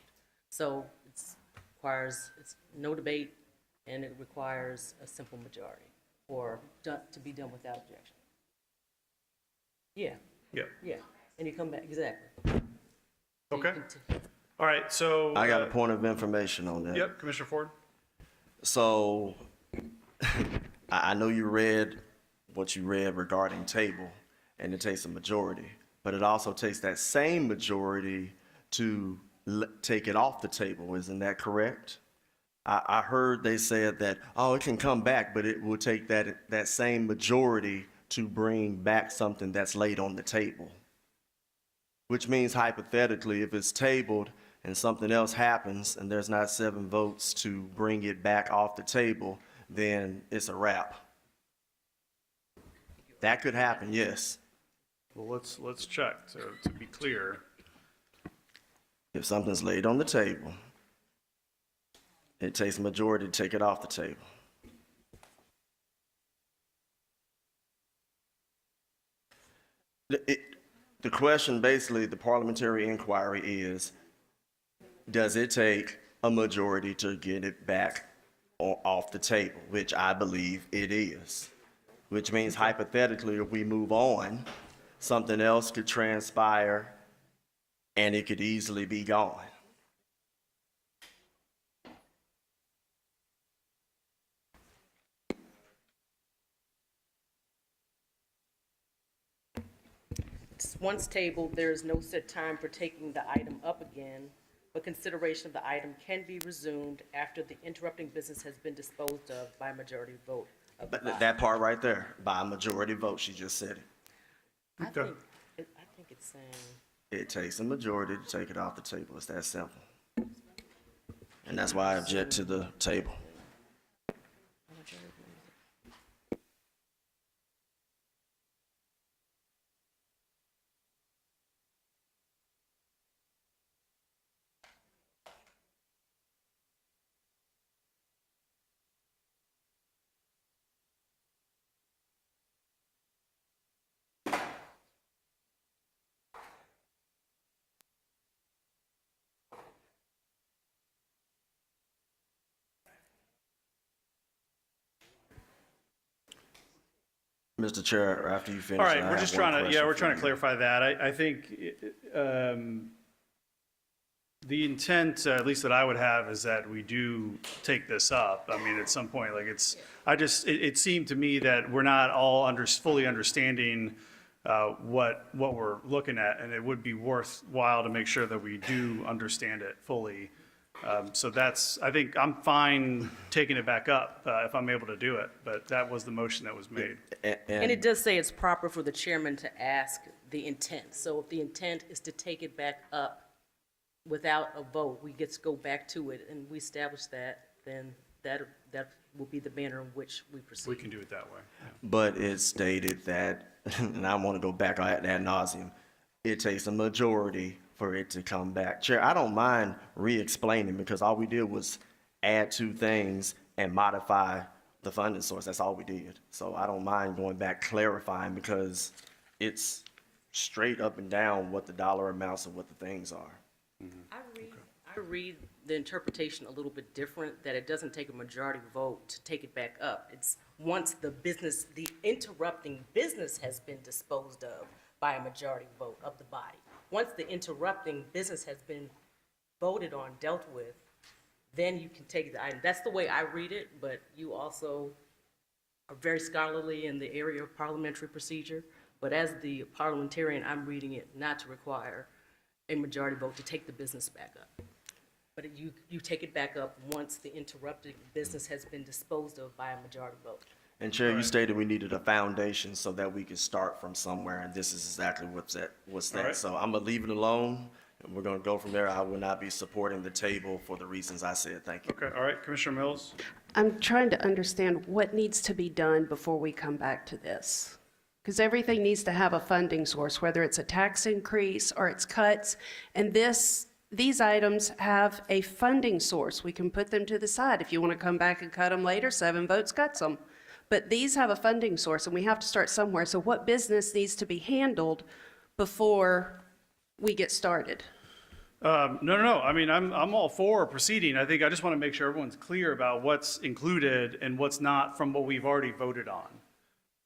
So it requires no debate and it requires a simple majority or to be done without objection. Yeah. Yeah. Yeah, and you come back, exactly. Okay. All right, so. I got a point of information on that. Yep, Commissioner Ford. So I know you read what you read regarding table, and it takes a majority, but it also takes that same majority to take it off the table. Isn't that correct? I heard they said that, oh, it can come back, but it will take that same majority to bring back something that's laid on the table. Which means hypothetically, if it's tabled and something else happens and there's not 7 votes to bring it back off the table, then it's a wrap. That could happen, yes. Well, let's check to be clear. If something's laid on the table, it takes a majority to take it off the table. The question, basically, the parliamentary inquiry is, does it take a majority to get it back off the table, which I believe it is, which means hypothetically, if we move on, something else could transpire and it could easily be gone. Once tabled, there is no set time for taking the item up again, but consideration of the item can be resumed after the interrupting business has been disposed of by a majority vote of the body. That part right there, by a majority vote, she just said it. I think it's saying, It takes a majority to take it off the table. It's that simple. And that's why I object to the table. Mr. Chair, after you finish. All right, I we're have just one trying to, question we're for trying to you. clarify that. I think the intent, at least that I would have, is that we do take this up. I mean, at some point, like it seemed to me that we're not all fully understanding what we're looking at, and it would be worthwhile to make sure that we do understand it fully. So I think I'm fine taking it back up if I'm able to do it, but that was the motion that was made. and it does say it's proper for the chairman to ask the intent. So if the intent is to take it back up without a vote, we get to go back to it and we establish that, then that will be the manner in which we proceed. We can do it that way. Yeah. But it stated that, and I want to go back ad nauseum, it takes a majority for it to come back. Chair, I don't mind re-explaining because all we did was add 2 things and modify the funding source. That's all we did. So I don't mind going back clarifying because it's straight up and down what the dollar amounts of what the things are. I read the interpretation a little bit different, that it doesn't take a majority vote to take it back up. It's once the interrupting business has been disposed of by a majority vote of the body. Once the interrupting business has been voted on, dealt with, then you can take the item. That's the way I read it, but you also are very scholarly in the area of parliamentary procedure. But as the parliamentarian, I'm reading it not to require a majority vote to take the business back up. But you take it back up once the interrupted business has been disposed of by a majority vote. And Chair, you stated we needed a foundation so that we could start from somewhere, and this is exactly what's that. right. So I'm gonna leave it alone, and we're gonna go from there. I will not be supporting the table for the reasons I said. Thank you. Okay, all right, Commissioner Mills? I'm trying to understand what needs to be done before we come back to this. Because everything needs to have a funding source, whether it's a tax increase or it's cuts. And these items have a funding source. We can put them to the side. If you want to come back and cut them later, 7 votes cuts them. But these have a funding source and we have to start somewhere. So what business needs to be handled before we get started? No. I mean, I'm all for proceeding. I think I just want to make sure everyone's clear about what's included and what's not from what we've already voted on.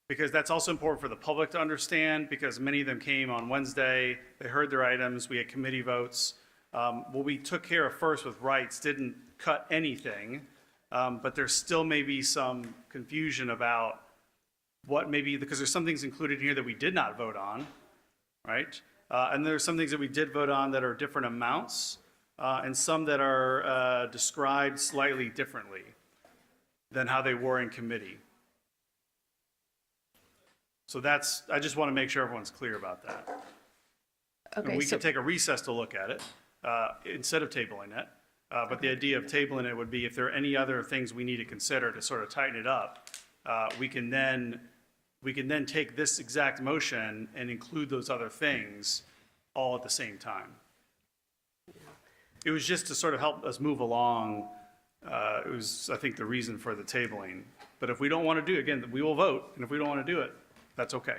Because that's also important for the public to understand, because many of them came on Wednesday, they heard their items, we had committee votes. What we took care of first with rights didn't cut anything, but there still may be some confusion about what maybe, because there's some things included here that we did not vote on, right? And there's some things that we did vote on that are different amounts, and some that are described slightly differently than how they were in committee. So I just want to make sure everyone's clear about that. Okay, And we so can take a recess to look at it. instead of tabling it. But the idea of tabling it would be if there are any other things we need to consider to sort of tighten it up, we can then take this exact motion and include those other things all at the same time. It was just to sort of help us move along. It was, I think, the reason for the tabling. But if we don't want to do it, again, we will vote, and if we don't want to do it, that's okay.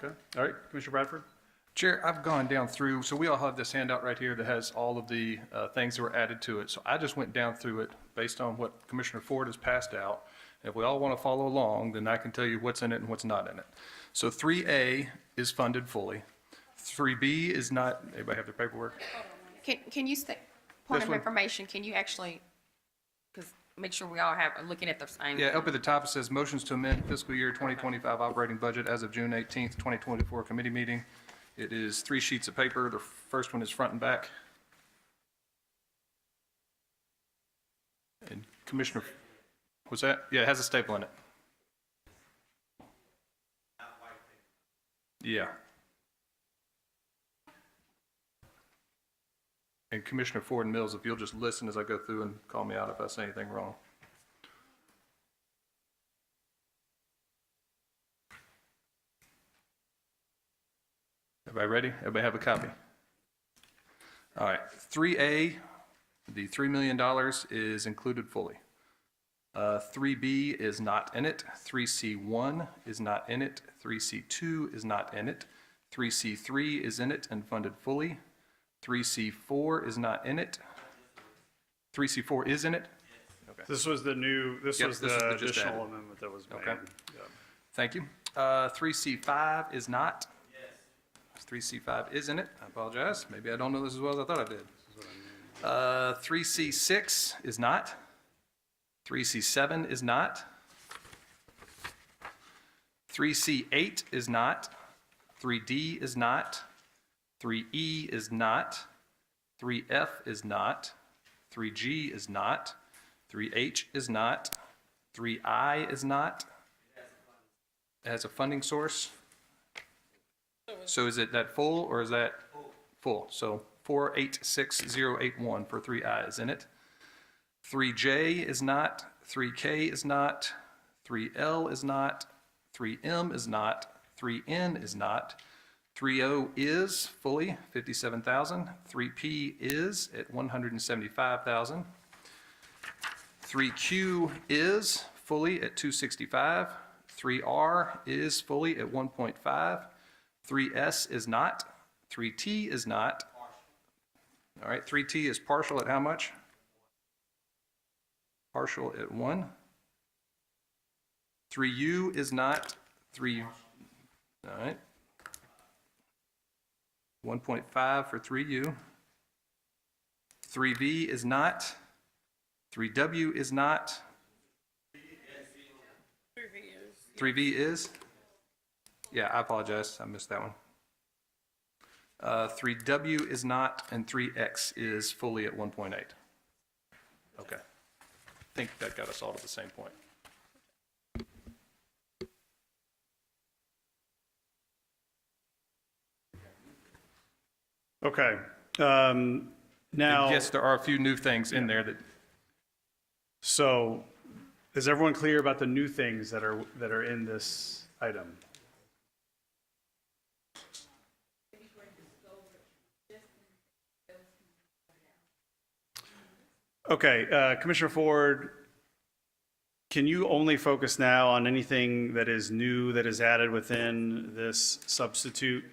Okay, all right, Commissioner Bradford? Chair, I've gone down through, so we all have this handout right here that has all of the things that were added to it. So I just went down through it based on what Commissioner Ford has passed out. If we all want to follow along, then I can tell you what's in it and what's not in it. So 3A is funded fully. 3B is not, anybody have their paperwork? Can you say, point This of one? information, can you actually, because make sure we all are looking at the same. Yeah, up at the top it says motions to amend fiscal year 2025 operating budget as of June 18th, 2024 committee meeting. It is 3 sheets of paper. The first one is front and back. And Commissioner, what's that? Yeah, it has a staple in it. Yeah. And Commissioner Ford and Mills, if you'll just listen as I go through and call me out if I say anything wrong. Everybody ready? Everybody have a copy? All right, 3A, the $3 million is included fully. 3B is not in it. 3C1 is not in it. 3C2 is not in it. 3C3 is in it and funded fully. 3C4 is not in it. 3C4 is in it? Okay. This was the new, this Yep, was this is the the just additional added. amendment that was made. Okay. Yeah. Thank you. 3C5 is not. 3C5 is in it. I apologize. Maybe I don't know this as well as I thought I did. 3C6 is not. 3C7 is not. 3C8 is not. 3D is not. 3E is not. 3F is not. 3G is not. 3H is not. 3I is not. It has a funding source. So is it that full or is that full? So 486081 for 3I is in it. 3J is not. 3K is not. 3L is not. 3M is not. 3N is not. 3O is fully 57,000. 3P is at 175,000. 3Q is fully at 265. 3R is fully at 1.5. 3S is not. 3T is not. All right, 3T is partial at how much? Partial at 1. 3U is not. 3, all right. 1.5 for 3U. 3V is not. 3W is not. 3V is? Yeah, I apologize. I missed that one. 3W is not, and 3X is fully at 1.8. Okay. I think that got us all to the same point. Okay. Now. And yes, there are a few new things in there that. So, is everyone clear about the new things that are in this item? Okay, Commissioner Ford, can you only focus now on anything that is new that is added within this substitute?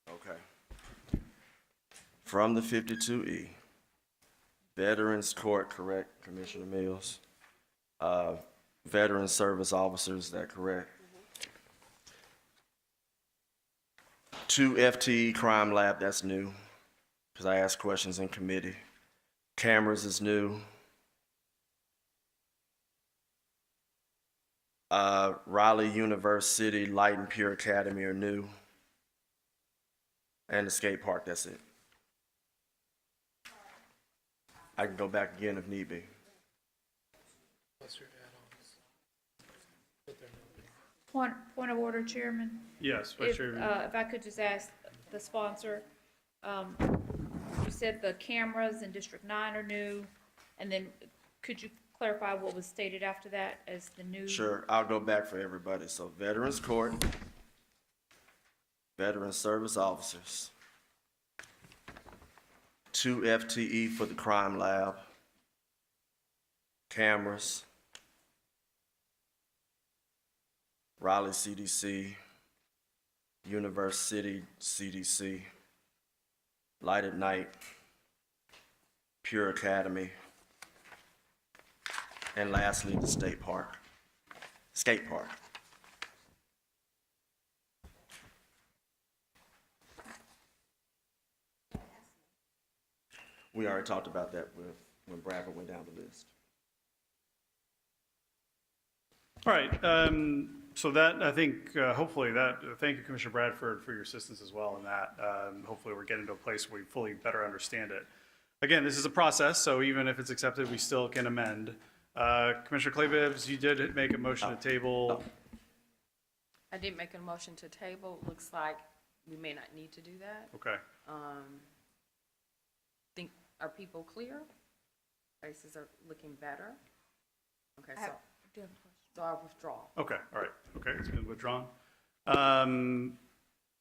Okay. From the 52E, Veterans Court, correct, Commissioner Mills? Veteran Service Officers, is that correct? 2 FTE Crime Lab, that's new, because I asked questions in committee. Cameras is new. Raleigh University Light and Pure Academy are new. And the skate park, that's it. I can go back again if need be. Point of order, Chairman. Yes, Vice Chair. If I could just ask the sponsor, you said the cameras in District 9 are new, and then could you clarify what was stated after that as the new? Sure, I'll go back for everybody. So Veterans Court, Veteran Service Officers, 2 FTE for the crime lab, cameras, Raleigh CDC, Universe City CDC, Light at Night, Pure Academy, and lastly, the skate park. We already talked about that when Bradford went down the list. All right, so that, I think, hopefully that, thank you, Commissioner Bradford, for your assistance as well in that. Hopefully we're getting to a place where we fully better understand it. Again, this is a process, so even if it's accepted, we still can amend. Commissioner Claybibs, you did make a motion to table. I did make a motion to table. Looks like we may not need to do that. Okay. Are people clear? Faces are looking better. Okay, so I'll withdraw. Okay, all right. Okay, it's been withdrawn.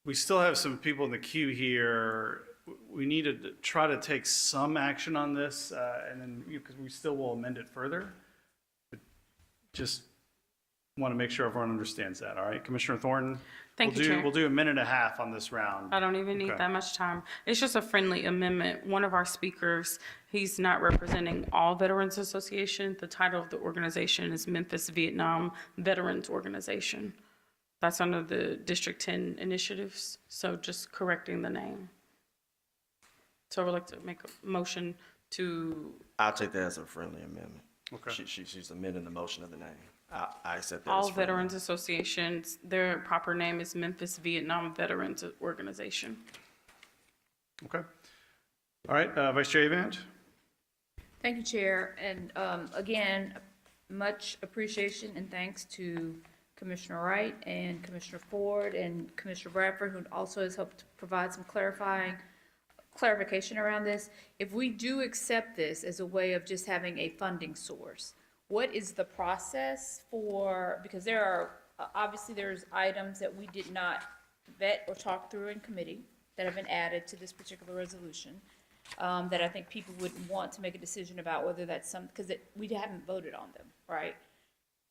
We still have some people in the queue here. We need to try to take some action on this, and then, because we still will amend it further. But just want to make sure everyone understands that, all right? Commissioner Thornton? Thank you, Chair. We'll do a minute and a half on this round. I don't even need Okay. that much time. It's just a friendly amendment. One of our speakers, he's not representing all Veterans Association. The title of the organization is Memphis Vietnam Veterans Organization. That's under the District 10 initiatives, so just correcting the name. So I would like to make a motion to, I'll take that as a friendly amendment. Okay. She's amending the motion of the name. I accept that all as friendly. veterans associations, their proper name is Memphis Vietnam Veterans Organization. Okay. All right, Vice Chair Avant? Thank you, Chair. And again, much appreciation and thanks to Commissioner Wright and Commissioner Ford and Commissioner Bradford, who also has helped provide some clarification around this. If we do accept this as a way of just having a funding source, what is the process for, because there are, obviously there's items that we did not vet or talk through in committee that have been added to this particular resolution, that I think people would want to make a decision about whether that's some, because we haven't voted on them, right?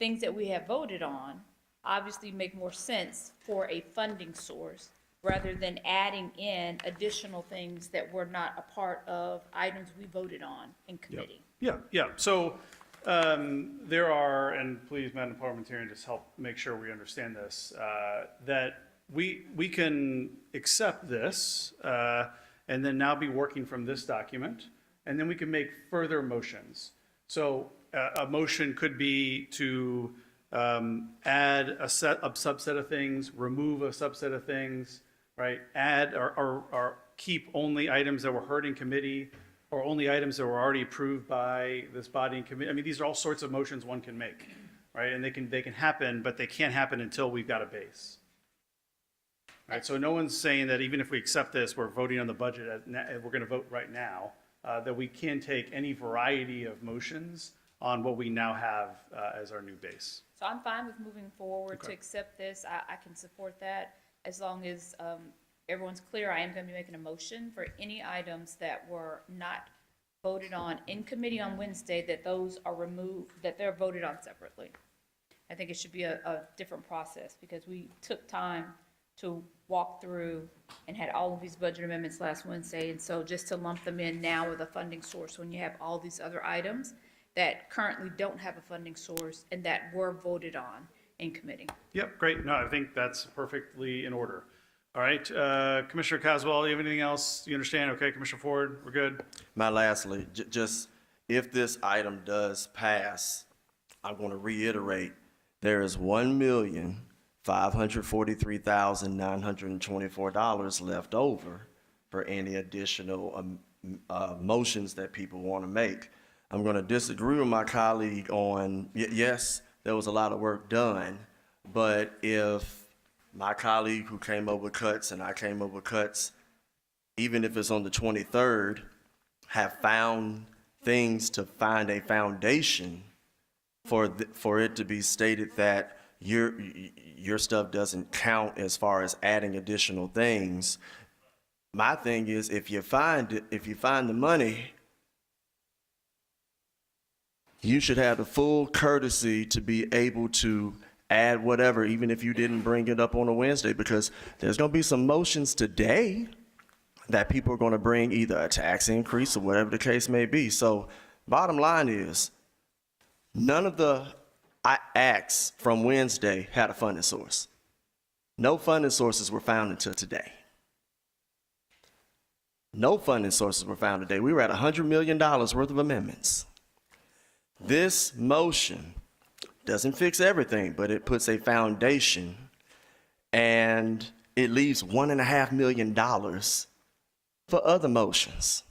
Things that we have voted on obviously make more sense for a funding source rather than adding in additional things that were not a part of items we voted on in committee. Yeah. So there are, and please, Madam Parliamentarian, just help make sure we understand this, that we can accept this and then now be working from this document, and then we can make further motions. So a motion could be to add a subset of things, remove a subset of things, right? Add or keep only items that were heard in committee, or only items that were already approved by this body and committee. I mean, these are all sorts of motions one can make, right? And they can happen, but they can't happen until we've got a base. Right, so no one's saying that even if we accept this, we're voting on the budget, we're gonna vote right now, that we can take any variety of motions on what we now have as our new base. So I'm fine with moving forward to accept this. I can support that as long as everyone's clear. I am going to be making a motion for any items that were not voted on in committee on Wednesday, that those are removed, that they're voted on separately. I think it should be a different process because we took time to walk through and had all of these budget amendments last Wednesday. And so just to lump them in now with a funding source when you have all these other items that currently don't have a funding source and that were voted on in committee. Yep, great. No, I think that's perfectly in order. All right, Commissioner Caswell, you have anything else you understand? Okay, Commissioner Ford, we're good? My lastly, just if this item does pass, I want to reiterate, there is $1,543,924 left over for any additional motions that people want to make. I'm going to disagree with my colleague on, yes, there was a lot of work done, But if my colleague who came up with cuts and I came up with cuts, even if it's on the 23rd, have found things to find a foundation for it to be stated that your stuff doesn't count as far as adding additional things. My thing is, if you find the money, you should have the full courtesy to be able to add whatever, even if you didn't bring it up on a Wednesday, because there's going to be some motions today that people are going to bring, either a tax increase or whatever the case may be. So bottom line is, none of the acts from Wednesday had a funding source. No funding sources were found until today. No funding sources were found today. We were at $100 million worth of amendments. This motion doesn't fix everything, but it puts a foundation, and it leaves $1.5 million for other motions.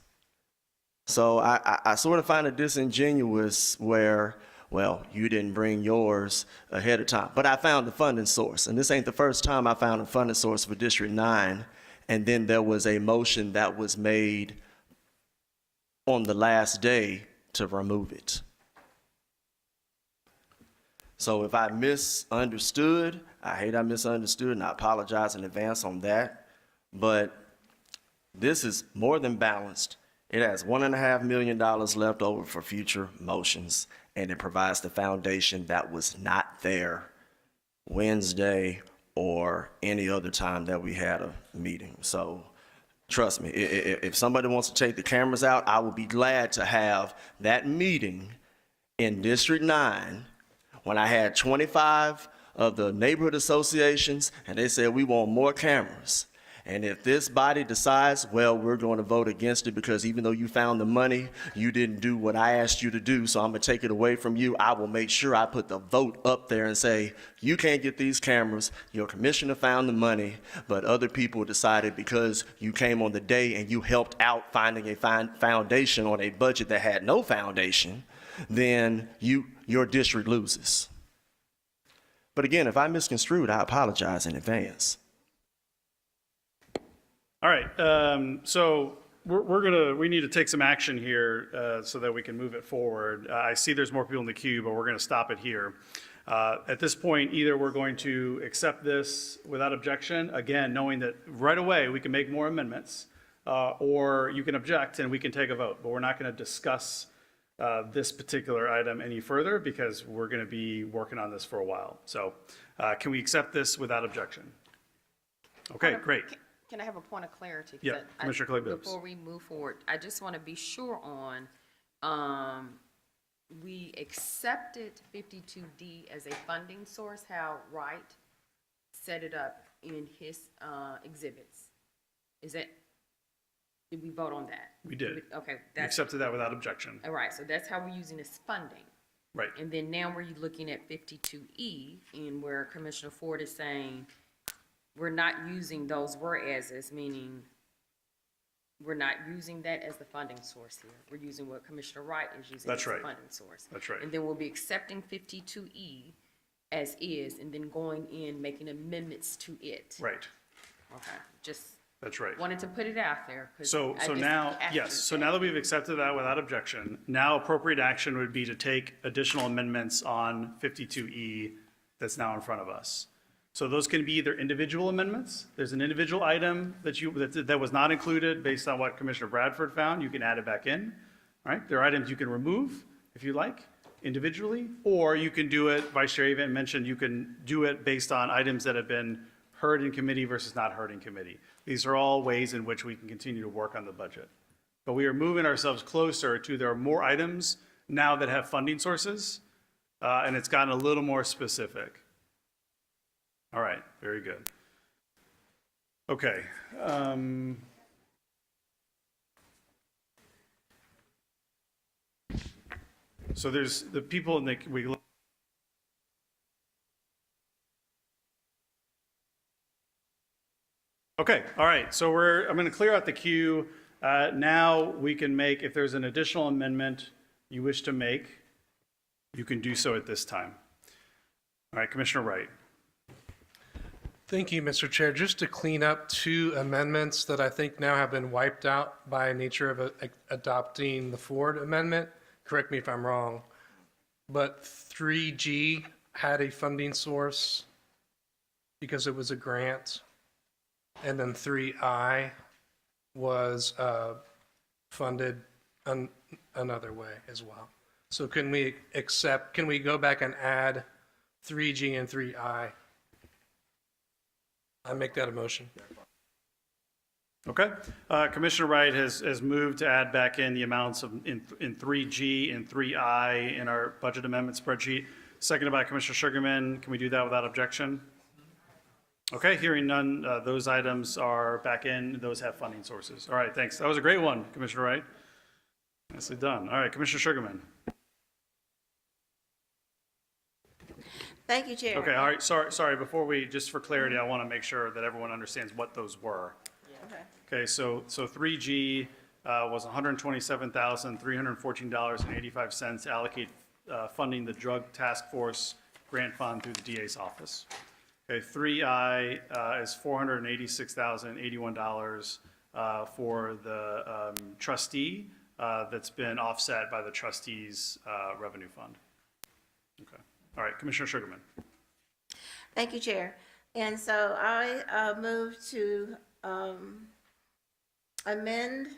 So I sort of find it disingenuous where, well, you didn't bring yours ahead of time. But I found the funding source, and this ain't the first time I found a funding source for District 9, and then there was a motion that was made on the last day to remove it. So if I misunderstood, I hate I misunderstood, and I apologize in advance on that. But this is more than balanced. It has $1.5 million left over for future motions, and it provides the foundation that was not there Wednesday or any other time that we had a meeting. So trust me, if somebody wants to take the cameras out, I will be glad to have that meeting in District 9 when I had 25 of the neighborhood associations, and they said, we want more cameras. And if this body decides, well, we're going to vote against it because even though you found the money, you didn't do what I asked you to do, so I'm going to take it away from you, I will make sure I put the vote up there and say, you can't get these cameras. Your commissioner found the money, but other people decided because you came on the day and you helped out finding a foundation on a budget that had no foundation, then your district loses. But again, if I misconstrued, I apologize in advance. All right, so we need to take some action here so that we can move it forward. I see there's more people in the queue, but we're gonna stop it here. At this point, either we're going to accept this without objection, again, knowing that right away we can make more amendments, or you can object and we can take a vote, but we're not gonna discuss this particular item any further because we're gonna be working on this for a while. So can we accept this without objection? Okay, great. Can I have a point of clarity? 'Cause Yeah, Commissioner Clay Bibbs. Before we move forward, I just want to be sure on, we accepted 52D as a funding source, how Wright set it up in his exhibits. Did we vote on that? We did. Okay. We accepted that without objection. All right, so that's how we're using this funding. Right. And then now we're looking at 52E, and where Commissioner Ford is saying, we're not using those whereases, meaning we're not using that as the funding source here. We're using what Commissioner Wright is using as the funding source. That's right. And then we'll be accepting 52E as is, and then going in, making amendments to it. Right. Okay, just That's right. wanted to put it out there. 'Cause So I just now, have yes, to so say- now that we've accepted that without objection, now appropriate action would be to take additional amendments on 52E that's now in front of us. So those can be either individual amendments. There's an individual item that was not included based on what Commissioner Bradford found. You can add it back in, right? There are items you can remove if you like individually, or you can do it, Vice Chair even mentioned, you can do it based on items that have been heard in committee versus not heard in committee. These are all ways in which we can continue to work on the budget. But we are moving ourselves closer to, there are more items now that have funding sources, and it's gotten a little more specific. All right, very good. Okay. So there's the people in the, okay, all right, so I'm gonna clear out the queue. Now we can make, if there's an additional amendment you wish to make, you can do so at this time. All right, Commissioner Wright. Thank you, Mr. Chair. Just to clean up two amendments that I think now have been wiped out by nature of adopting the Ford amendment. Correct me if I'm wrong, but 3G had a funding source because it was a grant, and then 3I was funded another way as well. So can we go back and add 3G and 3I? I make that a motion. Okay. Commissioner Wright has moved to add back in the amounts in 3G and 3I in our budget amendment spreadsheet. Seconded by Commissioner Sugarman. Can we do that without objection? Okay, hearing none, those items are back in. Those have funding sources. All right, thanks. That was a great one, Commissioner Wright. Nicely done. All right, Commissioner Sugarman. Thank you, Chair. Okay, all right, sorry, before we, just for clarity, I want to make sure that everyone understands what those were. Okay. Okay, so 3G was $127,314.85 to allocate funding the Drug Task Force Grant Fund through the DA's office. Okay, 3I is $486,081 for the trustee that's been offset by the trustee's revenue fund. Okay, all right, Commissioner Sugarman. Thank you, Chair. And so I move to amend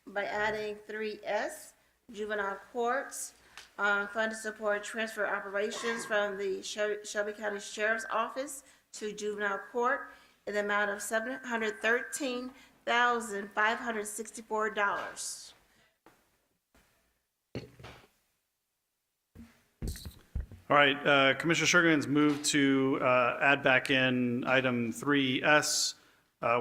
by adding 3S, juvenile courts, fund to support transfer operations from the Shelby County Sheriff's Office to juvenile court in the amount of $713,564. All right, Commissioner Sugarman's moved to add back in item 3S,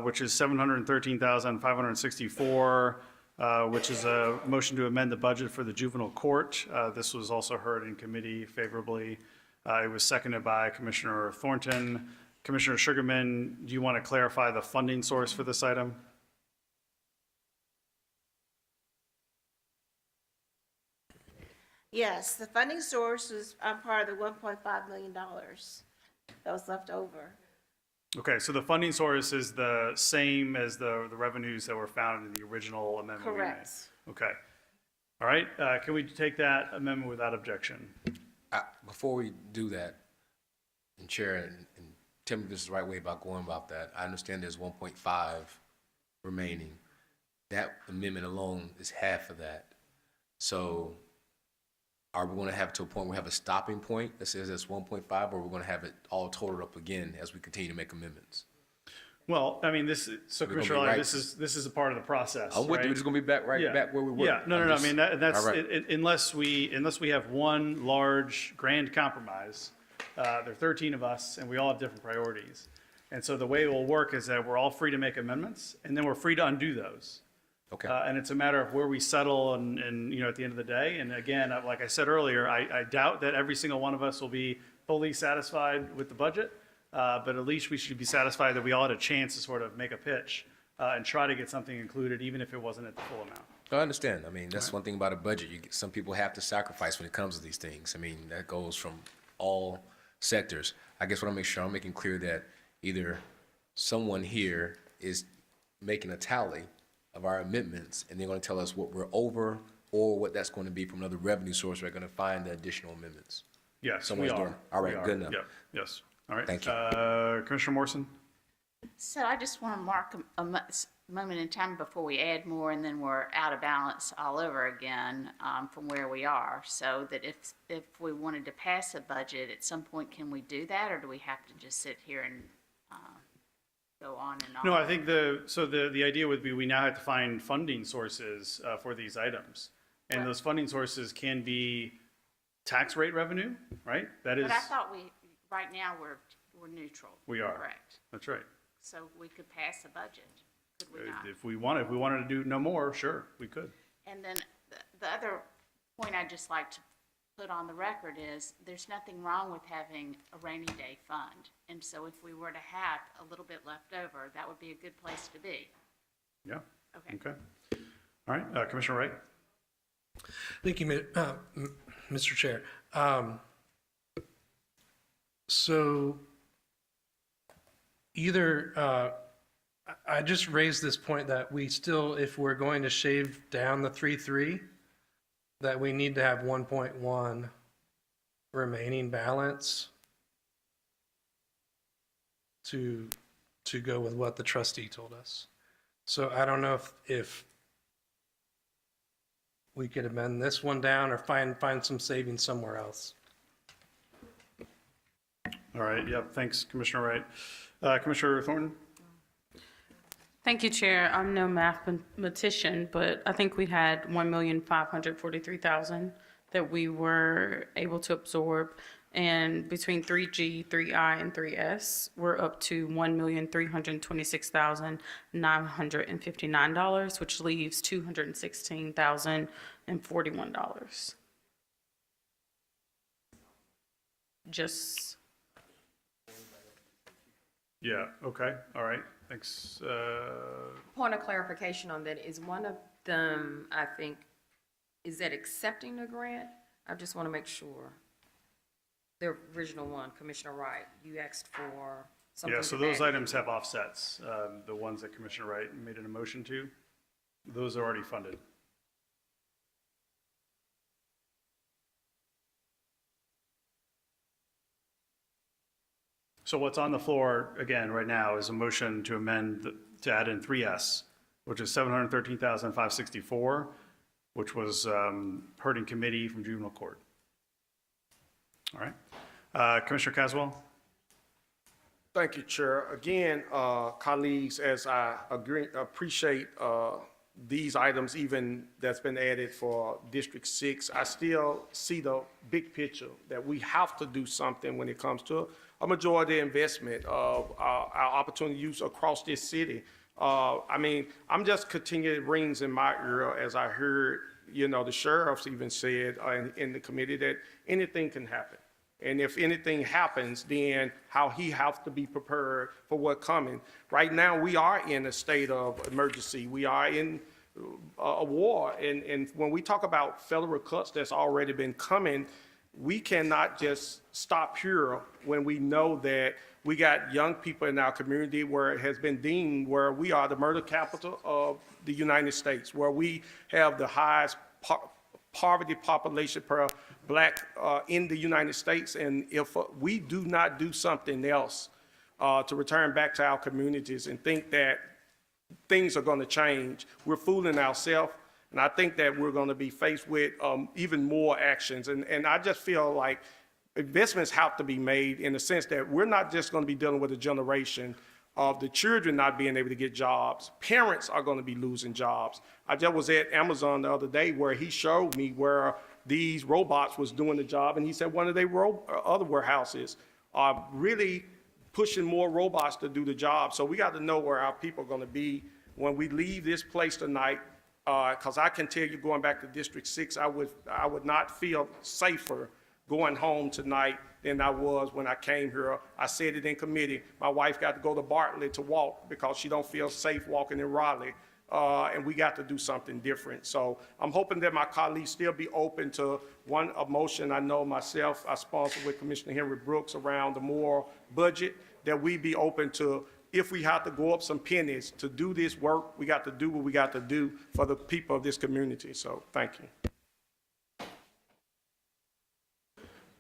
which is $713,564, which is a motion to amend the budget for the juvenile court. This was also heard in committee favorably. It was seconded by Commissioner Thornton. Commissioner Sugarman, do you want to clarify the funding source for this item? Yes, the funding source was part of the $1.5 million that was left over. Okay, so the funding source is the same as the revenues that were found in the original amendment we made? Correct. Okay. All right, can we take that amendment without objection? Before we do that, and Chair, and tell me this is the right way about going about that. I understand there's 1.5 remaining. That amendment alone is half of that. So are we going to have to a point where we have a stopping point that says that's 1.5, or we're going to have it all totaled up again as we continue to make amendments? Well, I mean, Commissioner Riley, this is a part of the process. I'm with you. It's going to be back where we were. Yeah, no. I mean, that's all right. unless we have one large grand compromise. There are 13 of us, and we all have different priorities. And so the way it will work is that we're all free to make amendments, and then we're free to undo those. Okay. And it's a matter of where we settle and at the end of the day. And again, like I said earlier, I doubt that every single one of us will be fully satisfied with the budget. But at least we should be satisfied that we all had a chance to sort of make a pitch and try to get something included, even if it wasn't at the full amount. I understand. I mean, that's one thing about a budget. Some people have to sacrifice when it comes to these things. I mean, that goes from all sectors. I guess what I'm making clear that either someone here is making a tally of our amendments, and they're going to tell us what we're over or what that's going to be from another revenue source. We're going to find the additional amendments. Yes, Someone's we are. doing. All right, We are. good enough. Yep. Yes. All right. Thank you. Commissioner Morrison? So I just want to mark a moment in time before we add more, and then we're out of balance all over again from where we are. So that if we wanted to pass a budget at some point, can we do that, or do we have to just sit here and go on and on? No, I think the idea would be we now have to find funding sources for these items. And those funding sources can be tax rate revenue, right? That is. But I thought right now we're neutral. We are. Correct. That's right. So we could pass a budget, could we not? If we wanted to do no more, sure, we could. And then the other point I'd just like to put on the record is there's nothing wrong with having a rainy day fund. And so if we were to have a little bit left over, that would be a good place to be. Yeah. Okay. All right, Commissioner Wright? Thank you, Mr. Chair. So either, I just raised this point that we still, if we're going to shave down the 3.3, that we need to have 1.1 remaining balance to go with what the trustee told us. So I don't know if we could amend this one down or find some savings somewhere else. All right, yep, thanks, Commissioner Wright. Commissioner Thornton? Thank you, Chair. I'm no mathematician, but I think we had 1,543,000 that we were able to absorb. And between 3G, 3I, and 3S, we're up to $1,326,959, which leaves $216,041. Just Yeah, okay, all right, thanks. Point of clarification on that, is one of them, I think, is that accepting the grant? I just want to make sure. The original one, Commissioner Wright, you asked for something. Yeah, so to those add. items have offsets, the ones that Commissioner Wright made an motion to, those are already funded. So what's on the floor, again, right now, is a motion to amend, to add in 3S, which is $713,564, which was heard in committee from juvenile court. All right. Commissioner Caswell? Thank you, Chair. Again, colleagues, as I appreciate these items even that's been added for District 6, I still see the big picture that we have to do something when it comes to a majority investment of our opportunity use across this city. I mean, I'm just continuing rings in my ear as I heard, the sheriffs even said in the committee that anything can happen. And if anything happens, then how he has to be prepared for what's coming. Right now, we are in a state of emergency. We are in a war. And when we talk about federal cuts that's already been coming, we cannot just stop here when we know that we got young people in our community where it has been deemed where we are the murder capital of the United States, where we have the highest poverty population per black in the United States. And if we do not do something else to return back to our communities and think that things are going to change, we're fooling ourselves. And I think that we're going to be faced with even more actions. And I just feel like investments have to be made in the sense that we're not just going to be dealing with a generation of the children not being able to get jobs. Parents are going to be losing jobs. I just was at Amazon the other day where he showed me where these robots was doing the job. And he said one of their other warehouses are really pushing more robots to do the job. So we got to know where our people are going to be when we leave this place tonight. Because I can tell you, going back to District 6, I would not feel safer going home tonight than I was when I came here. I said it in committee. My wife got to go to Bartlett to walk because she don't feel safe walking in Raleigh. And we got to do something different. So I'm hoping that my colleagues still be open to a motion. I know myself, I sponsored with Commissioner Henry Brooks around the moral budget, that we be open to, if we have to go up some pennies to do this work, we got to do what we got to do for the people of this community. So thank you.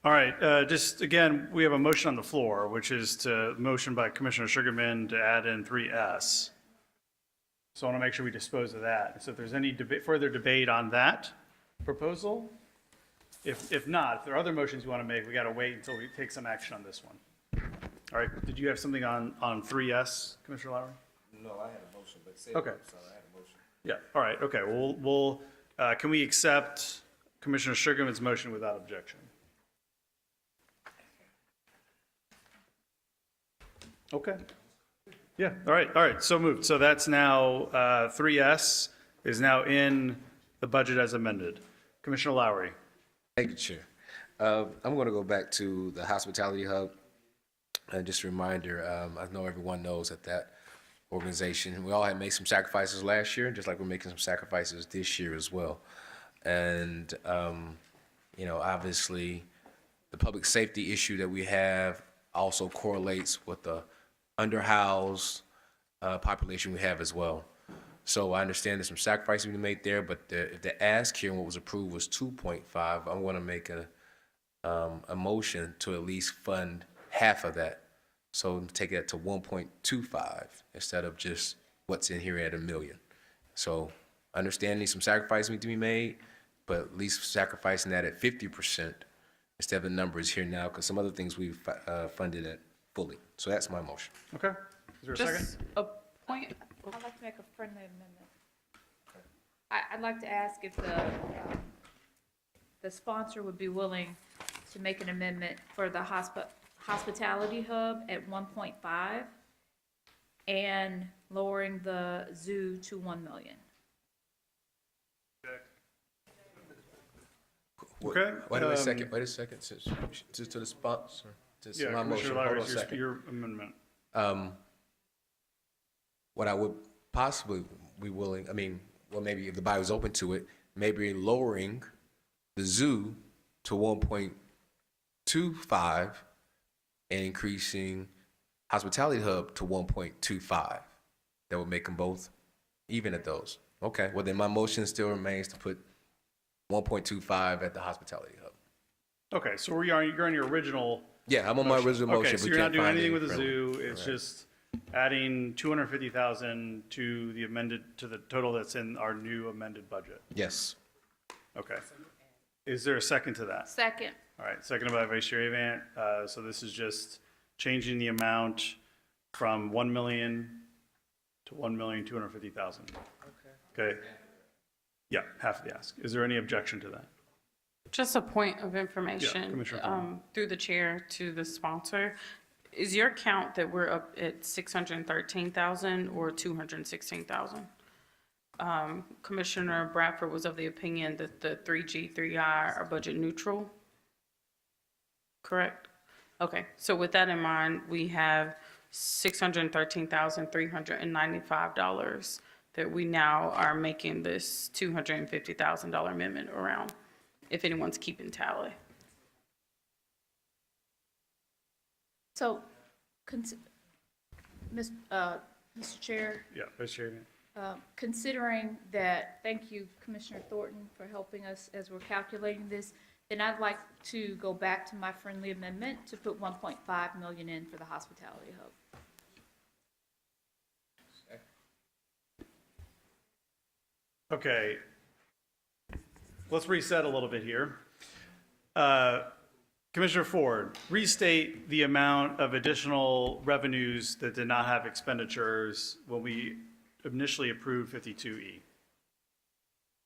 All right, just again, we have a motion on the floor, which is to motion by Commissioner Sugarman to add in 3S. So I want to make sure we dispose of that. So if there's any further debate on that proposal, if not, if there are other motions you want to make, we got to wait until we take some action on this one. All right, did you have something on 3S, Commissioner Lowry? No, I had a motion, but say Okay. so I had a motion. Yeah, all right, okay, we'll can we accept Commissioner Sugarman's motion without objection? Okay. Yeah, all right, so moved. So that's now, 3S is now in the budget as amended. Commissioner Lowry. Thank you, Chair. I'm going to go back to the hospitality hub. And just a reminder, I know everyone knows that organization, we all had made some sacrifices last year, just like we're making some sacrifices this year as well. And, obviously, the public safety issue that we have also correlates with the underhoused population we have as well. So I understand there's some sacrifices we made there, but if the ask here and what was approved was 2.5, I'm going to make a motion to at least fund half of that. So take it to 1.25 instead of just what's in here at $1 million. So understanding some sacrifices need to be made, but at least sacrificing that at 50% instead of the numbers here now, because some other things we've funded it fully. So that's my motion. Okay. Is there a second? Just a point, I'd like to make a friendly amendment. I'd like to ask if the sponsor would be willing to make an amendment for the hospitality hub at 1.5 and lowering the zoo to 1 million. Okay. Wait a second. Just to the sponsor. Yeah, My motion. Commissioner Hold on Lowry, a second. your amendment. What I would possibly be willing, maybe if the body was open to it, maybe lowering the zoo to 1.25 and increasing hospitality hub to 1.25. That would make them both even at those. Okay, well then my motion still remains to put 1.25 at the hospitality hub. Okay, so you're on your original. Yeah, I'm on my original motion. Okay, so but you're not can't doing find anything any with the friendly. zoo. It's Right. just adding 250,000 to the total that's in our new amended budget. Yes. Okay. Is there a second to that? Second. All right, seconded by Vice Chair Avant. So this is just changing the amount from 1 million to 1,250,000. Okay. Yeah, half of the ask. Is there any objection to that? just a point of information, Commissioner Thornton. through the chair to the sponsor. Is your count that we're up at 613,000 or 216,000? Commissioner Bradford was of the opinion that the 3G, 3I are budget neutral, correct? Okay, so with that in mind, we have $613,395 that we now are making this $250,000 amendment around, if anyone's keeping tally. So, Mr. Chair, Yeah, Vice Chair Avant. considering that, thank you, Commissioner Thornton, for helping us as we're calculating this, then I'd like to go back to my friendly amendment to put 1.5 million in for the hospitality hub. Okay. Let's reset a little bit here. Commissioner Ford, restate the amount of additional revenues that did not have expenditures when we initially approved 52E.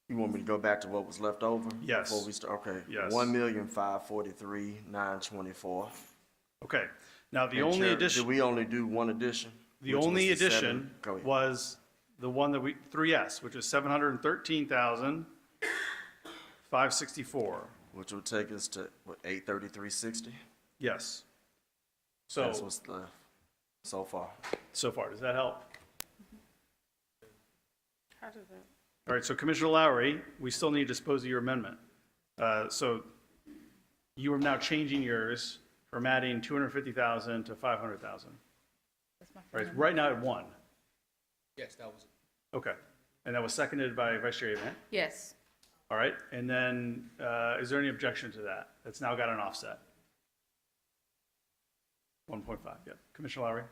You want me to go back to what was left over? Yes. Before we start, okay. Yes. 1,543,924. Okay. Now, the And only Chair, addition. Did we only do one addition? The Which only was the addition seven- go ahead. was the one that 3S, which is 713,564. Which would take us to, what, 833.60? Yes. That's So, what's the, so far. does that help? How does that? All right, so Commissioner Lowry, we still need to dispose of your amendment. So you are now changing yours from adding 250,000 to 500,000. That's my Right, friendly right now at 1. Yes, that was. Okay. And that was seconded by Vice Chair Avant. Yes. All right, and then is there any objection to that? That's now got an offset. 1.5, yeah. Commissioner Lowry?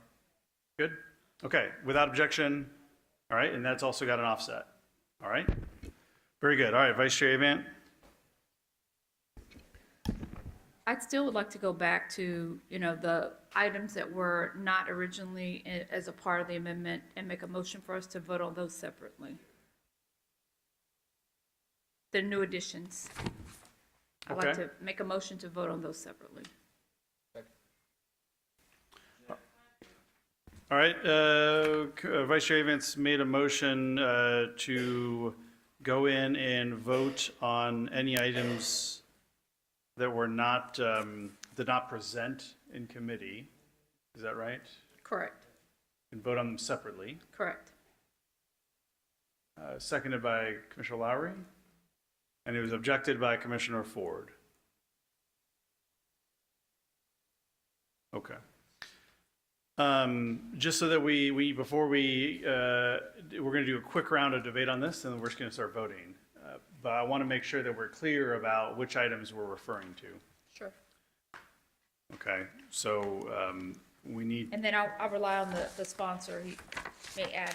Good? Okay, without objection, all right, and that's also got an offset. All right? Very good. All right, Vice Chair Avant? I'd still would like to go back to, the items that were not originally as a part of the amendment and make a motion for us to vote on those separately. The new additions. I'd like Okay. to make a motion to vote on those separately. All right, Vice Chair Avant's made a motion to go in and vote on any items that were not, did not present in committee. Is that right? Correct. And vote on them separately. Correct. Seconded by Commissioner Lowry. And it was objected by Commissioner Ford. Okay. Just so that before we're going to do a quick round of debate on this, and then we're just going to start voting. But I want to make sure that we're clear about which items we're referring to. Sure. Okay, so we need, And then I'll rely on the sponsor. He may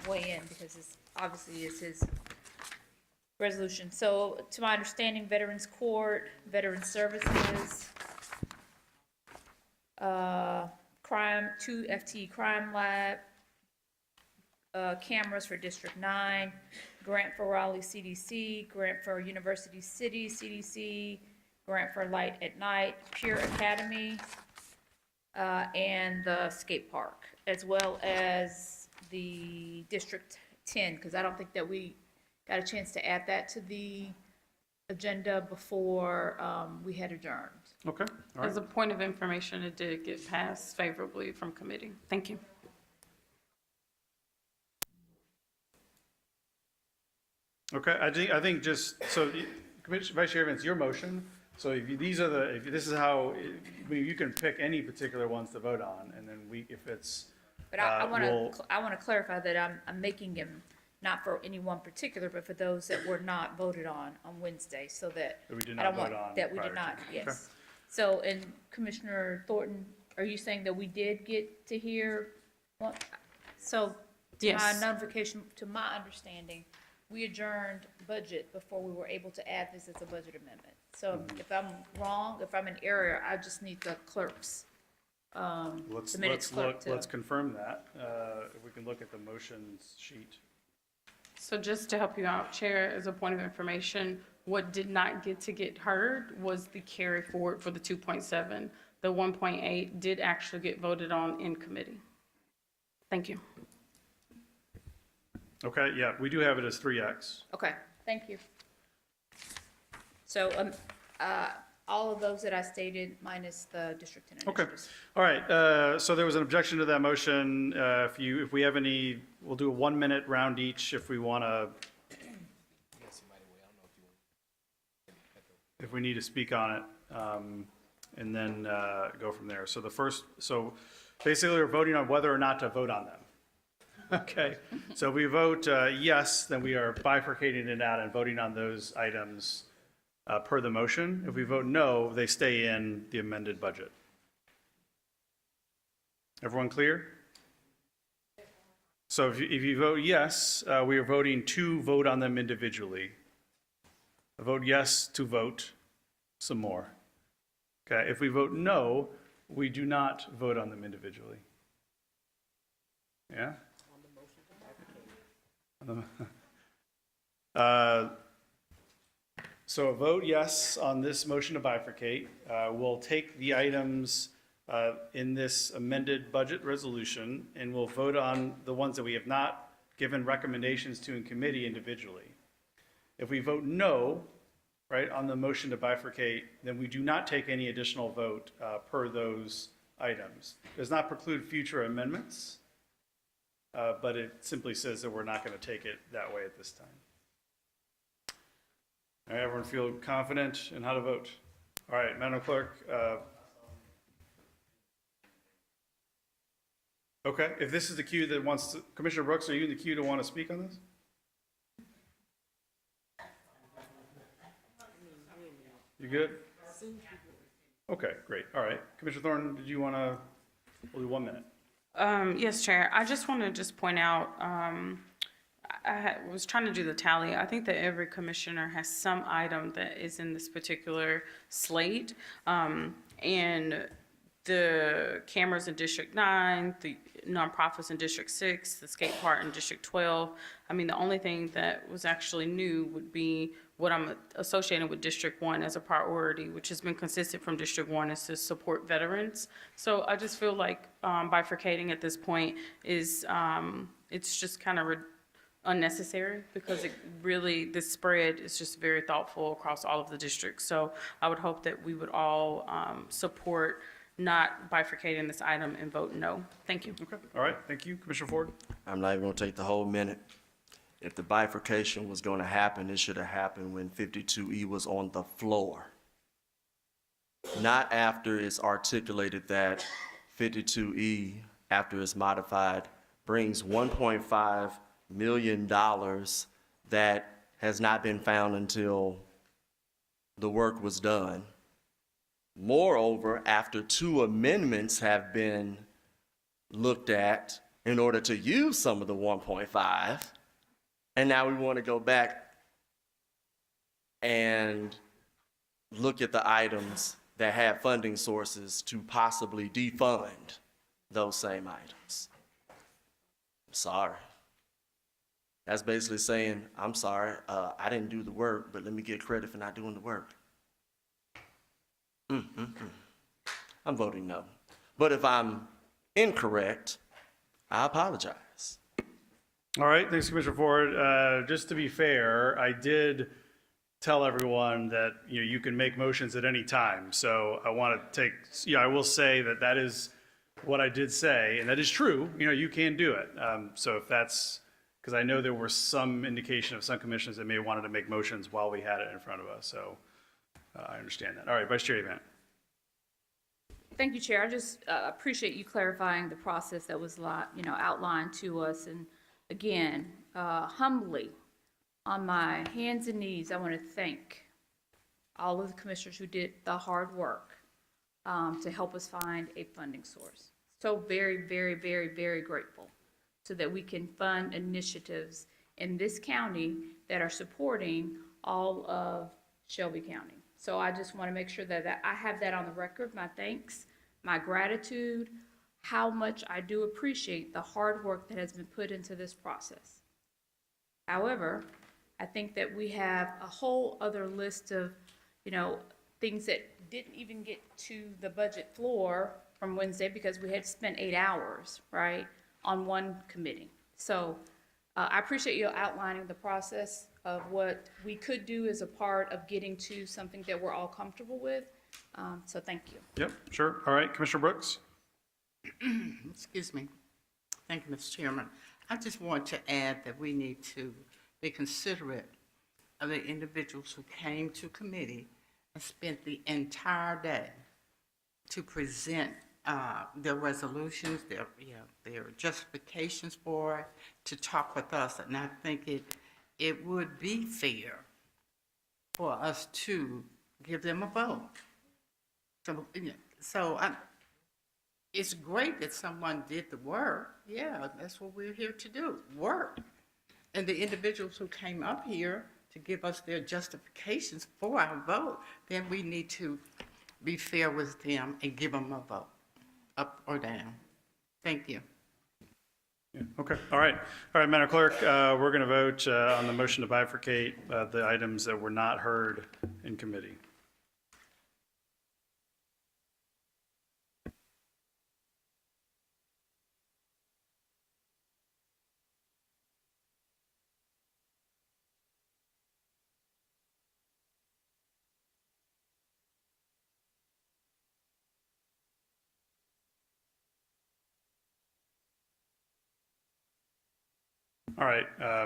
weigh in because it's his resolution. So to my understanding, Veterans Court, Veteran Services, crime, 2 FTE Crime Lab, cameras for District 9, grant for Raleigh CDC, grant for University City CDC, grant for Light at Night, Pure Academy, and the skate park, as well as the District 10, because I don't think that we got a chance to add that to the agenda before we had adjourned. okay, all As right. a point of information, it did get passed favorably from committee. Thank you. Okay, I think just, so, Commissioner Vice Chair Evans, your motion, so if this is how, you can pick any particular ones to vote on, and then if it's, But I want to clarify that I'm making them not for any one particular, but for those that were not voted on Wednesday, so that That we did I not don't want- vote on that we prior did to. not, Okay. yes. So, and Commissioner Thornton, are you saying that we did get to hear one? So, to my Yes. notification, to my understanding, we adjourned budget before we were able to add this as a budget amendment. So if I'm wrong, if I'm in error, I just need the clerks, the minutes clerk to. Let's confirm that, if we can look at the motions sheet. So just to help you out, Chair, as a point of information, what did not get heard was the carry forward for the 2.7. The 1.8 did actually get voted on in committee. Thank you. Okay, yeah, we do have it as 3X. Okay, thank you. So, all of those that I stated minus the District 10 Okay, initiatives. all right, so there was an objection to that motion. If we have any, we'll do a 1-minute round each if we want to, if we need to speak on it, and then go from there. So so basically we're voting on whether or not to vote on them. Okay, so we vote yes, then we are bifurcating it out and voting on those items per the motion. If we vote no, they stay in the amended budget. Everyone clear? So if you vote yes, we are voting to vote on them individually. I vote yes to vote some more. Okay, if we vote no, we do not vote on them individually. Yeah? So a vote yes on this motion to bifurcate. We'll take the items in this amended budget resolution, and we'll vote on the ones that we have not given recommendations to in committee individually. If we vote no, right, on the motion to bifurcate, then we do not take any additional vote per those items. Does not preclude future amendments, but it simply says that we're not going to take it that way at this time. All right, everyone feel confident in how to vote? All right, Madam Clerk. Okay, if this is the queue that wants to, Commissioner Brooks, are you in the queue to want to speak on this? You good? Okay, great. All right. Commissioner Thornton, did you want to, we'll do 1 minute. Yes, Chair. I just want to just point out, I was trying to do the tally. I think that every commissioner has some item that is in this particular slate. And the cameras in District 9, the nonprofits in District 6, the skate park in District 12. I mean, the only thing that was actually new would be what I'm associating with District 1 as a priority, which has been consistent from District 1, is to support veterans. So I just feel like bifurcating at this point is, it's just kind of unnecessary, because it really, this spread is just very thoughtful across all of the districts. So I would hope that we would all support not bifurcating this item and vote no. Thank you. Okay, all right, thank you. Commissioner Ford? I'm not even going to take the whole minute. If the bifurcation was going to happen, it should have happened when 52E was on the floor. Not after it's articulated that 52E after it's modified, brings $1.5 million that has not been found until the work was done. Moreover, after 2 amendments have been looked at in order to use some of the 1.5, and now we want to go back and look at the items that have funding sources to possibly defund those same items. I'm sorry. That's basically saying, I'm sorry, I didn't do the work, but let me get credit for not doing the work. I'm voting no. But if I'm incorrect, I apologize. All right, thanks, Commissioner Ford. Just to be fair, I did tell everyone that, you can make motions at any time. So I want to take, I will say that that is what I did say, and that is true. You can do it. So if that's, because I know there were some indication of some commissioners that may have wanted to make motions while we had it in front of us. So I understand that. All right, Vice Chair Event. Thank you, Chair. I just appreciate you clarifying the process that was outlined to us. And again, humbly, on my hands and knees, I want to thank all of the commissioners who did the hard work to help us find a funding source. So very, very, very, very grateful so that we can fund initiatives in this county that are supporting all of Shelby County. So I just want to make sure that I have that on the record, my thanks, my gratitude, how much I do appreciate the hard work that has been put into this process. However, I think that we have a whole other list of, things that didn't even get to the budget floor from Wednesday because we had spent 8 hours, right, on one committee. So I appreciate you outlining the process of what we could do as a part of getting to something that we're all comfortable with. So thank you. Yep, sure. All right, Commissioner Brooks. Excuse me. Thank you, Mr. Chairman. I just want to add that we need to be considerate of the individuals who came to committee and spent the entire day to present their resolutions, their justifications for it, to talk with us. And I think it would be fair for us to give them a vote. So it's great that someone did the work. Yeah, that's what we're here to do, work. And the individuals who came up here to give us their justifications for our vote, then we need to be fair with them and give them a vote, up or down. Thank you. Yeah, okay, all right. All right, Madam Clerk, we're going to vote on the motion to bifurcate the items that were not heard in committee. All right, I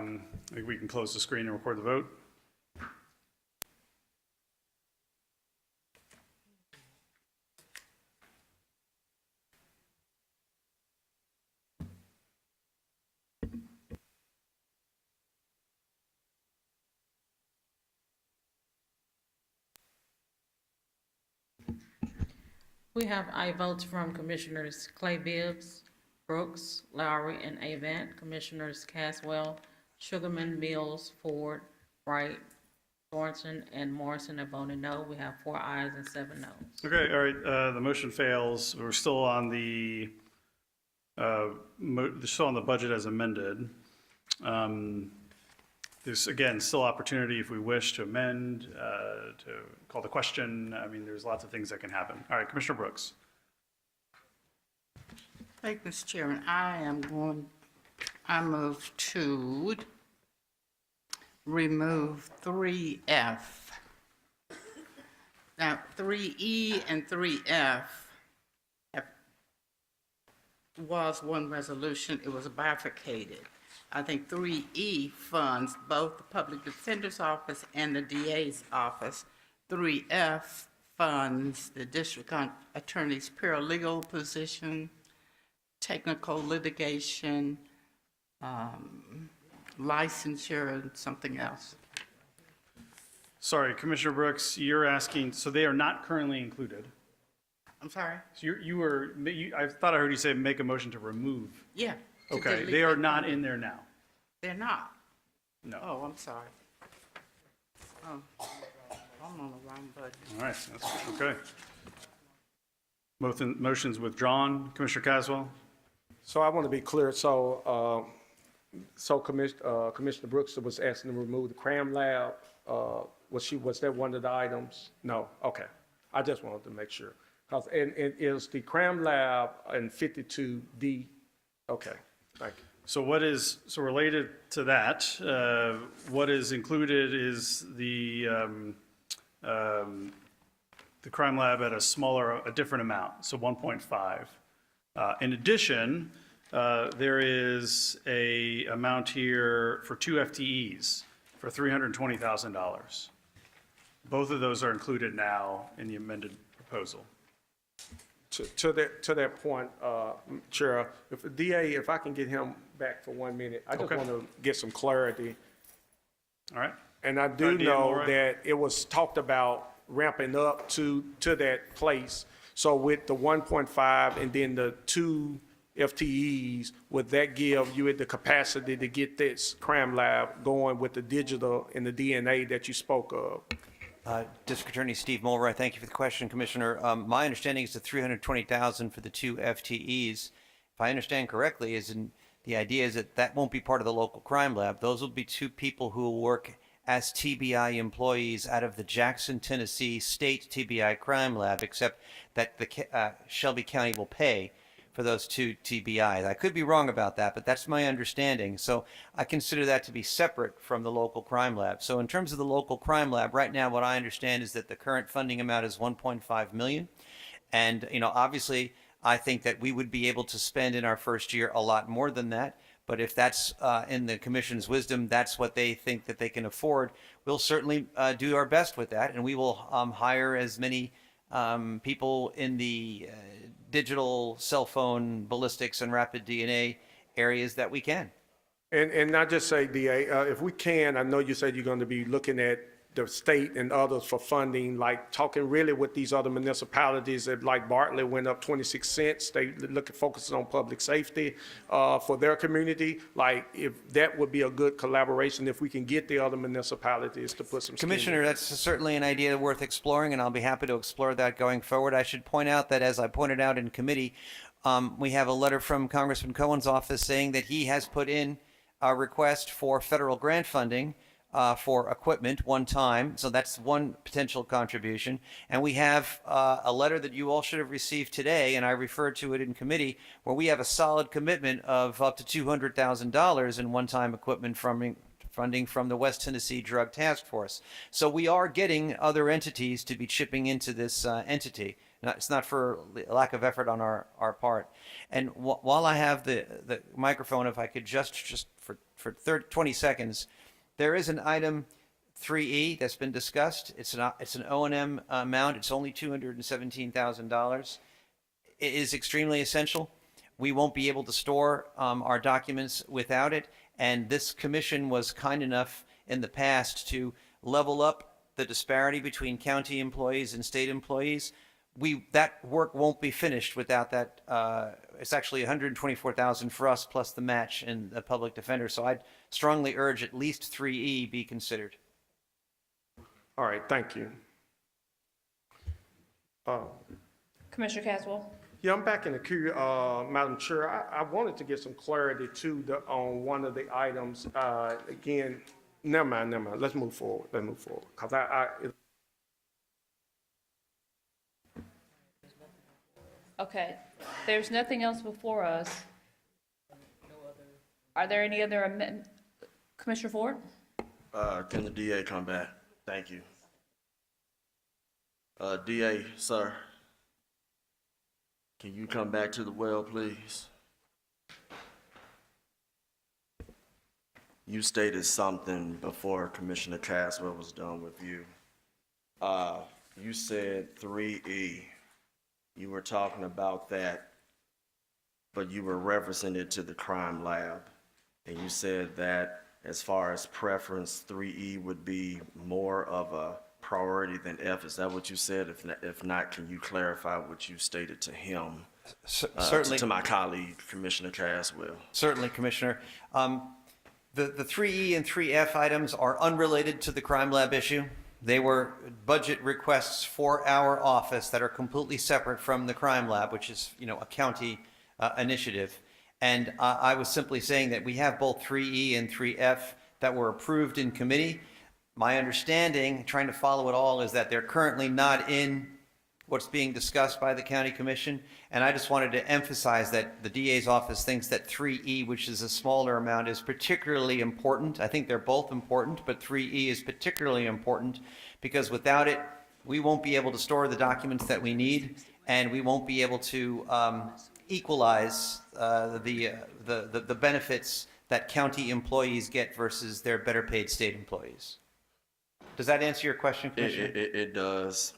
think we can close the screen and record the vote. We have aye votes from Commissioners Clay Bibbs, Brooks, Lowry, and Avant. Commissioners Caswell, Sugarman, Mills, Ford, Wright, Thornton, and Morrison have voted no. We have 4 ayes and 7 noes. Okay, all right, the motion fails. We're still on the budget as amended. There's, again, still opportunity if we wish to amend, to call the question. I mean, there's lots of things that can happen. All right, Commissioner Brooks. Thank you, Mr. Chairman. I move to remove 3F. Now, 3E and 3F was one resolution. It was bifurcated. I think 3E funds both the Public Defender's Office and the DA's office. 3F funds the District Attorney's paralegal position technical litigation, licensure, and something else. Sorry, Commissioner Brooks, you're asking, so they are not currently included. I'm sorry? So I thought I heard you say make a motion to remove. Yeah. to Okay, delete they are it. not in there now. They're not? No. Oh, I'm sorry. Oh, I'm on the wrong button. All right, that's okay. Motion's withdrawn. Commissioner Caswell? So I want to be clear, so Commissioner Brooks was asking to remove the cram lab. Was that one of the items? No, okay. I just wanted to make sure. And is the cram lab in 52D? Okay, thank you. So related to that, what is included is the crime lab at a different amount, so 1.5. In addition, there is a amount here for 2 FTEs for $320,000. Both of those are included now in the amended proposal. To that point, Chair, if the DA, if I can get him back for 1 minute, I just Okay. want to get some clarity. All right. And I do DA know Mulroy? that it was talked about ramping up to that place. So with the 1.5 and then the 2 FTEs, would that give you the capacity to get this crime lab going with the digital and the DNA that you spoke of? District Attorney Steve Mulroy, thank you for the question, Commissioner. My understanding is the $320,000 for the 2 FTEs, if I understand correctly, the idea is that won't be part of the local crime lab. Those will be 2 people who will work as TBI employees out of the Jackson, Tennessee State TBI Crime Lab, except that the Shelby County will pay for those 2 TBIs. I could be wrong about that, but that's my understanding. So I consider that to be separate from the local crime lab. So in terms of the local crime lab, right now what I understand is that the current funding amount is $1.5 million. And, obviously, I think that we would be able to spend in our first year a lot more than that. But if that's in the commission's wisdom, that's what they think that they can afford, we'll certainly do our best with that. And we will hire as many people in the digital cell phone ballistics and rapid DNA areas that we can. And not just say, DA, if we can, I know you said you're going to be looking at the state and others for funding, like talking really with these other municipalities that like Bartlett went up 26 cents. They focusing on public safety for their community. Like if that would be a good collaboration, if we can get the other municipalities to put some skin in. Commissioner, that's certainly an idea worth exploring, and I'll be happy to explore that going forward. I should point out that, as I pointed out in committee, we have a letter from Congressman Cohen's office saying that he has put in a request for federal grant funding for equipment one time. So that's one potential contribution. And we have a letter that you all should have received today, and I referred to it in committee, where we have a solid commitment of up to $200,000 in one-time equipment funding from the West Tennessee Drug Task Force. So we are getting other entities to be chipping into this entity. It's not for lack of effort on our part. And while I have the microphone, if I could just for 20 seconds, there is an item 3E that's been discussed. It's an O&M amount. It's only $217,000. It is extremely essential. We won't be able to store our documents without it. And this commission was kind enough in the past to level up the disparity between county employees and state employees. That work won't be finished without that. It's actually $124,000 for us plus the match and the public defender. So I'd strongly urge at least 3E be considered. All right, thank you. Commissioner Caswell. Yeah, I'm back in the queue, Madam Chair. I wanted to get some clarity too on one of the items. Again, never mind. Let's move forward. Because Okay, there's nothing else before us. Are there any other amendments? Commissioner Ford? Can the DA come back? Thank you. DA, sir, can you come back to the well, please? You stated something before Commissioner Caswell was done with you. You said 3E. You were talking about that but you were referencing it to the crime lab. And you said that as far as preference, 3E would be more of a priority than F. Is that what you said? If not, can you clarify what you stated to him? Certainly. To my colleague, Commissioner Caswell. Certainly, Commissioner. The 3E and 3F items are unrelated to the crime lab issue. They were budget requests for our office that are completely separate from the crime lab, which is, a county initiative. And I was simply saying that we have both 3E and 3F that were approved in committee. My understanding, trying to follow it all, is that they're currently not in what's being discussed by the county commission. And I just wanted to emphasize that the DA's office thinks that 3E, which is a smaller amount, is particularly important. I think they're both important, but 3E is particularly important because without it, we won't be able to store the documents that we need, and we won't be able to equalize the benefits that county employees get versus their better paid state employees. Does that answer your question, Commissioner? It does.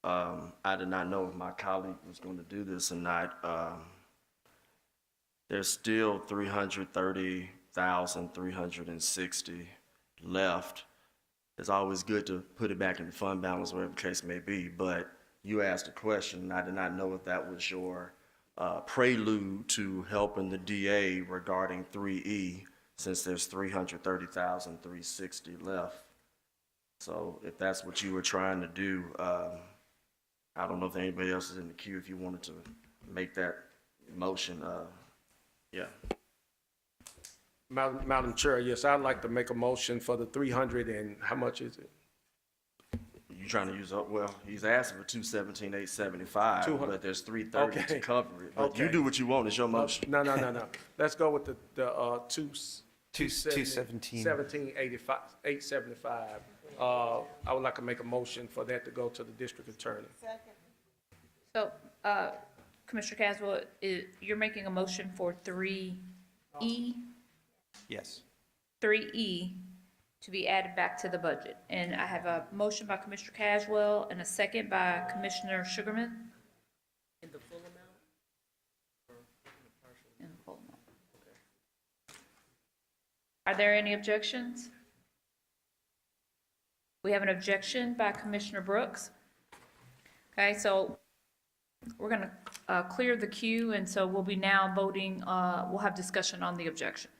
I did not know if my colleague was going to do this or not. There's still 330,360 left. It's always good to put it back in the fund balance, whatever the case may be, but you asked a question, and I did not know if that was your prelude to helping the DA regarding 3E, since there's 330,360 left. So if that's what you were trying to do, I don't know if anybody else is in the queue if you wanted to make that motion. Yeah. Madam Chair, yes, I'd like to make a motion for the 300 and how much is it? You trying to use up? Well, he's asking for 217,875, 200. but there's 330 to Okay. cover it. But Okay. you do what you want. It's your motion. No. Let's go with the 217. 875. I would like to make a motion for that to go to the district attorney. So, Commissioner Caswell, you're making a motion for 3E? Yes. 3E to be added back to the budget. And I have a motion by Commissioner Caswell and a second by Commissioner Sugarman. In the full amount? In the full amount. Are there any objections? We have an objection by Commissioner Brooks. Okay, so we're going to clear the queue, and so we'll be now voting, we'll have discussion on the objection.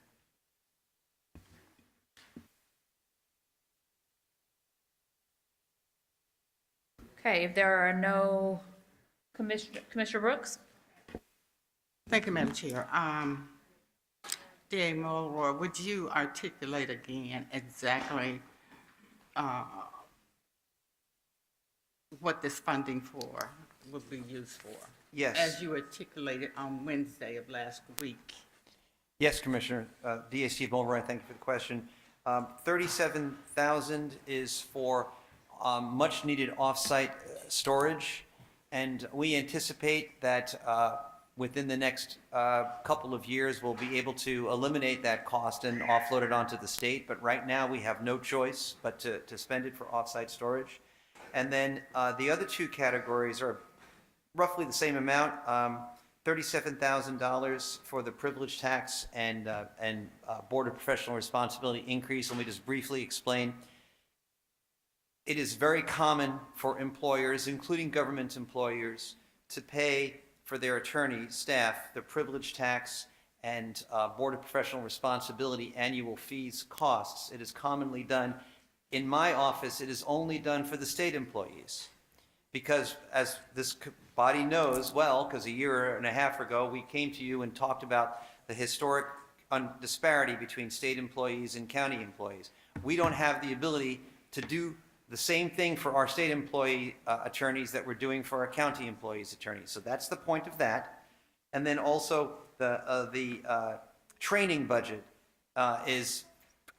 Okay, if there are no, Commissioner Brooks? Thank you, Madam Chair. DA Mulroy, would you articulate again exactly what this funding for would be used for? Yes. As you articulated on Wednesday of last week. Yes, Commissioner. DA Steve Mulroy, thank you for the question. 37,000 is for much-needed off-site storage, and we anticipate that within the next couple of years, we'll be able to eliminate that cost and offload it onto the state. But right now, we have no choice but to spend it for off-site storage. And then the other two categories are roughly the same amount, $37,000 for the privilege tax and Board of Professional Responsibility increase. Let me just briefly explain. It is very common for employers, including government employers, to pay for their attorney staff the privilege tax and Board of Professional Responsibility annual fees costs. It is commonly done. In my office, it is only done for the state employees. Because as this body knows well, because a year and a half ago, we came to you and talked about the historic disparity between state employees and county employees. We don't have the ability to do the same thing for our state employee attorneys that we're doing for our county employees attorneys. So that's the point of that. And then also the training budget is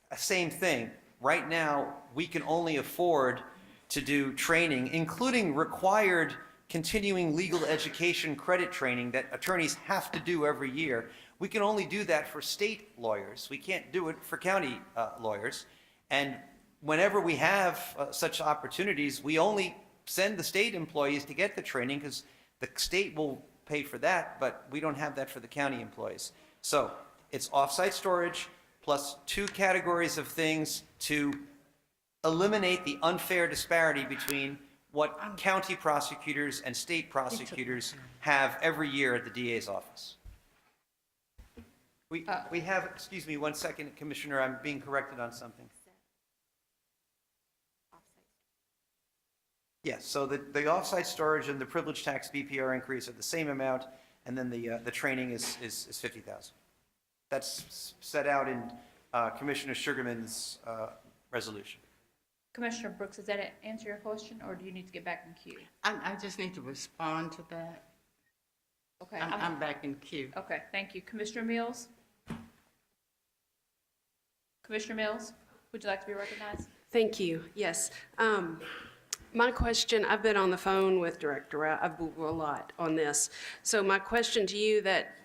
the same thing. Right now, we can only afford to do training, including required continuing legal education credit training that attorneys have to do every year. We can only do that for state lawyers. We can't do it for county lawyers. And whenever we have such opportunities, we only send the state employees to get the training because the state will pay for that, but we don't have that for the county employees. So it's off-site storage plus 2 categories of things to eliminate the unfair disparity between what county prosecutors and state prosecutors have every year at the DA's office. We have, excuse me, 1 second, Commissioner, I'm being corrected on something. Yes, so the off-site storage and the privilege tax BPR increase are the same amount, and then the training is 50,000. That's set out in Commissioner Sugarman's resolution. Commissioner Brooks, does that answer your question, or do you need to get back in queue? I just need to respond to that. Okay. I'm back in queue. Okay, thank you. Commissioner Mills? Commissioner Mills, would you like to be recognized? Thank you. Yes. My question, I've been on the phone with Director, I've been a lot on this. So my question to you that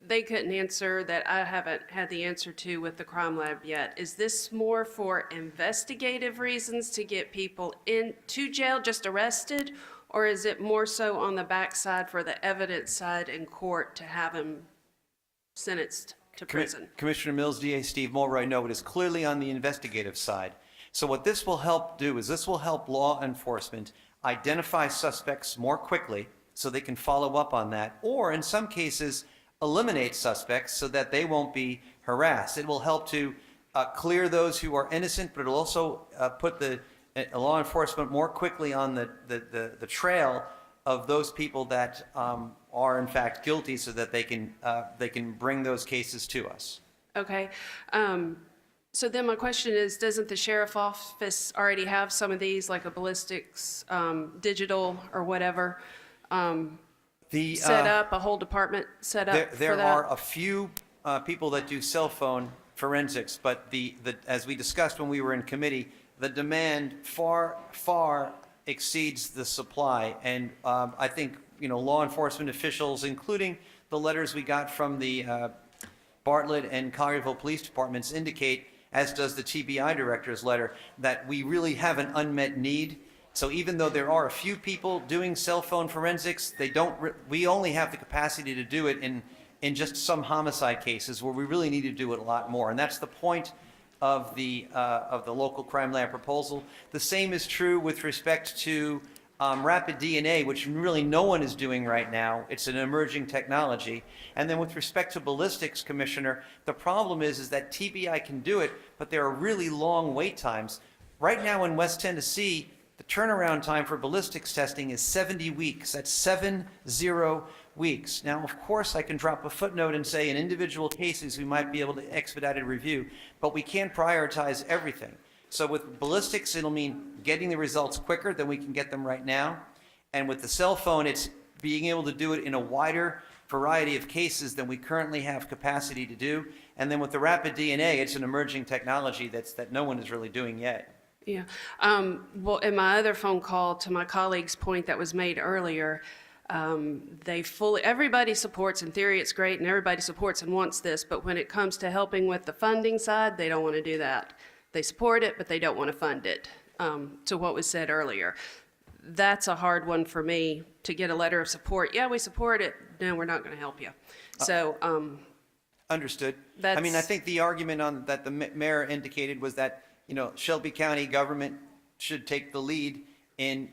they couldn't answer, that I haven't had the answer to with the crime lab yet, is this more for investigative reasons to get people into jail, just arrested? Or is it more so on the backside for the evidence side in court to have them sentenced to prison? Commissioner Mills, DA Steve Mulroy, no, it is clearly on the investigative side. So what this will help do is this will help law enforcement identify suspects more quickly so they can follow up on that, or in some cases, eliminate suspects so that they won't be harassed. It will help to clear those who are innocent, but it'll also put the law enforcement more quickly on the trail of those people that are in fact guilty so that they can bring those cases to us. Okay. So then my question is, doesn't the sheriff office already have some of these, like a ballistics, digital or whatever, set up, a whole department set up for that? There are a few people that do cell phone forensics, but as we discussed when we were in committee, the demand far exceeds the supply. And I think, law enforcement officials, including the letters we got from the Bartlett and Collierville Police Departments, indicate, as does the TBI director's letter, that we really have an unmet need. So even though there are a few people doing cell phone forensics, we only have the capacity to do it in just some homicide cases where we really need to do it a lot more. And that's the point of the local crime lab proposal. The same is true with respect to rapid DNA, which really no one is doing right now. It's an emerging technology. And then with respect to ballistics, Commissioner, the problem is that TBI can do it, but there are really long wait times. Right now in West Tennessee, the turnaround time for ballistics testing is 70 weeks. That's 70 weeks. Now, of course, I can drop a footnote and say in individual cases we might be able to expedited review, but we can't prioritize everything. So with ballistics, it'll mean getting the results quicker than we can get them right now. And with the cell phone, it's being able to do it in a wider variety of cases than we currently have capacity to do. And then with the rapid DNA, it's an emerging technology that no one is really doing yet. Yeah. Well, in my other phone call, to my colleague's point that was made earlier, everybody supports, in theory it's great, and everybody supports and wants this, but when it comes to helping with the funding side, they don't want to do that. They support it, but they don't want to fund it, to what was said earlier. That's a hard one for me, to get a letter of support. Yeah, we support it. No, we're not going to help you. So, Understood. I mean, I think the argument that the mayor indicated was that, Shelby County government should take the lead in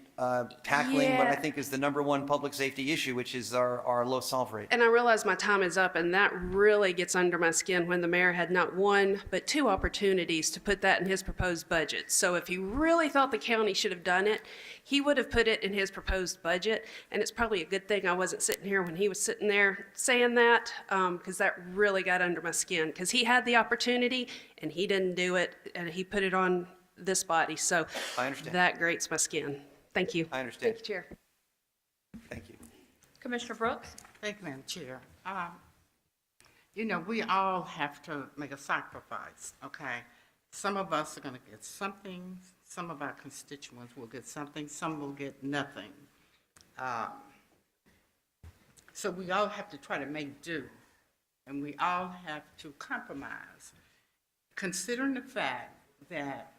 tackling what I think is the #1 public safety issue, which is our low solve rate. And I realize my time is up, and that really gets under my skin when the mayor had not one, but 2 opportunities to put that in his proposed budget. So if he really thought the county should have done it, he would have put it in his proposed budget. And it's probably a good thing I wasn't sitting here when he was sitting there saying that, because that really got under my skin, because he had the opportunity and he didn't do it, and he put it on this body. So I understand. That grates my skin. Thank you. I understand. Thank you, Chair. Thank you. Commissioner Brooks? Thank you, Madam Chair. We all have to make a sacrifice, okay? Some of us are going to get something, some of our constituents will get something, some will get nothing. So we all have to try to make do, and we all have to compromise. Considering the fact that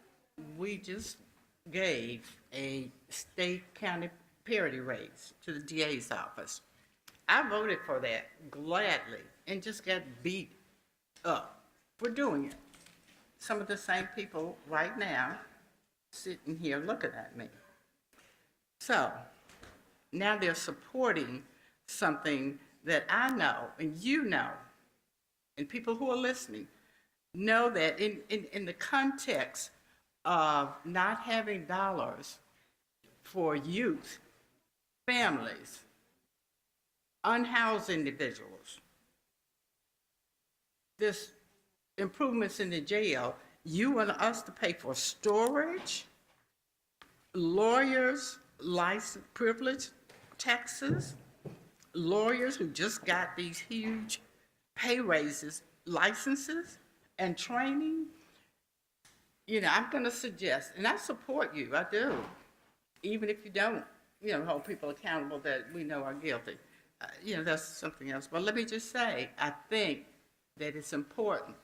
we just gave a state-county parity raise to the DA's office, I voted for that gladly and just got beat up. We're doing it. Some of the same people right now sitting here looking at me. So now they're supporting something that I know and you know, and people who are listening know that in the context of not having dollars for youth, families, unhoused individuals, this improvements in the jail, you want us to pay for storage, lawyers, license, privilege taxes, lawyers who just got these huge pay raises, licenses, and training. You know, I'm going to suggest, and I support you, I do, even if you don't, you know, hold people accountable that we know are guilty. You know, that's something else. But let me just say, I think that it's important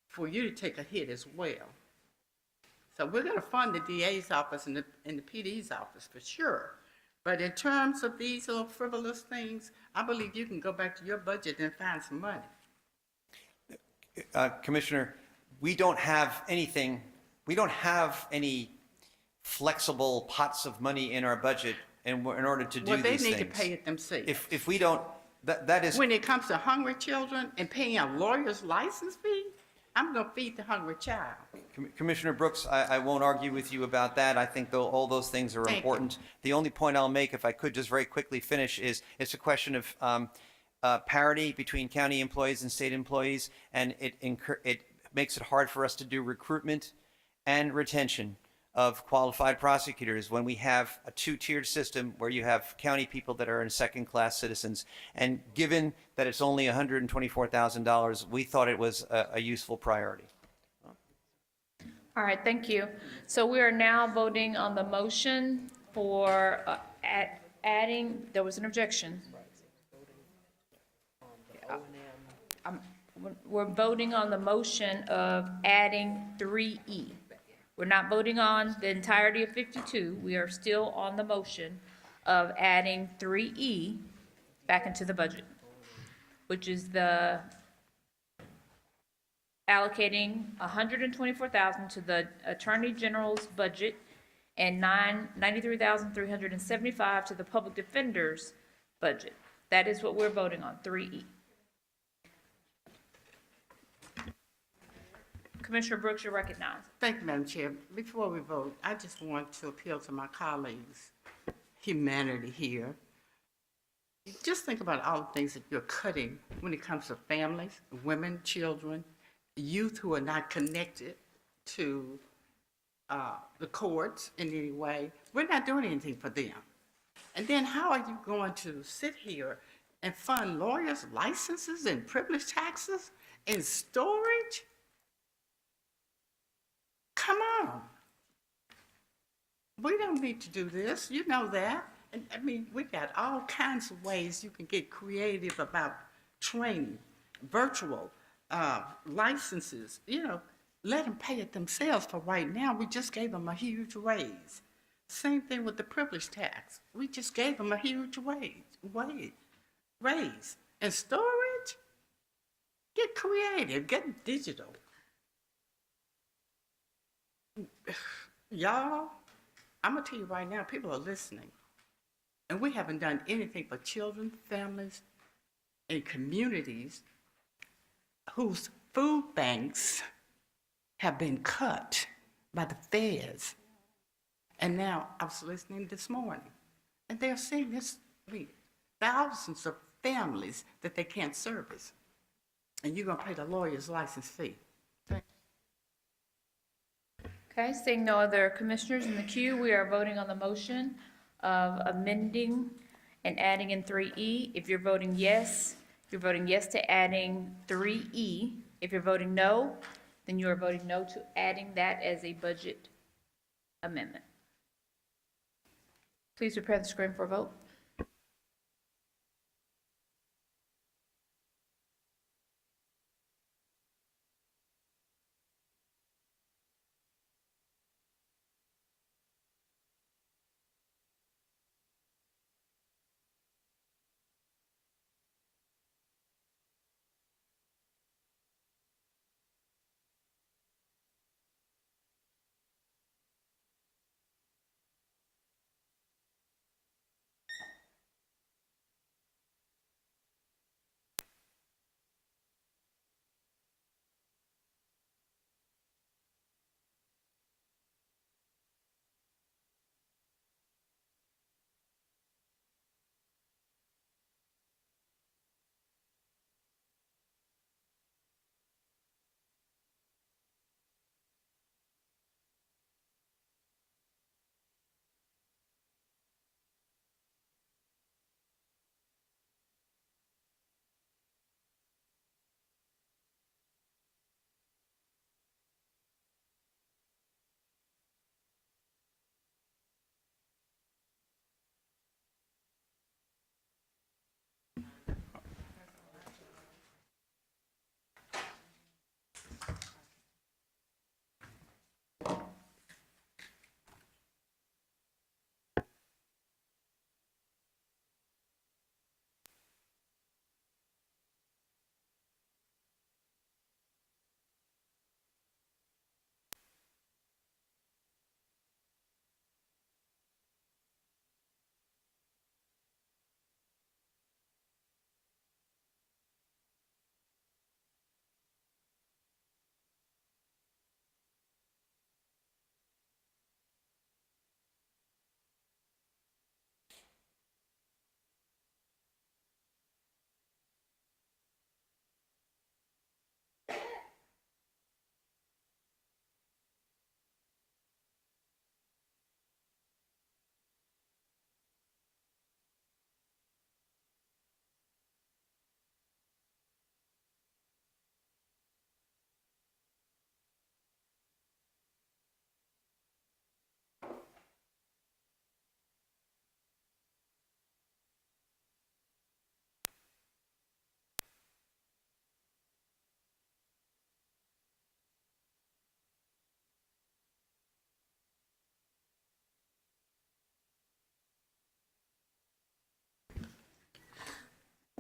for you to take a hit as well. So we're going to fund the DA's office and the PD's office for sure. But in terms of these little frivolous things, I believe you can go back to your budget and find some money. Commissioner, we don't have anything, we don't have any flexible pots of money in our budget in order to do Well, they these need things. to pay it themselves. If we don't, that is. When it comes to hungry children and paying a lawyer's license fee, I'm going to feed the hungry child. Commissioner Brooks, I won't argue with you about that. I think all those things are Thank important. The only point I'll make, if I could just very quickly finish, is it's a question of parity between county employees and state employees, and it makes it hard for us to do recruitment and retention of qualified prosecutors when we have a two-tiered system where you have county people that are in second-class citizens. And given that it's only $124,000, we thought it was a useful priority. All right, thank you. So we are now voting on the motion for adding, there was an objection. We're voting on the motion of adding 3E. We're not voting on the entirety of 52. We are still on the motion of adding 3E back into the budget, which is the allocating $124,000 to the Attorney General's budget and $93,375 to the Public Defender's budget. That is what we're voting on, 3E. Commissioner Brooks, you're recognized. Thank you, Madam Chair. Before we vote, I just want to appeal to my colleagues' humanity here. Just think about all the things that you're cutting when it comes to families, women, children, youth who are not connected to the courts in any way. We're not doing anything for them. And then how are you going to sit here and fund lawyers' licenses and privilege taxes and storage? Come on. We don't need to do this. You know that. And I mean, we got all kinds of ways you can get creative about training, virtual licenses. You know, let them pay it themselves for right now. We just gave them a huge raise. Same thing with the privilege tax. We just gave them a huge raise. And storage? Get creative, get digital. Y'all, I'm gonna tell you right now, people are listening. And we haven't done anything for children, families, and communities whose food banks have been cut by the feds. And now, I was listening this morning, and they're seeing this, thousands of families that they can't service. And you're gonna pay the lawyer's license fee. Okay, seeing no other commissioners in the queue, we are voting on the motion of amending and adding in 3E. If you're voting yes to adding 3E. If you're voting no, then you are voting no to adding that as a budget amendment. Please prepare the screen for a vote.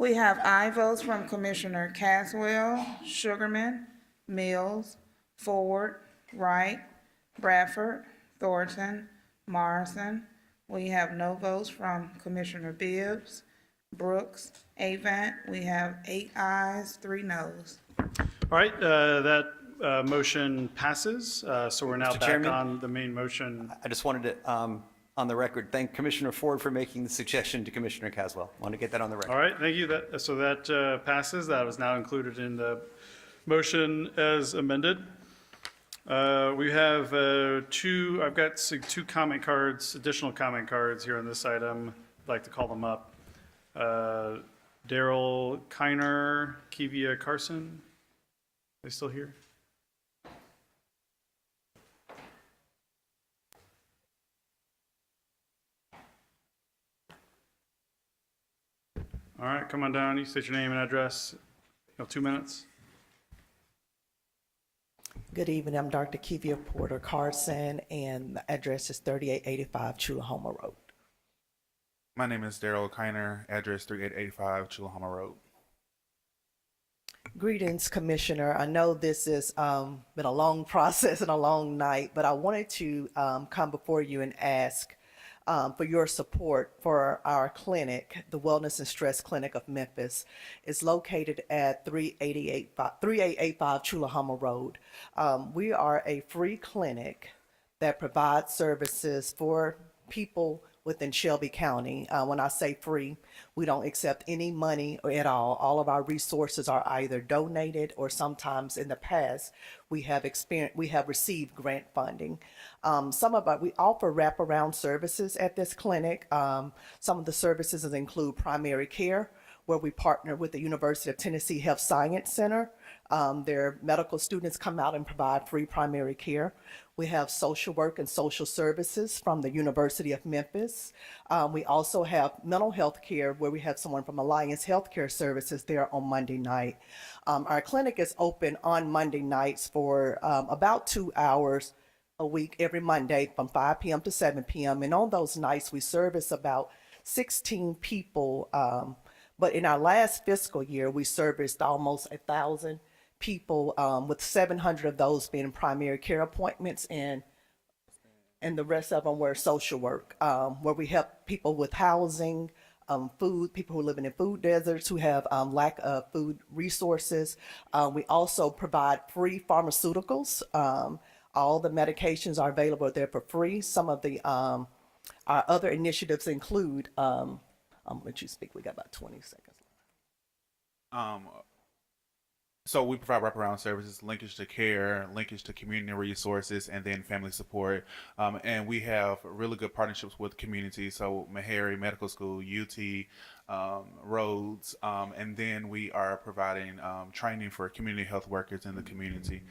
We have aye votes from Commissioner Caswell, Sugarman, Mills, Ford, Wright, Bradford, Thornton, Morrison. We have no votes from Commissioner Bibbs, Brooks, Avant. We have 8 ayes, 3 noes. All right, that motion passes. So we're now Mr. back Chairman? on the main motion. I just wanted to, on the record, thank Commissioner Ford for making the suggestion to Commissioner Caswell. Want to get that on the record. All right, thank you. So that passes. That was now included in the motion as amended. We have I've got two comment cards, additional comment cards here on this item. I'd like to call them up. Daryl Kiner, Kivia Carson. Are they still here? All right, come on down. You state your name and address. You have 2 minutes. Good evening. I'm Dr. Kivia Porter Carson, and the address is 3885 Chulahoma Road. My name is Daryl Kiner, address 3885 Chulahoma Road. Greetings, Commissioner. I know this has been a long process and a long night, but I wanted to come before you and ask for your support for our clinic, the Wellness and Stress Clinic of Memphis. It's located at 3885 Chulahoma Road. We are a free clinic that provides services for people within Shelby County. When I say free, we don't accept any money at all. All of our resources are either donated or sometimes in the past we have received grant funding. We offer wraparound services at this clinic. Some of the services include primary care, where we partner with the University of Tennessee Health Science Center. Their medical students come out and provide free primary care. We have social work and social services from the University of Memphis. We also have mental health care, where we have someone from Alliance Healthcare Services there on Monday night. Our clinic is open on Monday nights for about 2 hours a week, every Monday from 5 p.m. to 7 p.m. And on those nights, we service about 16 people. But in our last fiscal year, we serviced almost 1,000 people, with 700 of those being primary care appointments, and the rest of them were social work, where we help people with housing, food, people who are living in food deserts, who have lack of food resources. We also provide free pharmaceuticals. All the medications are available there for free. Some of the our other initiatives include, I'm gonna let you speak. We got about 20 seconds. So we provide wraparound services, linkage to care, linkage to community resources, and then family support. And we have really good partnerships with communities. So Meharry Medical School, UT, Rhodes, and then we are providing training for community health workers in the community.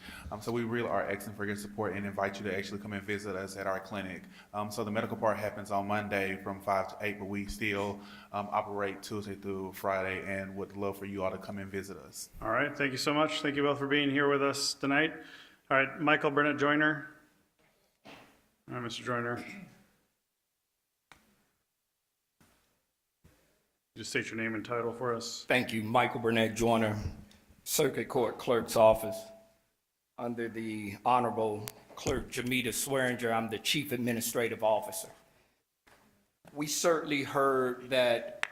So we really are asking for your support and invite you to actually come and visit us at our clinic. So the medical part happens on Monday from 5 to 8, but we still operate Tuesday through Friday, and would love for you all to come and visit us. All right, thank you so much. Thank you both for being here with us tonight. All right, Michael Burnett Joyner. All right, Mr. Joyner. Just state your name and title for us. Thank you. Michael Burnett Joyner, Circuit Court Clerk's Office. Under the Honorable Clerk Jamita Swearinger, I'm the Chief Administrative Officer. We certainly heard that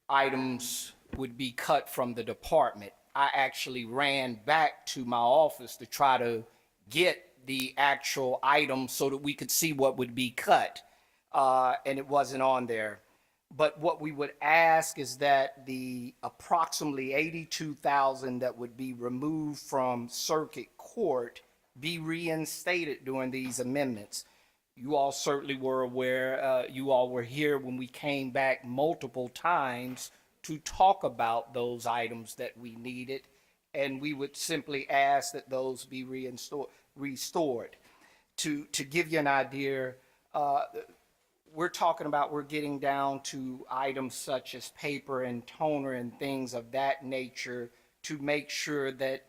items would be cut from the department. I actually ran back to my office to try to get the actual items so that we could see what would be cut, and it wasn't on there. But what we would ask is that the approximately $82,000 that would be removed from Circuit Court be reinstated during these amendments. You all certainly were aware, you all were here when we came back multiple times to talk about those items that we needed, and we would simply ask that those be restored. To give you an idea, we're talking about, we're getting down to items such as paper and toner and things of that nature to make sure that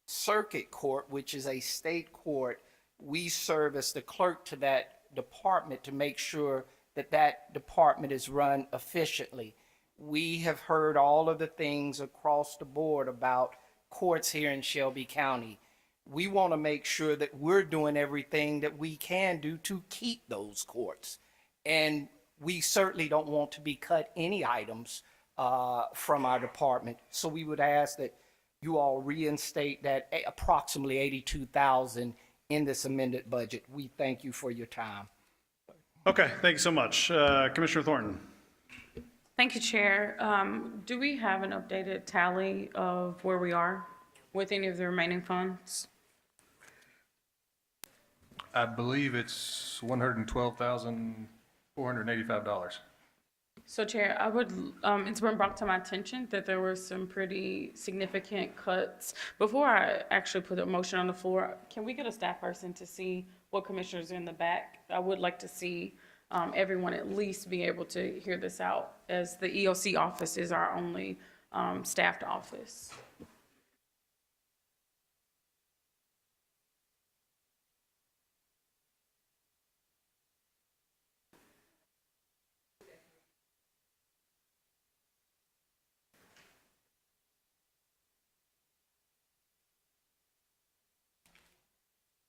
Circuit Court, which is a state court, we serve as the clerk to that department to make sure that that department is run efficiently. We have heard all of the things across the board about courts here in Shelby County. We want to make sure that we're doing everything that we can do to keep those courts. And we certainly don't want to be cut any items from our department. So we would ask that you all reinstate that approximately 82,000 in this amended budget. We thank you for your time. Okay, thank you so much. Commissioner Thornton. Thank you, Chair. Do we have an updated tally of where we are with any of the remaining funds? I believe it's $112,485. So Chair, I would, it's been brought to my attention that there were some pretty significant cuts. Before I actually put a motion on the floor, can we get a staff person to see what commissioners are in the back? I would like to see everyone at least be able to hear this out, as the EOC office is our only staffed office.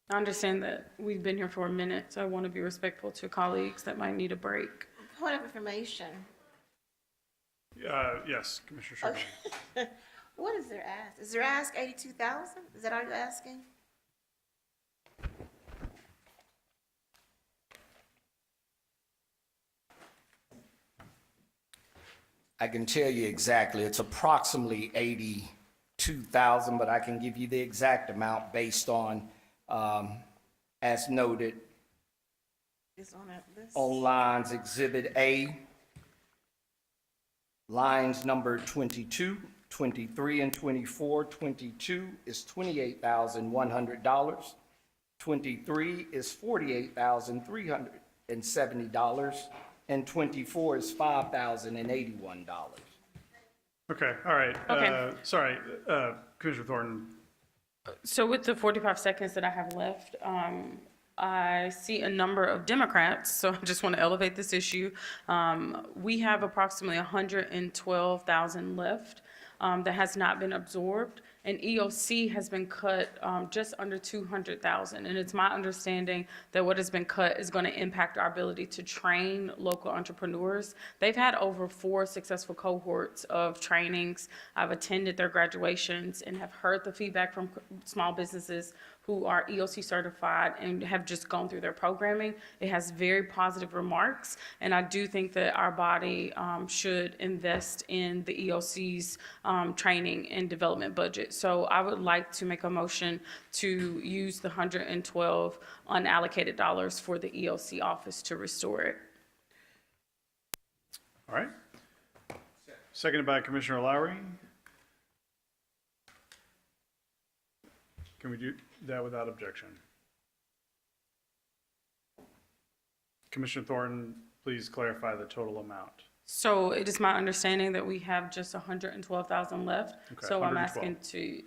I understand that we've been here for a minute, so I want to be respectful to colleagues that might need a break. Point of information. Yes, Commissioner Shelby. Okay. What is their ask? Is their ask 82,000? Is that all you're asking? I can tell you exactly, it's approximately 82,000, but I can give you the exact amount based on, as noted, It's on that list. on lines Exhibit A, lines number 22, 23, and 24. 22 is $28,100. 23 is $48,370. And 24 is $5,081. Okay, all right. Okay. Sorry, Commissioner Thornton. So with the 45 seconds that I have left, I see a number of Democrats, so I just want to elevate this issue. We have approximately 112,000 left that has not been absorbed, and EOC has been cut just under 200,000. And it's my understanding that what has been cut is going to impact our ability to train local entrepreneurs. They've had over 4 successful cohorts of trainings. I've attended their graduations and have heard the feedback from small businesses who are EOC certified and have just gone through their programming. It has very positive remarks, and I do think that our body should invest in the EOC's training and development budget. So I would like to make a motion to use the 112 unallocated dollars for the EOC office to restore it. All right. Seconded by Commissioner Lowry. Can we do that without objection? Commissioner Thornton, please clarify the total amount. So it is my understanding that we have just 112,000 left. Okay, So I'm 112. asking to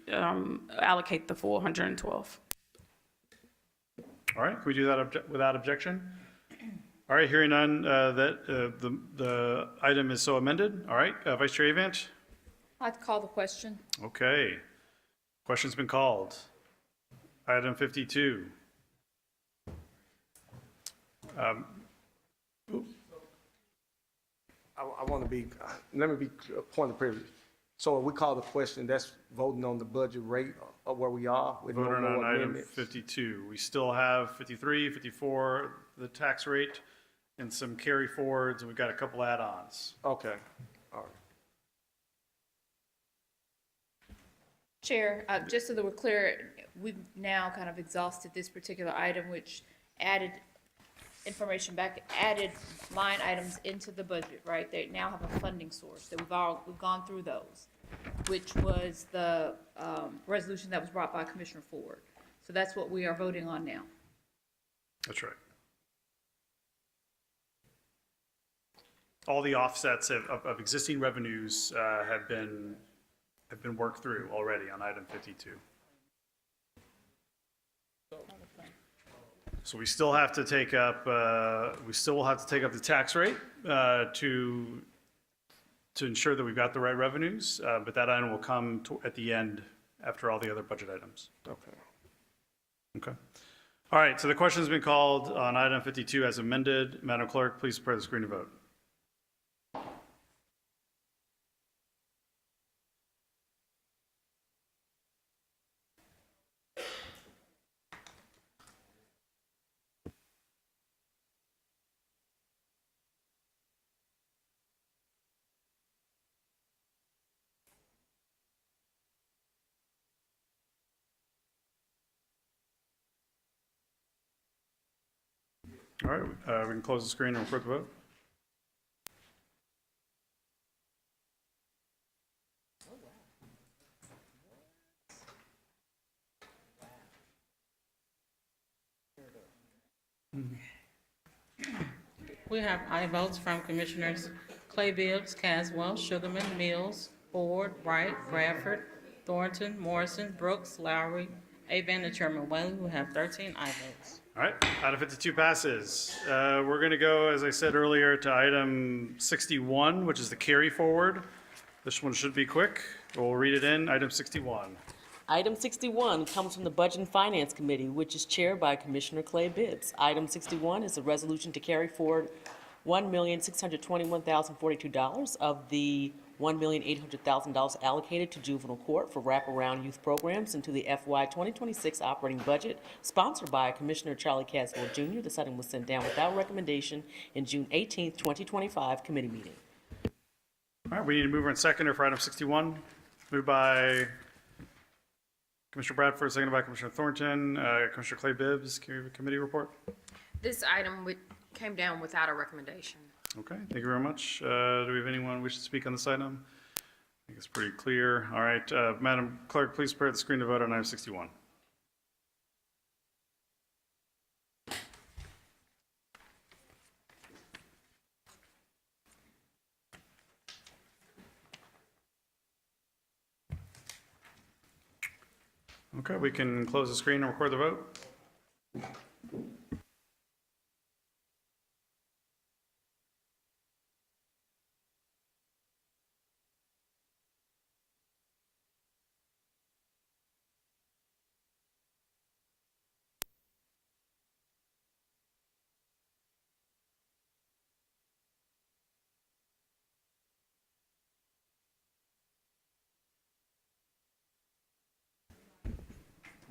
allocate the full 112. All right, can we do that without objection? All right, hearing none, the item is so amended. All right, Vice Chair Avant? I'd like to call the question. Okay. Question's been called. Item 52. I want to be, let me be point of privilege. So if we call the question, that's voting on the budget rate of where we are with no Voting on more item amendments? 52. We still have 53, 54, the tax rate, and some carry forwards, and we've got a couple add-ons. Okay, all right. Chair, just so that we're clear, we've now kind of exhausted this particular item, which added information back, added line items into the budget, right? They now have a funding source, that we've gone through those, which was the resolution that was brought by Commissioner Ford. So that's what we are voting on now. That's right. All the offsets of existing revenues have been worked through already on item 52. So we still have to take up, the tax rate to to ensure that we've got the right revenues, but that item will come at the end after all the other budget items. Okay. Okay. All right, so the question has been called on item 52 as amended. Madam Clerk, please prepare the screen to vote. All right, we can close the screen and record the vote. We have aye votes from Commissioners Clay Bibbs, Caswell, Sugarman, Mills, Ford, Wright, Bradford, Thornton, Morrison, Brooks, Lowry, Avon, and Chairman Whaley, who have 13 aye votes. All right, item 52 passes. We're going to go, as I said earlier, to item 61, which is the carry forward. This one should be quick. We'll read it in. Item 61. Item 61 comes from the Budget and Finance Committee, which is chaired by Commissioner Clay Bibbs. Item 61 is a resolution to carry forward $1,621,042 of the $1,800,000 allocated to juvenile court for wraparound youth programs into the FY 2026 operating budget, sponsored by Commissioner Charlie Caswell Jr. This item was sent down without recommendation in June 18th, 2025 committee meeting. All right, we need a mover and seconder for item 61. Moved by Commissioner Bradford, seconded by Commissioner Thornton. Commissioner Clay Bibbs, can we have a committee report? This item came down without a recommendation. Okay, thank you very much. Do we have anyone wish to speak on this item? I think it's pretty clear. All right, Madam Clerk, please prepare the screen to vote on item 61. Okay, we can close the screen and record the vote.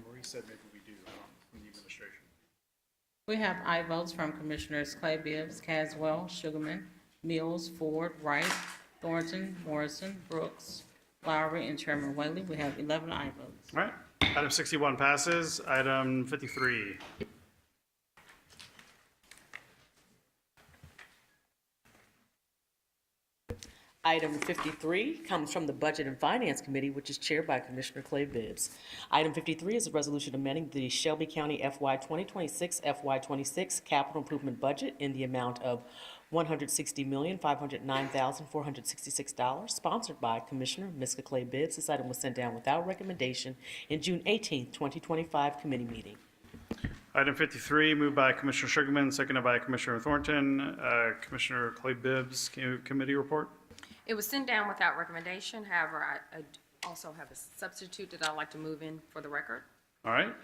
Maurice said maybe we do from the administration. We have aye votes from Commissioners Clay Bibbs, Caswell, Sugarman, Mills, Ford, Wright, Thornton, Morrison, Brooks, Lowry, and Chairman Whaley. We have 11 aye votes. All right, item 61 passes. Item 53. Item 53 comes from the Budget and Finance Committee, which is chaired by Commissioner Clay Bibbs. Item 53 is a resolution amending the Shelby County FY 2026 FY 26 capital improvement budget in the amount of $160,509,466, sponsored by Commissioner Miska Clay Bibbs. This item was sent down without recommendation in June 18th, 2025 committee meeting. Item 53, moved by Commissioner Sugarman, seconded by Commissioner Thornton. Commissioner Clay Bibbs, committee report? It was sent down without recommendation. However, I also have a substitute that I'd like to move in for the record. All right.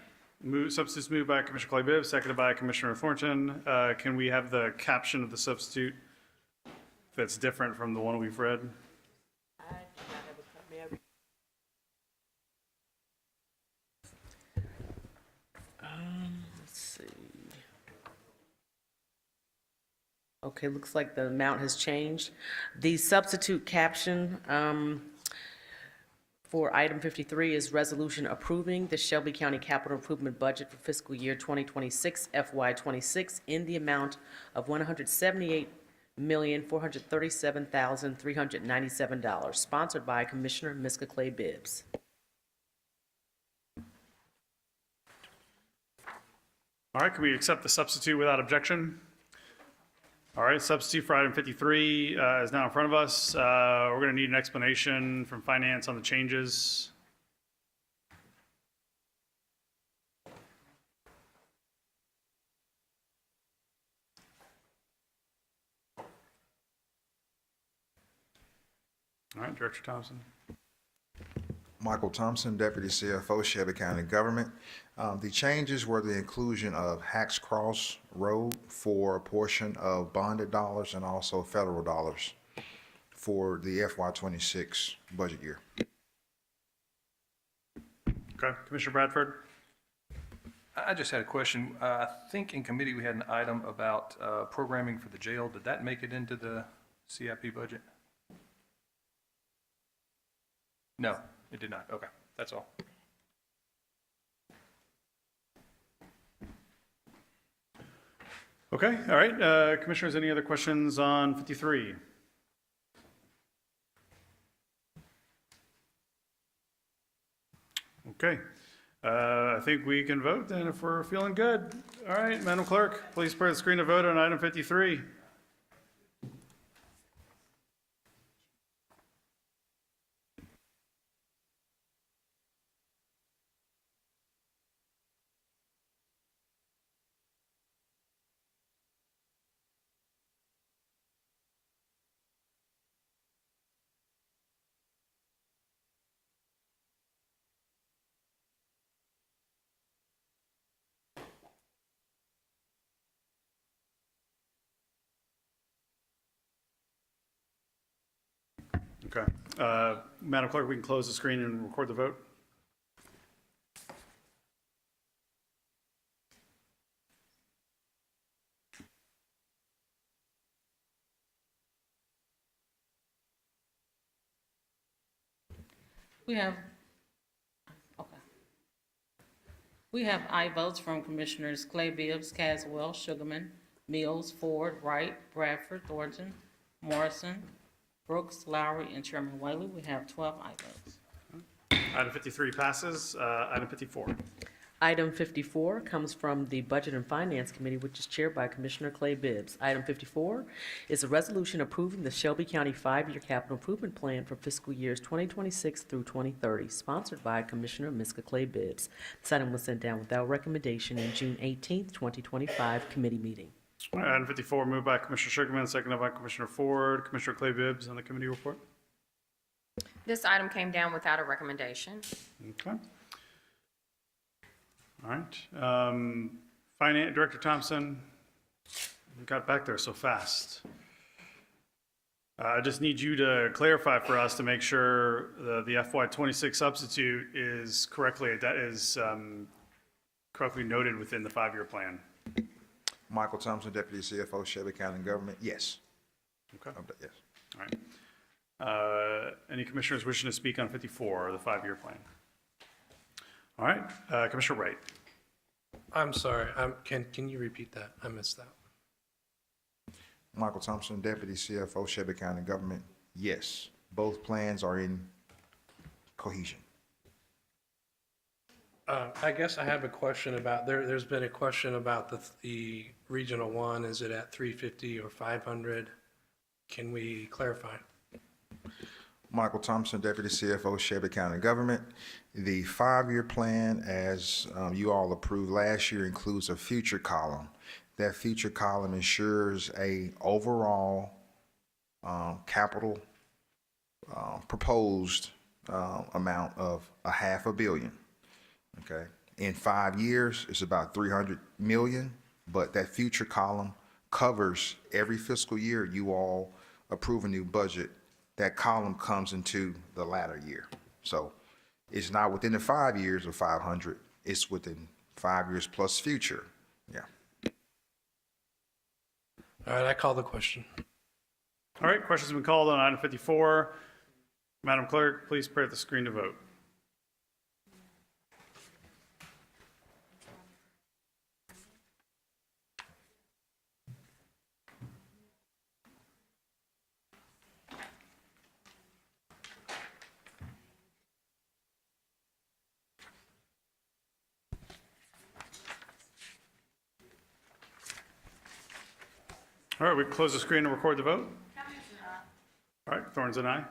Substitutes moved by Commissioner Clay Bibbs, seconded by Commissioner Thornton. Can we have the caption of the substitute that's different from the one we've read? Let's see. Okay, looks like the amount has changed. The substitute caption for item 53 is resolution approving the Shelby County Capital Improvement Budget for fiscal year 2026 FY 26 in the amount of $178,437,397, sponsored by Commissioner Miska Clay Bibbs. All right, can we accept the substitute without objection? All right, substitute for item 53 is now in front of us. We're going to need an explanation from finance on the changes. Director Thompson. Michael Thompson, Deputy CFO, Shelby County Government. The changes were the inclusion of Hacks Cross Road for a portion of bonded dollars and also federal dollars for the FY26 budget year. Okay, Commissioner Bradford? I just had a question. I think in committee we had an item about programming for the jail. Did that make it into the CIP budget? No, it did not. Okay, that's all. Okay, all right. Commissioners, any other questions on 53? Okay. I think we can vote then if we're feeling good. All right, Madam Clerk, please prepare the screen to vote on item 53. Okay. Madam Clerk, we can close the screen and record the vote. We have, okay. We have aye votes from Commissioners Clay Bibbs, Caswell, Sugarman, Mills, Ford, Wright, Bradford, Thornton, Morrison, Brooks, Lowry, and Chairman Whaley. We have 12 aye votes. Item 53 passes. Item 54. Item 54 comes from the Budget and Finance Committee, which is chaired by Commissioner Clay Bibbs. Item 54 is a resolution approving the Shelby County 5-year capital improvement plan for fiscal years 2026 through 2030, sponsored by Commissioner Miska Clay Bibbs. This item was sent down without recommendation in June 18th, 2025 committee meeting. All right, item 54, moved by Commissioner Sugarman, seconded by Commissioner Ford. Commissioner Clay Bibbs on the committee report. This item came down without a recommendation. Okay. All right. Finance Director Thompson, you got back there so fast. I just need you to clarify for us to make sure the FY26 substitute is correctly correctly noted within the 5-year plan. Michael Thompson, Deputy CFO, Shelby County Government. Yes. Okay. Yes. All right. Any commissioners wishing to speak on 54, the 5-year plan? All right. Commissioner Wright. I'm sorry, can you repeat that? I missed that. Michael Thompson, Deputy CFO, Shelby County Government. Yes. Both plans are in cohesion. I guess I have a question about, there's been a question about the Regional 1, is it at 350 or 500? Can we clarify? Michael Thompson, Deputy CFO, Shelby County Government. The 5-year plan, as you all approved last year, includes a future column. That future column ensures a overall capital proposed amount of $500 million. Okay. In 5 years, it's about $300 million, but that future column covers every fiscal year you all approve a new budget. That column comes into the latter year. So it's not within the 5 years of 500, it's within 5 years plus future. Yeah. All right, I call the question. All right, questions have been called on item 54. Madam Clerk, please prepare the screen to vote. All right, we can close the screen and record the vote. All right, Thorns and I.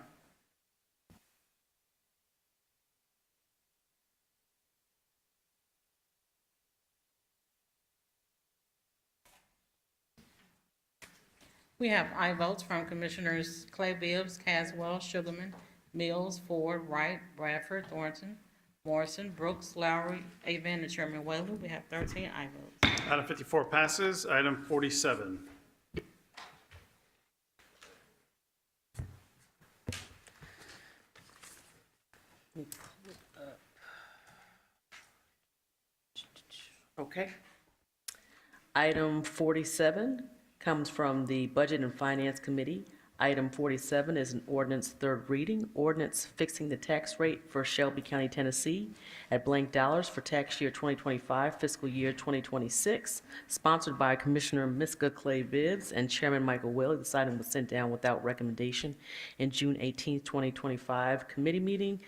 We have aye votes from Commissioners Clay Bibbs, Caswell, Sugarman, Mills, Ford, Wright, Bradford, Thornton, Morrison, Brooks, Lowry, Avon, and Chairman Whalen. We have 13 aye votes. Item 54 passes. Item 47. Okay. Item 47 comes from the Budget and Finance Committee. Item 47 is an ordinance third reading, ordinance fixing the tax rate for Shelby County, Tennessee at blank dollars for tax year 2025, fiscal year 2026, sponsored by Commissioner Miska Clay Bibbs and Chairman Michael Whaley. This item was sent down without recommendation in June 18, 2025 committee meeting.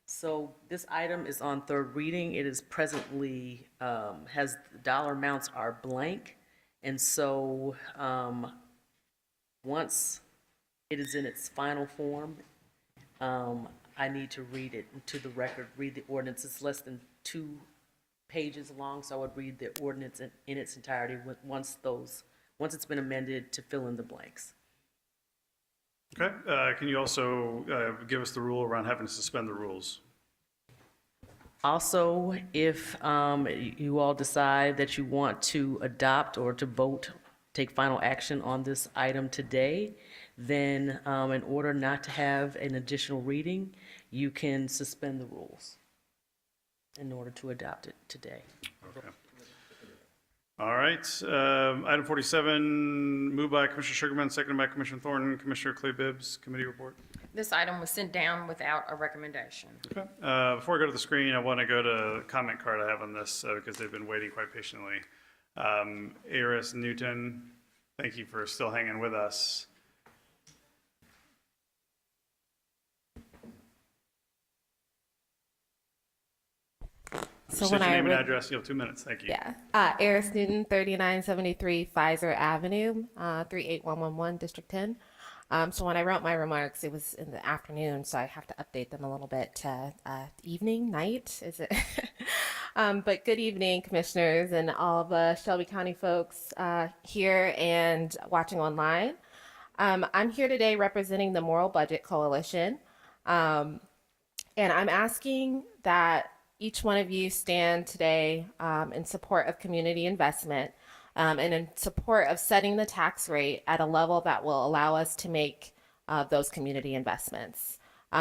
So this item is on third reading. It is presently, has, the dollar amounts are blank. And so, once it is in its final form, I need to read it into the record, read the ordinance. It's less than 2 pages long, so I would read the ordinance in its entirety once it's been amended to fill in the blanks. Okay, can you also give us the rule around having to suspend the rules? Also, if you all decide that you want to adopt or to vote, take final action on this item today, then in order not to have an additional reading, you can suspend the rules in order to adopt it today. Okay. All right, item 47, moved by Commissioner Sugarman, seconded by Commissioner Thornton. Commissioner Clay Bibbs, committee report. This item was sent down without a recommendation. Okay. Before I go to the screen, I want to go to the comment card I have on this because they've been waiting quite patiently. Aris Newton, thank you for still hanging with us. So State when your I name and read, address, you have 2 minutes. Thank you. yeah, Eris Newton, 3973 Pfizer Avenue, 38111, District 10. So when I wrote my remarks, it was in the afternoon, so I have to update them a little bit to evening, night, is it? But good evening, commissioners and all of the Shelby County folks here and watching online. I'm here today representing the Moral Budget Coalition, and I'm asking that each one of you stand today in support of community investment and in support of setting the tax rate at a level that will allow us to make those community investments.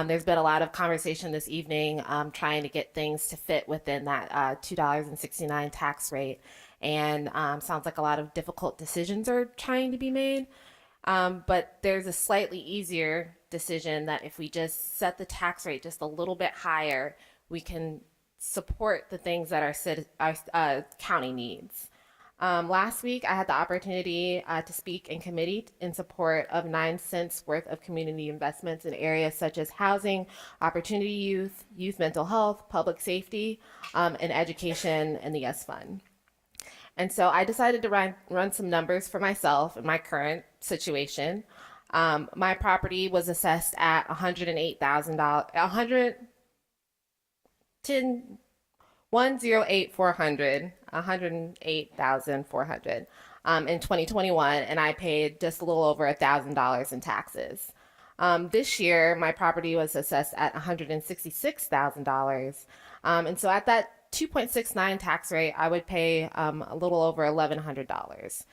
There's been a lot of conversation this evening trying to get things to fit within that $2.69 tax rate, and sounds like a lot of difficult decisions are trying to be made. But there's a slightly easier decision that if we just set the tax rate just a little bit higher, we can support the things that our county needs. Last week, I had the opportunity to speak in committee in support of 9 cents worth of community investments in areas such as housing, opportunity youth, youth mental health, public safety, and education in the YES Fund. And so I decided to run some numbers for myself in my current situation. My property was assessed at $108,400 in 2021, and I paid just a little over $1,000 in taxes. This year, my property was assessed at $166,000, and so at that 2.69 tax rate, I would pay a little over $1,100.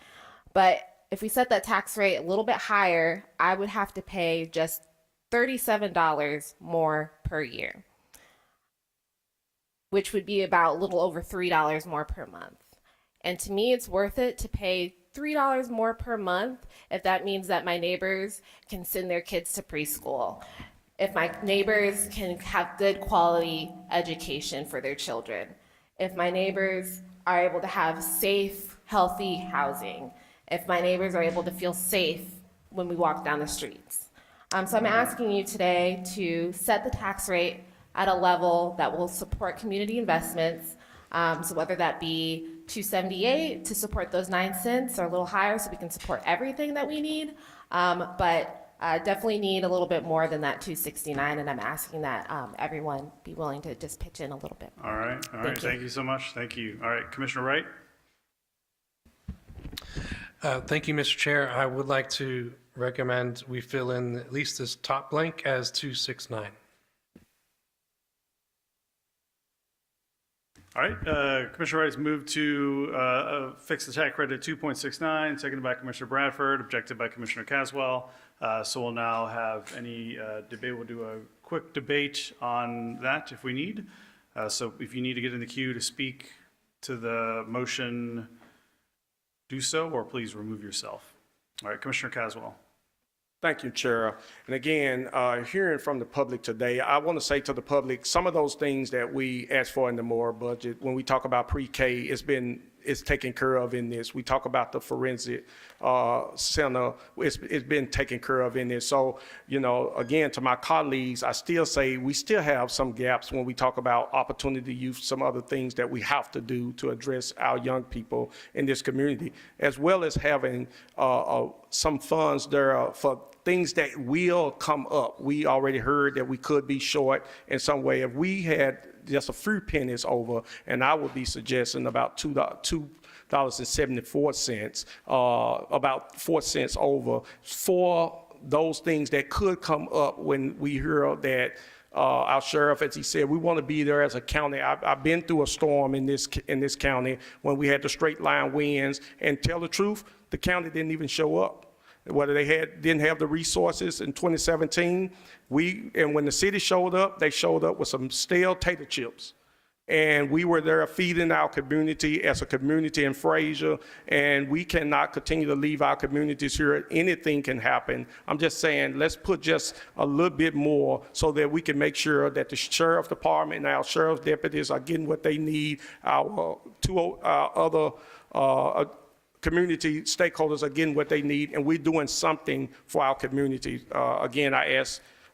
But if we set that tax rate a little bit higher, I would have to pay just $37 more per year, which would be about a little over $3 more per month. And to me, it's worth it to pay $3 more per month if that means that my neighbors can send their kids to preschool, if my neighbors can have good quality education for their children, if my neighbors are able to have safe, healthy housing, if my neighbors are able to feel safe when we walk down the streets. So I'm asking you today to set the tax rate at a level that will support community investments. So whether that be $2.78 to support those 9 cents or a little higher so we can support everything that we need. But definitely need a little bit more than that $2.69, and I'm asking that everyone be willing to just pitch in a little bit. All right, thank you so much. Thank you. All right, Commissioner Wright. Thank you, Mr. Chair. I would like to recommend we fill in at least this top blank as 269. All right, Commissioner Wright has moved to fix the tax credit at 2.69, seconded by Commissioner Bradford, objected by Commissioner Caswell. So we'll now have any debate. We'll do a quick debate on that if we need. So if you need to get in the queue to speak to the motion, do so, or please remove yourself. All right, Commissioner Caswell. Thank you, Chair. And again, hearing from the public today, I want to say to the public, some of those things that we asked for in the MORE budget, when we talk about pre-K, it's taken care of in this. We talk about the forensic center, it's been taken care of in this. So, you know, again, to my colleagues, I still say we still have some gaps when we talk about opportunity youth, some other things that we have to do to address our young people in this community, as well as having some funds there for things that will come up. We already heard that we could be short in some way. If we had just a few pennies over, and I would be suggesting about $2.74, about 4 cents over for those things that could come up when we hear that our sheriff, as he said, we want to be there as a county. I've been through a storm in this county when we had the straight line winds, and tell the truth, the county didn't even show up. Whether they didn't have the resources in 2017, and when the city showed up, they showed up with some stale tater chips. And we were there feeding our community as a community in Fraser, and we cannot continue to leave our communities here. Anything can happen. I'm just saying, let's put just a little bit more so that we can make sure that the sheriff department and our sheriff's deputies are getting what they need. Our other community stakeholders are getting what they need, and we're doing something for our community. Again, I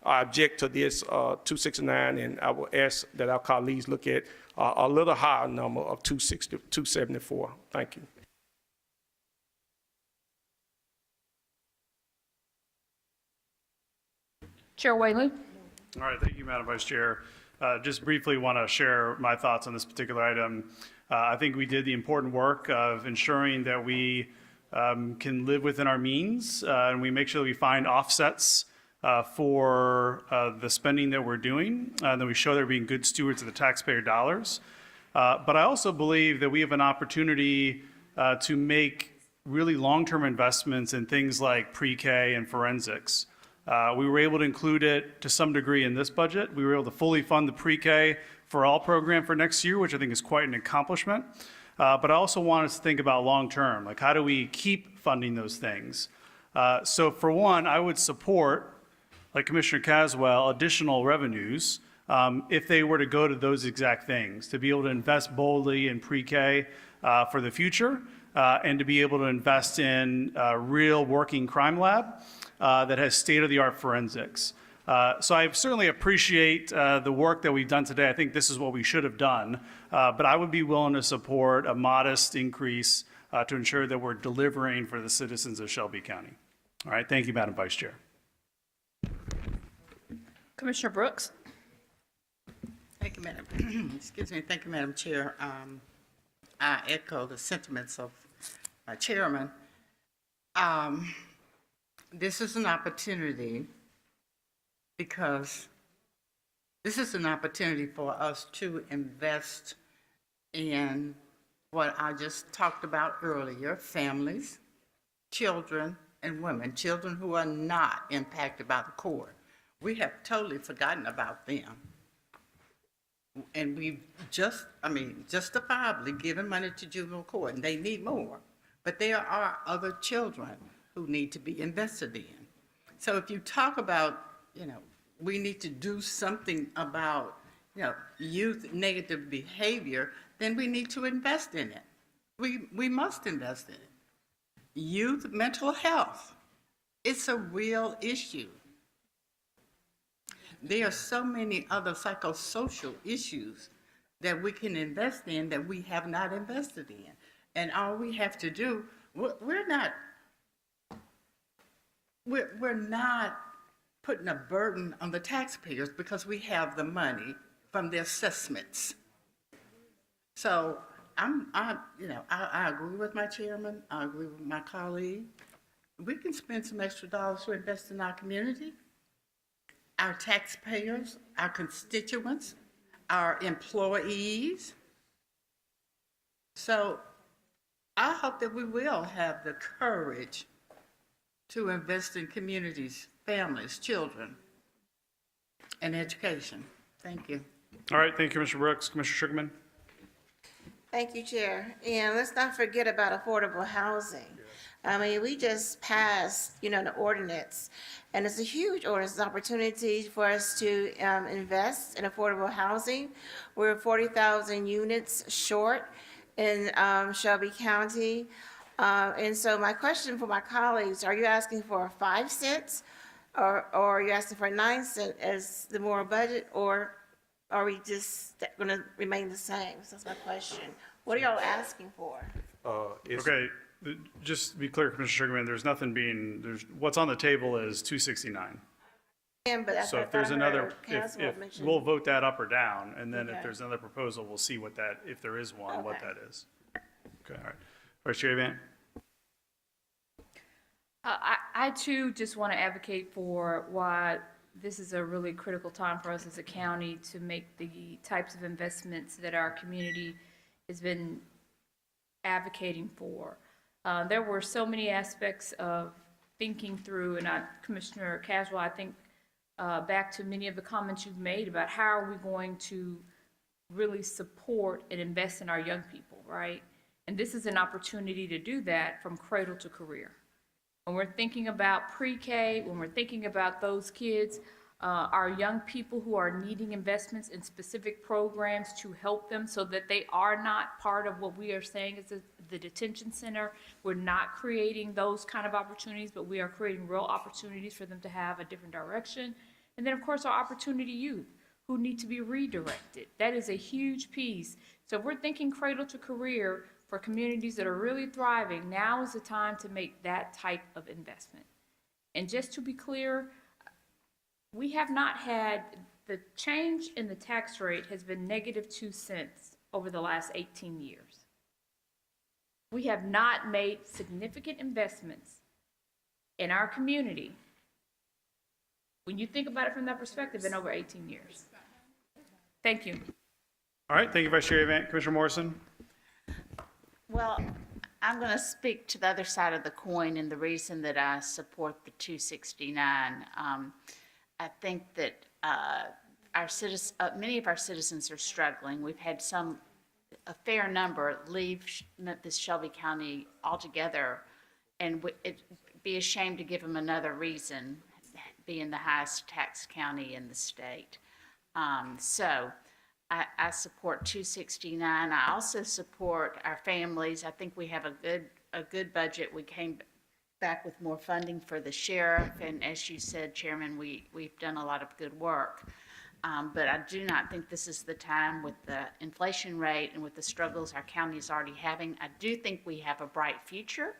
object to this 269, and I will ask that our colleagues look at a little higher number of 274. Thank you. Chair Whaley. All right, thank you, Madam Vice Chair. Just briefly want to share my thoughts on this particular item. I think we did the important work of ensuring that we can live within our means, and we make sure that we find offsets for the spending that we're doing, and that we show that we're being good stewards of the taxpayer dollars. But I also believe that we have an opportunity to make really long-term investments in things like pre-K and forensics. We were able to include it to some degree in this budget. We were able to fully fund the pre-K for all program for next year, which I think is quite an accomplishment. But I also want us to think about long-term, like how do we keep funding those things? So for one, I would support, like Commissioner Caswell, additional revenues if they were to go to those exact things, to be able to invest boldly in pre-K for the future, and to be able to invest in a real working crime lab that has state-of-the-art forensics. So I certainly appreciate the work that we've done today. I think this is what we should have done, but I would be willing to support a modest increase to ensure that we're delivering for the citizens of Shelby County. All right, thank you, Madam Vice Chair. Commissioner Brooks. Thank you, Madam. Excuse me. Thank you, Madam Chair. I echo the sentiments of my chairman. This is an opportunity because this is an opportunity for us to invest in what I just talked about earlier, families, children, and women, children who are not impacted by the court. We have totally forgotten about them. And we've justifiably given money to juvenile court, and they need more. But there are other children who need to be invested in. So if you talk about, we need to do something about, youth negative behavior, then we need to invest in it. We must invest in it. Youth mental health, it's a real issue. There are so many other psychosocial issues that we can invest in that we have not invested in. And all we have to do, we're not putting a burden on the taxpayers because we have the money from the assessments. So I agree with my chairman. I agree with my colleague. We can spend some extra dollars to invest in our community, our taxpayers, our constituents, our employees. So I hope that we will have the courage to invest in communities, families, children, and education. Thank you. All right, thank you, Commissioner Brooks. Commissioner Sugarman? Thank you, Chair. And let's not forget about affordable housing. I mean, we just passed, an ordinance, and it's a huge ordinance, it's an opportunity for us to invest in affordable housing. We're 40,000 units short in Shelby County. And so my question for my colleagues, are you asking for 5 cents or are you asking for 9 cents as the moral budget, or are we just going to remain the same? So that's my question. What are y'all asking for? Okay, just to be clear, Commissioner Sugarman, what's on the table is 269. But So if there's another, we'll vote that up or down, and then if there's another proposal, we'll see what that, if there is one, what that is. Okay, all right. Vice Chair Avant? I too just want to advocate for why this is a really critical time for us as a county to make the types of investments that our community has been advocating for. There were so many aspects of thinking through, and Commissioner Caswell, I think back to many of the comments you've made about how are we going to really support and invest in our young people, right? And this is an opportunity to do that from cradle to career. When we're thinking about pre-K, when we're thinking about those kids, our young people who are needing investments in specific programs to help them so that they are not part of what we are saying is the detention center. We're not creating those kind of opportunities, but we are creating real opportunities for them to have a different direction. And then, of course, our opportunity youth who need to be redirected. That is a huge piece. So if we're thinking cradle to career for communities that are really thriving, now is the time to make that type of investment. And just to be clear, we have not had, the change in the tax rate has been -2 cents over the last 18 years. We have not made significant investments in our community, when you think about it from that perspective, in over 18 years. Thank you. All right, thank you, Vice Chair Avant. Commissioner Morrison? Well, I'm going to speak to the other side of the coin, and the reason that I support the 269. I think that many of our citizens are struggling. We've had a fair number leave this Shelby County altogether, and it'd be a shame to give them another reason, being the highest tax county in the state. So I support 269. I also support our families. I think we have a good budget. We came back with more funding for the sheriff, and as you said, Chairman, we've done a lot of good work. But I do not think this is the time with the inflation rate and with the struggles our county is already having. I do think we have a bright future.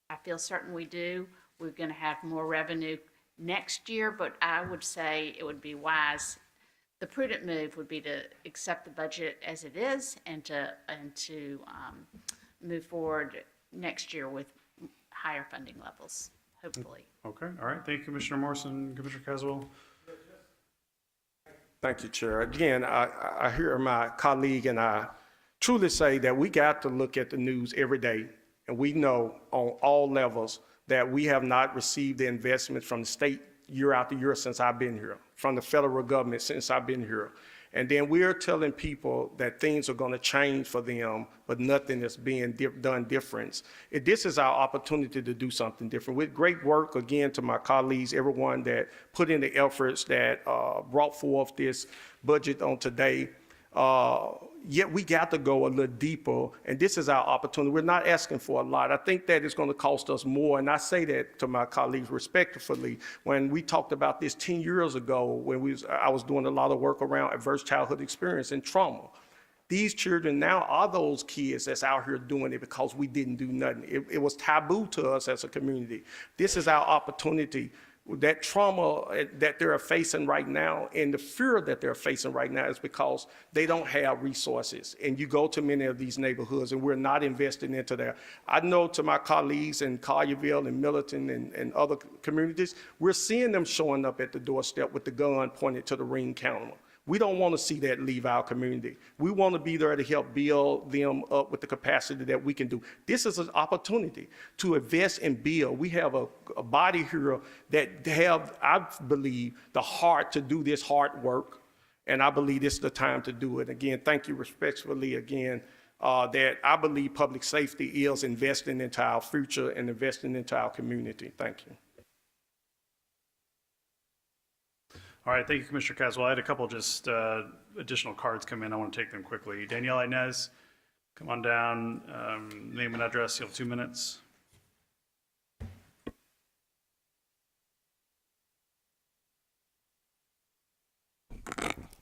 I feel certain we do. We're going to have more revenue next year, but I would say it would be wise. The prudent move would be to accept the budget as it is and to move forward next year with higher funding levels, hopefully. Okay, all right. Thank you, Commissioner Morrison. Commissioner Caswell? Thank you, Chair. Again, I hear my colleague, and I truly say that we got to look at the news every day, and we know on all levels that we have not received the investments from the state year after year since I've been here, from the federal government since I've been here. And then we're telling people that things are going to change for them, but nothing is being done different. This is our opportunity to do something different. With great work, again, to my colleagues, everyone that put in the efforts that brought forth this budget on today. Yet we got to go a little deeper, and this is our opportunity. We're not asking for a lot. I think that it's going to cost us more, and I say that to my colleagues respectfully. When we talked about this 10 years ago, when I was doing a lot of work around adverse childhood experience and trauma. These children now are those kids that's out here doing it because we didn't do nothing. It was taboo to us as a community. This is our opportunity that trauma that they're facing right now and the fear that they're facing right now is because they don't have resources. And you go to many of these neighborhoods and we're not investing into that. I know to my colleagues in Collierville and Milton and other communities, we're seeing them showing up at the doorstep with the gun pointed to the ring camera. We don't want to see that leave our community. We want to be there to help build them up with the capacity that we can do. This is an opportunity to invest and build. We have a body here that have, I believe, the heart to do this hard work. And I believe this is the time to do it. Again, thank you respectfully again, that I believe public safety is investing into our future and investing into our community. Thank you. All right, thank you, Commissioner Caswell. I had a couple just additional cards come in. I want to take them quickly. Danielle Inez, come on down. Name and address. You have 2 minutes.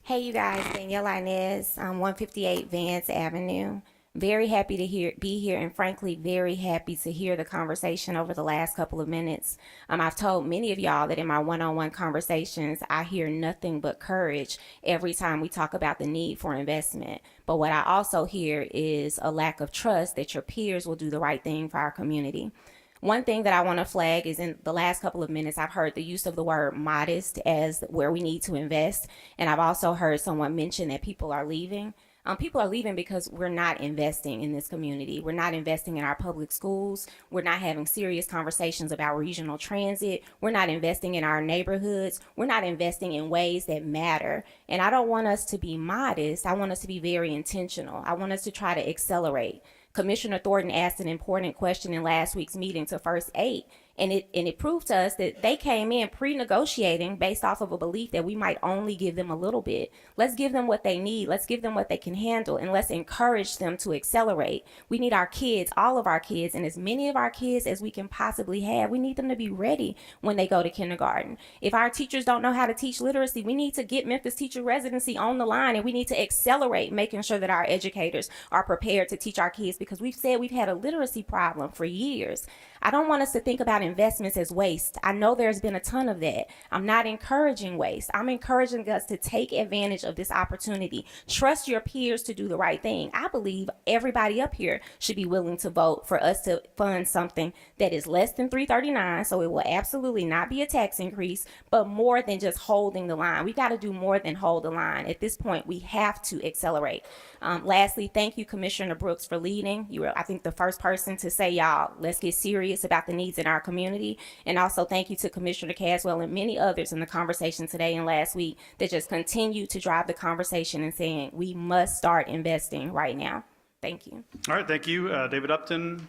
Hey, you guys, Danielle Inez, 158 Vance Avenue. Very happy to be here, and frankly, very happy to hear the conversation over the last couple of minutes. I've told many of y'all that in my one-on-one conversations, I hear nothing but courage every time we talk about the need for investment. But what I also hear is a lack of trust that your peers will do the right thing for our community. One thing that I want to flag is in the last couple of minutes, I've heard the use of the word modest as where we need to invest. And I've also heard someone mention that people are leaving. People are leaving because we're not investing in this community. We're not investing in our public schools. We're not having serious conversations about regional transit. We're not investing in our neighborhoods. We're not investing in ways that matter. And I don't want us to be modest. I want us to be very intentional. I want us to try to accelerate. Commissioner Thornton asked an important question in last week's meeting to First 8, and it proved to us that they came in pre-negotiating based off of a belief that we might only give them a little bit. Let's give them what they need. Let's give them what they can handle, and let's encourage them to accelerate. We need our kids, all of our kids, and as many of our kids as we can possibly have. We need them to be ready when they go to kindergarten. If our teachers don't know how to teach literacy, we need to get Memphis Teacher Residency on the line, and we need to accelerate making sure that our educators are prepared to teach our kids, because we've said we've had a literacy problem for years. I don't want us to think about investments as waste. I know there's been a ton of that. I'm not encouraging waste. I'm encouraging us to take advantage of this opportunity. Trust your peers to do the right thing. I believe everybody up here should be willing to vote for us to fund something that is less than $339, so it will absolutely not be a tax increase, but more than just holding the line. We got to do more than hold the line. At this point, we have to accelerate. Lastly, thank you, Commissioner Brooks, for leading. You were, I think, the first person to say, y'all, let's get serious about the needs in our community. And also thank you to Commissioner Caswell and many others in the conversation today and last week that just continue to drive the conversation and saying we must start investing right now. Thank you. All right, thank you. David Upton.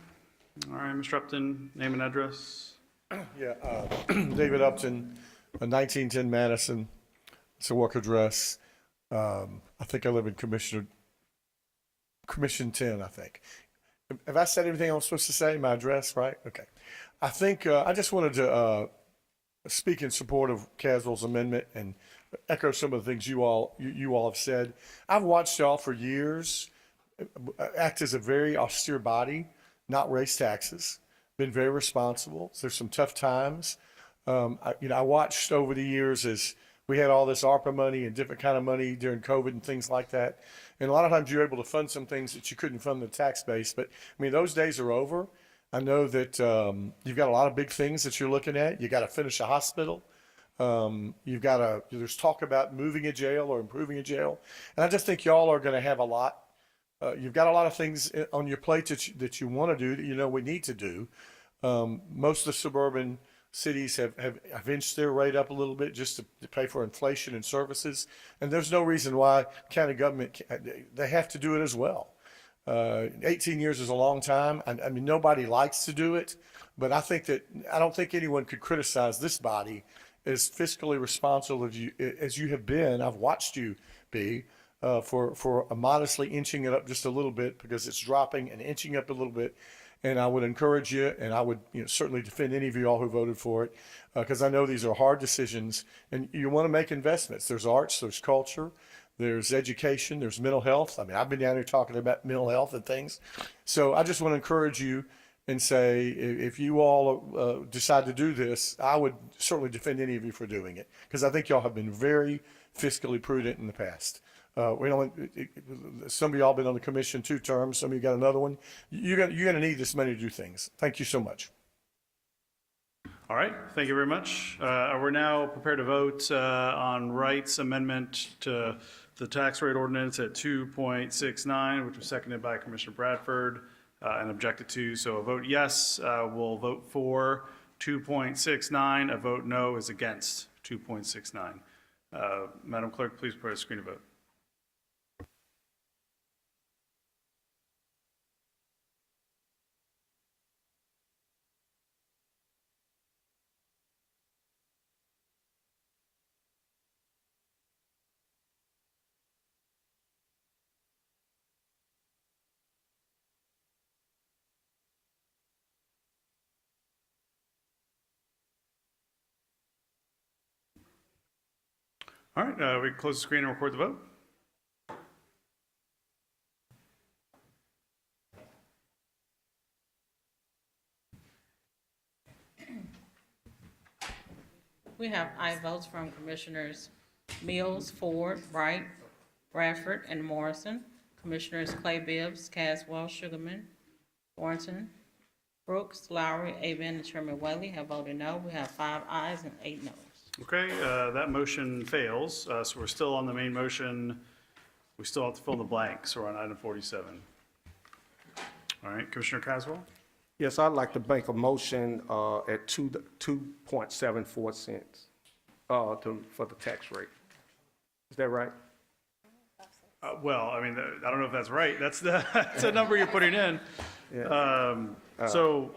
All right, Mr. Upton, name and address. Yeah, David Upton, 1910 Madison. It's a work address. I think I live in Commission 10, I think. Have I said everything I was supposed to say? My address, right? Okay. I think I just wanted to speak in support of Caswell's amendment and echo some of the things you all have said. I've watched y'all for years act as a very austere body, not raise taxes, been very responsible. There's some tough times. I watched over the years as we had all this ARPA money and different kind of money during COVID and things like that. And a lot of times you're able to fund some things that you couldn't fund the tax base. But I mean, those days are over. I know that you've got a lot of big things that you're looking at. You got to finish a hospital. There's talk about moving a jail or improving a jail. And I just think y'all are going to have a lot. You've got a lot of things on your plate that you want to do that you know we need to do. Most of the suburban cities have inched their rate up a little bit just to pay for inflation and services. And there's no reason why county government, they have to do it as well. 18 years is a long time. I mean, nobody likes to do it, but I don't think anyone could criticize this body as fiscally responsible as you have been. I've watched you be for modestly inching it up just a little bit because it's dropping and inching up a little bit. And I would encourage you, and I would certainly defend any of you all who voted for it, because I know these are hard decisions, and you want to make investments. There's arts, there's culture, there's education, there's mental health. I mean, I've been down here talking about mental health and things. So I just want to encourage you and say, if you all decide to do this, I would certainly defend any of you for doing it, because I think y'all have been very fiscally prudent in the past. Some of y'all been on the commission 2 terms, some of you got another one. You're gonna need this money to do things. Thank you so much. All right, thank you very much. We're now prepared to vote on Wright's amendment to the tax rate ordinance at 2.69, which was seconded by Commissioner Bradford and objected to. So a vote yes will vote for 2.69. A vote no is against 2.69. Madam Clerk, please prepare a screen to vote. All right, we can close the screen and record the vote. We have aye votes from Commissioners Mills, Ford, Wright, Bradford, and Morrison. Commissioners Clay Bibbs, Caswell, Sugarman, Thornton, Brooks, Lowry, Avon, and Chairman Whaley have voted no. We have 5 ayes and 8 noes. Okay, that motion fails. So we're still on the main motion. We still have to fill in the blanks. We're on item 47. All right, Commissioner Caswell? Yes, I'd like to make a motion at 2.74 cents for the tax rate. Is that right? Well, I mean, I don't know if that's right. That's the number you're putting in. Yeah. So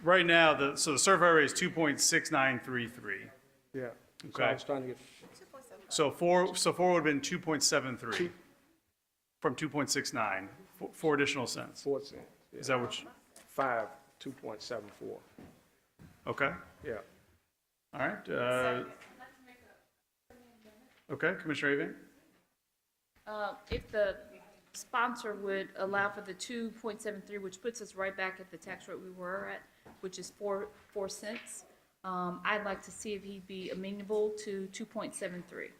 right now, the survey rate is 2.6933. Yeah. So Okay. I was trying to get. So four would have been 2.73 from 2.69, 4 additional cents. 4 cents. Yeah. Is that what you, 2.74. okay, Yeah. all right. Okay, Commissioner Avon? If the sponsor would allow for the 2.73, which puts us right back at the tax rate we were at, which is 4 cents, I'd like to see if he'd be amenable to 2.73.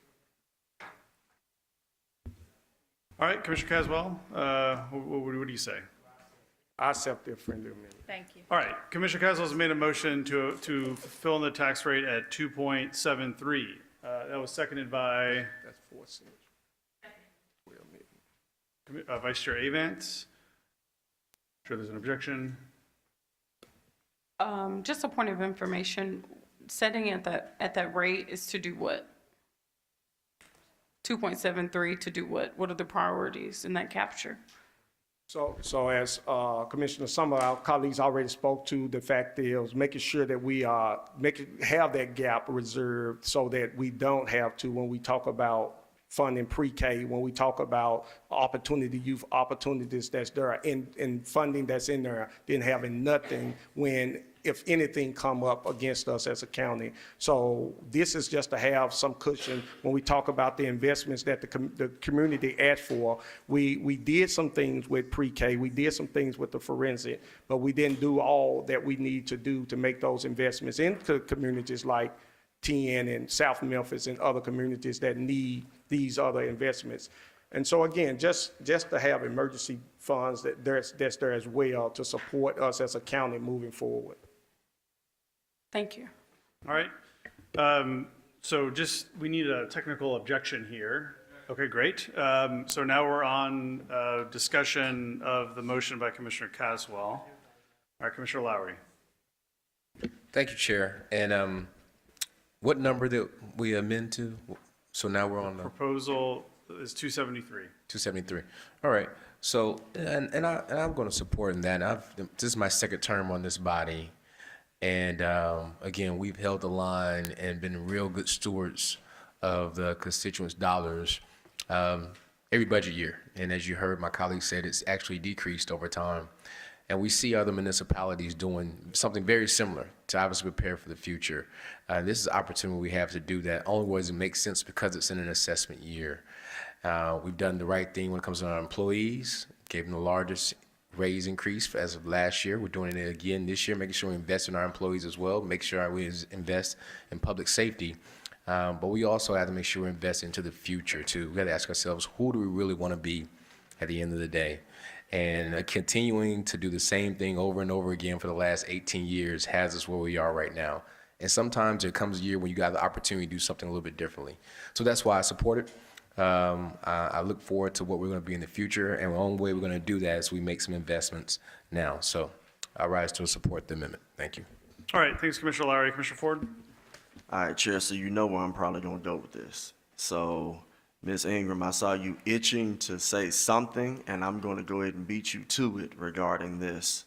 All right, Commissioner Caswell, what do you say? I accept the friendly amendment. Thank you. All right, Commissioner Caswell has made a motion to fill in the tax rate at 2.73. That was seconded by That's 4 cents. Vice Chair Avant. Sure there's an objection. Just a point of information, setting at that rate is to do what? 2.73 to do what? What are the priorities in that capture? So as Commissioner, some of our colleagues already spoke to, the fact is making sure that we have that gap reserved so that we don't have to, when we talk about funding pre-K, when we talk about youth opportunities that's there and funding that's in there, then having nothing when, if anything come up against us as a county. So this is just to have some cushion when we talk about the investments that the community asked for. We did some things with pre-K, we did some things with the forensic, but we didn't do all that we need to do to make those investments into communities like 10 and South Memphis and other communities that need these other investments. And so again, just to have emergency funds that's there as well to support us as a county moving forward. Thank you. All right. So we need a technical objection here. Okay, great. So now we're on discussion of the motion by Commissioner Caswell. All right, Commissioner Lowry. Thank you, Chair. And what number did we amend to? So now we're on the Proposal is 273. 273. All right. So, and I'm going to support in that. This is my second term on this body. And again, we've held the line and been real good stewards of the constituents' dollars every budget year. And as you heard my colleague said, it's actually decreased over time. And we see other municipalities doing something very similar to obviously prepare for the future. This is an opportunity we have to do that. Only ways it makes sense because it's in an assessment year. We've done the right thing when it comes to our employees, gave them the largest raise increase as of last year. We're doing it again this year, making sure we invest in our employees as well, make sure we invest in public safety. But we also have to make sure we invest into the future too. We got to ask ourselves, who do we really want to be at the end of the day? And continuing to do the same thing over and over again for the last 18 years has us where we are right now. And sometimes there comes a year when you got the opportunity to do something a little bit differently. So that's why I support it. I look forward to what we're going to be in the future, and the only way we're going to do that is we make some investments now. So I rise to support the amendment. Thank you. All right, thanks, Commissioner Lowry. Commissioner Ford? All right, Chair, so you know where I'm probably going to go with this. So, Ms. Ingram, I saw you itching to say something, and I'm going to go ahead and beat you to it regarding this.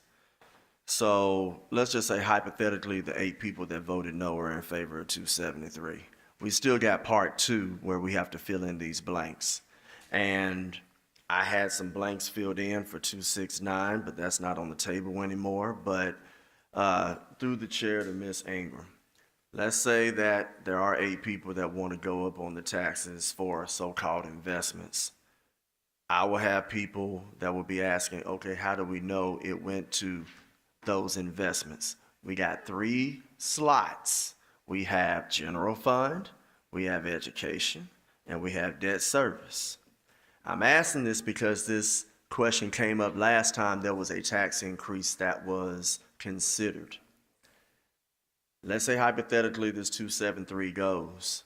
So, let's just say hypothetically the 8 people that voted no are in favor of 273. We still got part 2 where we have to fill in these blanks. And I had some blanks filled in for 269, but that's not on the table anymore. But through the chair to Ms. Ingram, let's say that there are 8 people that want to go up on the taxes for so-called investments. I will have people that will be asking, okay, how do we know it went to those investments? We got 3 slots. We have general fund, we have education, and we have debt service. I'm asking this because this question came up last time there was a tax increase that was considered. Let's say hypothetically this 273 goes.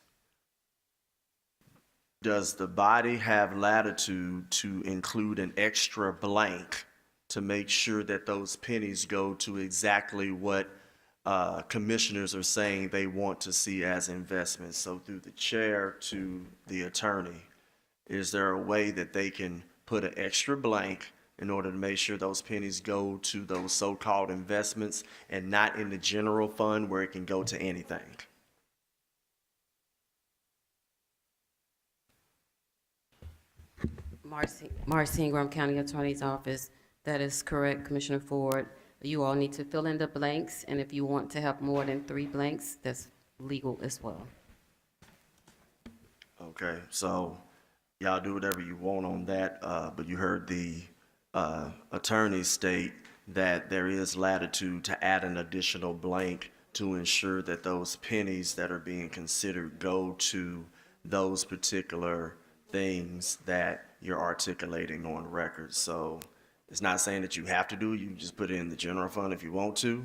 Does the body have latitude to include an extra blank to make sure that those pennies go to exactly what commissioners are saying they want to see as investments? So through the chair to the attorney, is there a way that they can put an extra blank in order to make sure those pennies go to those so-called investments and not in the general fund where it can go to anything? Marcy Ingram, County Attorney's Office. That is correct, Commissioner Ford. You all need to fill in the blanks, and if you want to have more than 3 blanks, that's legal as well. Okay, so y'all do whatever you want on that, but you heard the attorney state that there is latitude to add an additional blank to ensure that those pennies that are being considered go to those particular things that you're articulating on record. So it's not saying that you have to do it. You can just put it in the general fund if you want to,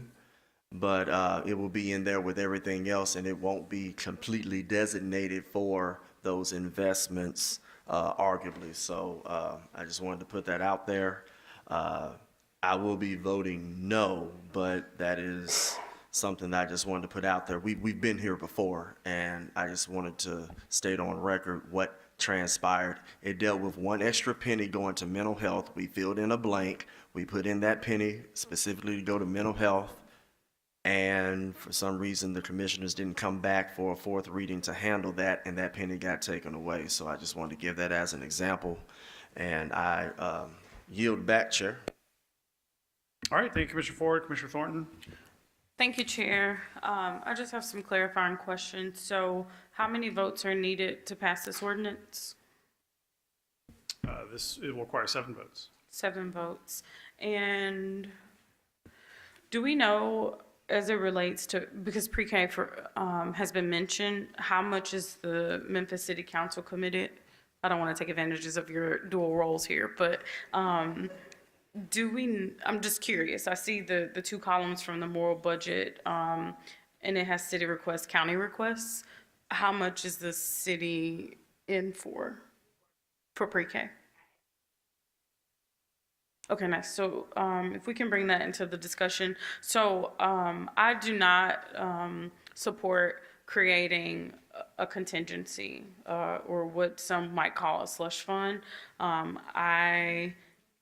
but it will be in there with everything else, and it won't be completely designated for those investments, arguably. So I just wanted to put that out there. I will be voting no, but that is something that I just wanted to put out there. We've been here before, and I just wanted to state on record what transpired. It dealt with 1 extra penny going to mental health. We filled in a blank. We put in that penny specifically to go to mental health. And for some reason, the commissioners didn't come back for a 4th reading to handle that, and that penny got taken away. So I just wanted to give that as an example. And I yield back, Chair. All right, thank you, Commissioner Ford. Commissioner Thornton? Thank you, Chair. I just have some clarifying questions. So how many votes are needed to pass this ordinance? It will require 7 votes. 7 votes. And do we know, as it relates to, because pre-K has been mentioned, how much is the Memphis City Council committed? I don't want to take advantages of your dual roles here, but I'm just curious. I see the 2 columns from the moral budget, and it has city requests, county requests. How much is the city in for pre-K? Okay, nice. So if we can bring that into the discussion. So I do not support creating a contingency or what some might call a slush fund. I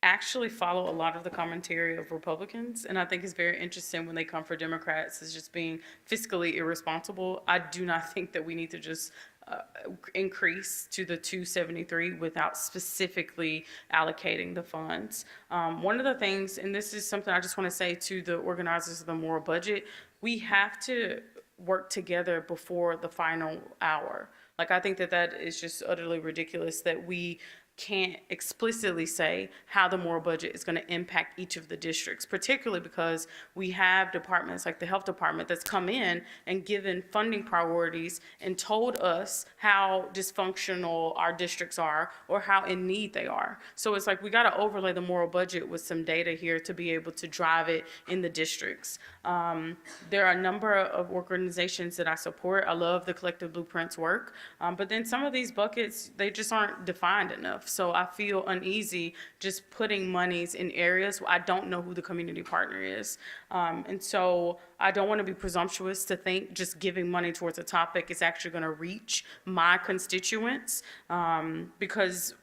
actually follow a lot of the commentary of Republicans, and I think it's very interesting when they come for Democrats as just being fiscally irresponsible. I do not think that we need to just increase to the 273 without specifically allocating the funds. One of the things, and this is something I just want to say to the organizers of the moral budget, we have to work together before the final hour. Like, I think that is just utterly ridiculous that we can't explicitly say how the moral budget is going to impact each of the districts, particularly because we have departments like the health department that's come in and given funding priorities and told us how dysfunctional our districts are or how in need they are. So it's like we got to overlay the moral budget with some data here to be able to drive it in the districts. There are a number of organizations that I support. I love the Collective Blueprints work, but then some of these buckets, they just aren't defined enough. So I feel uneasy just putting monies in areas where I don't know who the community partner is. And so I don't want to be presumptuous to think just giving money towards a topic is actually going to reach my constituents, because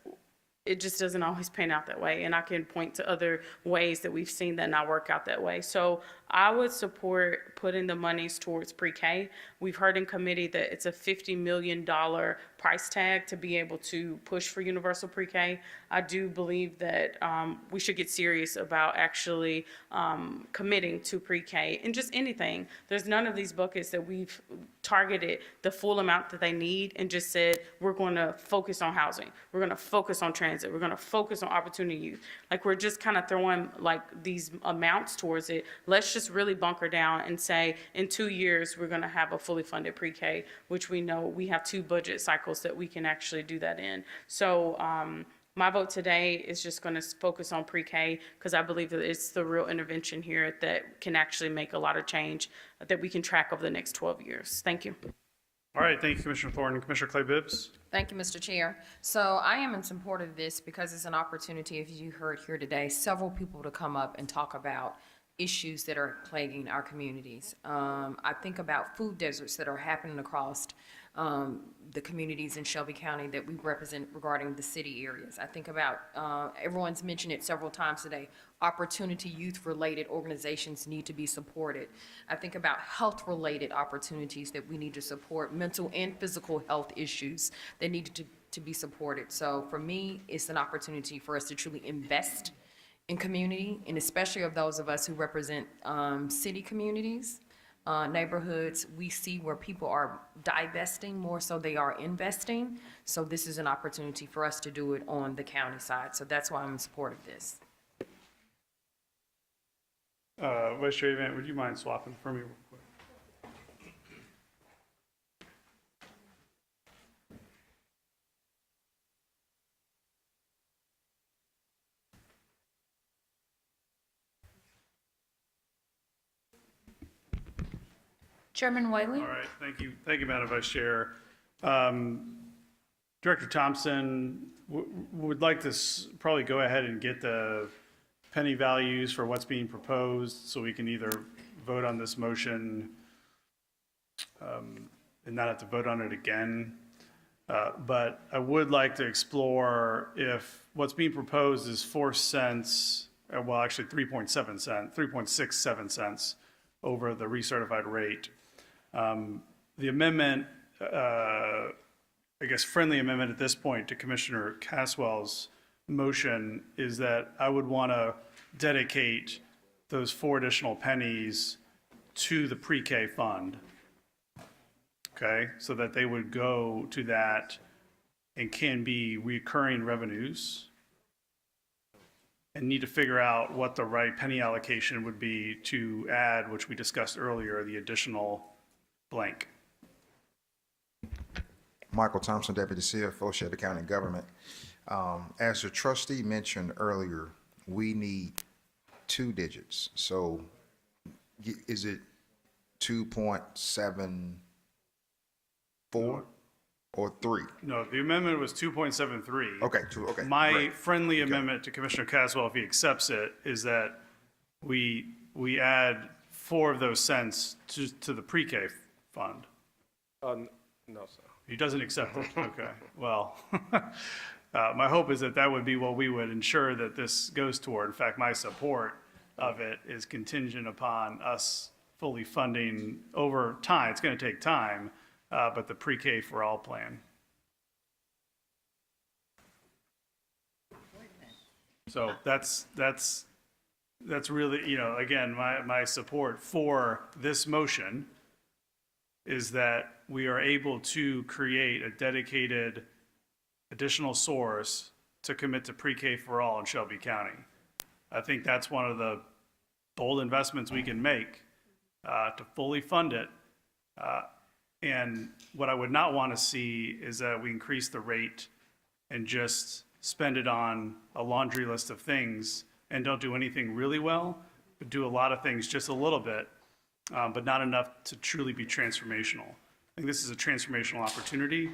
it just doesn't always pan out that way. And I can point to other ways that we've seen that not work out that way. So I would support putting the monies towards pre-K. We've heard in committee that it's a $50 million price tag to be able to push for universal pre-K. I do believe that we should get serious about actually committing to pre-K and just anything. There's none of these buckets that we've targeted the full amount that they need and just said, we're going to focus on housing. We're going to focus on transit. We're going to focus on opportunity youth. Like we're just kind of throwing like these amounts towards it. Let's just really bunker down and say in 2 years, we're going to have a fully funded pre-K, which we know we have 2 budget cycles that we can actually do that in. So my vote today is just going to focus on pre-K because I believe that it's the real intervention here that can actually make a lot of change that we can track over the next 12 years. Thank you. All right, thank you, Commissioner Thornton. Commissioner Clay Bibbs? Thank you, Mr. Chair. So I am in support of this because it's an opportunity, as you heard here today, several people to come up and talk about issues that are plaguing our communities. I think about food deserts that are happening across the communities in Shelby County that we represent regarding the city areas. I think about, everyone's mentioned it several times today, opportunity youth-related organizations need to be supported. I think about health-related opportunities that we need to support, mental and physical health issues that need to be supported. So for me, it's an opportunity for us to truly invest in community, and especially of those of us who represent city communities, neighborhoods. We see where people are divesting more so they are investing. So this is an opportunity for us to do it on the county side. So that's why I'm in support of this. Vice Chair Event, would you mind swapping for me real quick? Chairman Whaley? All right, thank you, Madam Vice Chair. Director Thompson would like to probably go ahead and get the penny values for what's being proposed so we can either vote on this motion and not have to vote on it again. But I would like to explore if what's being proposed is 4 cents, well, actually 3.67 cents over the recertified rate. The amendment, I guess friendly amendment at this point to Commissioner Caswell's motion is that I would want to dedicate those 4 additional pennies to the pre-K fund. Okay, so that they would go to that and can be recurring revenues, and need to figure out what the right penny allocation would be to add, which we discussed earlier, the additional blank. Michael Thompson, Deputy CFO, Shelby County Government. As the trustee mentioned earlier, we need 2 digits. So is it 2.74 or 3? No, the amendment was 2.73. Okay, okay. My great. friendly amendment to Commissioner Caswell, if he accepts it, is that we add 4 of those cents to the pre-K fund. No, sir. He doesn't accept it. Okay. Well, my hope is that would be what we would ensure that this goes toward. In fact, my support of it is contingent upon us fully funding over time. It's going to take time, but the pre-K for all plan. So that's really, again, my support for this motion is that we are able to create a dedicated additional source to commit to pre-K for all in Shelby County. I think that's one of the bold investments we can make to fully fund it. And what I would not want to see is that we increase the rate and just spend it on a laundry list of things and don't do anything really well, but do a lot of things just a little bit, but not enough to truly be transformational. I think this is a transformational opportunity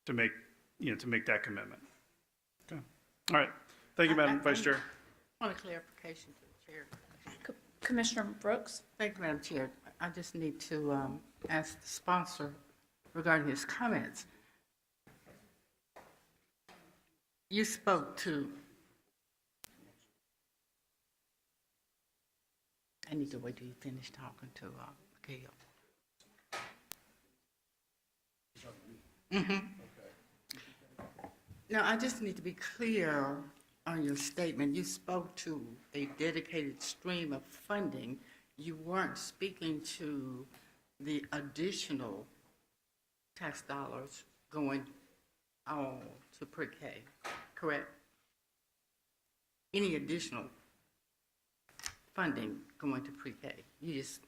to make, to make that commitment. Okay. All right. Thank you, Madam Vice Chair. I want a clarification to the chair. Commissioner Brooks? Thank you, Madam Chair. I just need to ask the sponsor regarding his comments. You spoke to, I need to wait till you finish talking to Gail. Now, I just need to be clear on your statement. You spoke to a dedicated stream of funding. You weren't speaking to the additional tax dollars going on to pre-K, correct? Any additional funding going to pre-K? You just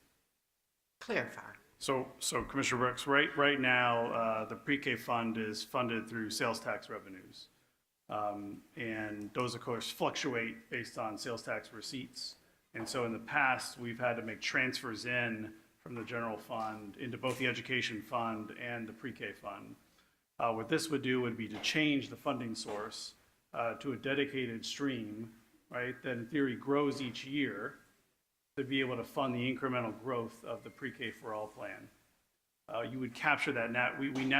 clarify. So Commissioner Brooks, right now, the pre-K fund is funded through sales tax revenues. And those, of course, fluctuate based on sales tax receipts. And so in the past, we've had to make transfers in from the general fund into both the education fund and the pre-K fund. What this would do would be to change the funding source to a dedicated stream, right, that in theory grows each year to be able to fund the incremental growth of the pre-K for all plan. You would capture that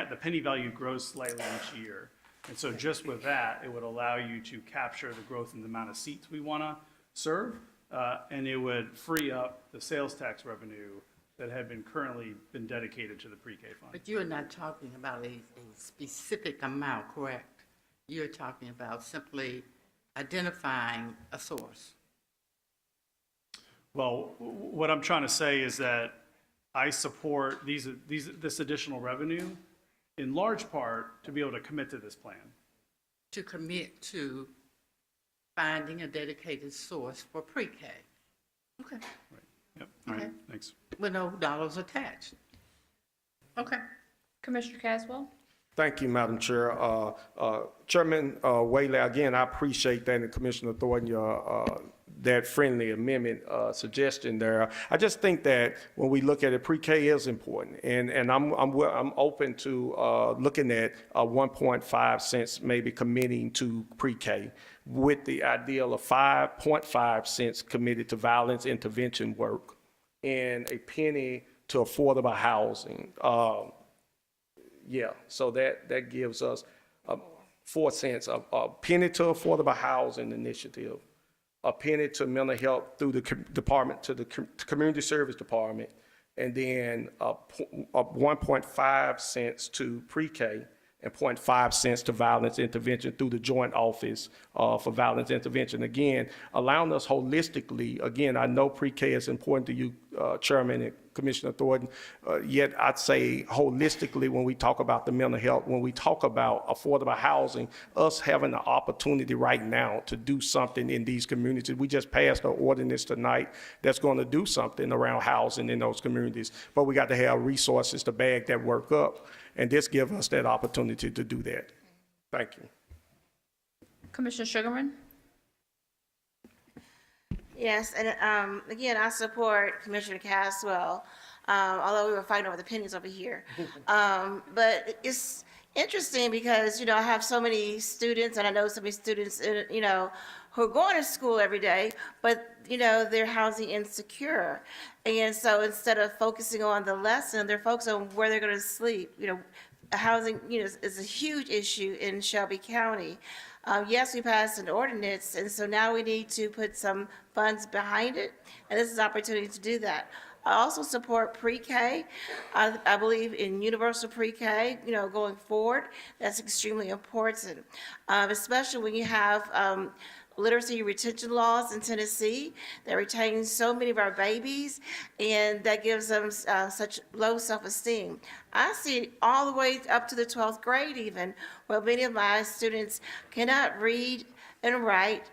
the penny value grows slightly each year. And so just with that, it would allow you to capture the growth in the amount of seats we want to serve, and it would free up the sales tax revenue that had currently been dedicated to the pre-K fund. But you're not talking about a specific amount, correct? You're talking about simply identifying a source. Well, what I'm trying to say is that I support this additional revenue in large part to be able to commit to this plan. To commit to finding a dedicated source for pre-K. Okay. Right. Yep. All right. Thanks. With no dollars attached. Okay. Commissioner Caswell? Thank you, Madam Chair. Chairman Whaley, again, I appreciate that, and Commissioner Thornton, that friendly amendment suggestion there. I just think that when we look at it, pre-K is important, and I'm open to looking at 1.5 cents maybe committing to pre-K, with the ideal of 5.5 cents committed to violence intervention work and a penny to affordable housing. Yeah, so that gives us 4 cents, a penny to affordable housing initiative, a penny to mental health through the department to the community service department, and then 1.5 cents to pre-K and 0.5 cents to violence intervention through the joint office for violence intervention. Again, allowing us holistically, again, I know pre-K is important to you, Chairman and Commissioner Thornton, yet I'd say holistically when we talk about the mental health, when we talk about affordable housing, us having the opportunity right now to do something in these communities. We just passed an ordinance tonight that's going to do something around housing in those communities, but we got to have resources to bag that work up. And this gives us that opportunity to do that. Thank you. Commissioner Sugarman? Yes, and again, I support Commissioner Caswell, although we were fighting over the pennies over here. But it's interesting because, I have so many students, and I know so many students, who are going to school every day, but, they're housing insecure. And so instead of focusing on the lesson, they're focused on where they're going to sleep. Housing, is a huge issue in Shelby County. Yes, we passed an ordinance, and so now we need to put some funds behind it, and this is an opportunity to do that. I also support pre-K. I believe in universal pre-K, going forward. That's extremely important, especially when you have literacy retention laws in Tennessee that retain so many of our babies, and that gives them such low self-esteem. I see it all the way up to the 12th grade even, where many of my students cannot read and write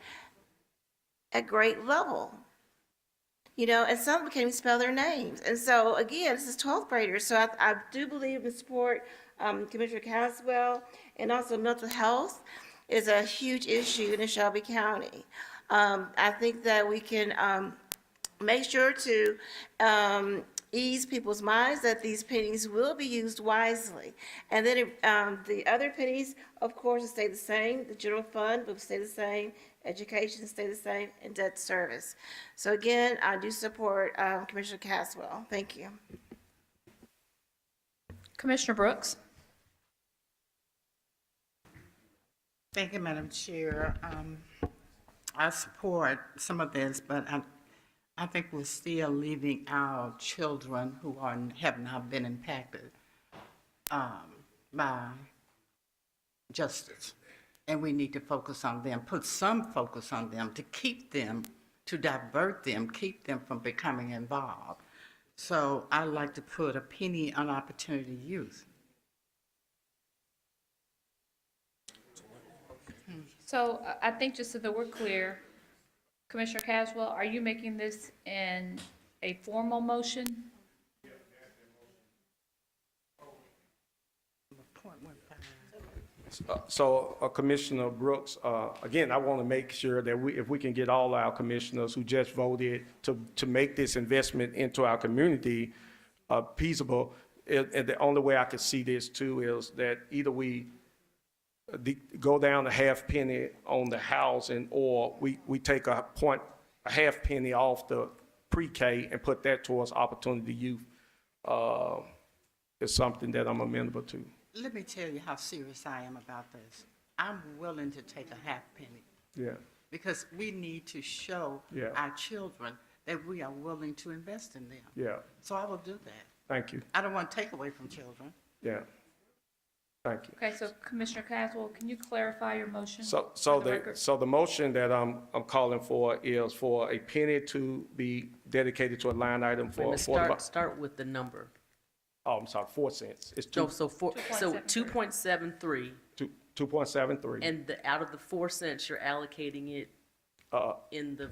at grade level. You know, and some can't even spell their names. And so, again, this is 12th graders. So I do believe and support Commissioner Caswell, and also mental health is a huge issue in Shelby County. I think that we can make sure to ease people's minds that these pennies will be used wisely. And then the other pennies, of course, will stay the same. The general fund will stay the same. Education will stay the same, and debt service. So again, I do support Commissioner Caswell. Thank you. Commissioner Brooks? Thank you, Madam Chair. I support some of this, but I think we're still leaving our children who have not been impacted by justice. And we need to focus on them, put some focus on them to keep them, to divert them, keep them from becoming involved. So I'd like to put a penny on opportunity youth. So I think just so that we're clear, Commissioner Caswell, are you making this in a formal motion? Commissioner Brooks, again, I want to make sure that if we can get all our commissioners who just voted to make this investment into our community feasible, and the only way I could see this too is that either we go down to half penny on the housing, or we take a half penny off the pre-K and put that towards opportunity youth. Is something that I'm amenable to. Let me tell you how serious I am about this. I'm willing to take a half penny. Yeah. Because we need to show our children that we are willing to invest in them. Yeah. So I will do that. Thank you. I don't want to take away from children. Yeah. Thank you. Okay, so Commissioner Caswell, can you clarify your motion? So for the record? the motion that I'm calling for is for a penny to be dedicated to a line item for. Start with the number. Oh, I'm sorry, 4 cents. It's No, so 2.73. 2.73. And out of the 4 cents, you're allocating it in the.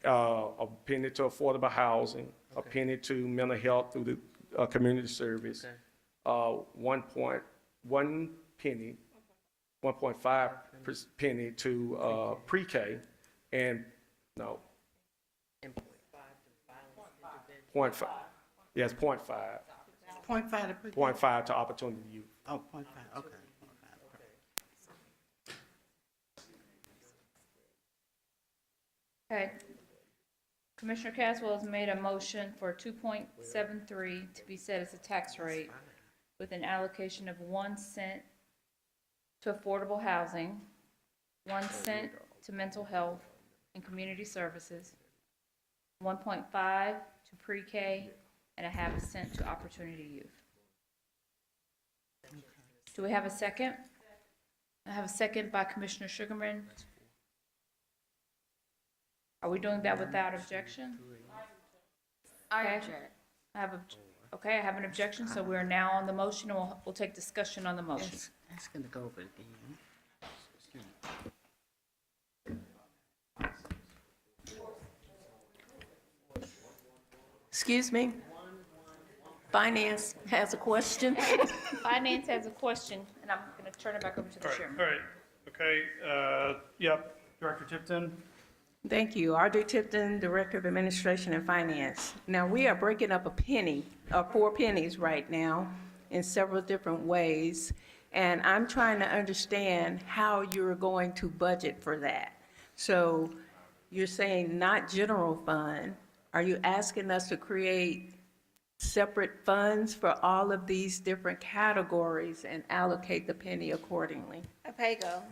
A penny to affordable housing, a penny to mental health through the community service. Okay. 1.1 penny, 1.5 penny to pre-K, and no. 0.5. Yes, 0.5. 0.5 to pre-K? 0.5 to opportunity youth. Oh, 0.5, okay. Okay. Commissioner Caswell has made a motion for 2.73 to be set as a tax rate with an allocation of 1 cent to affordable housing, 1 cent to mental health and community services, 1.5 to pre-K, and a half a cent to opportunity youth. Do we have a second? I have a second by Commissioner Sugarman. Are we doing that without objection? I Okay. object. I have an objection, so we're now on the motion, and we'll take discussion on the motion. That's going to go over it again. Excuse me? Finance has a question. Finance has a question, and I'm going to turn it back over to the chairman. All right, okay, yep, Director Tipton? Thank you. Audrey Tipton, Director of Administration and Finance. Now, we are breaking up a penny, 4 pennies right now in several different ways, and I'm trying to understand how you're going to budget for that. So you're saying not general fund. Are you asking us to create separate funds for all of these different categories and allocate the penny accordingly? A PAYGO.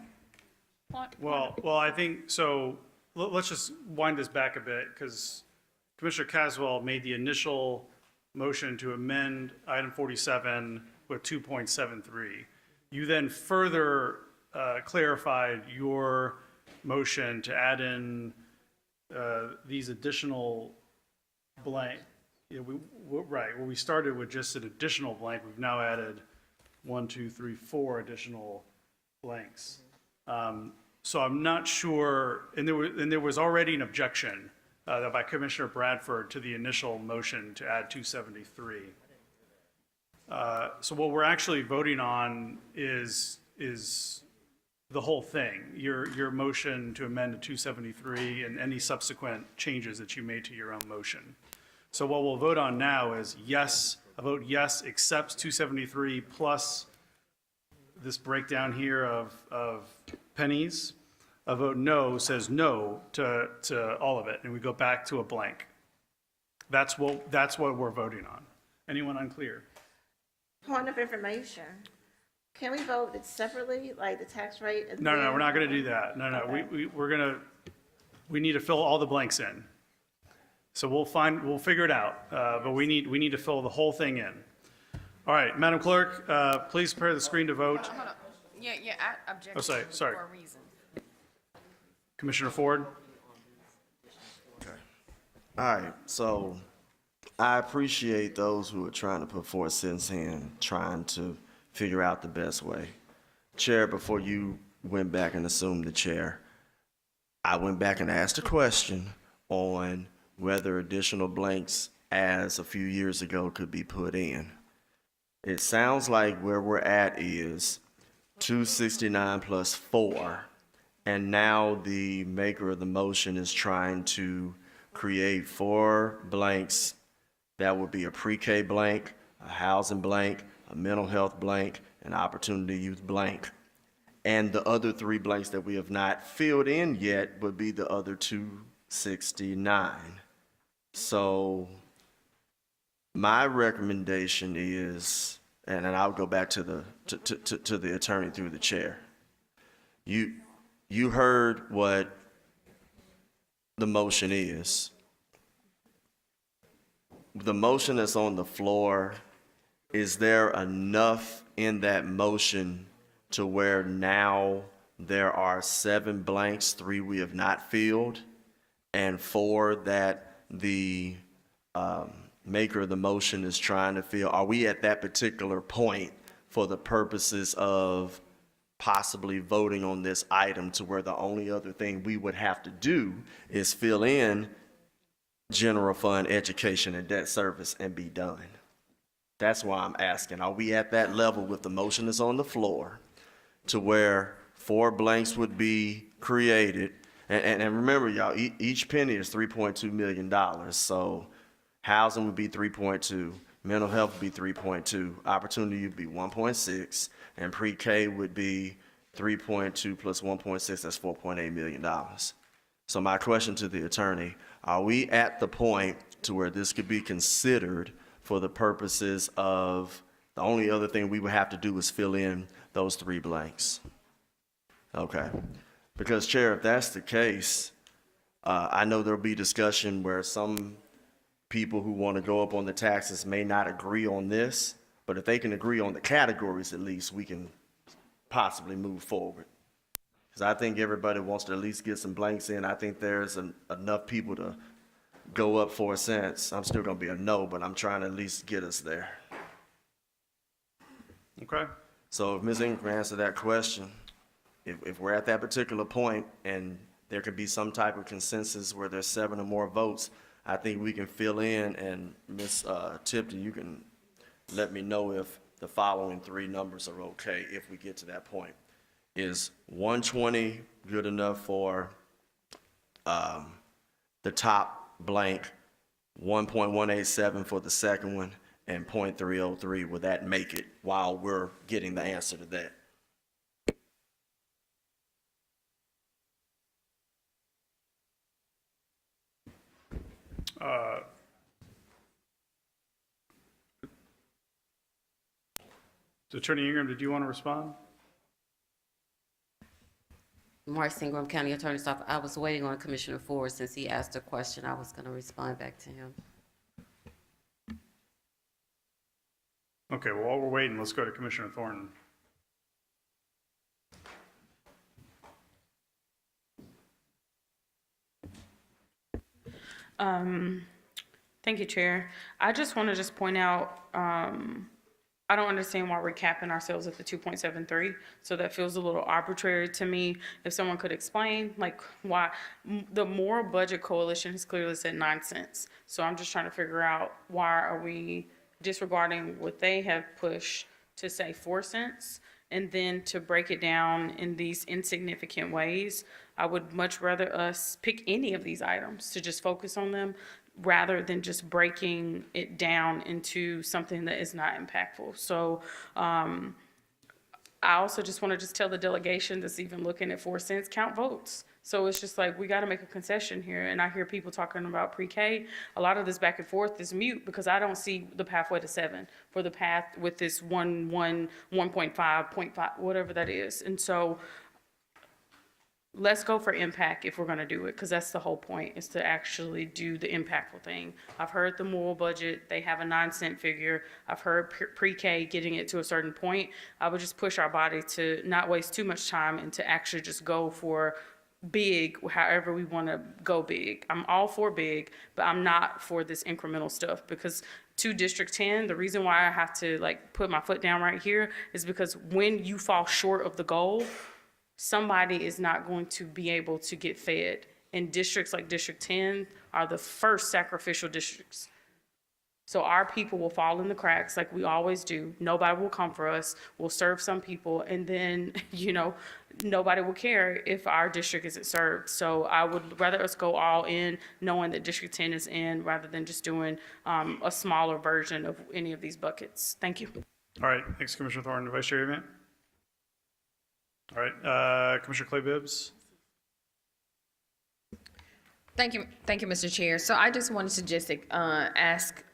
Well, I think, so, let's just wind this back a bit, because Commissioner Caswell made the initial motion to amend item 47 with 2.73. You then further clarified your motion to add in these additional blank. Yeah, right, well, we started with just an additional blank. We've now added 1, 2, 3, 4 additional blanks. So I'm not sure, and there was already an objection by Commissioner Bradford to the initial motion to add 273. So what we're actually voting on is the whole thing, your motion to amend to 273 and any subsequent changes that you made to your own motion. So what we'll vote on now is yes, a vote yes accepts 273 plus this breakdown here of pennies. A vote no says no to all of it, and we go back to a blank. That's what we're voting on. Anyone unclear? Point of information. Can we vote it separately, like the tax rate? And No, then- we're not going to do that. No, Okay. we need to fill all the blanks in. So we'll figure it out, but we need to fill the whole thing in. All right, Madam Clerk, please prepare the screen to vote. Hold on. Yeah, I object Oh, sorry. for a reason. Commissioner Ford? All right, so I appreciate those who are trying to put forth sense in, trying to figure out the best way. Chair, before you went back and assumed the chair, I went back and asked a question on whether additional blanks as a few years ago could be put in. It sounds like where we're at is 269 plus 4, and now the maker of the motion is trying to create 4 blanks. That would be a pre-K blank, a housing blank, a mental health blank, an opportunity youth blank. And the other 3 blanks that we have not filled in yet would be the other 269. So my recommendation is, and then I'll go back to the attorney through the chair. You heard what the motion is. The motion that's on the floor, is there enough in that motion to where now there are 7 blanks, 3 we have not filled, and 4 that the maker of the motion is trying to fill? Are we at that particular point for the purposes of possibly voting on this item to where the only other thing we would have to do is fill in general fund, education, and debt service and be done? That's why I'm asking, are we at that level with the motion that's on the floor to where 4 blanks would be created? And remember, y'all, each penny is $3.2 million. So housing would be 3.2, mental health would be 3.2, opportunity would be 1.6, and pre-K would be 3.2 plus 1.6, that's $4.8 million. So my question to the attorney, are we at the point to where this could be considered for the purposes of the only other thing we would have to do is fill in those 3 blanks? Okay. Because, Chair, if that's the case, I know there'll be discussion where some people who want to go up on the taxes may not agree on this, but if they can agree on the categories, at least we can possibly move forward. Because I think everybody wants to at least get some blanks in. I think there's enough people to go up 4 cents. I'm still going to be a no, but I'm trying to at least get us there. Okay. So if Ms. Ingram can answer that question, if we're at that particular point and there could be some type of consensus where there's 7 or more votes, I think we can fill in, and Ms. Tipton, you can let me know if the following 3 numbers are okay if we get to that point. Is 120 good enough for the top blank, 1.187 for the second one, and 0.303? Will that make it while we're getting the answer to that? Attorney Ingram, did you want to respond? Marcy Ingram, County Attorney's Office. I was waiting on Commissioner Ford. Since he asked a question, I was going to respond back to him. Okay, well, while we're waiting, let's go to Commissioner Thornton. Thank you, Chair. I just want to just point out, I don't understand why we're capping ourselves at the 2.73. So that feels a little arbitrary to me. If someone could explain, like, why the Moral Budget Coalition has clearly said 9 cents. So I'm just trying to figure out, why are we disregarding what they have pushed to say 4 cents? And then to break it down in these insignificant ways. I would much rather us pick any of these items to just focus on them, rather than just breaking it down into something that is not impactful. So I also just want to just tell the delegation that's even looking at 4 cents, count votes. So it's just like, we got to make a concession here. And I hear people talking about pre-K. A lot of this back and forth is mute, because I don't see the pathway to 7 for the path with this 1.5, 0.5, whatever that is. And so let's go for impact if we're going to do it, because that's the whole point, is to actually do the impactful thing. I've heard the moral budget, they have a 9 cent figure. I've heard pre-K getting it to a certain point. I would just push our body to not waste too much time and to actually just go for big, however we want to go big. I'm all for big, but I'm not for this incremental stuff, because to District 10, the reason why I have to like put my foot down right here is because when you fall short of the goal, somebody is not going to be able to get fed. And districts like District 10 are the first sacrificial districts. So our people will fall in the cracks like we always do. Nobody will come for us. We'll serve some people, and then, nobody will care if our district isn't served. So I would rather us go all in, knowing that District 10 is in, rather than just doing a smaller version of any of these buckets. Thank you. All right, thanks, Commissioner Thornton. Vice Chair Event? All right, Commissioner Clay Bibbs? Thank you, Mr. Chair. So I just wanted to just ask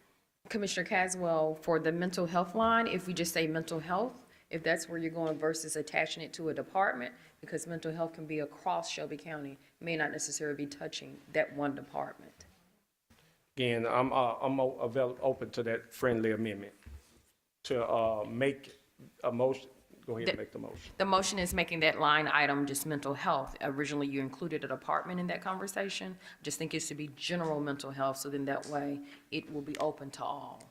Commissioner Caswell for the mental health line, if we just say mental health, if that's where you're going versus attaching it to a department, because mental health can be across Shelby County, may not necessarily be touching that one department. Again, I'm open to that friendly amendment to make a motion. Go ahead and make the motion. The motion is making that line item just mental health. Originally, you included a department in that conversation. I just think it should be general mental health, so then that way it will be open to all.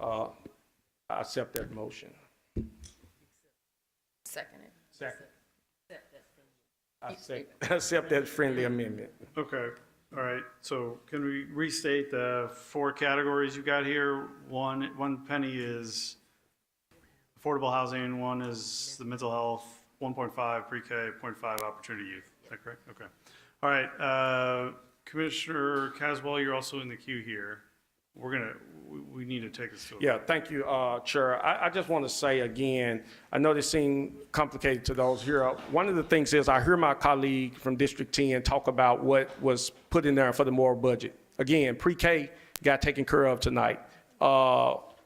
I accept that motion. Second it. Second. I accept that friendly amendment. Okay, all right. So can we restate the 4 categories you got here? One penny is affordable housing, 1 is the mental health, 1.5 pre-K, 0.5 opportunity youth. Is that correct? Okay. All right, Commissioner Caswell, you're also in the queue here. We need to take this to a Yeah, thank you, Chair. I just want to say again, I know this seems complicated to those here. One of the things is I hear my colleague from District 10 talk about what was put in there for the moral budget. Again, pre-K got taken care of tonight.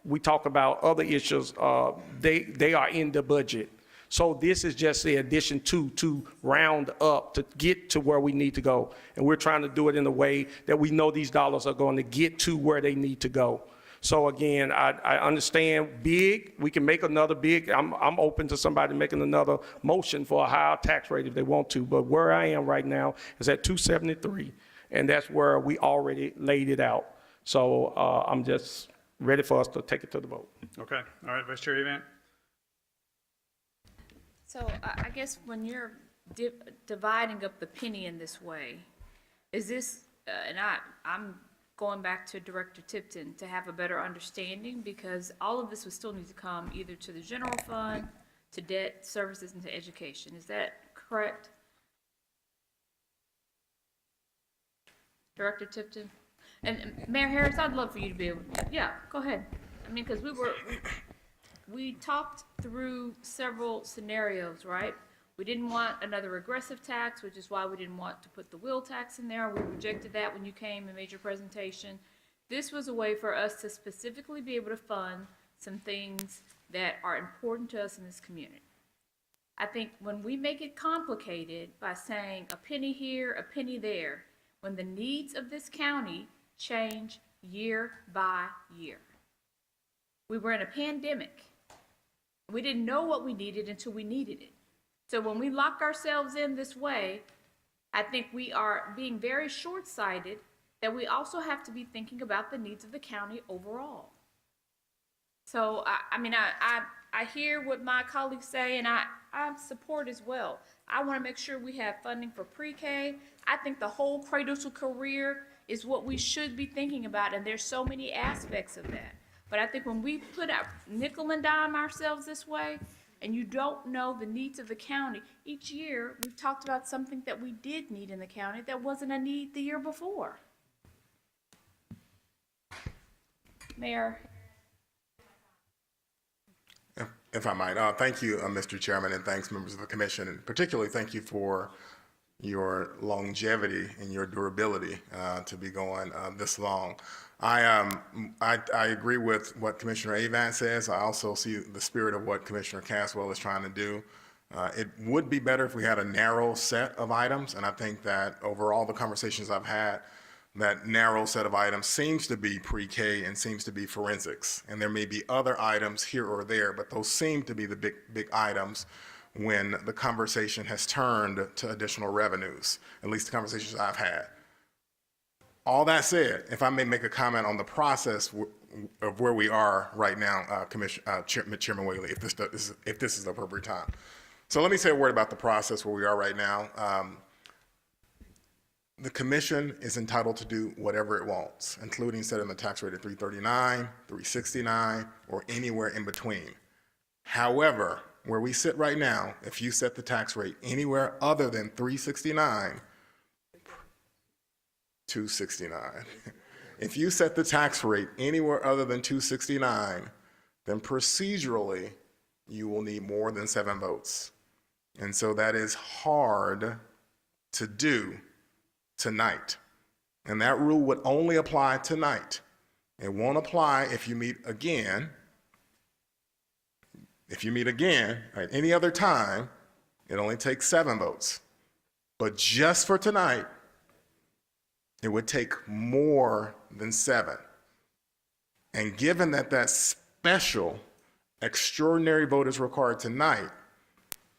We talk about other issues, they are in the budget. So this is just the addition to round up to get to where we need to go. And we're trying to do it in a way that we know these dollars are going to get to where they need to go. So again, I understand big, we can make another big, I'm open to somebody making another motion for a higher tax rate if they want to, but where I am right now is at 273, and that's where we already laid it out. So I'm just ready for us to take it to the vote. Okay, all right, Vice Chair Event? So I guess when you're dividing up the penny in this way, is this, and I'm going back to Director Tipton to have a better understanding, because all of this would still need to come either to the general fund, to debt services, and to education. Is that correct? Director Tipton? And Mayor Harris, I'd love for you to be able, yeah, go ahead. I mean, because we talked through several scenarios, right? We didn't want another regressive tax, which is why we didn't want to put the wheel tax in there. We rejected that when you came and made your presentation. This was a way for us to specifically be able to fund some things that are important to us in this community. I think when we make it complicated by saying a penny here, a penny there, when the needs of this county change year by year. We were in a pandemic. We didn't know what we needed until we needed it. So when we lock ourselves in this way, I think we are being very short-sighted that we also have to be thinking about the needs of the county overall. So, I mean, I hear what my colleagues say, and I support as well. I want to make sure we have funding for pre-K. I think the whole cradle to career is what we should be thinking about, and there's so many aspects of that. But I think when we put out nickel and dime ourselves this way, and you don't know the needs of the county, each year we've talked about something that we did need in the county that wasn't a need the year before. Mayor. If I might, thank you, Mr. Chairman, and thanks members of the commission, and particularly thank you for your longevity and your durability to be going this long. I agree with what Commissioner Avant says. I also see the spirit of what Commissioner Caswell is trying to do. It would be better if we had a narrow set of items, and I think that over all the conversations I've had, that narrow set of items seems to be pre-K and seems to be forensics. And there may be other items here or there, but those seem to be the big items when the conversation has turned to additional revenues, at least the conversations I've had. All that said, if I may make a comment on the process of where we are right now, Chairman Whaley, if this is the appropriate time. So let me say a word about the process where we are right now. The commission is entitled to do whatever it wants, including setting the tax rate at 339, 369, or anywhere in between. However, where we sit right now, if you set the tax rate anywhere other than 269, if you set the tax rate anywhere other than 269, then procedurally, you will need more than 7 votes. And so that is hard to do tonight. And that rule would only apply tonight. It won't apply if you meet again. If you meet again at any other time, it only takes 7 votes. But just for tonight, it would take more than 7. And given that that special, extraordinary vote is required tonight,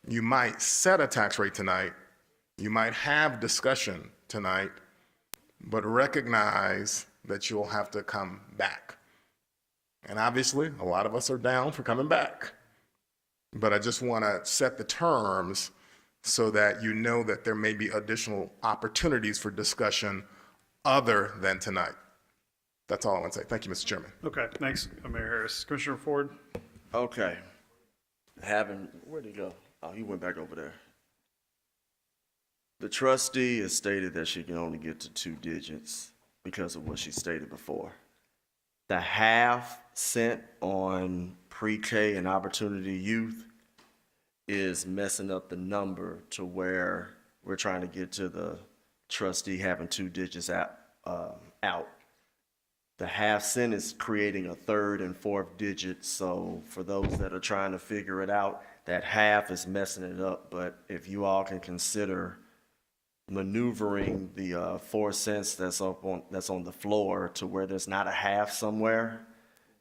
you might set a tax rate tonight, you might have discussion tonight, but recognize that you'll have to come back. And obviously, a lot of us are down for coming back. But I just want to set the terms so that you know that there may be additional opportunities for discussion other than tonight. That's all I want to say. Thank you, Mr. Chairman. Okay, thanks, Mayor Harris. Commissioner Ford? Okay. Where'd he go? Oh, he went back over there. The trustee has stated that she can only get to 2 digits because of what she stated before. The half cent on pre-K and opportunity youth is messing up the number to where we're trying to get to the trustee having 2 digits out. The half cent is creating a 3rd and 4th digit, so for those that are trying to figure it out, that half is messing it up. But if you all can consider maneuvering the 4 cents that's on the floor to where there's not a half somewhere,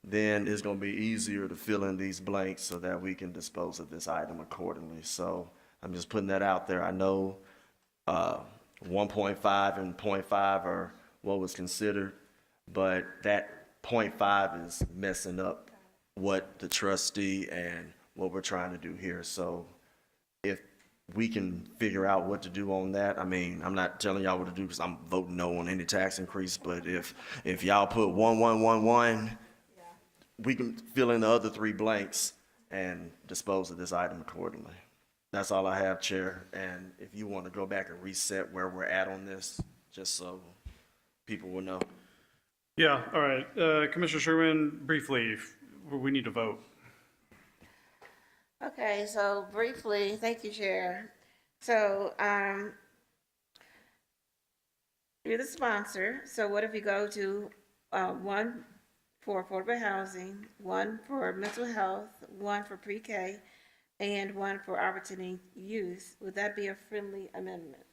then it's going to be easier to fill in these blanks so that we can dispose of this item accordingly. So I'm just putting that out there. I know 1.5 and 0.5 are what was considered, but that 0.5 is messing up what the trustee and what we're trying to do here. So if we can figure out what to do on that. I mean, I'm not telling y'all what to do because I'm voting no on any tax increase, but if y'all put 1111, we can fill in the other 3 blanks and dispose of this item accordingly. That's all I have, Chair. And if you want to go back and reset where we're at on this, just so people will know. Yeah, all right. Commissioner Sherman, briefly, we need to vote. Okay, so briefly, thank you, Chair. So, you're the sponsor, so what if we go to 1 for affordable housing, 1 for mental health, 1 for pre-K, and 1 for opportunity youth? Would that be a friendly amendment?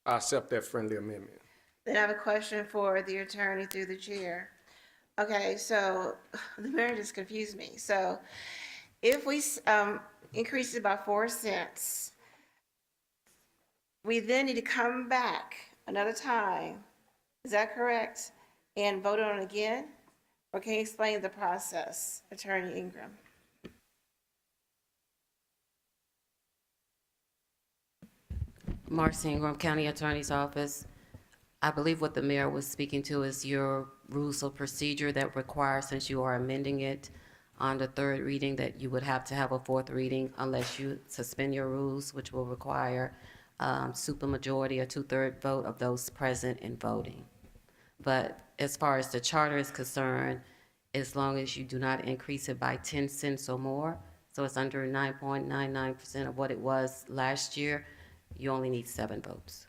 I accept that friendly amendment. Then I have a question for the attorney through the chair. Okay, so the mayor just confused me. So if we increase it by 4 cents, we then need to come back another time Is that correct? And voted on again? Or can you explain the process, Attorney Ingram? Marcy Ingram, County Attorney's Office. I believe what the mayor was speaking to is your rules of procedure that require, since you are amending it on the third reading, that you would have to have a fourth reading unless you suspend your rules, which will require supermajority or two-third vote of those present and voting. But as far as the charter is concerned, as long as you do not increase it by 10 cents or more, so it's under 9.99% of what it was last year, you only need 7 votes.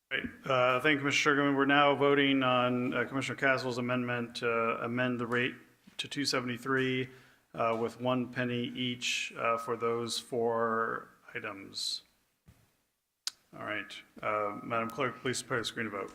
Great. Thank you, Commissioner Sugarman. We're now voting on Commissioner Caswell's amendment to amend the rate to 273 with 1 penny each for those 4 items. All right. Madam Clerk, please prepare the screen to vote.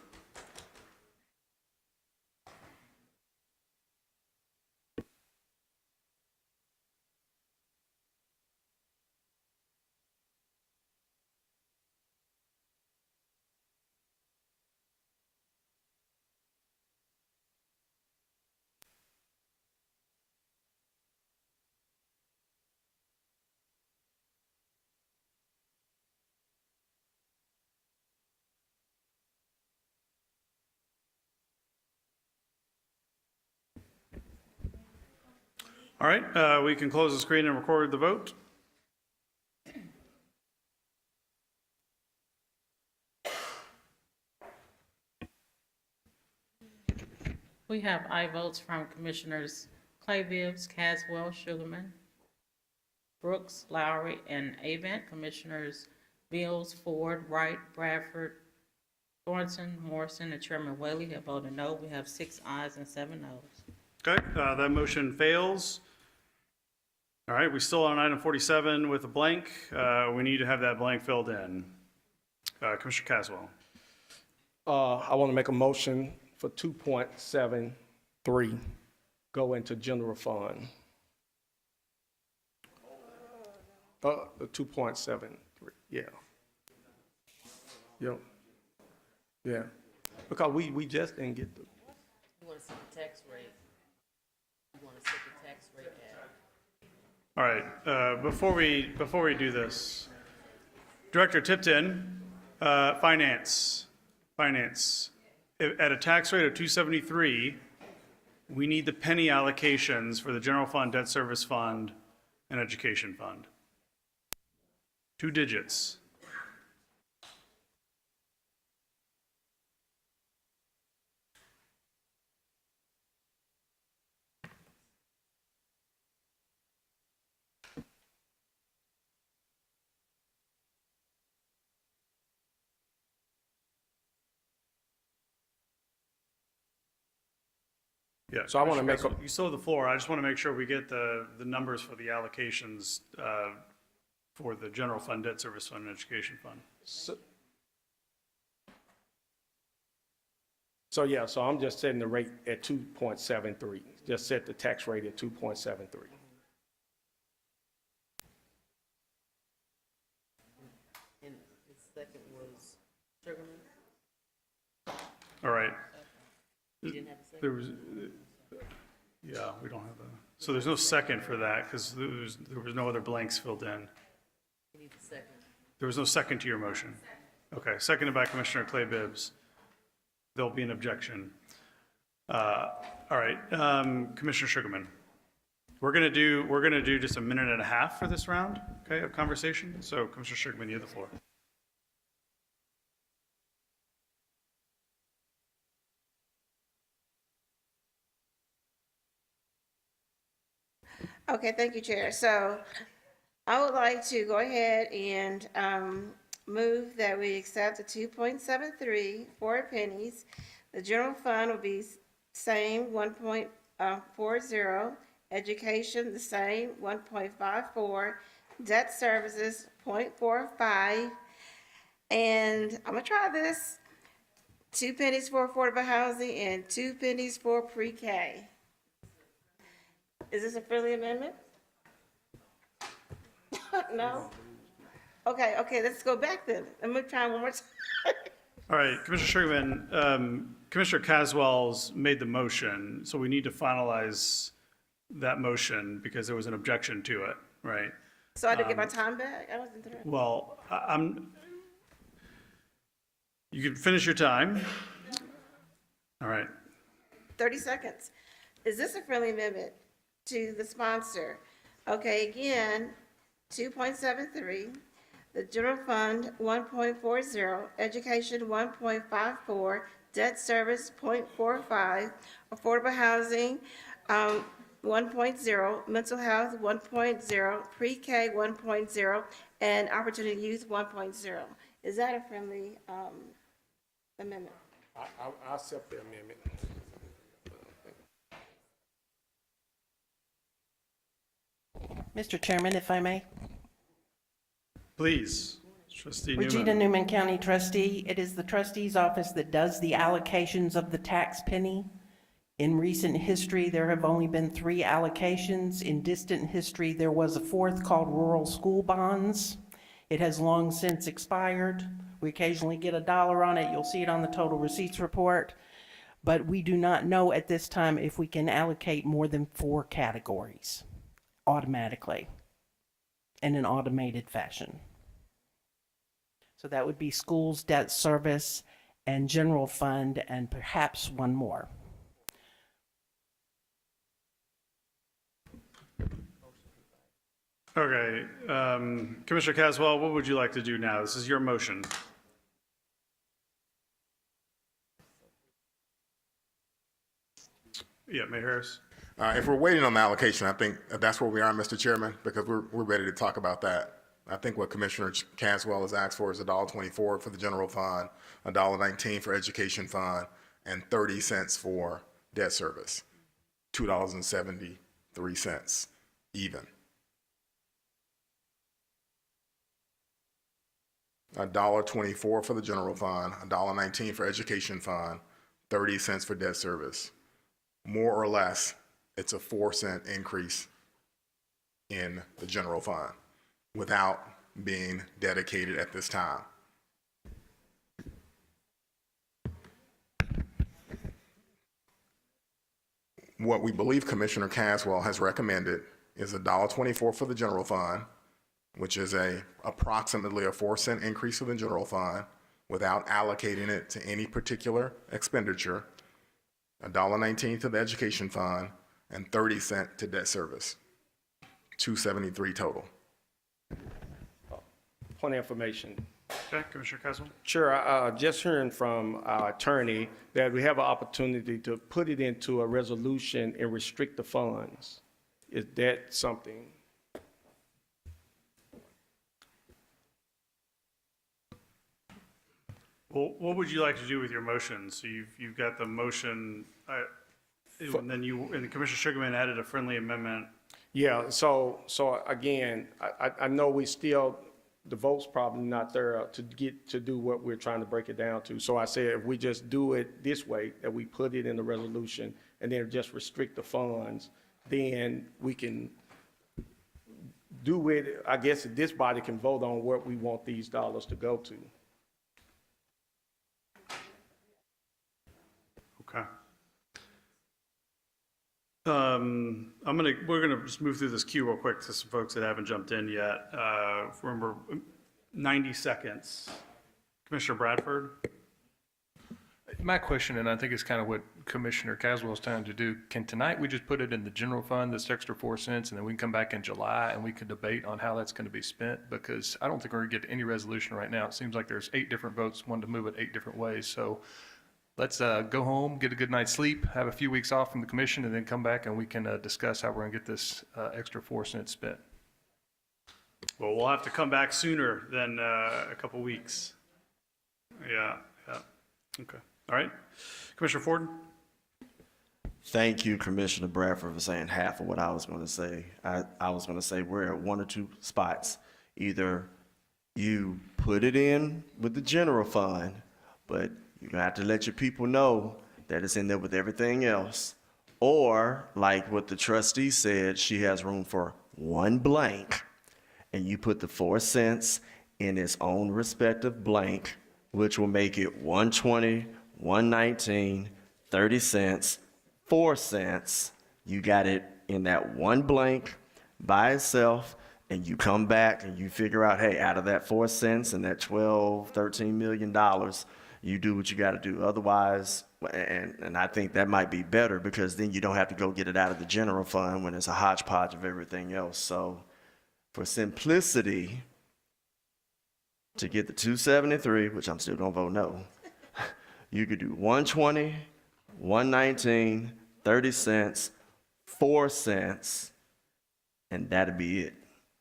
All right, we can close the screen and record the vote. We have aye votes from Commissioners Clay Bibbs, Caswell, Sugarman, Brooks, Lowry, and Avant. Commissioners Mills, Ford, Wright, Bradford, Thornton, Morrison, and Chairman Whaley have voted no. We have 6 ayes and 7 noes. Okay, that motion fails. All right, we still on item 47 with a blank. We need to have that blank filled in. Commissioner Caswell. I want to make a motion for 2.73 go into general fund. 2.73, yeah. Yep. Yeah. Because we just didn't get the. You want to see the tax rate? You want to set the tax rate at? All right, before we do this, Director Tipton, Finance. At a tax rate of 273, we need the penny allocations for the general fund, debt service fund, and education fund. 2 digits. Yeah. So I want to make a, You still have the floor. I just want to make sure we get the numbers for the allocations for the general fund, debt service fund, and education fund. so I'm just setting the rate at 2.73. Just set the tax rate at 2.73. And the second was Sugarman? All right. You didn't have a second? There was, yeah, we don't have a, so there's no second for that because there was no other blanks filled in. You need the second. There was no second to your motion. Okay, seconded by Commissioner Clay Bibbs. There'll be an objection. All right, Commissioner Sugarman. We're gonna do just a minute and a half for this round, okay, of conversation. So Commissioner Sugarman, you have the floor. Okay, thank you, Chair. So I would like to go ahead and move that we accept the 2.73, 4 pennies. The general fund will be same, 1.40. Education, the same, 1.54. Debt services, 0.45. And I'm gonna try this. 2 pennies for affordable housing and 2 pennies for pre-K. Is this a friendly amendment? No? Okay, let's go back then. I'm gonna try one more time. All right, Commissioner Sugarman, Commissioner Caswell's made the motion, so we need to finalize that motion because there was an objection to it, right? So I didn't get my time back? I wasn't there. Well, you can finish your time. All right. 30 seconds. Is this a friendly amendment to the sponsor? Okay, again, 2.73, the general fund 1.40, education 1.54, debt service 0.45, affordable housing 1.0, mental health 1.0, pre-K 1.0, and opportunity youth 1.0. Is that a friendly amendment? I accept the amendment. Mr. Chairman, if I may. Please, Trustee Regina Newman. Newman, County Trustee. It is the trustee's office that does the allocations of the tax penny. In recent history, there have only been 3 allocations. In distant history, there was a 4th called rural school bonds. It has long since expired. We occasionally get $1 on it. You'll see it on the total receipts report. But we do not know at this time if we can allocate more than 4 categories automatically in an automated fashion. So that would be schools, debt service, and general fund, and perhaps one more. Okay, Commissioner Caswell, what would you like to do now? This is your motion. Yeah, Mayor Harris. If we're waiting on the allocation, I think that's where we are, Mr. Chairman, because we're ready to talk about that. I think what Commissioner Caswell has asked for is $1.24 for the general fund, $1.19 for education fund, and 30 cents for debt service, $2.73 even. $1.24 for the general fund, $1.19 for education fund, 30 cents for debt service. More or less, it's a 4-cent increase in the general fund without being dedicated at this time. What we believe Commissioner Caswell has recommended is $1.24 for the general fund, which is approximately a 4-cent increase in the general fund without allocating it to any particular expenditure, $1.19 to the education fund, and 30 cents to debt service, $2.73 total. Point of information. Okay, Commissioner Caswell. Sure, just hearing from our attorney that we have an opportunity to put it into a resolution and restrict the funds. Is that something? Well, what would you like to do with your motion? So you've got the motion, and then and Commissioner Sugarman added a friendly amendment. Yeah, so again, I know we still, the vote's probably not there to do what we're trying to break it down to. So I said, if we just do it this way, that we put it in the resolution and then just restrict the funds, then we can do it. I guess this body can vote on what we want these dollars to go to. Okay. We're gonna just move through this queue real quick to some folks that haven't jumped in yet. Remember, 90 seconds. Commissioner Bradford? My question, and I think it's kind of what Commissioner Caswell is trying to do, can tonight we just put it in the general fund, this extra 4 cents, and then we can come back in July and we can debate on how that's going to be spent? Because I don't think we're going to get to any resolution right now. It seems like there's 8 different votes, wanting to move it 8 different ways. So let's go home, get a good night's sleep, have a few weeks off from the commission, and then come back and we can discuss how we're going to get this extra 4 cents spent. Well, we'll have to come back sooner than a couple weeks. Yeah. Okay. All right. Commissioner Ford? Thank you, Commissioner Bradford, for saying half of what I was going to say. I was going to say we're at 1 or 2 spots. Either you put it in with the general fund, but you're going to have to let your people know that it's in there with everything else. Or, like what the trustee said, she has room for 1 blank, and you put the 4 cents in its own respective blank which will make it 120, 119, 30 cents, 4 cents. You got it in that one blank by itself, and you come back and you figure out, hey, out of that 4 cents and that $13 million, you do what you got to do. Otherwise, and I think that might be better, because then you don't have to go get it out of the general fund when it's a hodgepodge of everything else. So for simplicity, to get the 273, which I'm still going to vote no, you could do 120, 119, 30 cents, 4 cents, and that'd be it.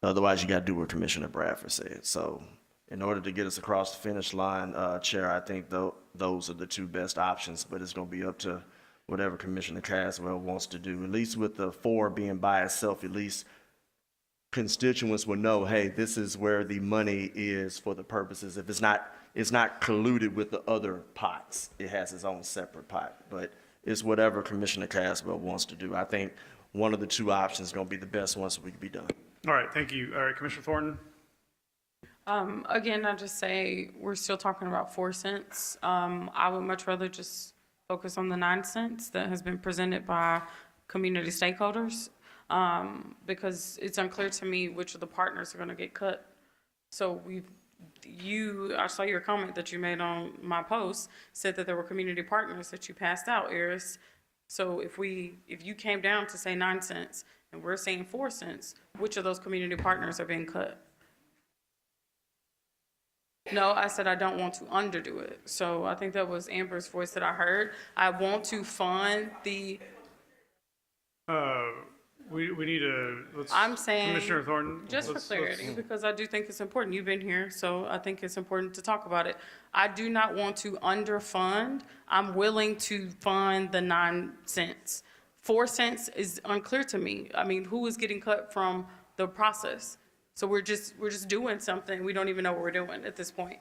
Otherwise, you got to do what Commissioner Bradford said. So in order to get us across the finish line, Chair, I think those are the two best options, but it's going to be up to whatever Commissioner Caswell wants to do. At least with the 4 being by itself, at least constituents will know, hey, this is where the money is for the purposes. If it's not colluded with the other pots. It has its own separate pot, but it's whatever Commissioner Caswell wants to do. I think one of the two options is going to be the best one, so we can be done. All right, thank you. All right, Commissioner Thornton? Again, I just say we're still talking about 4 cents. I would much rather just focus on the 9 cents that has been presented by community stakeholders, because it's unclear to me which of the partners are going to get cut. So I saw your comment that you made on my post, said that there were community partners that you passed out, Iris. So if you came down to say 9 cents and we're saying 4 cents, which of those community partners are being cut? No, I said I don't want to underdo it. So I think that was Amber's voice that I heard. I want to fund the. We need to, I'm saying. Commissioner Thornton. Just for clarity, because I do think it's important. You've been here, so I think it's important to talk about it. I do not want to underfund. I'm willing to fund the 9 cents. 4 cents is unclear to me. I mean, who is getting cut from the process? So we're just doing something. We don't even know what we're doing at this point.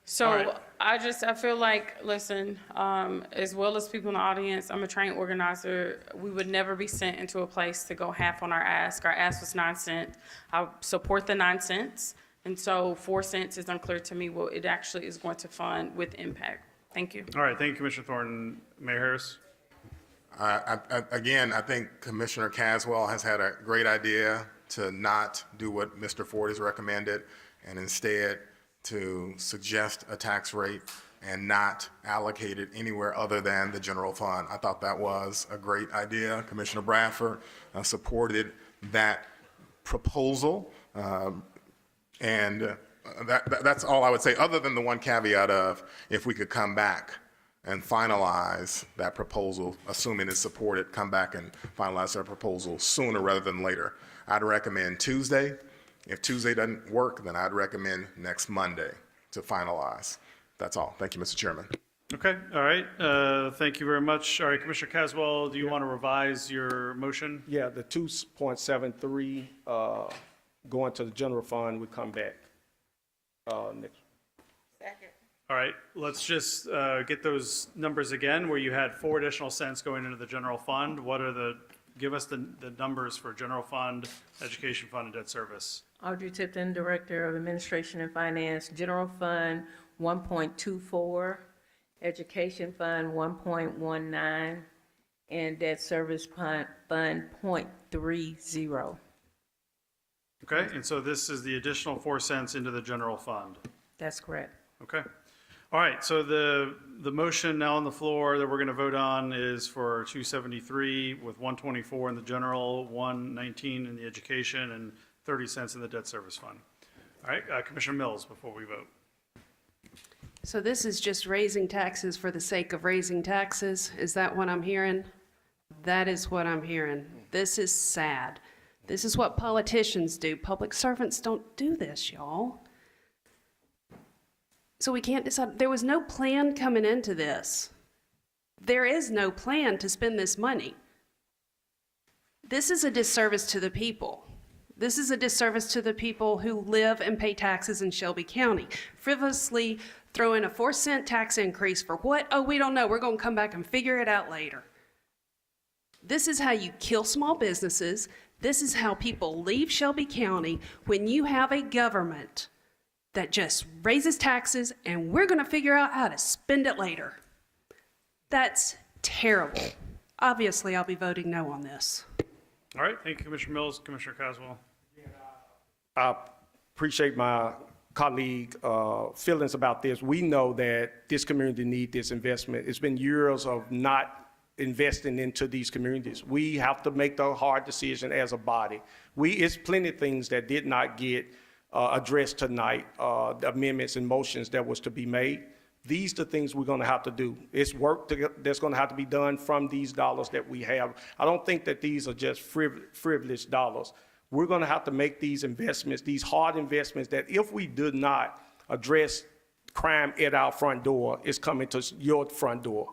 So right. I feel like, listen, as well as people in the audience, I'm a trained organizer. We would never be sent into a place to go half on our ask. Our ask was 9 cents. I support the 9 cents. And so 4 cents is unclear to me what it actually is going to fund with impact. Thank you. All right, thank you, Commissioner Thornton. Mayor Harris? Again, I think Commissioner Caswell has had a great idea to not do what Mr. Ford has recommended, and instead to suggest a tax rate and not allocate it anywhere other than the general fund. I thought that was a great idea. Commissioner Bradford supported that proposal, and that's all I would say, other than the one caveat of if we could come back and finalize that proposal, assuming it's supported, come back and finalize that proposal sooner rather than later. I'd recommend Tuesday. If Tuesday doesn't work, then I'd recommend next Monday to finalize. That's all. Thank you, Mr. Chairman. Okay, all right. Thank you very much. All right, Commissioner Caswell, do you want to revise your motion? Yeah, the 2.73 going to the general fund would come back next. Second. All right, let's just get those numbers again, where you had 4 additional cents going into the general fund. Give us the numbers for general fund, education fund, and debt service. Audrey Tipton, Director of Administration and Finance, General Fund 1.24, Education Fund 1.19, and Debt Service Fund 0.30. Okay, and so this is the additional 4 cents into the general fund. That's correct. Okay. All right, so the motion now on the floor that we're going to vote on is for 273 with 124 in the general, 119 in the education, and 30 cents in the debt service fund. All right, Commissioner Mills, before we vote. So this is just raising taxes for the sake of raising taxes? Is that what I'm hearing? That is what I'm hearing. This is sad. This is what politicians do. Public servants don't do this, y'all. So we can't decide. There was no plan coming into this. There is no plan to spend this money. This is a disservice to the people. This is a disservice to the people who live and pay taxes in Shelby County. Frivolously throw in a 4-cent tax increase for what? Oh, we don't know. We're going to come back and figure it out later. This is how you kill small businesses. This is how people leave Shelby County when you have a government that just raises taxes and we're going to figure out how to spend it later. That's terrible. Obviously, I'll be voting no on this. All right, thank you, Commissioner Mills. Commissioner Caswell. I appreciate my colleague feelings about this. We know that this community needs this investment. It's been years of not investing into these communities. We have to make the hard decision as a body. It's plenty of things that did not get addressed tonight, the amendments and motions that was to be made. These are the things we're going to have to do. It's work that's going to have to be done from these dollars that we have. I don't think that these are just frivolous dollars. We're going to have to make these investments, these hard investments that if we do not address crime at our front door, it's coming to your front door.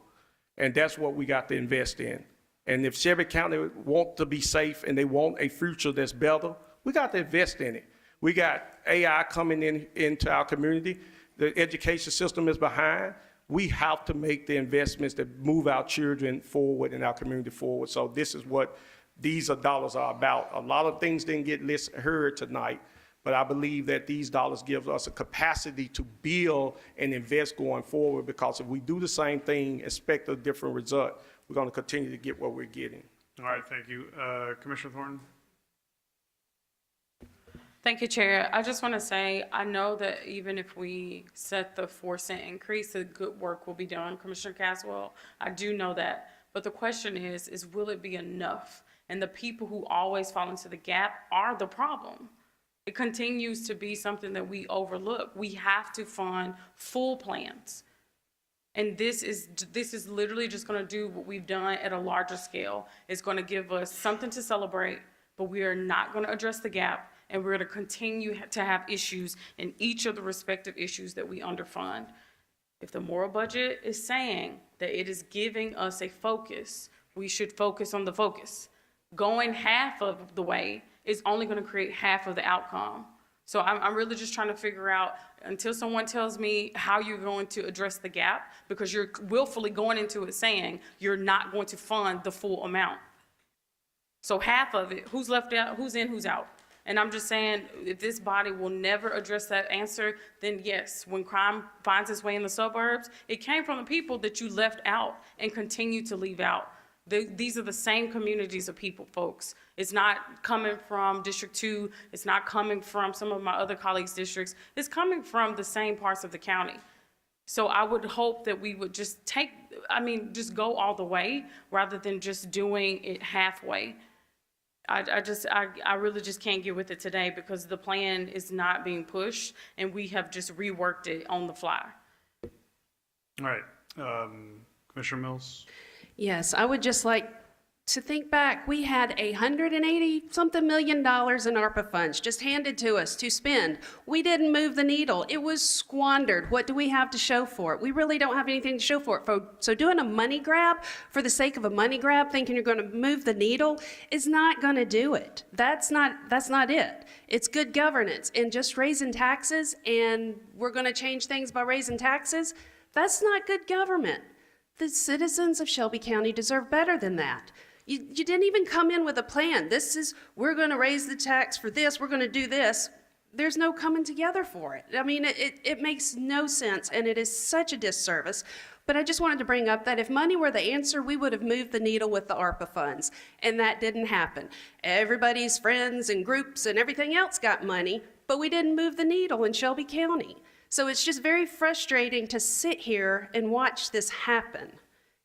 And that's what we got to invest in. And if Shelby County want to be safe and they want a future that's better, we got to invest in it. We got AI coming into our community. The education system is behind. We have to make the investments that move our children forward and our community forward. So this is what these dollars are about. A lot of things didn't get heard tonight, but I believe that these dollars give us a capacity to build and invest going forward, because if we do the same thing, expect a different result, we're going to continue to get what we're getting. All right, thank you. Commissioner Thornton? Thank you, Chair. I just want to say, I know that even if we set the 4-cent increase, the good work will be done, Commissioner Caswell. I do know that. But the question is will it be enough? And the people who always fall into the gap are the problem. It continues to be something that we overlook. We have to fund full plans. And this is literally just going to do what we've done at a larger scale. It's going to give us something to celebrate, but we are not going to address the gap. And we're going to continue to have issues in each of the respective issues that we underfund. If the moral budget is saying that it is giving us a focus, we should focus on the focus. Going half of the way is only going to create half of the outcome. So I'm really just trying to figure out, until someone tells me how you're going to address the gap, because you're willfully going into it saying you're not going to fund the full amount. So half of it, who's left out, who's in, who's out? And I'm just saying, if this body will never address that answer, then yes, when crime finds its way in the suburbs, it came from the people that you left out and continue to leave out. These are the same communities of people, folks. It's not coming from District 2. It's not coming from some of my other colleagues' districts. It's coming from the same parts of the county. So I would hope that we would just just go all the way rather than just doing it halfway. I really just can't get with it today, because the plan is not being pushed and we have just reworked it on the fly. All right, Commissioner Mills? Yes, I would just like to think back. We had $180-something million in ARPA funds just handed to us to spend. We didn't move the needle. It was squandered. What do we have to show for it? We really don't have anything to show for it. So doing a money grab for the sake of a money grab, thinking you're going to move the needle, is not going to do it. That's not it. It's good governance. And just raising taxes, and we're going to change things by raising taxes, that's not good government. The citizens of Shelby County deserve better than that. You didn't even come in with a plan. We're going to raise the tax for this, we're going to do this. There's no coming together for it. I mean, it makes no sense, and it is such a disservice. But I just wanted to bring up that if money were the answer, we would have moved the needle with the ARPA funds, and that didn't happen. Everybody's friends and groups and everything else got money, but we didn't move the needle in Shelby County. So it's just very frustrating to sit here and watch this happen.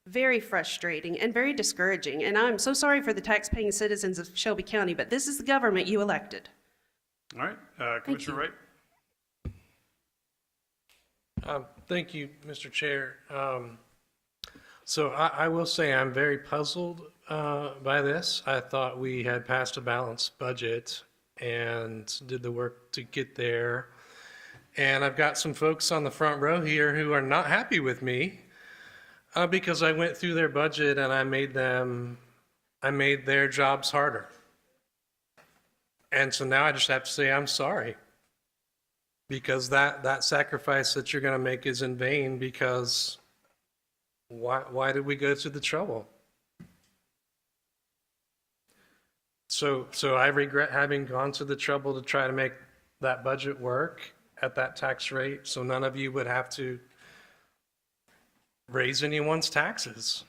Very frustrating and very discouraging. And I'm so sorry for the tax-paying citizens of Shelby County, but this is the government you elected. All right, Commissioner Wright? Thank you, Mr. Chair. So I will say I'm very puzzled by this. I thought we had passed a balanced budget and did the work to get there. And I've got some folks on the front row here who are not happy with me because I went through their budget and I made their jobs harder. And so now I just have to say I'm sorry, because that sacrifice that you're going to make is in vain, because why did we go through the trouble? So I regret having gone to the trouble to try to make that budget work at that tax rate, so none of you would have to raise anyone's taxes.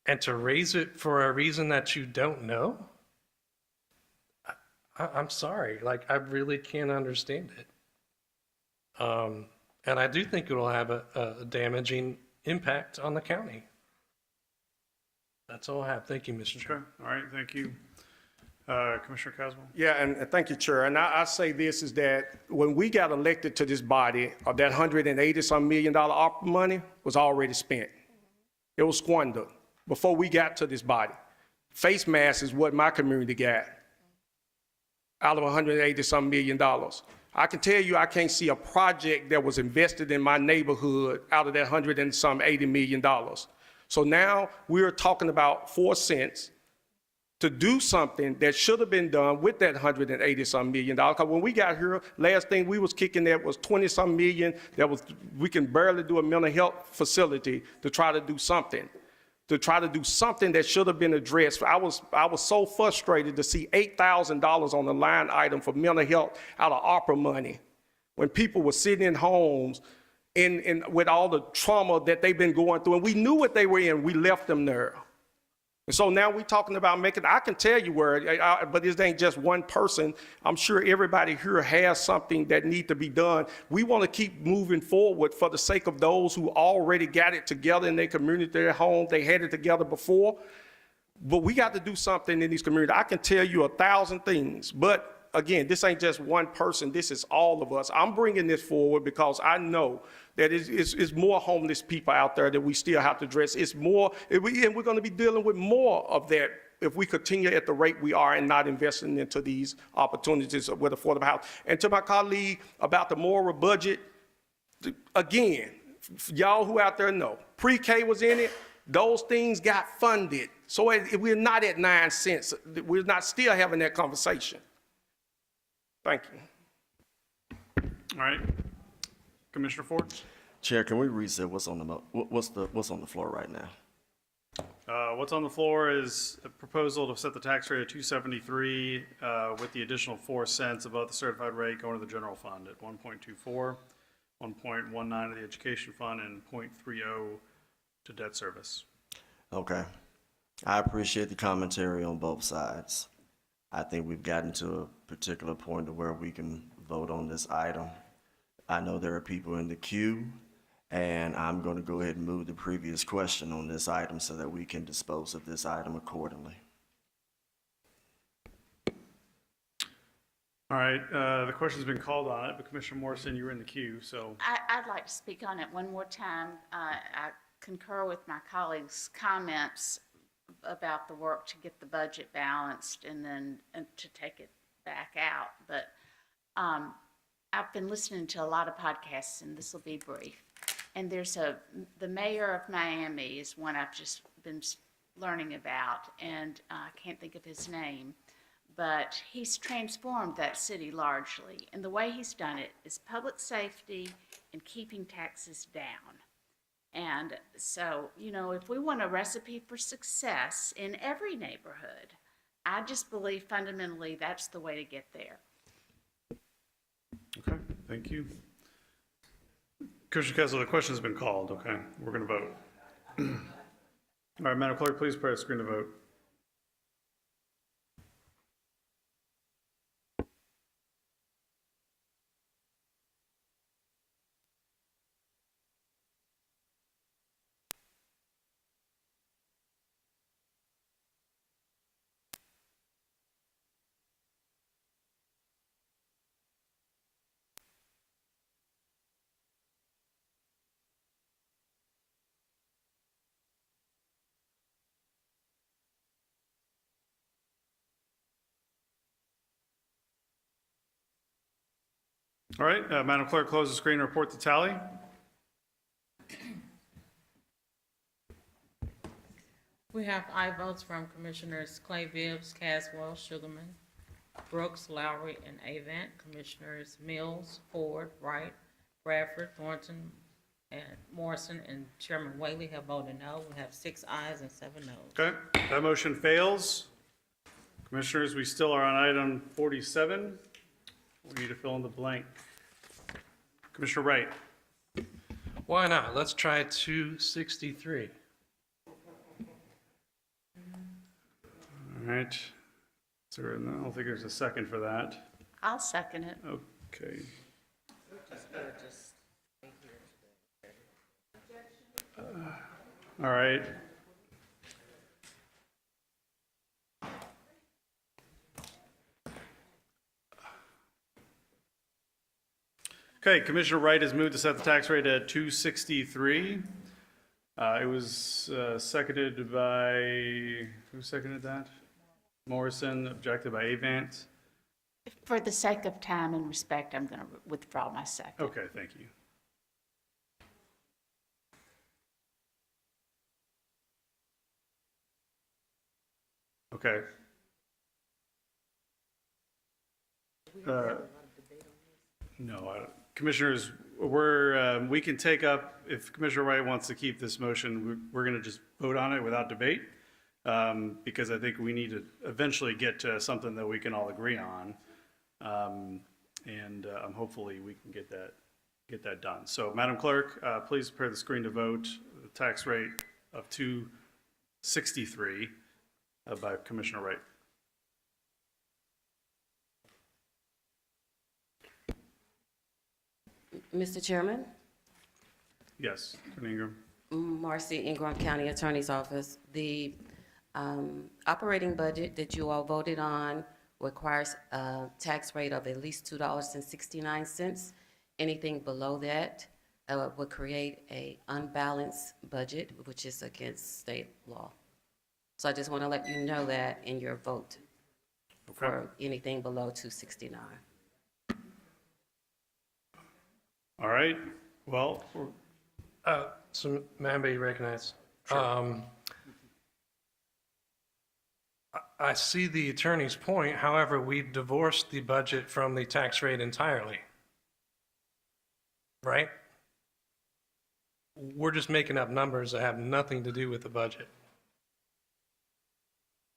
And to raise it for a reason that you don't know? I'm sorry, like, I really can't understand it. And I do think it will have a damaging impact on the county. That's all I have. Thank you, Mr. Chair. Okay, all right, thank you. Commissioner Caswell? Yeah, and thank you, Chair. And I say this is that when we got elected to this body, of that $180-some million ARPA money was already spent. It was squandered before we got to this body. Face masks is what my community got out of $180-some million. I can tell you I can't see a project that was invested in my neighborhood out of that $180 million. So now we're talking about 4 cents to do something that should have been done with that $180-some million. Because when we got here, last thing we was kicking at was 20-some million. We can barely do a mental health facility to try to do something. That should have been addressed. I was so frustrated to see $8,000 on the line item for mental health out of ARPA money when people were sitting in homes with all the trauma that they've been going through, and we knew what they were in. We left them there. And so now we're talking about I can tell you where, but this ain't just one person. I'm sure everybody here has something that needs to be done. We want to keep moving forward for the sake of those who already got it together in their community, their home. They had it together before. But we got to do something in these communities. I can tell you 1,000 things, but again, this ain't just one person. This is all of us. I'm bringing this forward because I know that it's more homeless people out there that we still have to address. It's more, and we're going to be dealing with more of that if we continue at the rate we are and not investing into these opportunities with affordable housing. And to my colleague about the moral budget, again, y'all who out there know, pre-K was in it. Those things got funded. So we're not at 9 cents. We're not still having that conversation. Thank you. All right. Commissioner Ford? Chair, can we reset what's on the floor right now? What's on the floor is a proposal to set the tax rate at 273 with the additional 4 cents above the certified rate going to the general fund at 1.24, 1.19 to the education fund, and 0.30 to debt service. Okay. I appreciate the commentary on both sides. I think we've gotten to a particular point to where we can vote on this item. I know there are people in the queue, and I'm going to go ahead and move the previous question on this item so that we can dispose of this item accordingly. All right, the question's been called on it, but Commissioner Morrison, you were in the queue, so. I'd like to speak on it one more time. I concur with my colleagues' comments about the work to get the budget balanced and then to take it back out. But I've been listening to a lot of podcasts, and this will be brief. And there's the mayor of Miami is one I've just been learning about, and I can't think of his name, but he's transformed that city largely. And the way he's done it is public safety and keeping taxes down. And so, you know, if we want a recipe for success in every neighborhood, I just believe fundamentally that's the way to get there. Okay, thank you. Commissioner Kessler, the question's been called, okay? We're going to vote. All right, Madam Clerk, please press screen to vote. All right, Madam Clerk, close the screen and report the tally. We have aye votes from Commissioners Clay Bibbs, Caswell, Sugarman, Brooks, Lowry, and Avant. Commissioners Mills, Ford, Wright, Bradford, Thornton, and Morrison, and Chairman Whaley have voted no. We have 6 ayes and 7 noes. Okay, that motion fails. Commissioners, we still are on item 47. We need to fill in the blank. Commissioner Wright. Why not? Let's try 263. All right. I don't think there's a second for that. I'll second it. Okay. All right. Okay, Commissioner Wright has moved to set the tax rate at 263. It was seconded by, who seconded that? Morrison, objected by Avant. For the sake of time and respect, I'm going to withdraw my second. Okay, thank you. Okay. No, Commissioners, we can take up, if Commissioner Wright wants to keep this motion, we're going to just vote on it without debate, because I think we need to eventually get to something that we can all agree on. Hopefully we can get that done. So, Madam Clerk, please prepare the screen to vote the tax rate of 263 by Commissioner Wright. Mr. Chairman, Yes, Attorney Ingram. Marcy Ingram, County Attorney's Office. The operating budget that you all voted on requires a tax rate of at least $2.69. Anything below that would create an unbalanced budget, which is against state law. So I just want to let you know that in your vote for anything below 269. All right, well, So, may I be recognized? I see the attorney's point. However, we divorced the budget from the tax rate entirely. Right? We're just making up numbers that have nothing to do with the budget.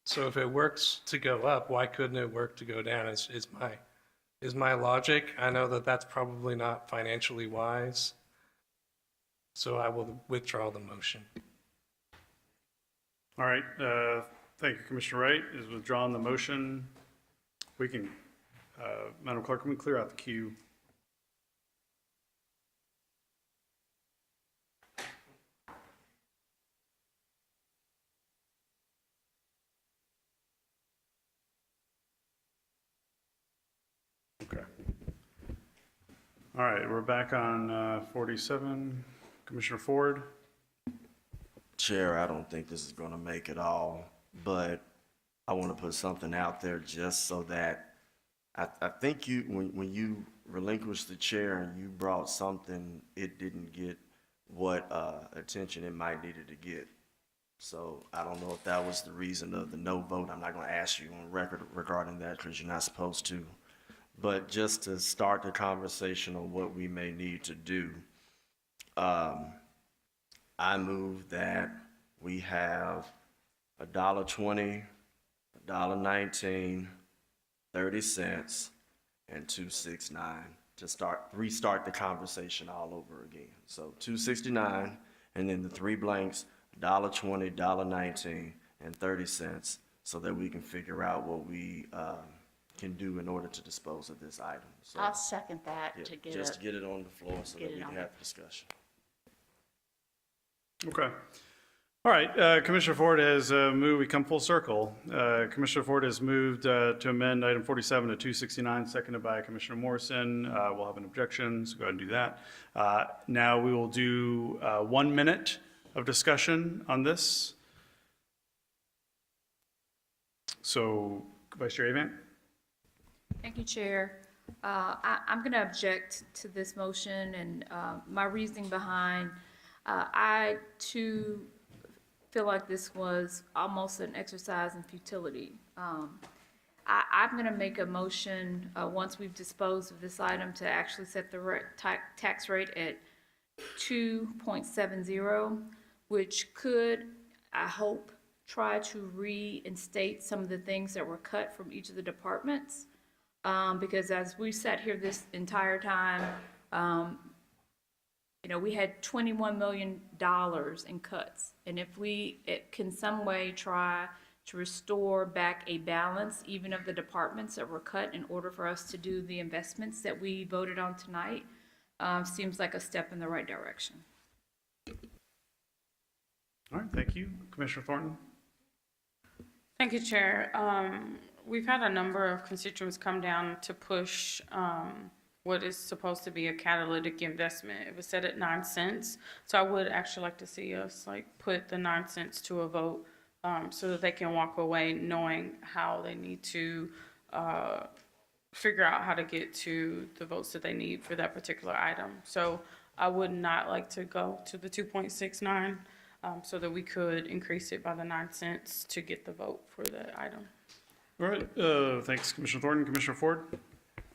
So if it works to go up, why couldn't it work to go down is my logic. I know that that's probably not financially wise. So I will withdraw the motion. all right, thank you, Commissioner Wright is withdrawing the motion. We can, Madam Clerk, can we clear out the queue? Okay. All right, we're back on 47. Commissioner Ford? Chair, I don't think this is going to make it all, but I want to put something out there just so that I think you, when you relinquished the chair and you brought something, it didn't get what attention it might needed to get. So I don't know if that was the reason of the no vote. I'm not going to ask you on record regarding that because you're not supposed to. But just to start the conversation on what we may need to do, I move that we have $1.20, $1.19, 30 cents, and 269 to restart the conversation all over again. So 269, and then the three blanks, $1.20, $1.19, and 30 cents, so that we can figure out what we can do in order to dispose of this item. So, I'll second that yeah, to get just to get it on the floor so that we can have the discussion. Okay. All right, Commissioner Ford has moved, we come full circle. Commissioner Ford has moved to amend item 47 to 269, seconded by Commissioner Morrison. We'll have an objection, so go ahead and do that. Now we will do 1 minute of discussion on this. So, Vice Chair Avant? Thank you, Chair. I'm going to object to this motion, and my reasoning behind, I too feel like this was almost an exercise in futility. I'm going to make a motion, once we've disposed of this item, to actually set the tax rate at 2.70, which could, I hope, try to reinstate some of the things that were cut from each of the departments. because as we sat here this entire time, we had $21 million in cuts. And if it can some way try to restore back a balance, even of the departments that were cut in order for us to do the investments that we voted on tonight, seems like a step in the right direction. All right, thank you. Commissioner Thornton? Thank you, Chair. We've had a number of constituents come down to push what is supposed to be a catalytic investment. It was set at 9 cents. So I would actually like to see us put the 9 cents to a vote so that they can walk away knowing how they need to figure out how to get to the votes that they need for that particular item. So I would not like to go to the 2.69 so that we could increase it by the 9 cents to get the vote for the item. All right, thanks, Commissioner Thornton. Commissioner Ford?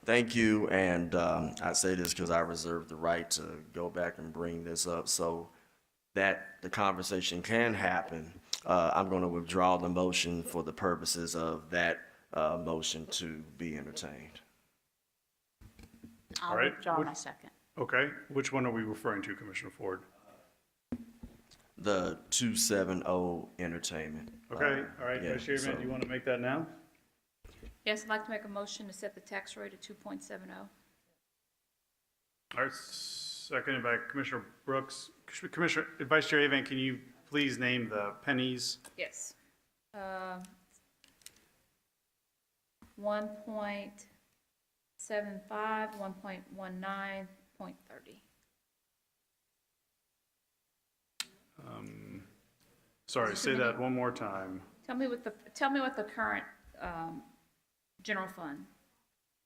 Thank you, and I say this because I reserve the right to go back and bring this up so that the conversation can happen. I'm going to withdraw the motion for the purposes of that motion to be entertained. All I'll right. withdraw my second. Okay, which one are we referring to, Commissioner Ford? The 270 entertainment. Okay, all right, yeah, Vice Chairman, so- do you want to make that now? Yes, I'd like to make a motion to set the tax rate at 2.70. All right, seconded by Commissioner Brooks. Commissioner, Vice Chair Avent, can you please name the pennies? Yes. 1.75, 1.19, 0.30. Sorry, say that one more time. Tell me what the current general fund,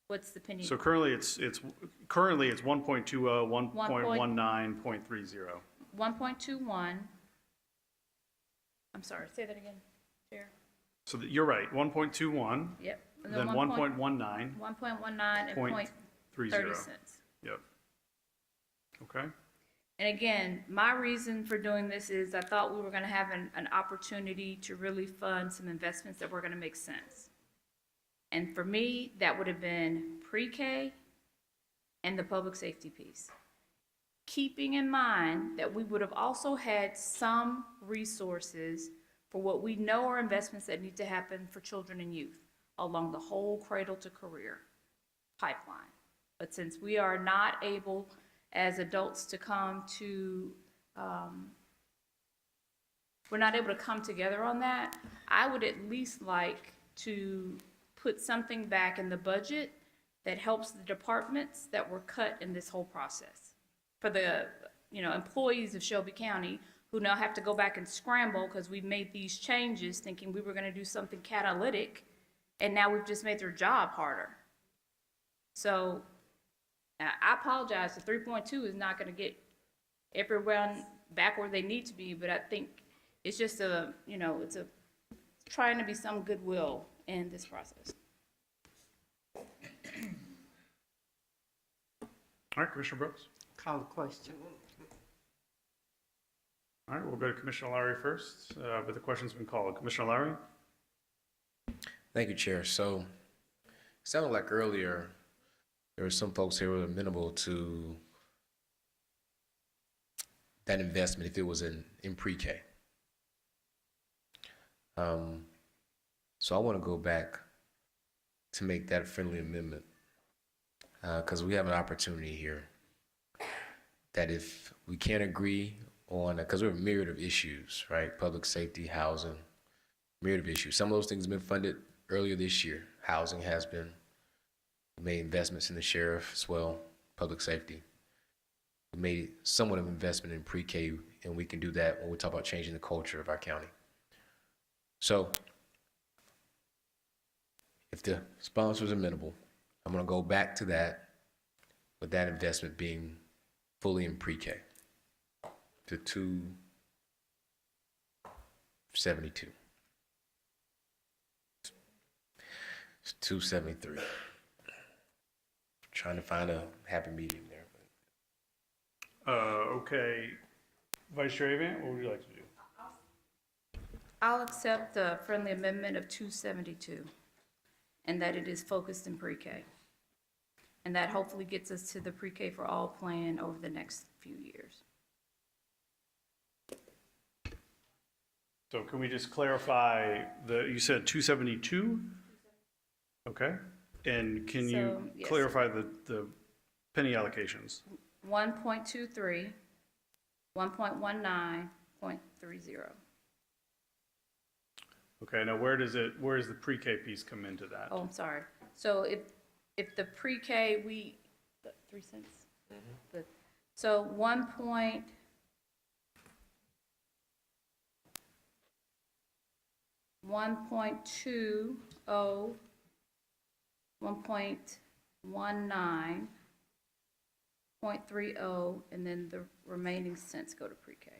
what's the penny? So currently, it's 1.20, 1.19, 0.30. 1.21. I'm sorry, say that again, Chair. So you're right, 1.21, Yep. And then 1.19, 1.19 and Point 0.30 30. cents. Yep. Okay, And again, my reason for doing this is I thought we were going to have an opportunity to really fund some investments that were going to make sense. And for me, that would have been pre-K and the public safety piece. Keeping in mind that we would have also had some resources for what we know are investments that need to happen for children and youth along the whole cradle to career pipeline. But since we are not able as adults to come to, we're not able to come together on that, I would at least like to put something back in the budget that helps the departments that were cut in this whole process. For the, employees of Shelby County who now have to go back and scramble because we've made these changes thinking we were gonna do something catalytic, and now we've just made their job harder. So, I apologize, the 3.2 is not gonna get everyone back where they need to be, but I think it's just it's trying to be some goodwill in this process. all right, Commissioner Brooks. Call the question. All right, we'll go to Commissioner Lowry first, but the question's been called. Commissioner Lowry? Thank you, Chair. So, it sounded like earlier there were some folks here who were amenable to that investment if it was in pre-K. So I want to go back to make that a friendly amendment because we have an opportunity here that if we can't agree on, because we have a myriad of issues, right? Public safety, housing, myriad of issues. Some of those things have been funded earlier this year. Housing has been. We made investments in the sheriff as well, public safety. We made somewhat of an investment in pre-K, and we can do that when we talk about changing the culture of our county. So, if the sponsor is amenable, I'm going to go back to that with that investment being fully in pre-K to 272. It's 273. Trying to find a happy medium there. Okay. Vice Chair Avent, what would you like to do? I'll accept the friendly amendment of 272, and that it is focused in pre-K. And that hopefully gets us to the pre-K for all plan over the next few years. So can we just clarify you said 272? Okay. And can you So, yes. clarify the penny allocations? 1.23, 1.19, 0.30. Okay, now where does the pre-K piece come into that? Oh, I'm sorry. So if the pre-K, 3 cents? Good. So 1.20, 1.19, 0.30, and then the remaining cents go to pre-K.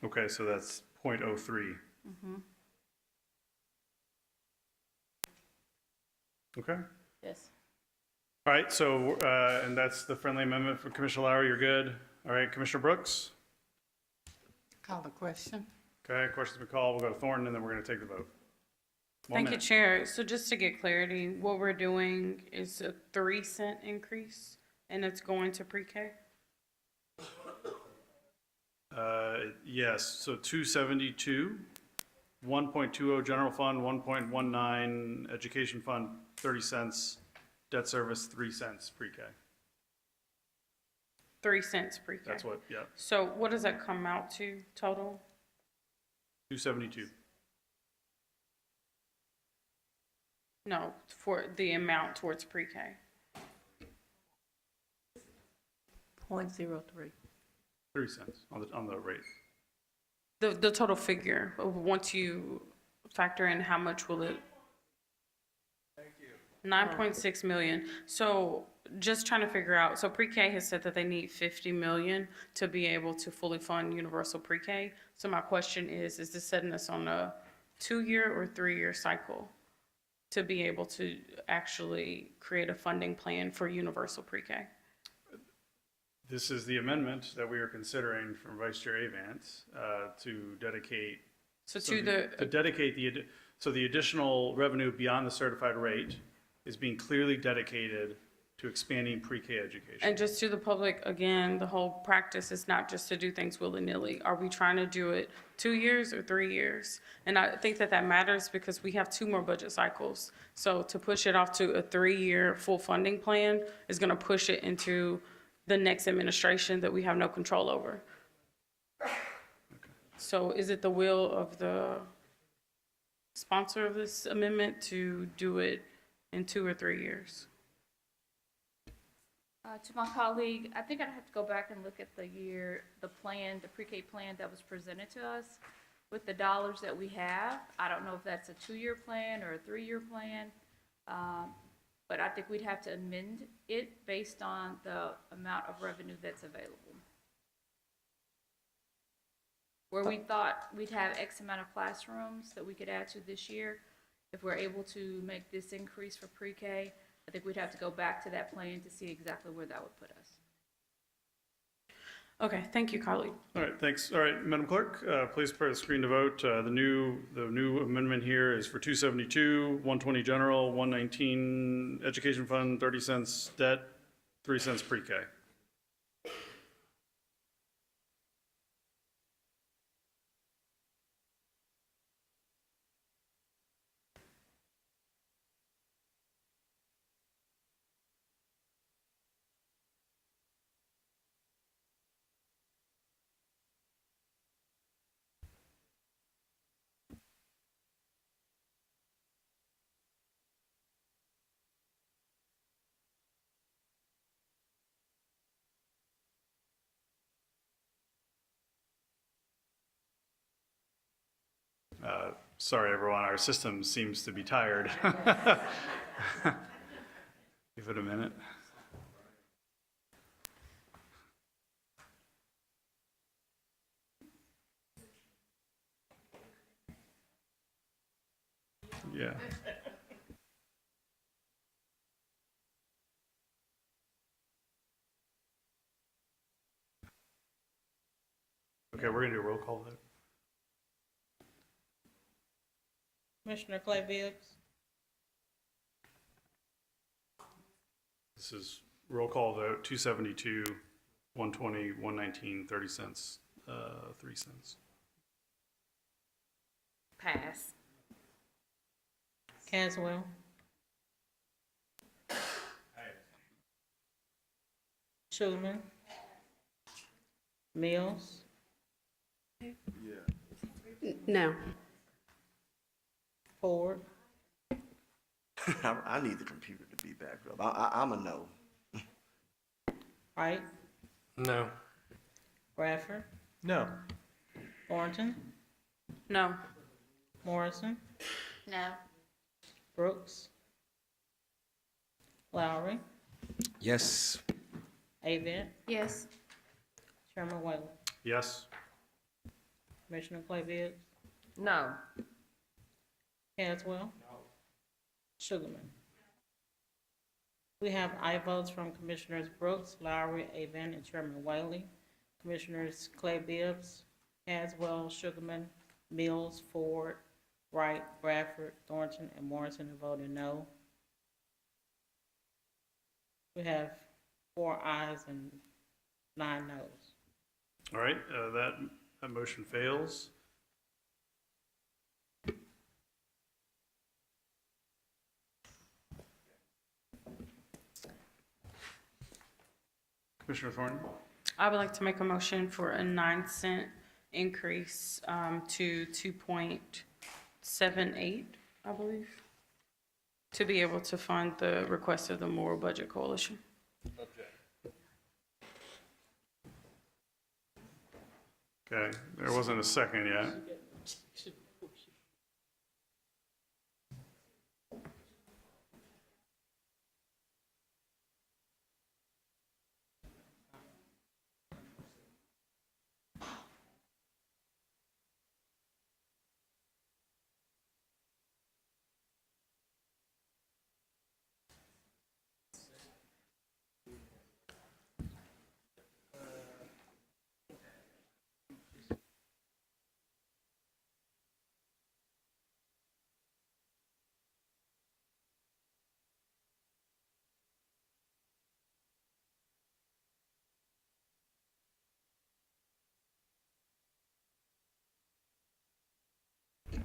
Okay, so that's 0.03. Okay. Yes. All right, so, and that's the friendly amendment for Commissioner Lowry, you're good. All right, Commissioner Brooks? Call the question. Okay, questions been called, we'll go to Thornton, and then we're gonna take the vote. Thank you, Chair. So just to get clarity, what we're doing is a 3-cent increase, and it's going to pre-K? Yes, so 272, 1.20 general fund, 1.19 education fund, 30 cents, debt service, 3 cents pre-K. 3 cents pre-K? That's what, yeah, So what does that come out to total? 272. No, for the amount towards pre-K. 0.03. 3 cents on the rate. The total figure, once you factor in how much will it? Thank you. 9.6 million. So just trying to figure out, so pre-K has said that they need 50 million to be able to fully fund universal pre-K. So my question is this setting us on a 2-year or 3-year cycle to be able to actually create a funding plan for universal pre-K? This is the amendment that we are considering from Vice Chair Avant to dedicate. So the additional revenue beyond the certified rate is being clearly dedicated to expanding pre-K education. And just to the public, again, the whole practice is not just to do things willy-nilly. Are we trying to do it 2 years or 3 years? And I think that matters because we have 2 more budget cycles. So to push it off to a 3-year full funding plan is going to push it into the next administration that we have no control over. So is it the will of the sponsor of this amendment to do it in 2 or 3 years? To my colleague, I think I'd have to go back and look at the plan, the pre-K plan that was presented to us with the dollars that we have. I don't know if that's a 2-year plan or a 3-year plan, but I think we'd have to amend it based on the amount of revenue that's available. Where we thought we'd have X amount of classrooms that we could add to this year, if we're able to make this increase for pre-K, I think we'd have to go back to that plan to see exactly where that would put us. Okay, thank you, colleague. All right, thanks. All right, Madam Clerk, please prepare the screen to vote. The new amendment here is for 272, 120 general, 119 education fund, 30 cents debt, 3 cents pre-K. Sorry, everyone, our system seems to be tired. Give it a minute. Yeah. Okay, we're gonna do a roll call vote. Commissioner Clay Bibbs, This is roll call vote, 272, 120, 119, 30 cents, 3 cents. Pass. Caswell. Sugarman. Mills. No. Ford. I need the computer to be back up. I'm a no. Wright. No. Bradford. No. Thornton. No. Morrison. No. Brooks. Lowry. Yes. Avent. Yes. Chairman Whalen. Yes. Commissioner Clay Bibbs. No. Caswell. Sugarman. We have aye votes from Commissioners Brooks, Lowry, Avent, and Chairman Whaley. Commissioners Clay Bibbs, Caswell, Sugarman, Mills, Ford, Wright, Bradford, Thornton, and Morrison have voted no. We have 4 ayes and 9 noes. All right, that motion fails. Commissioner Thornton? I would like to make a motion for a 9-cent increase to 2.78, I believe, to be able to fund the request of the Moore Budget Coalition. Okay, there wasn't a second yet.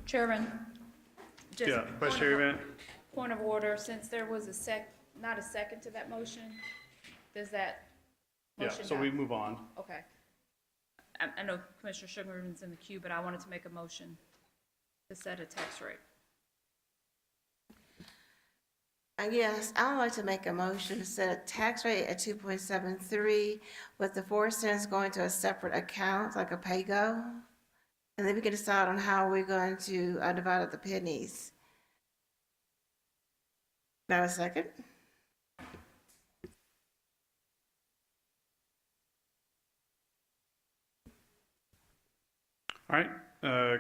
Chairman, just Yeah, Vice Chair Event? point of order, since there was not a second to that motion, does that Yeah, motion so not- we move on. Okay. I know Commissioner Sugarman's in the queue, but I wanted to make a motion to set a tax rate. Yes, I would like to make a motion to set a tax rate at 2.73 with the 4 cents going to a separate account, like a pay-go. And then we can decide on how we're going to divide up the pennies. Now a second? All right,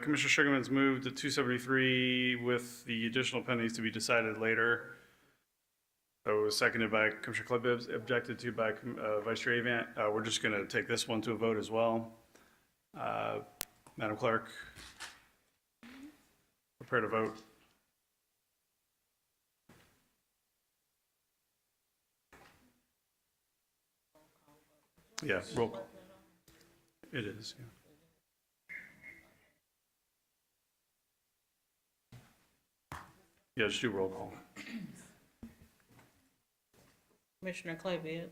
Commissioner Sugarman's moved to 273 with the additional pennies to be decided later. So it was seconded by Commissioner Clay Bibbs, objected to by Vice Chair Event. We're just going to take this one to a vote as well. Madam Clerk, prepare to vote. Yeah, roll call. It is, yeah. Yeah, just do roll call. Commissioner Clay Bibbs.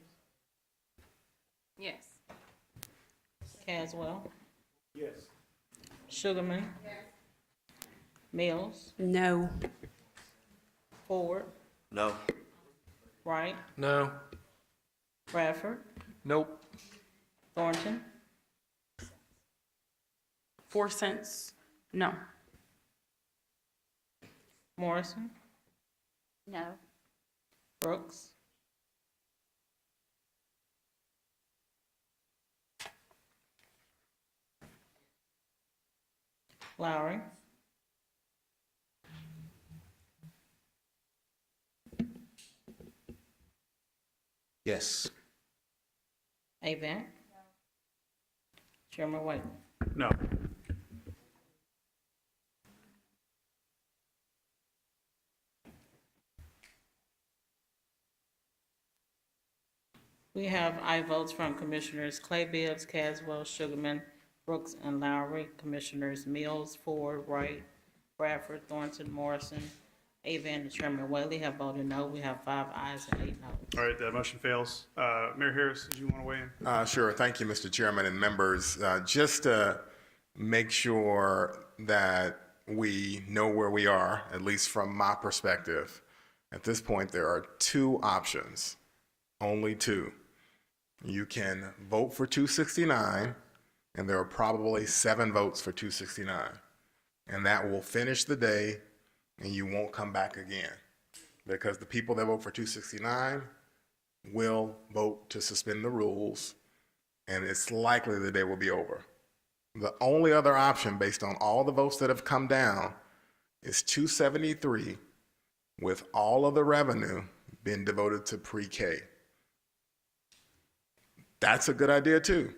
Yes. Caswell. Yes. Sugarman. Mills. No. Ford. No. Wright. No. Bradford. Nope. Thornton. 4 cents, no. Morrison. No. Brooks. Lowry. Yes. Avent. Chairman White. No. We have aye votes from Commissioners Clay Bibbs, Caswell, Sugarman, Brooks, and Lowry. Commissioners Mills, Ford, Wright, Bradford, Thornton, Morrison, Avon, and Chairman Whaley have voted no. We have 5 ayes and 8 noes. All right, that motion fails. Mayor Harris, did you want to weigh in? Sure. Thank you, Mr. Chairman and members. Just to make sure that we know where we are, at least from my perspective, at this point, there are 2 options, only 2. You can vote for 269, and there are probably 7 votes for 269. And that will finish the day, and you won't come back again. Because the people that vote for 269 will vote to suspend the rules, and it's likely the day will be over. The only other option, based on all the votes that have come down, is 273, with all of the revenue being devoted to pre-K. That's a good idea too.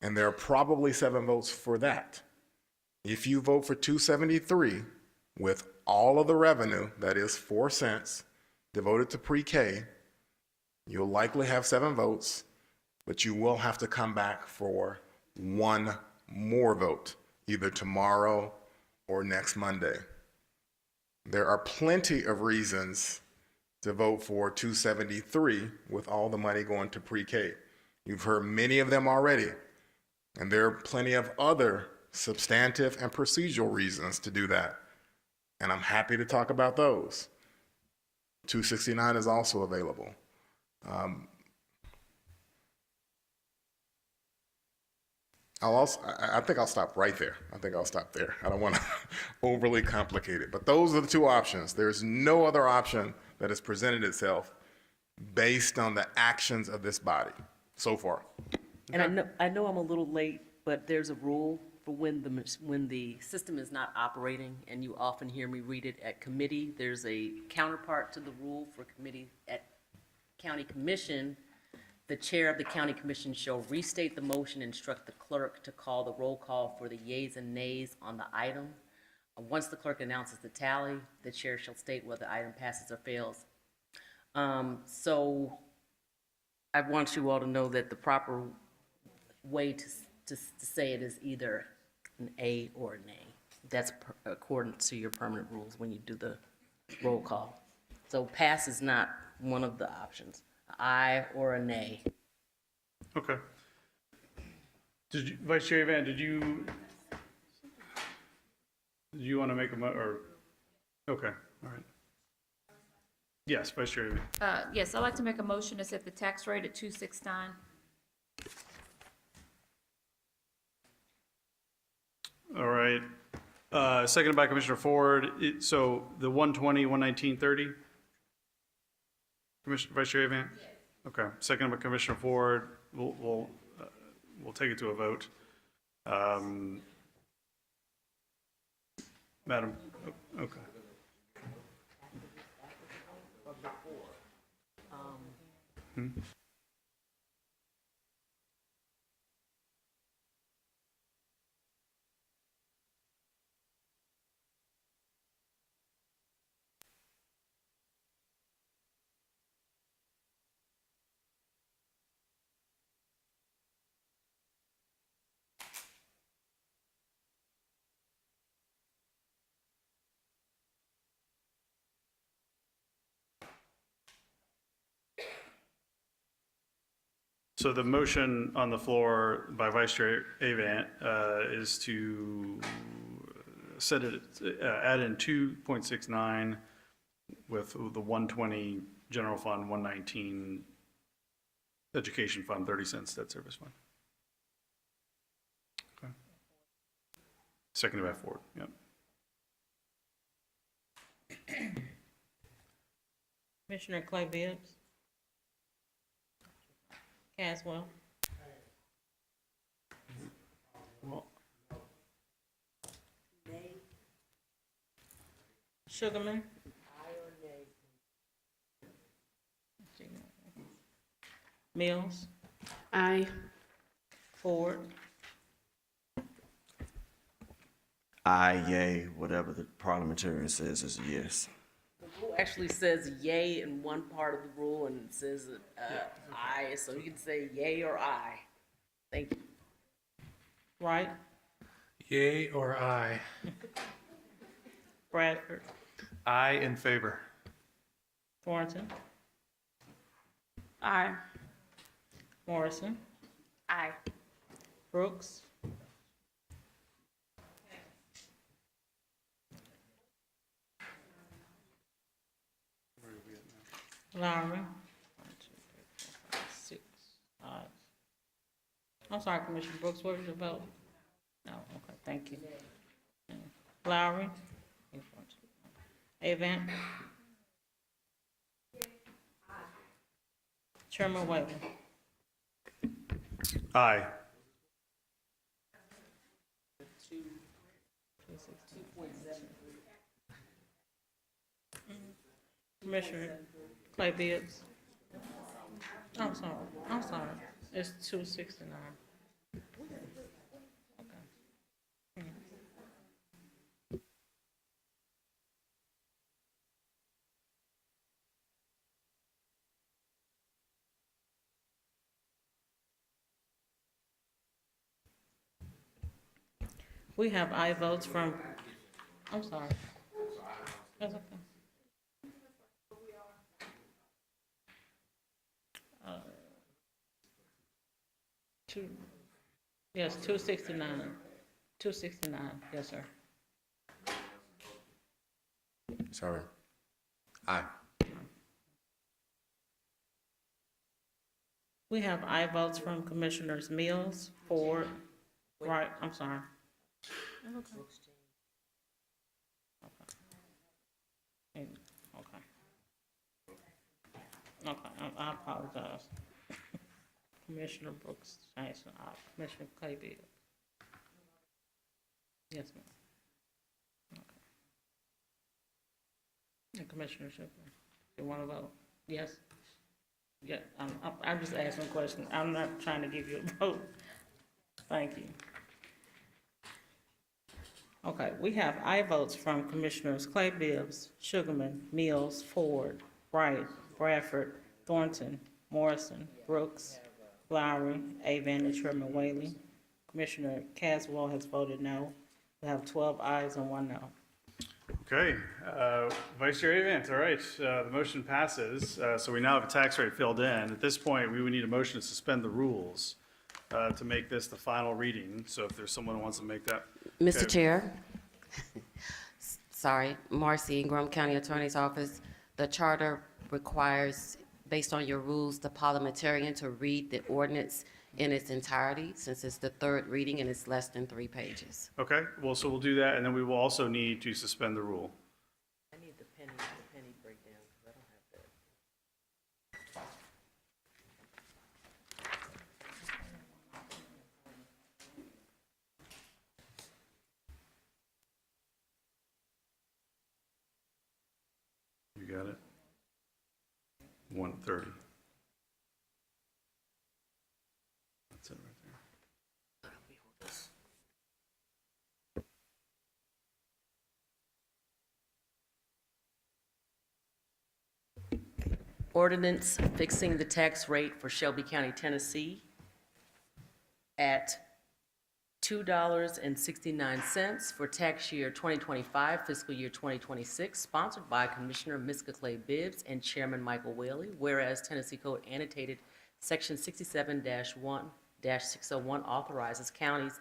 And there are probably 7 votes for that. If you vote for 273, with all of the revenue, that is 4 cents, devoted to pre-K, you'll likely have 7 votes, but you will have to come back for 1 more vote, either tomorrow or next Monday. There are plenty of reasons to vote for 273 with all the money going to pre-K. You've heard many of them already, and there are plenty of other substantive and procedural reasons to do that, and I'm happy to talk about those. 269 is also available. I think I'll stop right there. I think I'll stop there. I don't want to overly complicate it, but those are the 2 options. There's no other option that has presented itself based on the actions of this body so far. And I know I'm a little late, but there's a rule for when the system is not operating, and you often hear me read it at committee. There's a counterpart to the rule for committee at county commission. The chair of the county commission shall restate the motion, instruct the clerk to call the roll call for the yeas and nays on the item. Once the clerk announces the tally, the chair shall state whether the item passes or fails. So I want you all to know that the proper way to say it is either an A or a nay. That's according to your permanent rules when you do the roll call. So pass is not one of the options. Aye or a nay. Okay. Vice Chair Van, did you want to make okay, all right. Yes, Vice Chair Van. Yes, I'd like to make a motion to set the tax rate at 269. All right. Seconded by Commissioner Ford. So the 120, 119, 30? Vice Chair Van? Okay. Seconded by Commissioner Ford. We'll take it to a vote. Madam, okay. So the motion on the floor by Vice Chair Avant is to set it, add in 2.69 with the 120 general fund, 119 education fund, 30 cents debt service fund. Okay. Seconded by Ford, yep. Commissioner Clay Bibbs. Caswell. Sugarman. Mills. Aye. Ford. Aye, yay, whatever the parliamentarian says is a yes. actually says yay in one part of the rule and it says aye, so you can say yay or aye. Thank you. Wright, Yay or aye? Bradford, Aye in favor. Thornton, Aye. Morrison, Aye. Brooks, Lowry. 1, 2, 3, 4, 5, 6 ayes. I'm sorry, Commissioner Brooks, what was your vote? No, okay, thank you. Lowry. Avant. Chairman Whitman. Aye. Commissioner Clay Bibbs. I'm sorry. It's 269. Okay. We have aye votes from, I'm sorry. That's okay. Yes, 269. 269, yes, sir. Sorry. Aye. We have aye votes from Commissioners Mills, Ford, Wright, I'm sorry. Okay, I apologize. Commissioner Brooks, Jason, Commissioner Clay Bibbs. Yes, ma'am. Okay. And Commissioner Shelby, you want to vote? Yes? Yeah, I'm just asking a question. I'm not trying to give you a vote. Thank you. Okay, we have aye votes from Commissioners Clay Bibbs, Sugarman, Mills, Ford, Wright, Bradford, Thornton, Morrison, Brooks, Lowry, Avant, and Chairman Whaley. Commissioner Caswell has voted no. We have 12 ayes and 1 no. Okay, Vice Chair Avant, all right, the motion passes. So we now have a tax rate filled in. At this point, we would need a motion to suspend the rules to make this the final reading. So if there's someone who wants to make that. Mr. Okay. Chair, sorry, Marcy Ingram, County Attorney's Office. The charter requires, based on your rules, the parliamentarian to read the ordinance in its entirety, since it's the third reading and it's less than 3 pages. Okay, well, so we'll do that, and then we will also need to suspend the rule. I need the penny breakdown, because I don't have that. You got it? 130. That's it right there. Ordinance fixing the tax rate for Shelby County, Tennessee at $2.69 for tax year 2025, fiscal year 2026, sponsored by Commissioner Miska Clay Bibbs and Chairman Michael Whaley, whereas Tennessee Code annotated Section 67-1-601 authorizes counties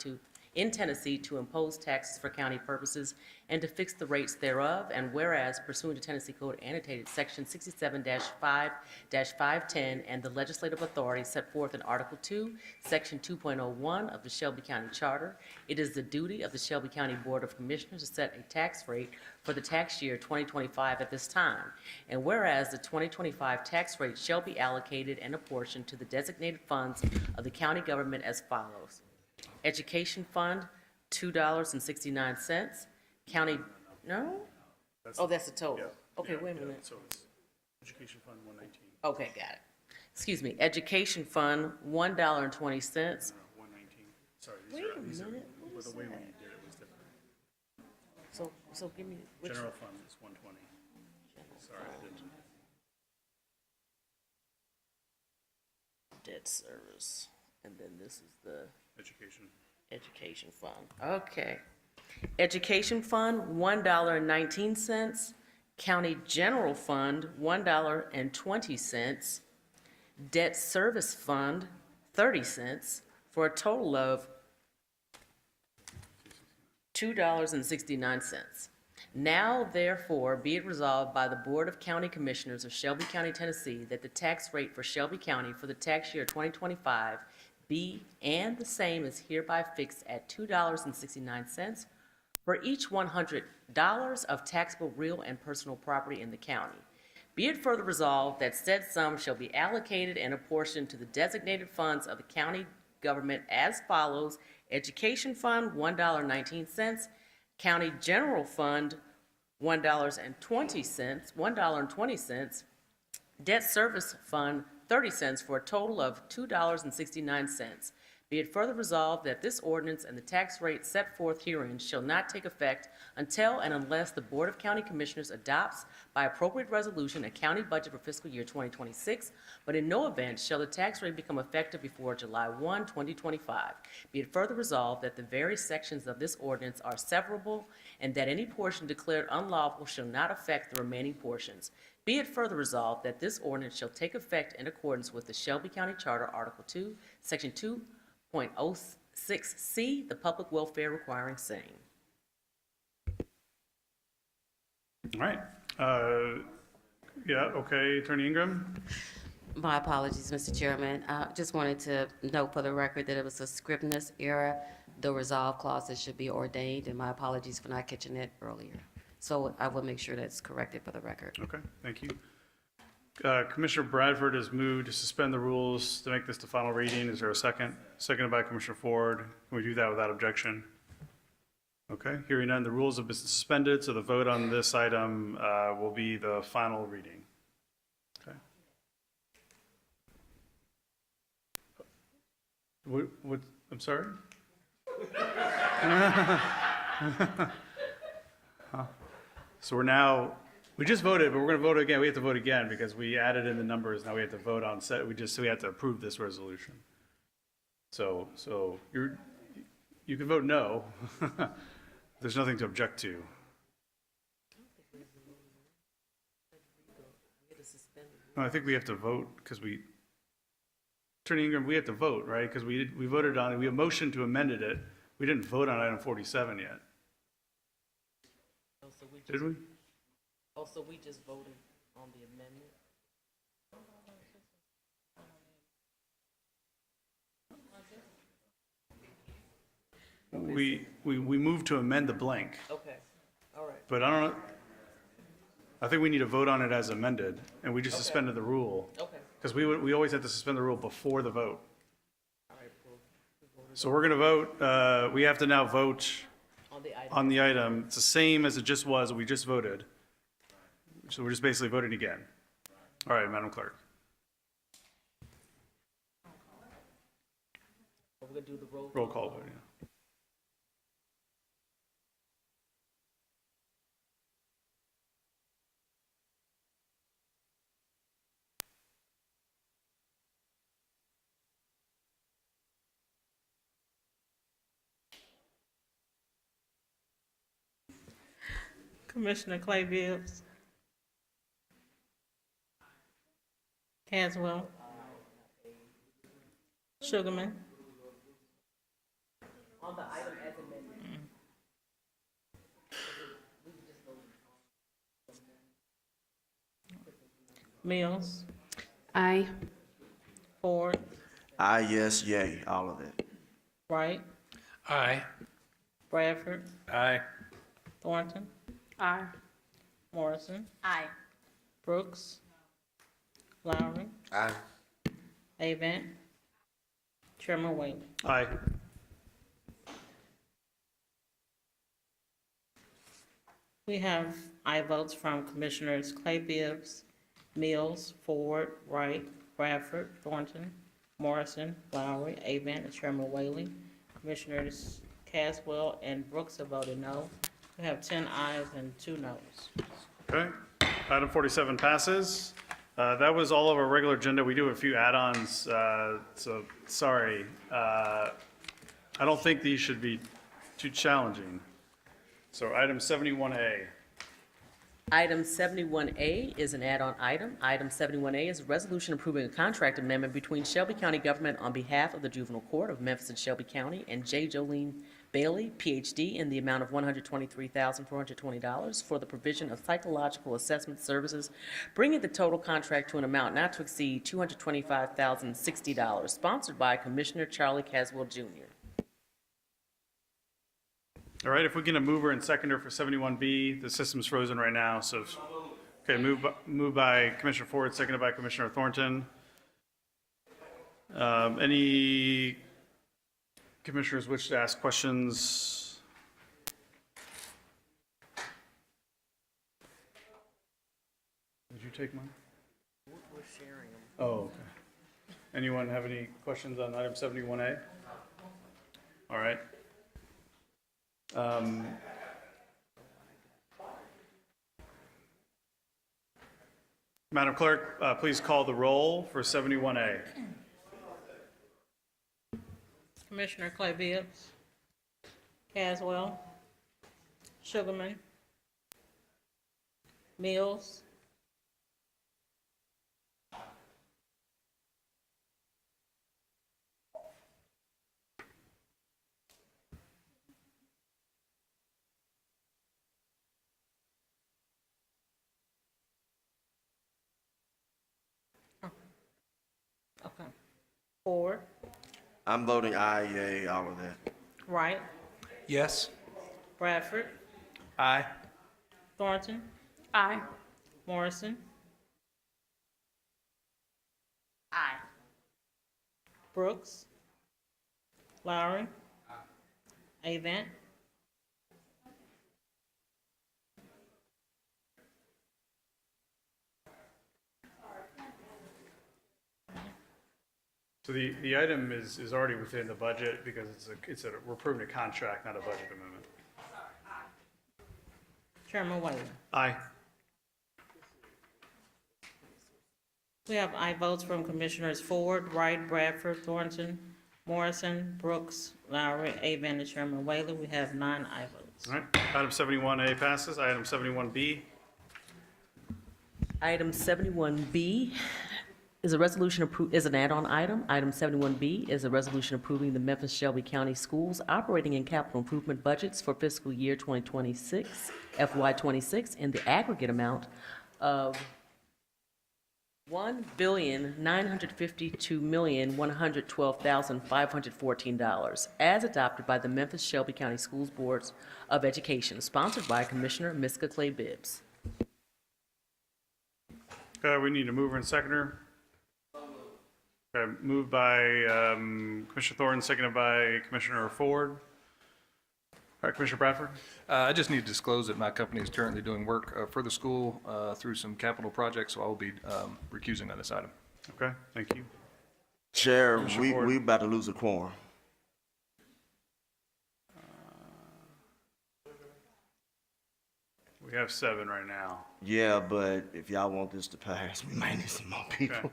in Tennessee to impose taxes for county purposes and to fix the rates thereof, and whereas pursuant to Tennessee Code annotated Section 67-5-510 and the legislative authority set forth in Article 2, Section 2.01 of the Shelby County Charter, it is the duty of the Shelby County Board of Commissioners to set a tax rate for the tax year 2025 at this time. And whereas the 2025 tax rate shall be allocated and apportioned to the designated funds of the county government as follows. Education Fund, $2.69. County, no? Oh, that's the total. Okay, wait a minute. So it's Education Fund 119. Okay, got it. Excuse me, Education Fund, $1.20. No, 119. Sorry, these are, What the is way we that? did it was different. So give me, which, General Fund is 120. Debt service, and then this is the Education. education fund. Okay. Education fund, $1.19. County general fund, $1.20. Debt service fund, 30 cents, for a total of $2.69. Now therefore be it resolved by the Board of County Commissioners of Shelby County, Tennessee, that the tax rate for Shelby County for the tax year 2025 be and the same is hereby fixed at $2.69 for each $100 of taxable real and personal property in the county. Be it further resolved that said sum shall be allocated and apportioned to the designated funds of the county government as follows: Education Fund, $1.19. County General Fund, $1.20. Debt Service Fund, 30 cents, for a total of $2.69. Be it further resolved that this ordinance and the tax rate set forth herein shall not take effect until and unless the Board of County Commissioners adopts by appropriate resolution a county budget for fiscal year 2026, but in no event shall the tax rate become effective before July 1, 2025. Be it further resolved that the various sections of this ordinance are severable and that any portion declared unlawful shall not affect the remaining portions. Be it further resolved that this ordinance shall take effect in accordance with the Shelby County Charter, Article 2, Section 2.06C, the public welfare requiring same. All right. Yeah, okay, Attorney Ingram? My apologies, Mr. Chairman. Just wanted to note for the record that it was a Scribner's error. The resolve clauses should be ordained, and my apologies for not catching it earlier. So I will make sure that's corrected for the record. Okay, thank you. Commissioner Bradford has moved to suspend the rules to make this the final reading. Is there a second? Seconded by Commissioner Ford. Can we do that without objection? Okay, hearing none, the rules have been suspended, so the vote on this item will be the final reading. Okay. What, I'm sorry? Huh? So we just voted, but we're going to vote again. We have to vote again because we added in the numbers. Now we have to vote on set. We have to approve this resolution. So you can vote no. There's nothing to object to. No, I think we have to vote because Attorney Ingram, we have to vote, right? Because we voted on it. We have motion to amend it. We didn't vote on item 47 yet. Did we? Also, we just voted on the amendment. We moved to amend the blank, Okay, all right. but I don't know. I think we need to vote on it as amended, and we just suspended the rule. Okay. Because we always have to suspend the rule before the vote. All right, So we're going to vote, we have to now vote on the item. on the item. It's the same as it just was, we just voted. So we're just basically voting again. All right, Madam Clerk. We're gonna do the roll. Roll call vote, yeah. Commissioner Clay Bibbs. Caswell. Sugarman. On the item as amended. Mills. Aye. Ford. Aye, yes, yay, all of it. Wright. Aye. Bradford. Aye. Thornton. Aye. Morrison. Aye. Brooks. Lowry. Aye. Avant. Chairman Wayne. Aye. We have aye votes from Commissioners Clay Bibbs, Mills, Ford, Wright, Bradford, Thornton, Morrison, Lowry, Avant, and Chairman Whaley. Commissioners Caswell and Brooks have voted no. We have 10 ayes and 2 noes. Okay. Item 47 passes. That was all of our regular agenda. We do have a few add-ons, so sorry. I don't think these should be too challenging. So item 71A. Item 71A is an add-on item. Item 71A is a resolution approving a contract amendment between Shelby County government on behalf of the Juvenile Court of Memphis and Shelby County and J. Jolene Bailey, Ph.D., in the amount of $123,420 for the provision of psychological assessment services, bringing the total contract to an amount not to exceed $225,060, sponsored by Commissioner Charlie Caswell, Jr. All right, if we get a mover and seconder for 71B, the system's frozen right now, so, okay, moved by Commissioner Ford, seconded by Commissioner Thornton. Any commissioners wish to ask questions? Did you take mine? We're sharing them. Oh, okay. Anyone have any questions on item 71A? All right. Madam Clerk, please call the roll for 71A. Commissioner Clay Bibbs, Caswell, Sugarman, Mills, okay, Ford, I'm voting aye, yay, all of that. Wright, Yes. Bradford, Aye. Thornton, Aye. Morrison, Aye. Brooks, Lowry, Avant, So the item is already within the budget because we're approving a contract, not a budget amendment. Chairman Whalen. Aye. We have aye votes from Commissioners Ford, Wright, Bradford, Thornton, Morrison, Brooks, Lowry, Avant, and Chairman Whalen. We have 9 aye votes. All right, item 71A passes. Item 71B. Item 71B is a resolution is an add-on item. Item 71B is a resolution approving the Memphis Shelby County Schools operating and capital improvement budgets for fiscal year 2026, FY26, in the aggregate amount of $1,952,112,514, as adopted by the Memphis Shelby County Schools Boards of Education, sponsored by Commissioner Miska Clay Bibbs. Okay, we need a mover and seconder. Okay, moved by Commissioner Thornton, seconded by Commissioner Ford. All right, Commissioner Bradford. I just need to disclose that my company is currently doing work for the school through some capital projects, so I will be recusing on this item. Okay, thank you. Chair, Commissioner Ford. we about to lose a quorum. We have 7 right now. Yeah, but if y'all want this to pass, we might need some more people.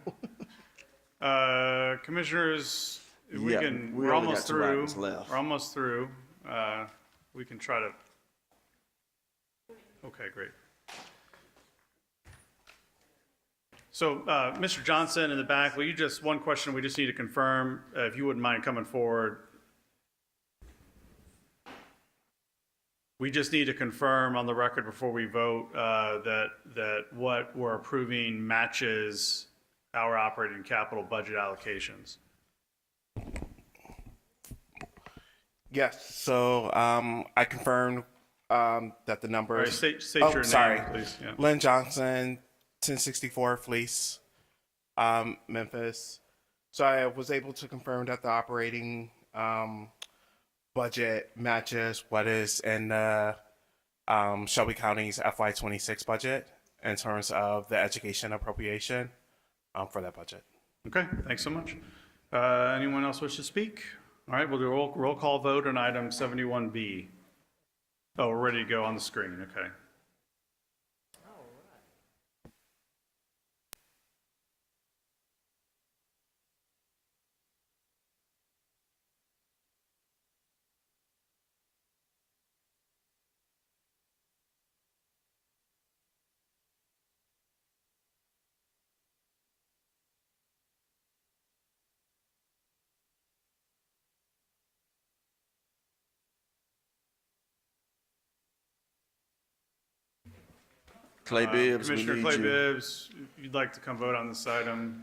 Commissioners, Yeah, we we're only almost got 2 through. items left. We're almost through. We can try to. Okay, great. So, Mr. Johnson in the back, one question we just need to confirm, if you wouldn't mind coming forward. We just need to confirm on the record before we vote that what we're approving matches our operating capital budget allocations. Yes, so I confirmed that the numbers. All right, state your name, sorry. please. Yeah. Lynn Johnson, 1064 Fleece, Memphis. So I was able to confirm that the operating budget matches what is in the Shelby County's FY26 budget in terms of the education appropriation for that budget. Okay, thanks so much. Anyone else wish to speak? All right, we'll do a roll call vote on item 71B. Oh, we're ready to go on the screen, okay. Clay Bibbs, we Commissioner need Clay you. Bibbs, if you'd like to come vote on this item.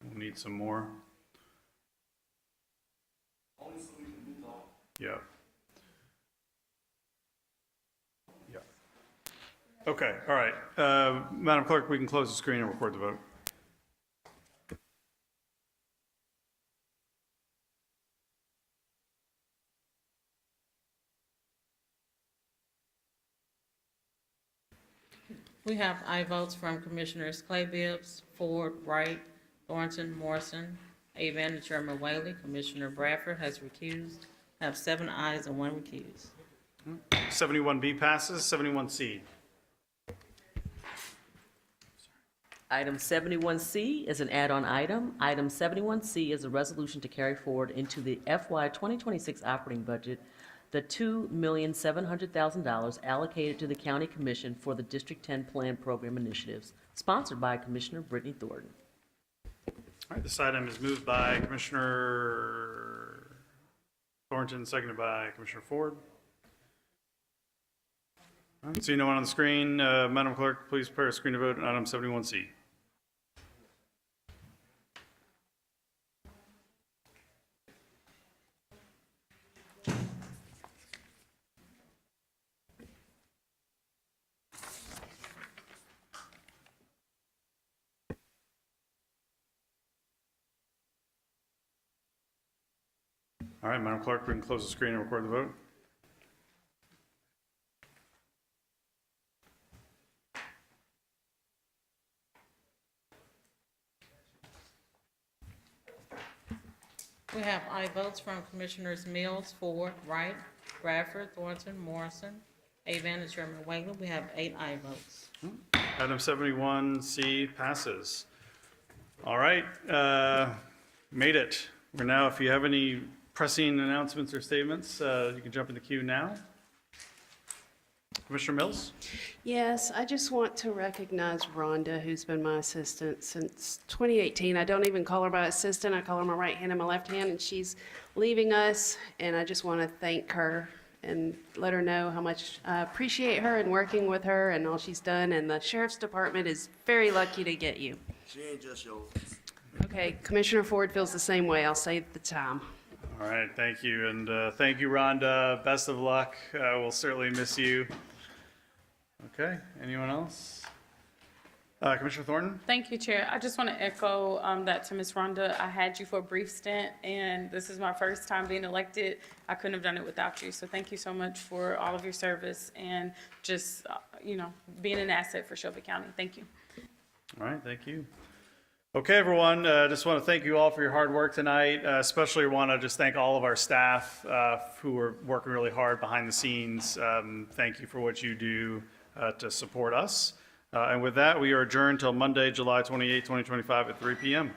We'll need some more. Yeah. Yeah. Okay, all right. Madam Clerk, we can close the screen and record the vote. We have aye votes from Commissioners Clay Bibbs, Ford, Wright, Thornton, Morrison, Avon, and Chairman Whaley. Commissioner Bradford has recused. I have 7 ayes and 1 recused. 71B passes. 71C. Item 71C is an add-on item. Item 71C is a resolution to carry forward into the FY 2026 operating budget the $2,700,000 allocated to the County Commission for the District 10 Plan Program Initiatives, sponsored by Commissioner Brittany Thornton. All right, this item is moved by Commissioner Thornton, seconded by Commissioner Ford. All right, seeing no one on the screen, Madam Clerk, please prepare a screen to vote on item 71C. All right, Madam Clerk, we can close the screen and record the vote. We have aye votes from Commissioners Mills, Ford, Wright, Bradford, Thornton, Morrison, Avon, and Chairman Whaley. We have 8 aye votes. Item 71C passes. All right, made it. We're now, if you have any pressing announcements or statements, you can jump in the queue now. Commissioner Mills? Yes, I just want to recognize Rhonda, who's been my assistant since 2018. I don't even call her my assistant, I call her my right hand and my left hand, and she's leaving us, and I just want to thank her and let her know how much I appreciate her and working with her and all she's done, and the Sheriff's Department is very lucky to get you. She ain't just yours. Okay, Commissioner Ford feels the same way, I'll save the time. All right, thank you, and thank you, Rhonda. Best of luck. We'll certainly miss you. Okay, anyone else? Commissioner Thornton? Thank you, Chair. I just want to echo that to Ms. Rhonda. I had you for a brief stint, and this is my first time being elected. I couldn't have done it without you. So thank you so much for all of your service and just, being an asset for Shelby County. Thank you. All right, thank you. Okay, everyone, just want to thank you all for your hard work tonight. Especially want to just thank all of our staff who are working really hard behind the scenes. Thank you for what you do to support us. And with that, we are adjourned till Monday, July 28, 2025 at 3 p.m.